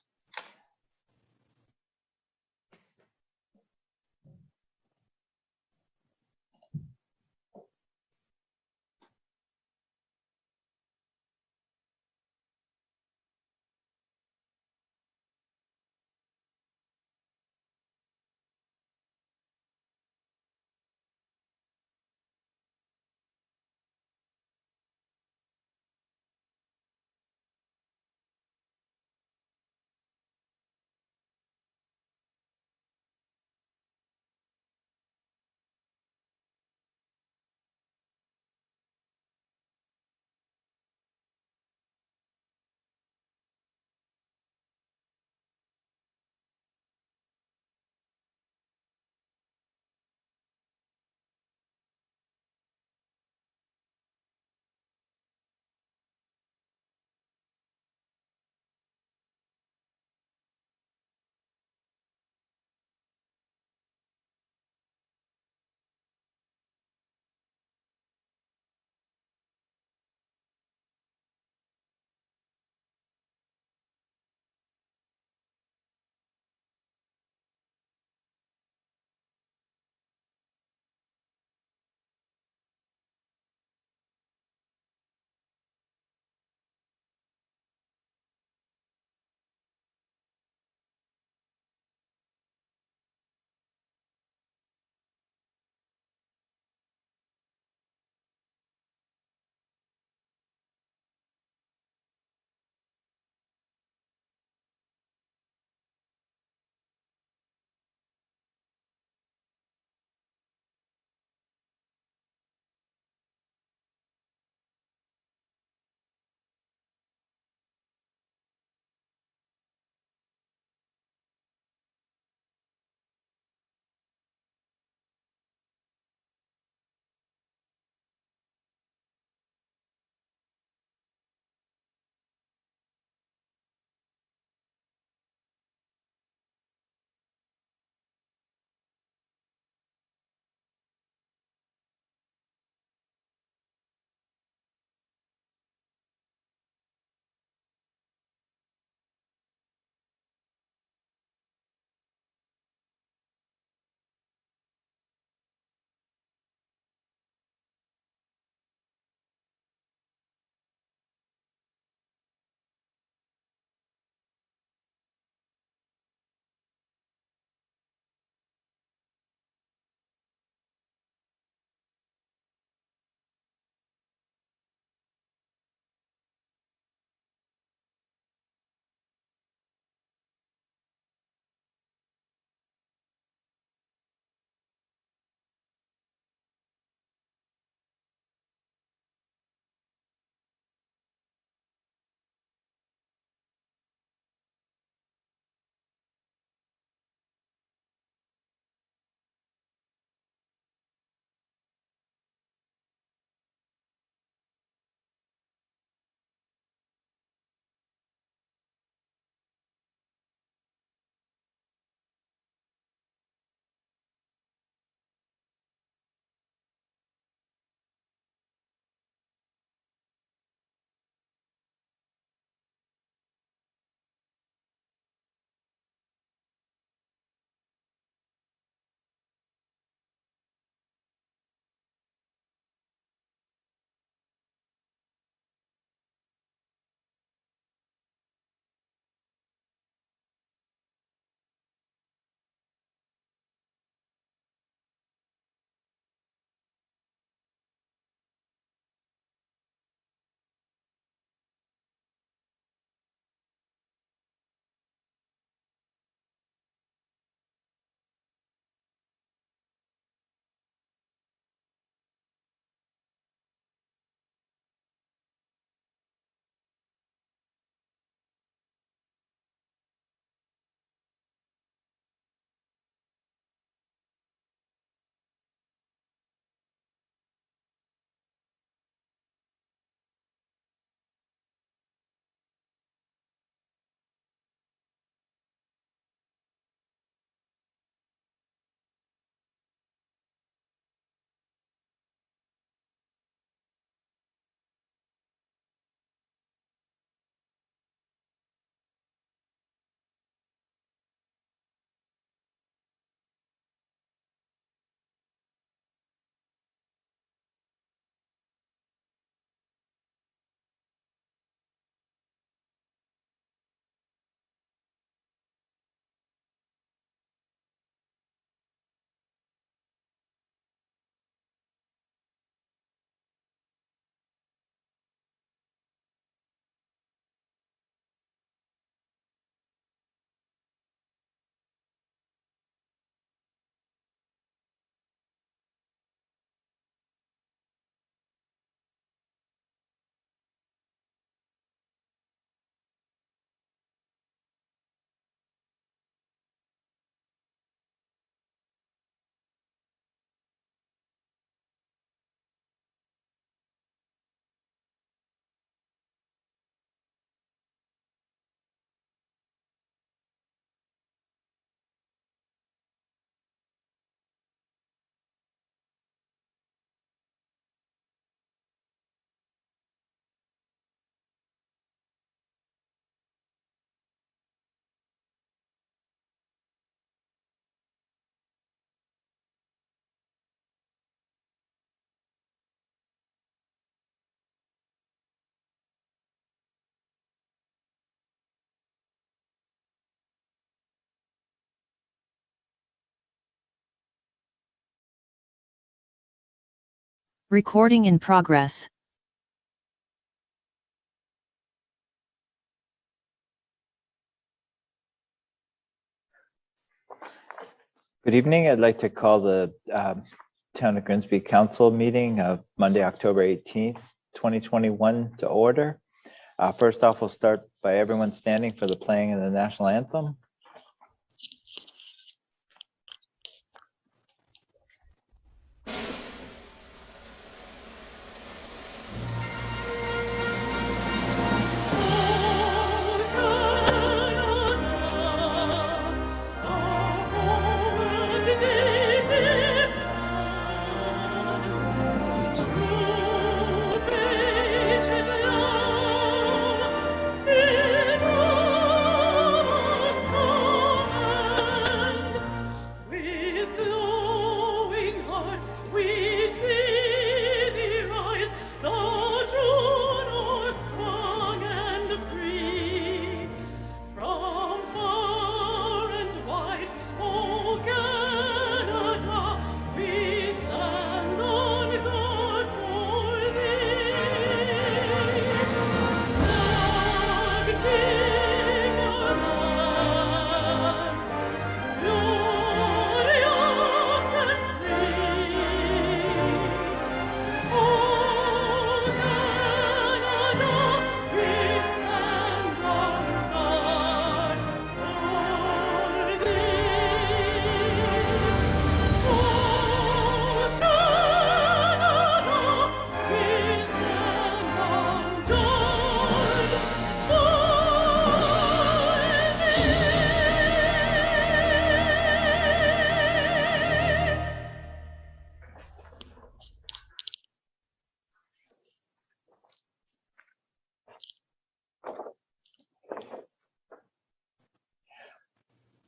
Recording in progress. Good evening. I'd like to call the Town of Grimsby Council meeting of Monday, October 18th, 2021 to order. First off, we'll start by everyone standing for the playing of the national anthem.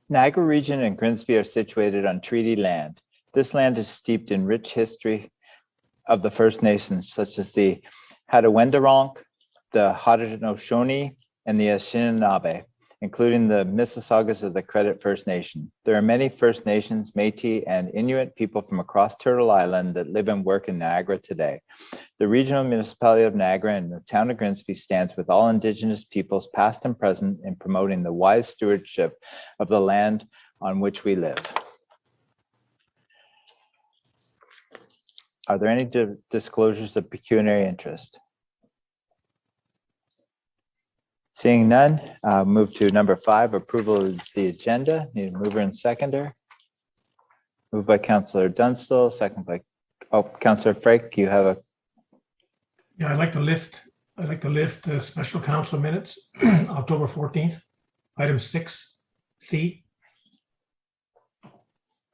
Niagara Region and Grimsby are situated on treaty land. This land is steeped in rich history of the First Nations, such as the Hattawendorong, the Haudenosaunee, and the Anishinaabe, including the Mississaugas of the Credit First Nation. There are many First Nations, Métis, and Inuit people from across Turtle Island that live and work in Niagara today. The Regional Municipality of Niagara and the Town of Grimsby stands with all Indigenous peoples, past and present, in promoting the wise stewardship of the land on which we live. Are there any disclosures of pecuniary interest? Seeing none, move to number 5, approval of the agenda. Need a mover and seconder. Moved by Councillor Dunstall, second by, Councillor Frake, you have a. Yeah, I'd like to lift the special council minutes, October 14th, item 6C.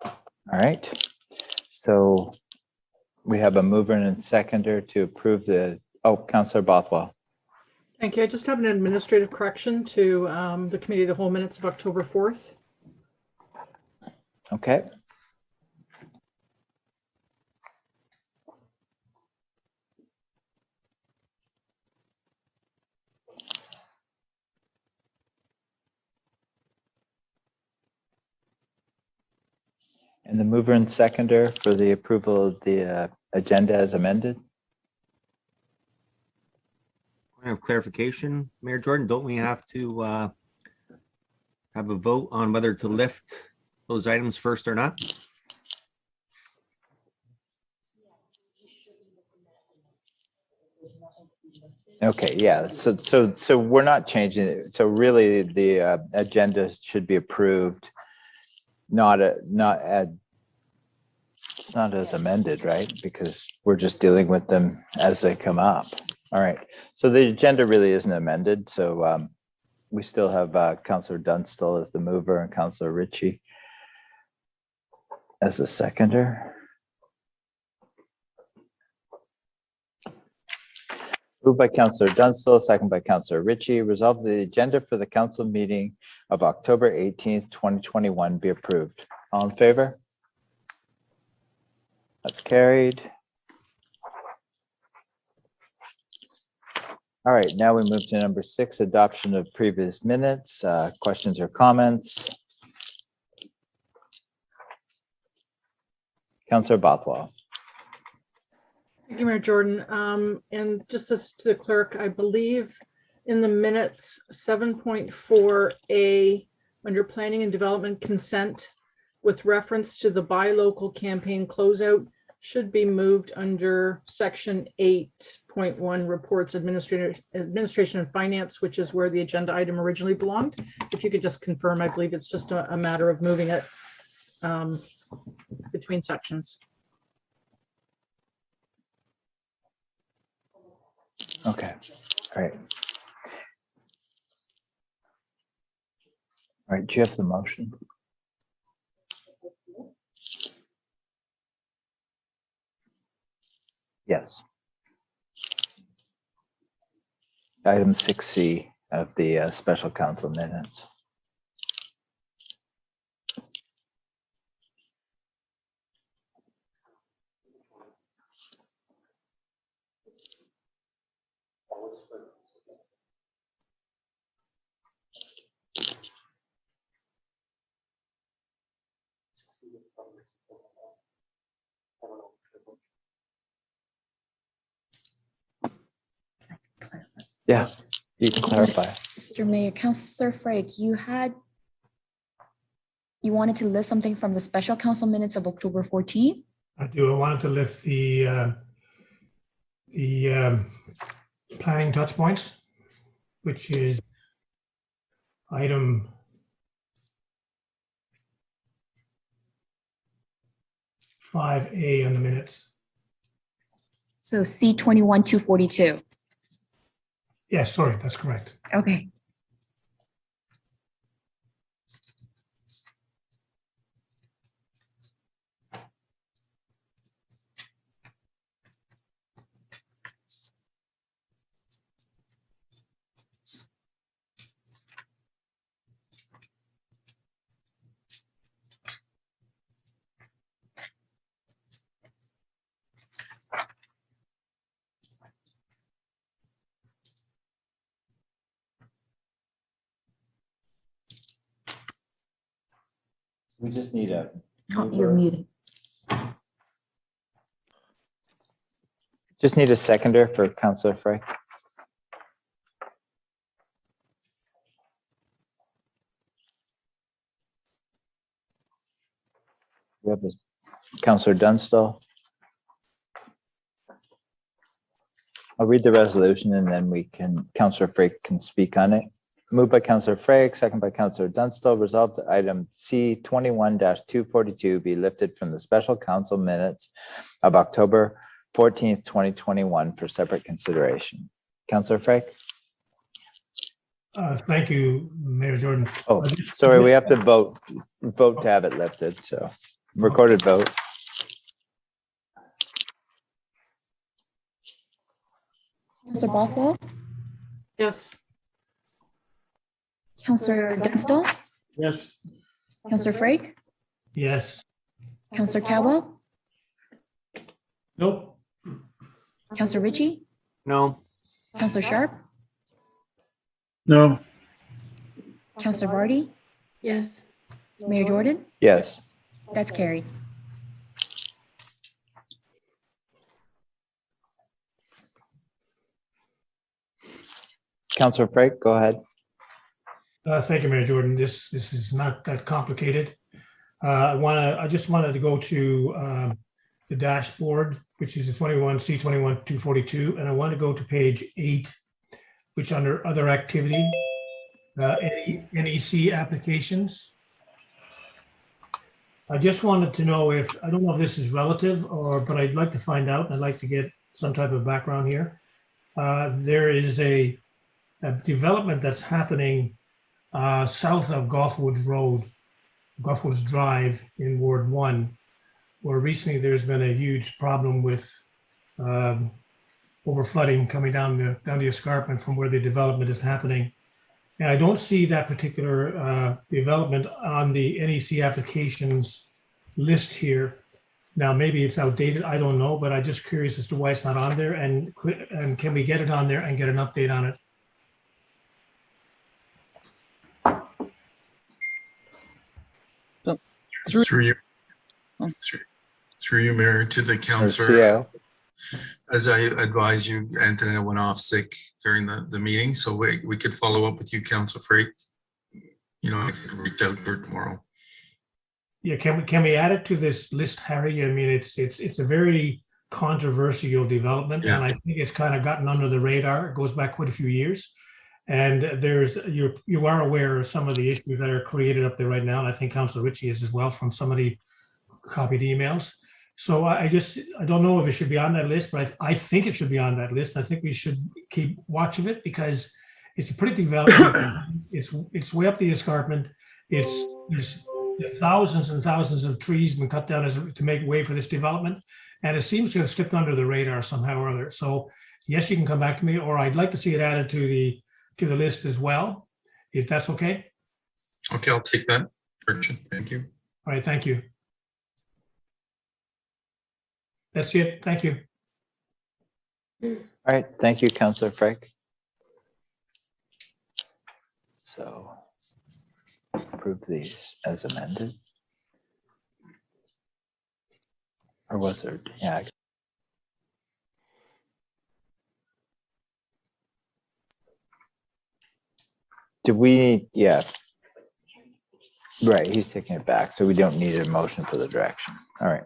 All right. So we have a mover and seconder to approve the, Councillor Bothwell. Thank you. I just have an administrative correction to the Committee of the Whole minutes of October 4th. Okay. And the mover and seconder for the approval of the agenda as amended. Point of clarification, Mayor Jordan, don't we have to have a vote on whether to lift those items first or not? Okay, yeah, so we're not changing it. So really the agenda should be approved, not as amended, right? Because we're just dealing with them as they come up. All right, so the agenda really isn't amended. So we still have Councillor Dunstall as the mover and Councillor Ritchie as the seconder. Moved by Councillor Dunstall, second by Councillor Ritchie. Resolve the agenda for the council meeting of October 18th, 2021 be approved. All in favor? That's carried. All right, now we move to number 6, adoption of previous minutes. Questions or comments? Councillor Bothwell. Thank you, Mayor Jordan. And just as to the clerk, I believe in the minutes, 7.4A, under planning and development consent, with reference to the buy local campaign closeout, should be moved under section 8.1 reports administration and finance, which is where the agenda item originally belonged. If you could just confirm, I believe it's just a matter of moving it between sections. Okay, all right. All right, do you have the motion? Yes. Item 6C of the special council minutes. Yeah, you can clarify. Mr. Mayor, Councillor Frake, you wanted to list something from the special council minutes of October 14th? I do. I wanted to lift the planning touch points, which is item 5A on the minutes. So C21-242. Yes, sorry, that's correct. Okay. We just need a. Oh, you're muted. Just need a seconder for Councillor Frey. We have Councillor Dunstall. I'll read the resolution and then Councillor Frey can speak on it. Moved by Councillor Frey, second by Councillor Dunstall, resolved that item C21-242 be lifted from the special council minutes of October 14th, 2021 for separate consideration. Councillor Frey? Thank you, Mayor Jordan. Oh, sorry, we have to vote to have it lifted, so recorded vote. Councillor Bothwell? Yes. Councillor Dunstall? Yes. Councillor Frake? Yes. Councillor Cowell? Nope. Councillor Ritchie? No. Councillor Sharp? No. Councillor Vardy? Yes. Mayor Jordan? Yes. That's carried. Councillor Frey, go ahead. Thank you, Mayor Jordan. This is not that complicated. I just wanted to go to the dashboard, which is the C21-242, and I want to go to page 8, which under other activity, NEC applications. I just wanted to know I don't know if this is relative but I'd like to find out. I'd like to get some type of background here. There is a development that's happening south of Golfwoods Road, Golfwoods Drive in Ward 1, where recently there's been a huge problem with over flooding coming down the escarpment from where the development is happening. And I don't see that particular development on the NEC applications list here. Now, maybe it's outdated, I don't know, but I'm just curious as to why it's not on there, and can we get it on there and get an update on it? Through you, Mayor, to the councillor. as I advised you, Antonella went off sick during the meeting, so we could follow up with you, Council Frake. You know, I could reach out to her tomorrow. Yeah, can we add it to this list, Harry? I mean, it's a very controversial development, and I think it's kind of gotten under the radar. It goes back quite a few years. And you are aware of some of the issues that are created up there right now. And I think Councillor Ritchie is as well from some of the copied emails. So I don't know if it should be on that list, but I think it should be on that list. I think we should keep watch of it because it's a pretty development. It's way up the escarpment. There's thousands and thousands of trees been cut down to make way for this development. And it seems to have slipped under the radar somehow or other. So yes, you can come back to me, or I'd like to see it added to the list as well, if that's okay. Okay, I'll take that, Richard. Thank you. All right, thank you. That's it. Thank you. All right, thank you, Councillor Frake. So approve these as amended. Or was there? Yeah. Do we, yeah. Right, he's taking it back, so we don't need a motion for the direction. All right.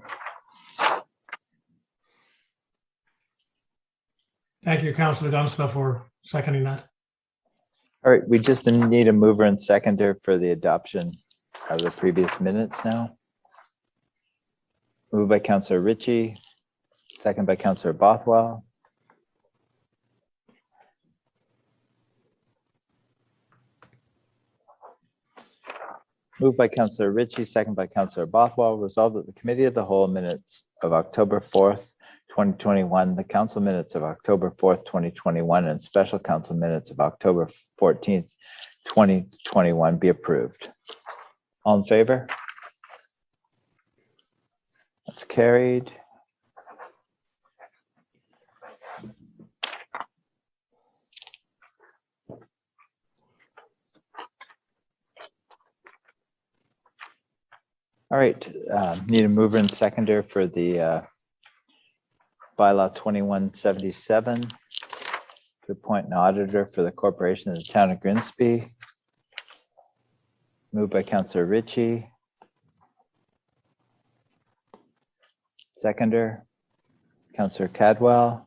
Thank you, Councillor Dunstall, for seconding that. All right, we just need a mover and seconder for the adoption of the previous minutes now. Moved by Councillor Ritchie, second by Councillor Bothwell. Moved by Councillor Ritchie, second by Councillor Bothwell. Resolved that the Committee of the Whole minutes of October 4th, 2021, the Council minutes of October 4th, 2021, and Special Council minutes of October 14th, 2021 be approved. All in favor? That's carried. All right, need a mover and seconder for the bylaw 2177 to appoint an auditor for the corporation of the town of Grimsby. Moved by Councillor Ritchie. Seconder, Councillor Cadwell.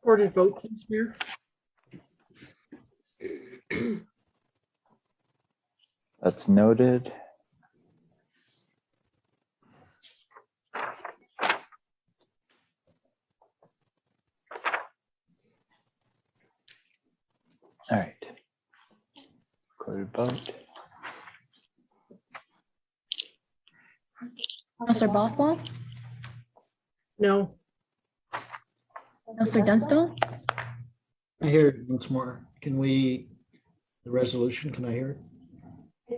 Recorded vote, please, Mayor. That's noted. All right. Recorded vote. Councillor Bothwell, No. Councillor Dunstall, I hear it once more. The resolution, can I hear it?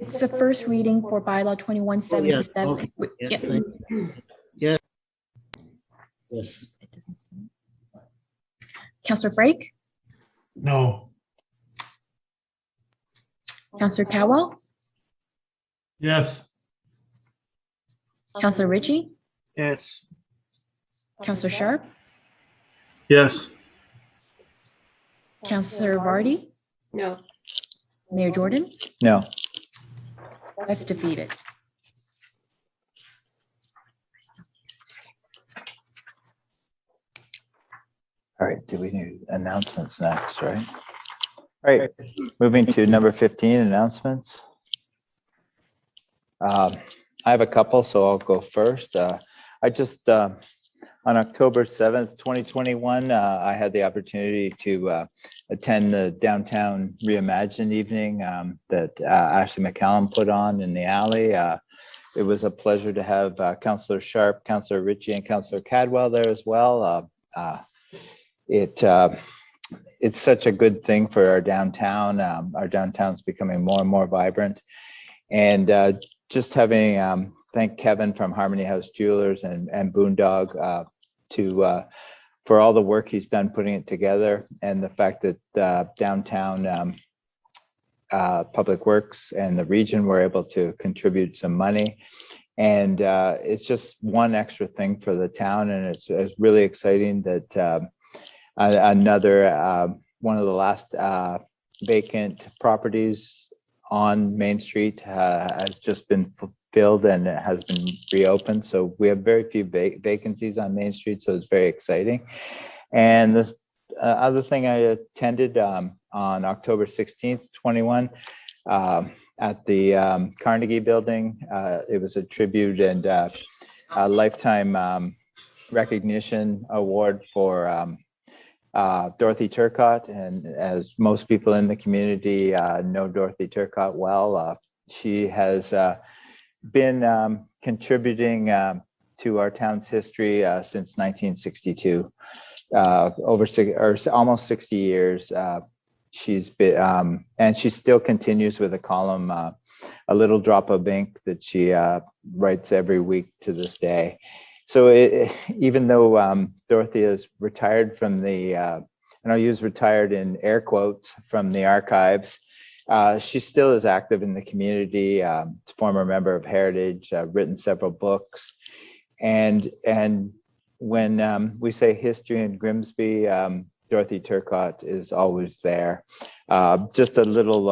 it's the first reading for bylaw 2177. Okay. Yeah, Yeah. thank you. Yeah. Yes. Councillor Frake, No. Councillor Cowell, Yes. Councillor Ritchie, Yes. Councillor Sharp, Yes. Councillor Vardy, No. Mayor Jordan, No. that's defeated. All right, do we need announcements next, right? All right, moving to number 15, announcements. I have a couple, so I'll go first. I just, on October 7th, 2021, I had the opportunity to attend the Downtown Reimagine evening that Ashley McCallum put on in the alley. It was a pleasure to have Councillor Sharp, Councillor Ritchie, and Councillor Cadwell there as well. It's such a good thing for our downtown. Our downtown's becoming more and more vibrant. And just having thank Kevin from Harmony House Jewelers and Boondog for all the work he's done putting it together, and the fact that downtown Public Works and the region were able to contribute some money. And it's just one extra thing for the town, and it's really exciting that another one of the last vacant properties on Main Street has just been filled and it has been reopened. So we have very few vacancies on Main Street, so it's very exciting. And this other thing, I attended on October 16th, 21, at the Carnegie Building. It was a tribute and a lifetime recognition award for Dorothy Turcott. And as most people in the community know Dorothy Turcott well, she has been contributing to our town's history since 1962. Almost 60 years. She's been, and she still continues with a column, A Little Drop of Ink, that she writes every week to this day. So even though Dorothy is retired from the, and I'll use retired in air quotes, from the archives, she still is active in the community. Former member of Heritage, written several books, and when we say history in Grimsby, Dorothy Turcott is always there. Just a little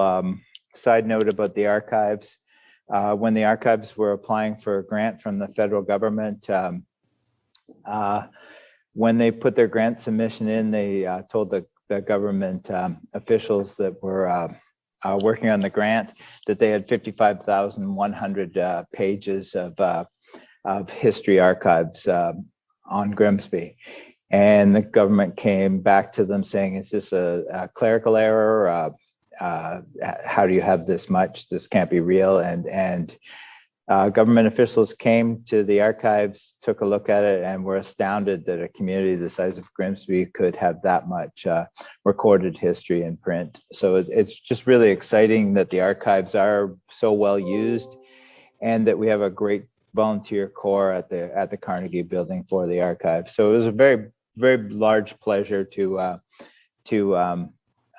side note about the archives. When the archives were applying for a grant from the federal government, when they put their grant submission in, they told the government officials that were working on the grant that they had 55,100 pages of history archives on Grimsby. And the government came back to them saying, is this a clerical error? How do you have this much? This can't be real. And government officials came to the archives, took a look at it, and were astounded that a community the size of Grimsby could have that much recorded history in print. So it's just really exciting that the archives are so well used, and that we have a great volunteer corps at the Carnegie Building for the archives. So it was a very, very large pleasure to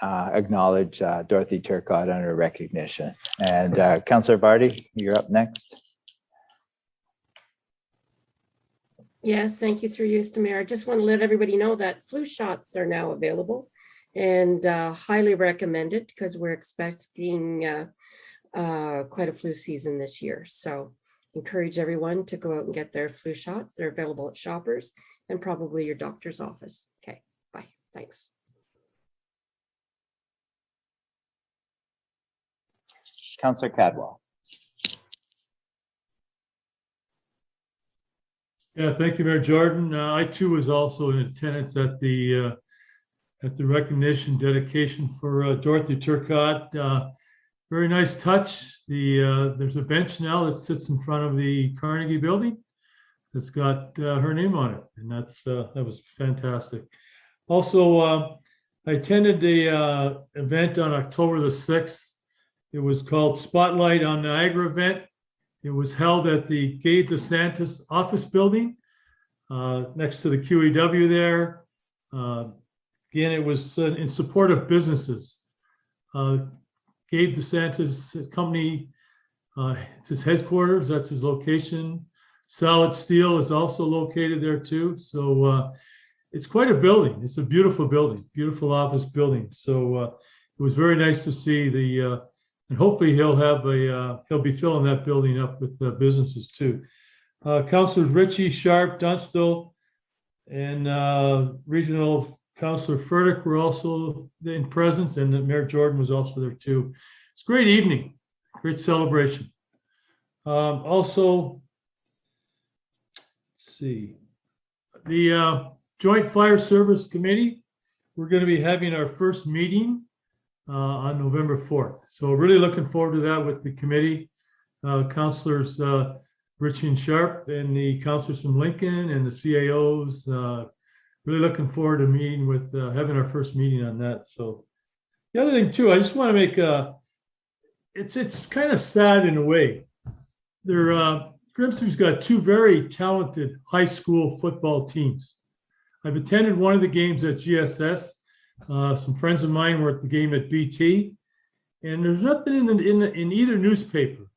acknowledge Dorothy Turcott on her recognition. And Councillor Vardy, you're up next. Yes, thank you, through you, Mr. Mayor. I just want to let everybody know that flu shots are now available and highly recommended, because we're expecting quite a flu season this year. So encourage everyone to go out and get their flu shots. They're available at Shoppers and probably your doctor's office. Okay, bye. Thanks. Councillor Cadwell. Yeah, thank you, Mayor Jordan. I too was also in attendance at the recognition dedication for Dorothy Turcott. Very nice touch. There's a bench now that sits in front of the Carnegie Building that's got her name on it, and that was fantastic. Also, I attended the event on October the 6th. It was called Spotlight on Niagara event. It was held at the Gabe DeSantis office building next to the QEW there. Again, it was in support of businesses. Gabe DeSantis company, it's his headquarters, that's his location. Solid Steel is also located there too. So it's quite a building. It's a beautiful building, beautiful office building. So it was very nice to see and hopefully he'll be filling that building up with businesses too. Councilors Ritchie, Sharp, Dunstall, and Regional Councilor Furtick were also in presence, and Mayor Jordan was also there too. It's a great evening, great celebration. Also, let's see, the Joint Fire Service Committee, we're going to be having our first meeting on November 4th. So really looking forward to that with the committee, councilors Ritchie and Sharp, and the councilors from Lincoln and the CAOs. Really looking forward to meeting with, having our first meeting on that. So the other thing too, I just want to make it's kind of sad in a way. Grimsby's got two very talented high school football teams. I've attended one of the games at GSS. Some friends of mine were at the game at BT, and there's nothing in either newspaper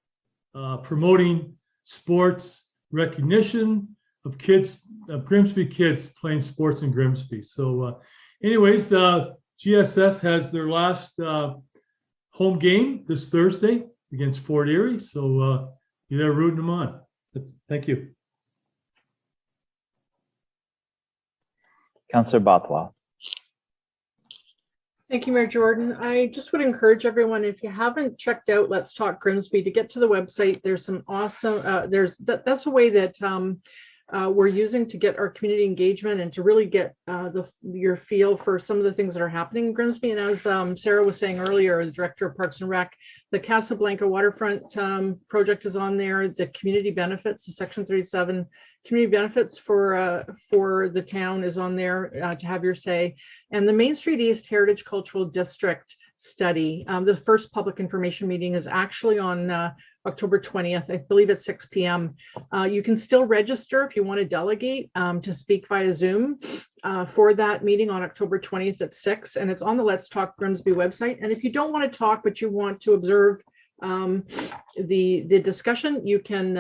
promoting sports recognition of kids, of Grimsby kids playing sports in Grimsby. So anyways, GSS has their last home game this Thursday against Fort Erie. So be there rooting them on. Thank you. Councillor Bothwell. Thank you, Mayor Jordan. I just would encourage everyone, if you haven't checked out Let's Talk Grimsby, to get to the website. There's some awesome, that's a way that we're using to get our community engagement and to really get your feel for some of the things that are happening in Grimsby. And as Sarah was saying earlier, the Director of Parks and Rec, the Casablanca Waterfront project is on there. The community benefits, the Section 37 community benefits for the town is on there to have your say. And the Main Street East Heritage Cultural District study, the first public information meeting is actually on October 20th, I believe at 6 p.m. You can still register if you want to delegate to speak via Zoom for that meeting on October 20th at 6, and it's on the Let's Talk Grimsby website. And if you don't want to talk, but you want to observe the discussion, you can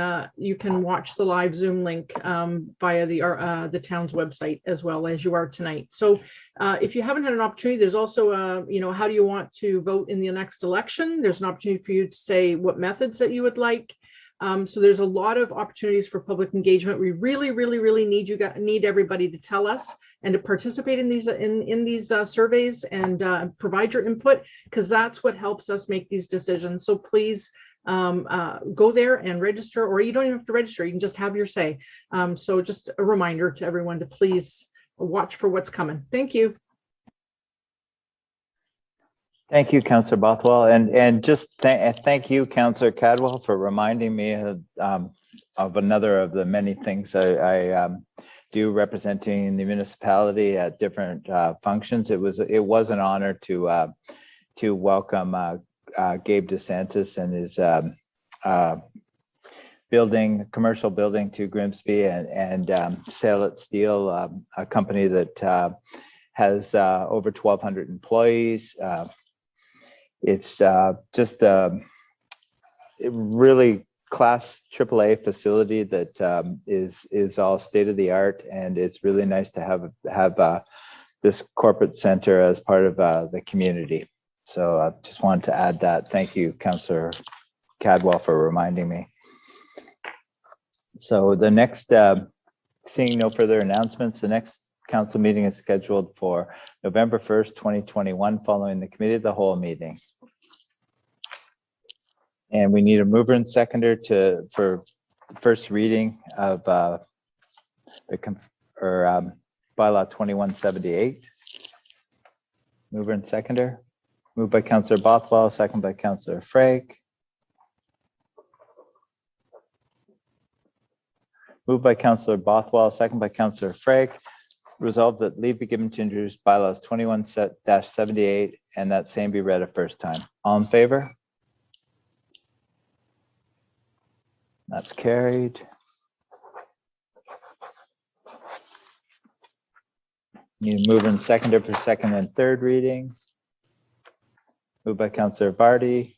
watch the live Zoom link via the town's website as well as you are tonight. So if you haven't had an opportunity, there's also how do you want to vote in the next election? There's an opportunity for you to say what methods that you would like. So there's a lot of opportunities for public engagement. We really, really, really need everybody to tell us and to participate in these surveys and provide your input, because that's what helps us make these decisions. So please go there and register, or you don't even have to register. You can just have your say. So just a reminder to everyone to please watch for what's coming. Thank you. Thank you, Councillor Bothwell, and just thank you, Councillor Cadwell, for reminding me of another of the many things I do representing the municipality at different functions. It was an honor to welcome Gabe DeSantis and his commercial building to Grimsby, and Salit Steel, a company that has over 1,200 employees. It's just a really class AAA facility that is all state of the art, and it's really nice to have this corporate center as part of the community. So I just wanted to add that. Thank you, Councillor Cadwell, for reminding me. So the next, seeing no further announcements, the next council meeting is scheduled for November 1st, 2021, following the Committee of the Whole meeting. And we need a mover and seconder for first reading of bylaw 2178. Mover and seconder. Moved by Councillor Bothwell, second by Councillor Frake. Moved by Councillor Bothwell, second by Councillor Frake. Resolved that leave be given to introduce bylaws 21-78 and that same be read a first time. All in favor? That's carried. Need move and seconder for second and third reading. Moved by Councillor Vardy.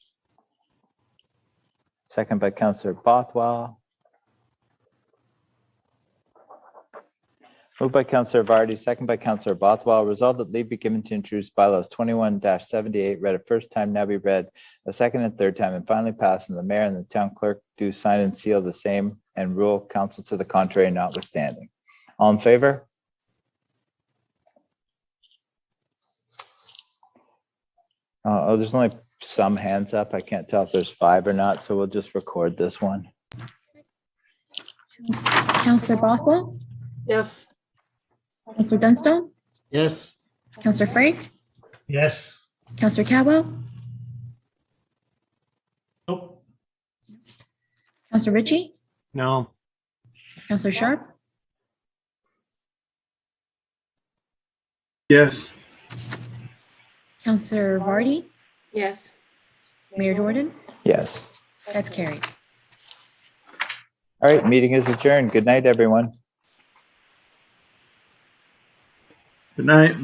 Second by Councillor Bothwell. Moved by Councillor Vardy, second by Councillor Bothwell. Resolved that leave be given to introduce bylaws 21-78, read a first time, now be read a second and third time, and finally passed, and the mayor and the town clerk do sign and seal the same and rule council to the contrary notwithstanding. All in favor? There's only some hands up. I can't tell if there's 5 or not, so we'll just record this one. Councillor Bothwell? Yes. Councillor Dunstone? Yes. Councillor Frake? Yes. Councillor Cadwell? Nope. Councillor Ritchie? No. Councillor Sharp? Yes. Councillor Vardy? Yes. Mayor Jordan? Yes. That's carried. All right, meeting is adjourned. Good night, everyone. Good night.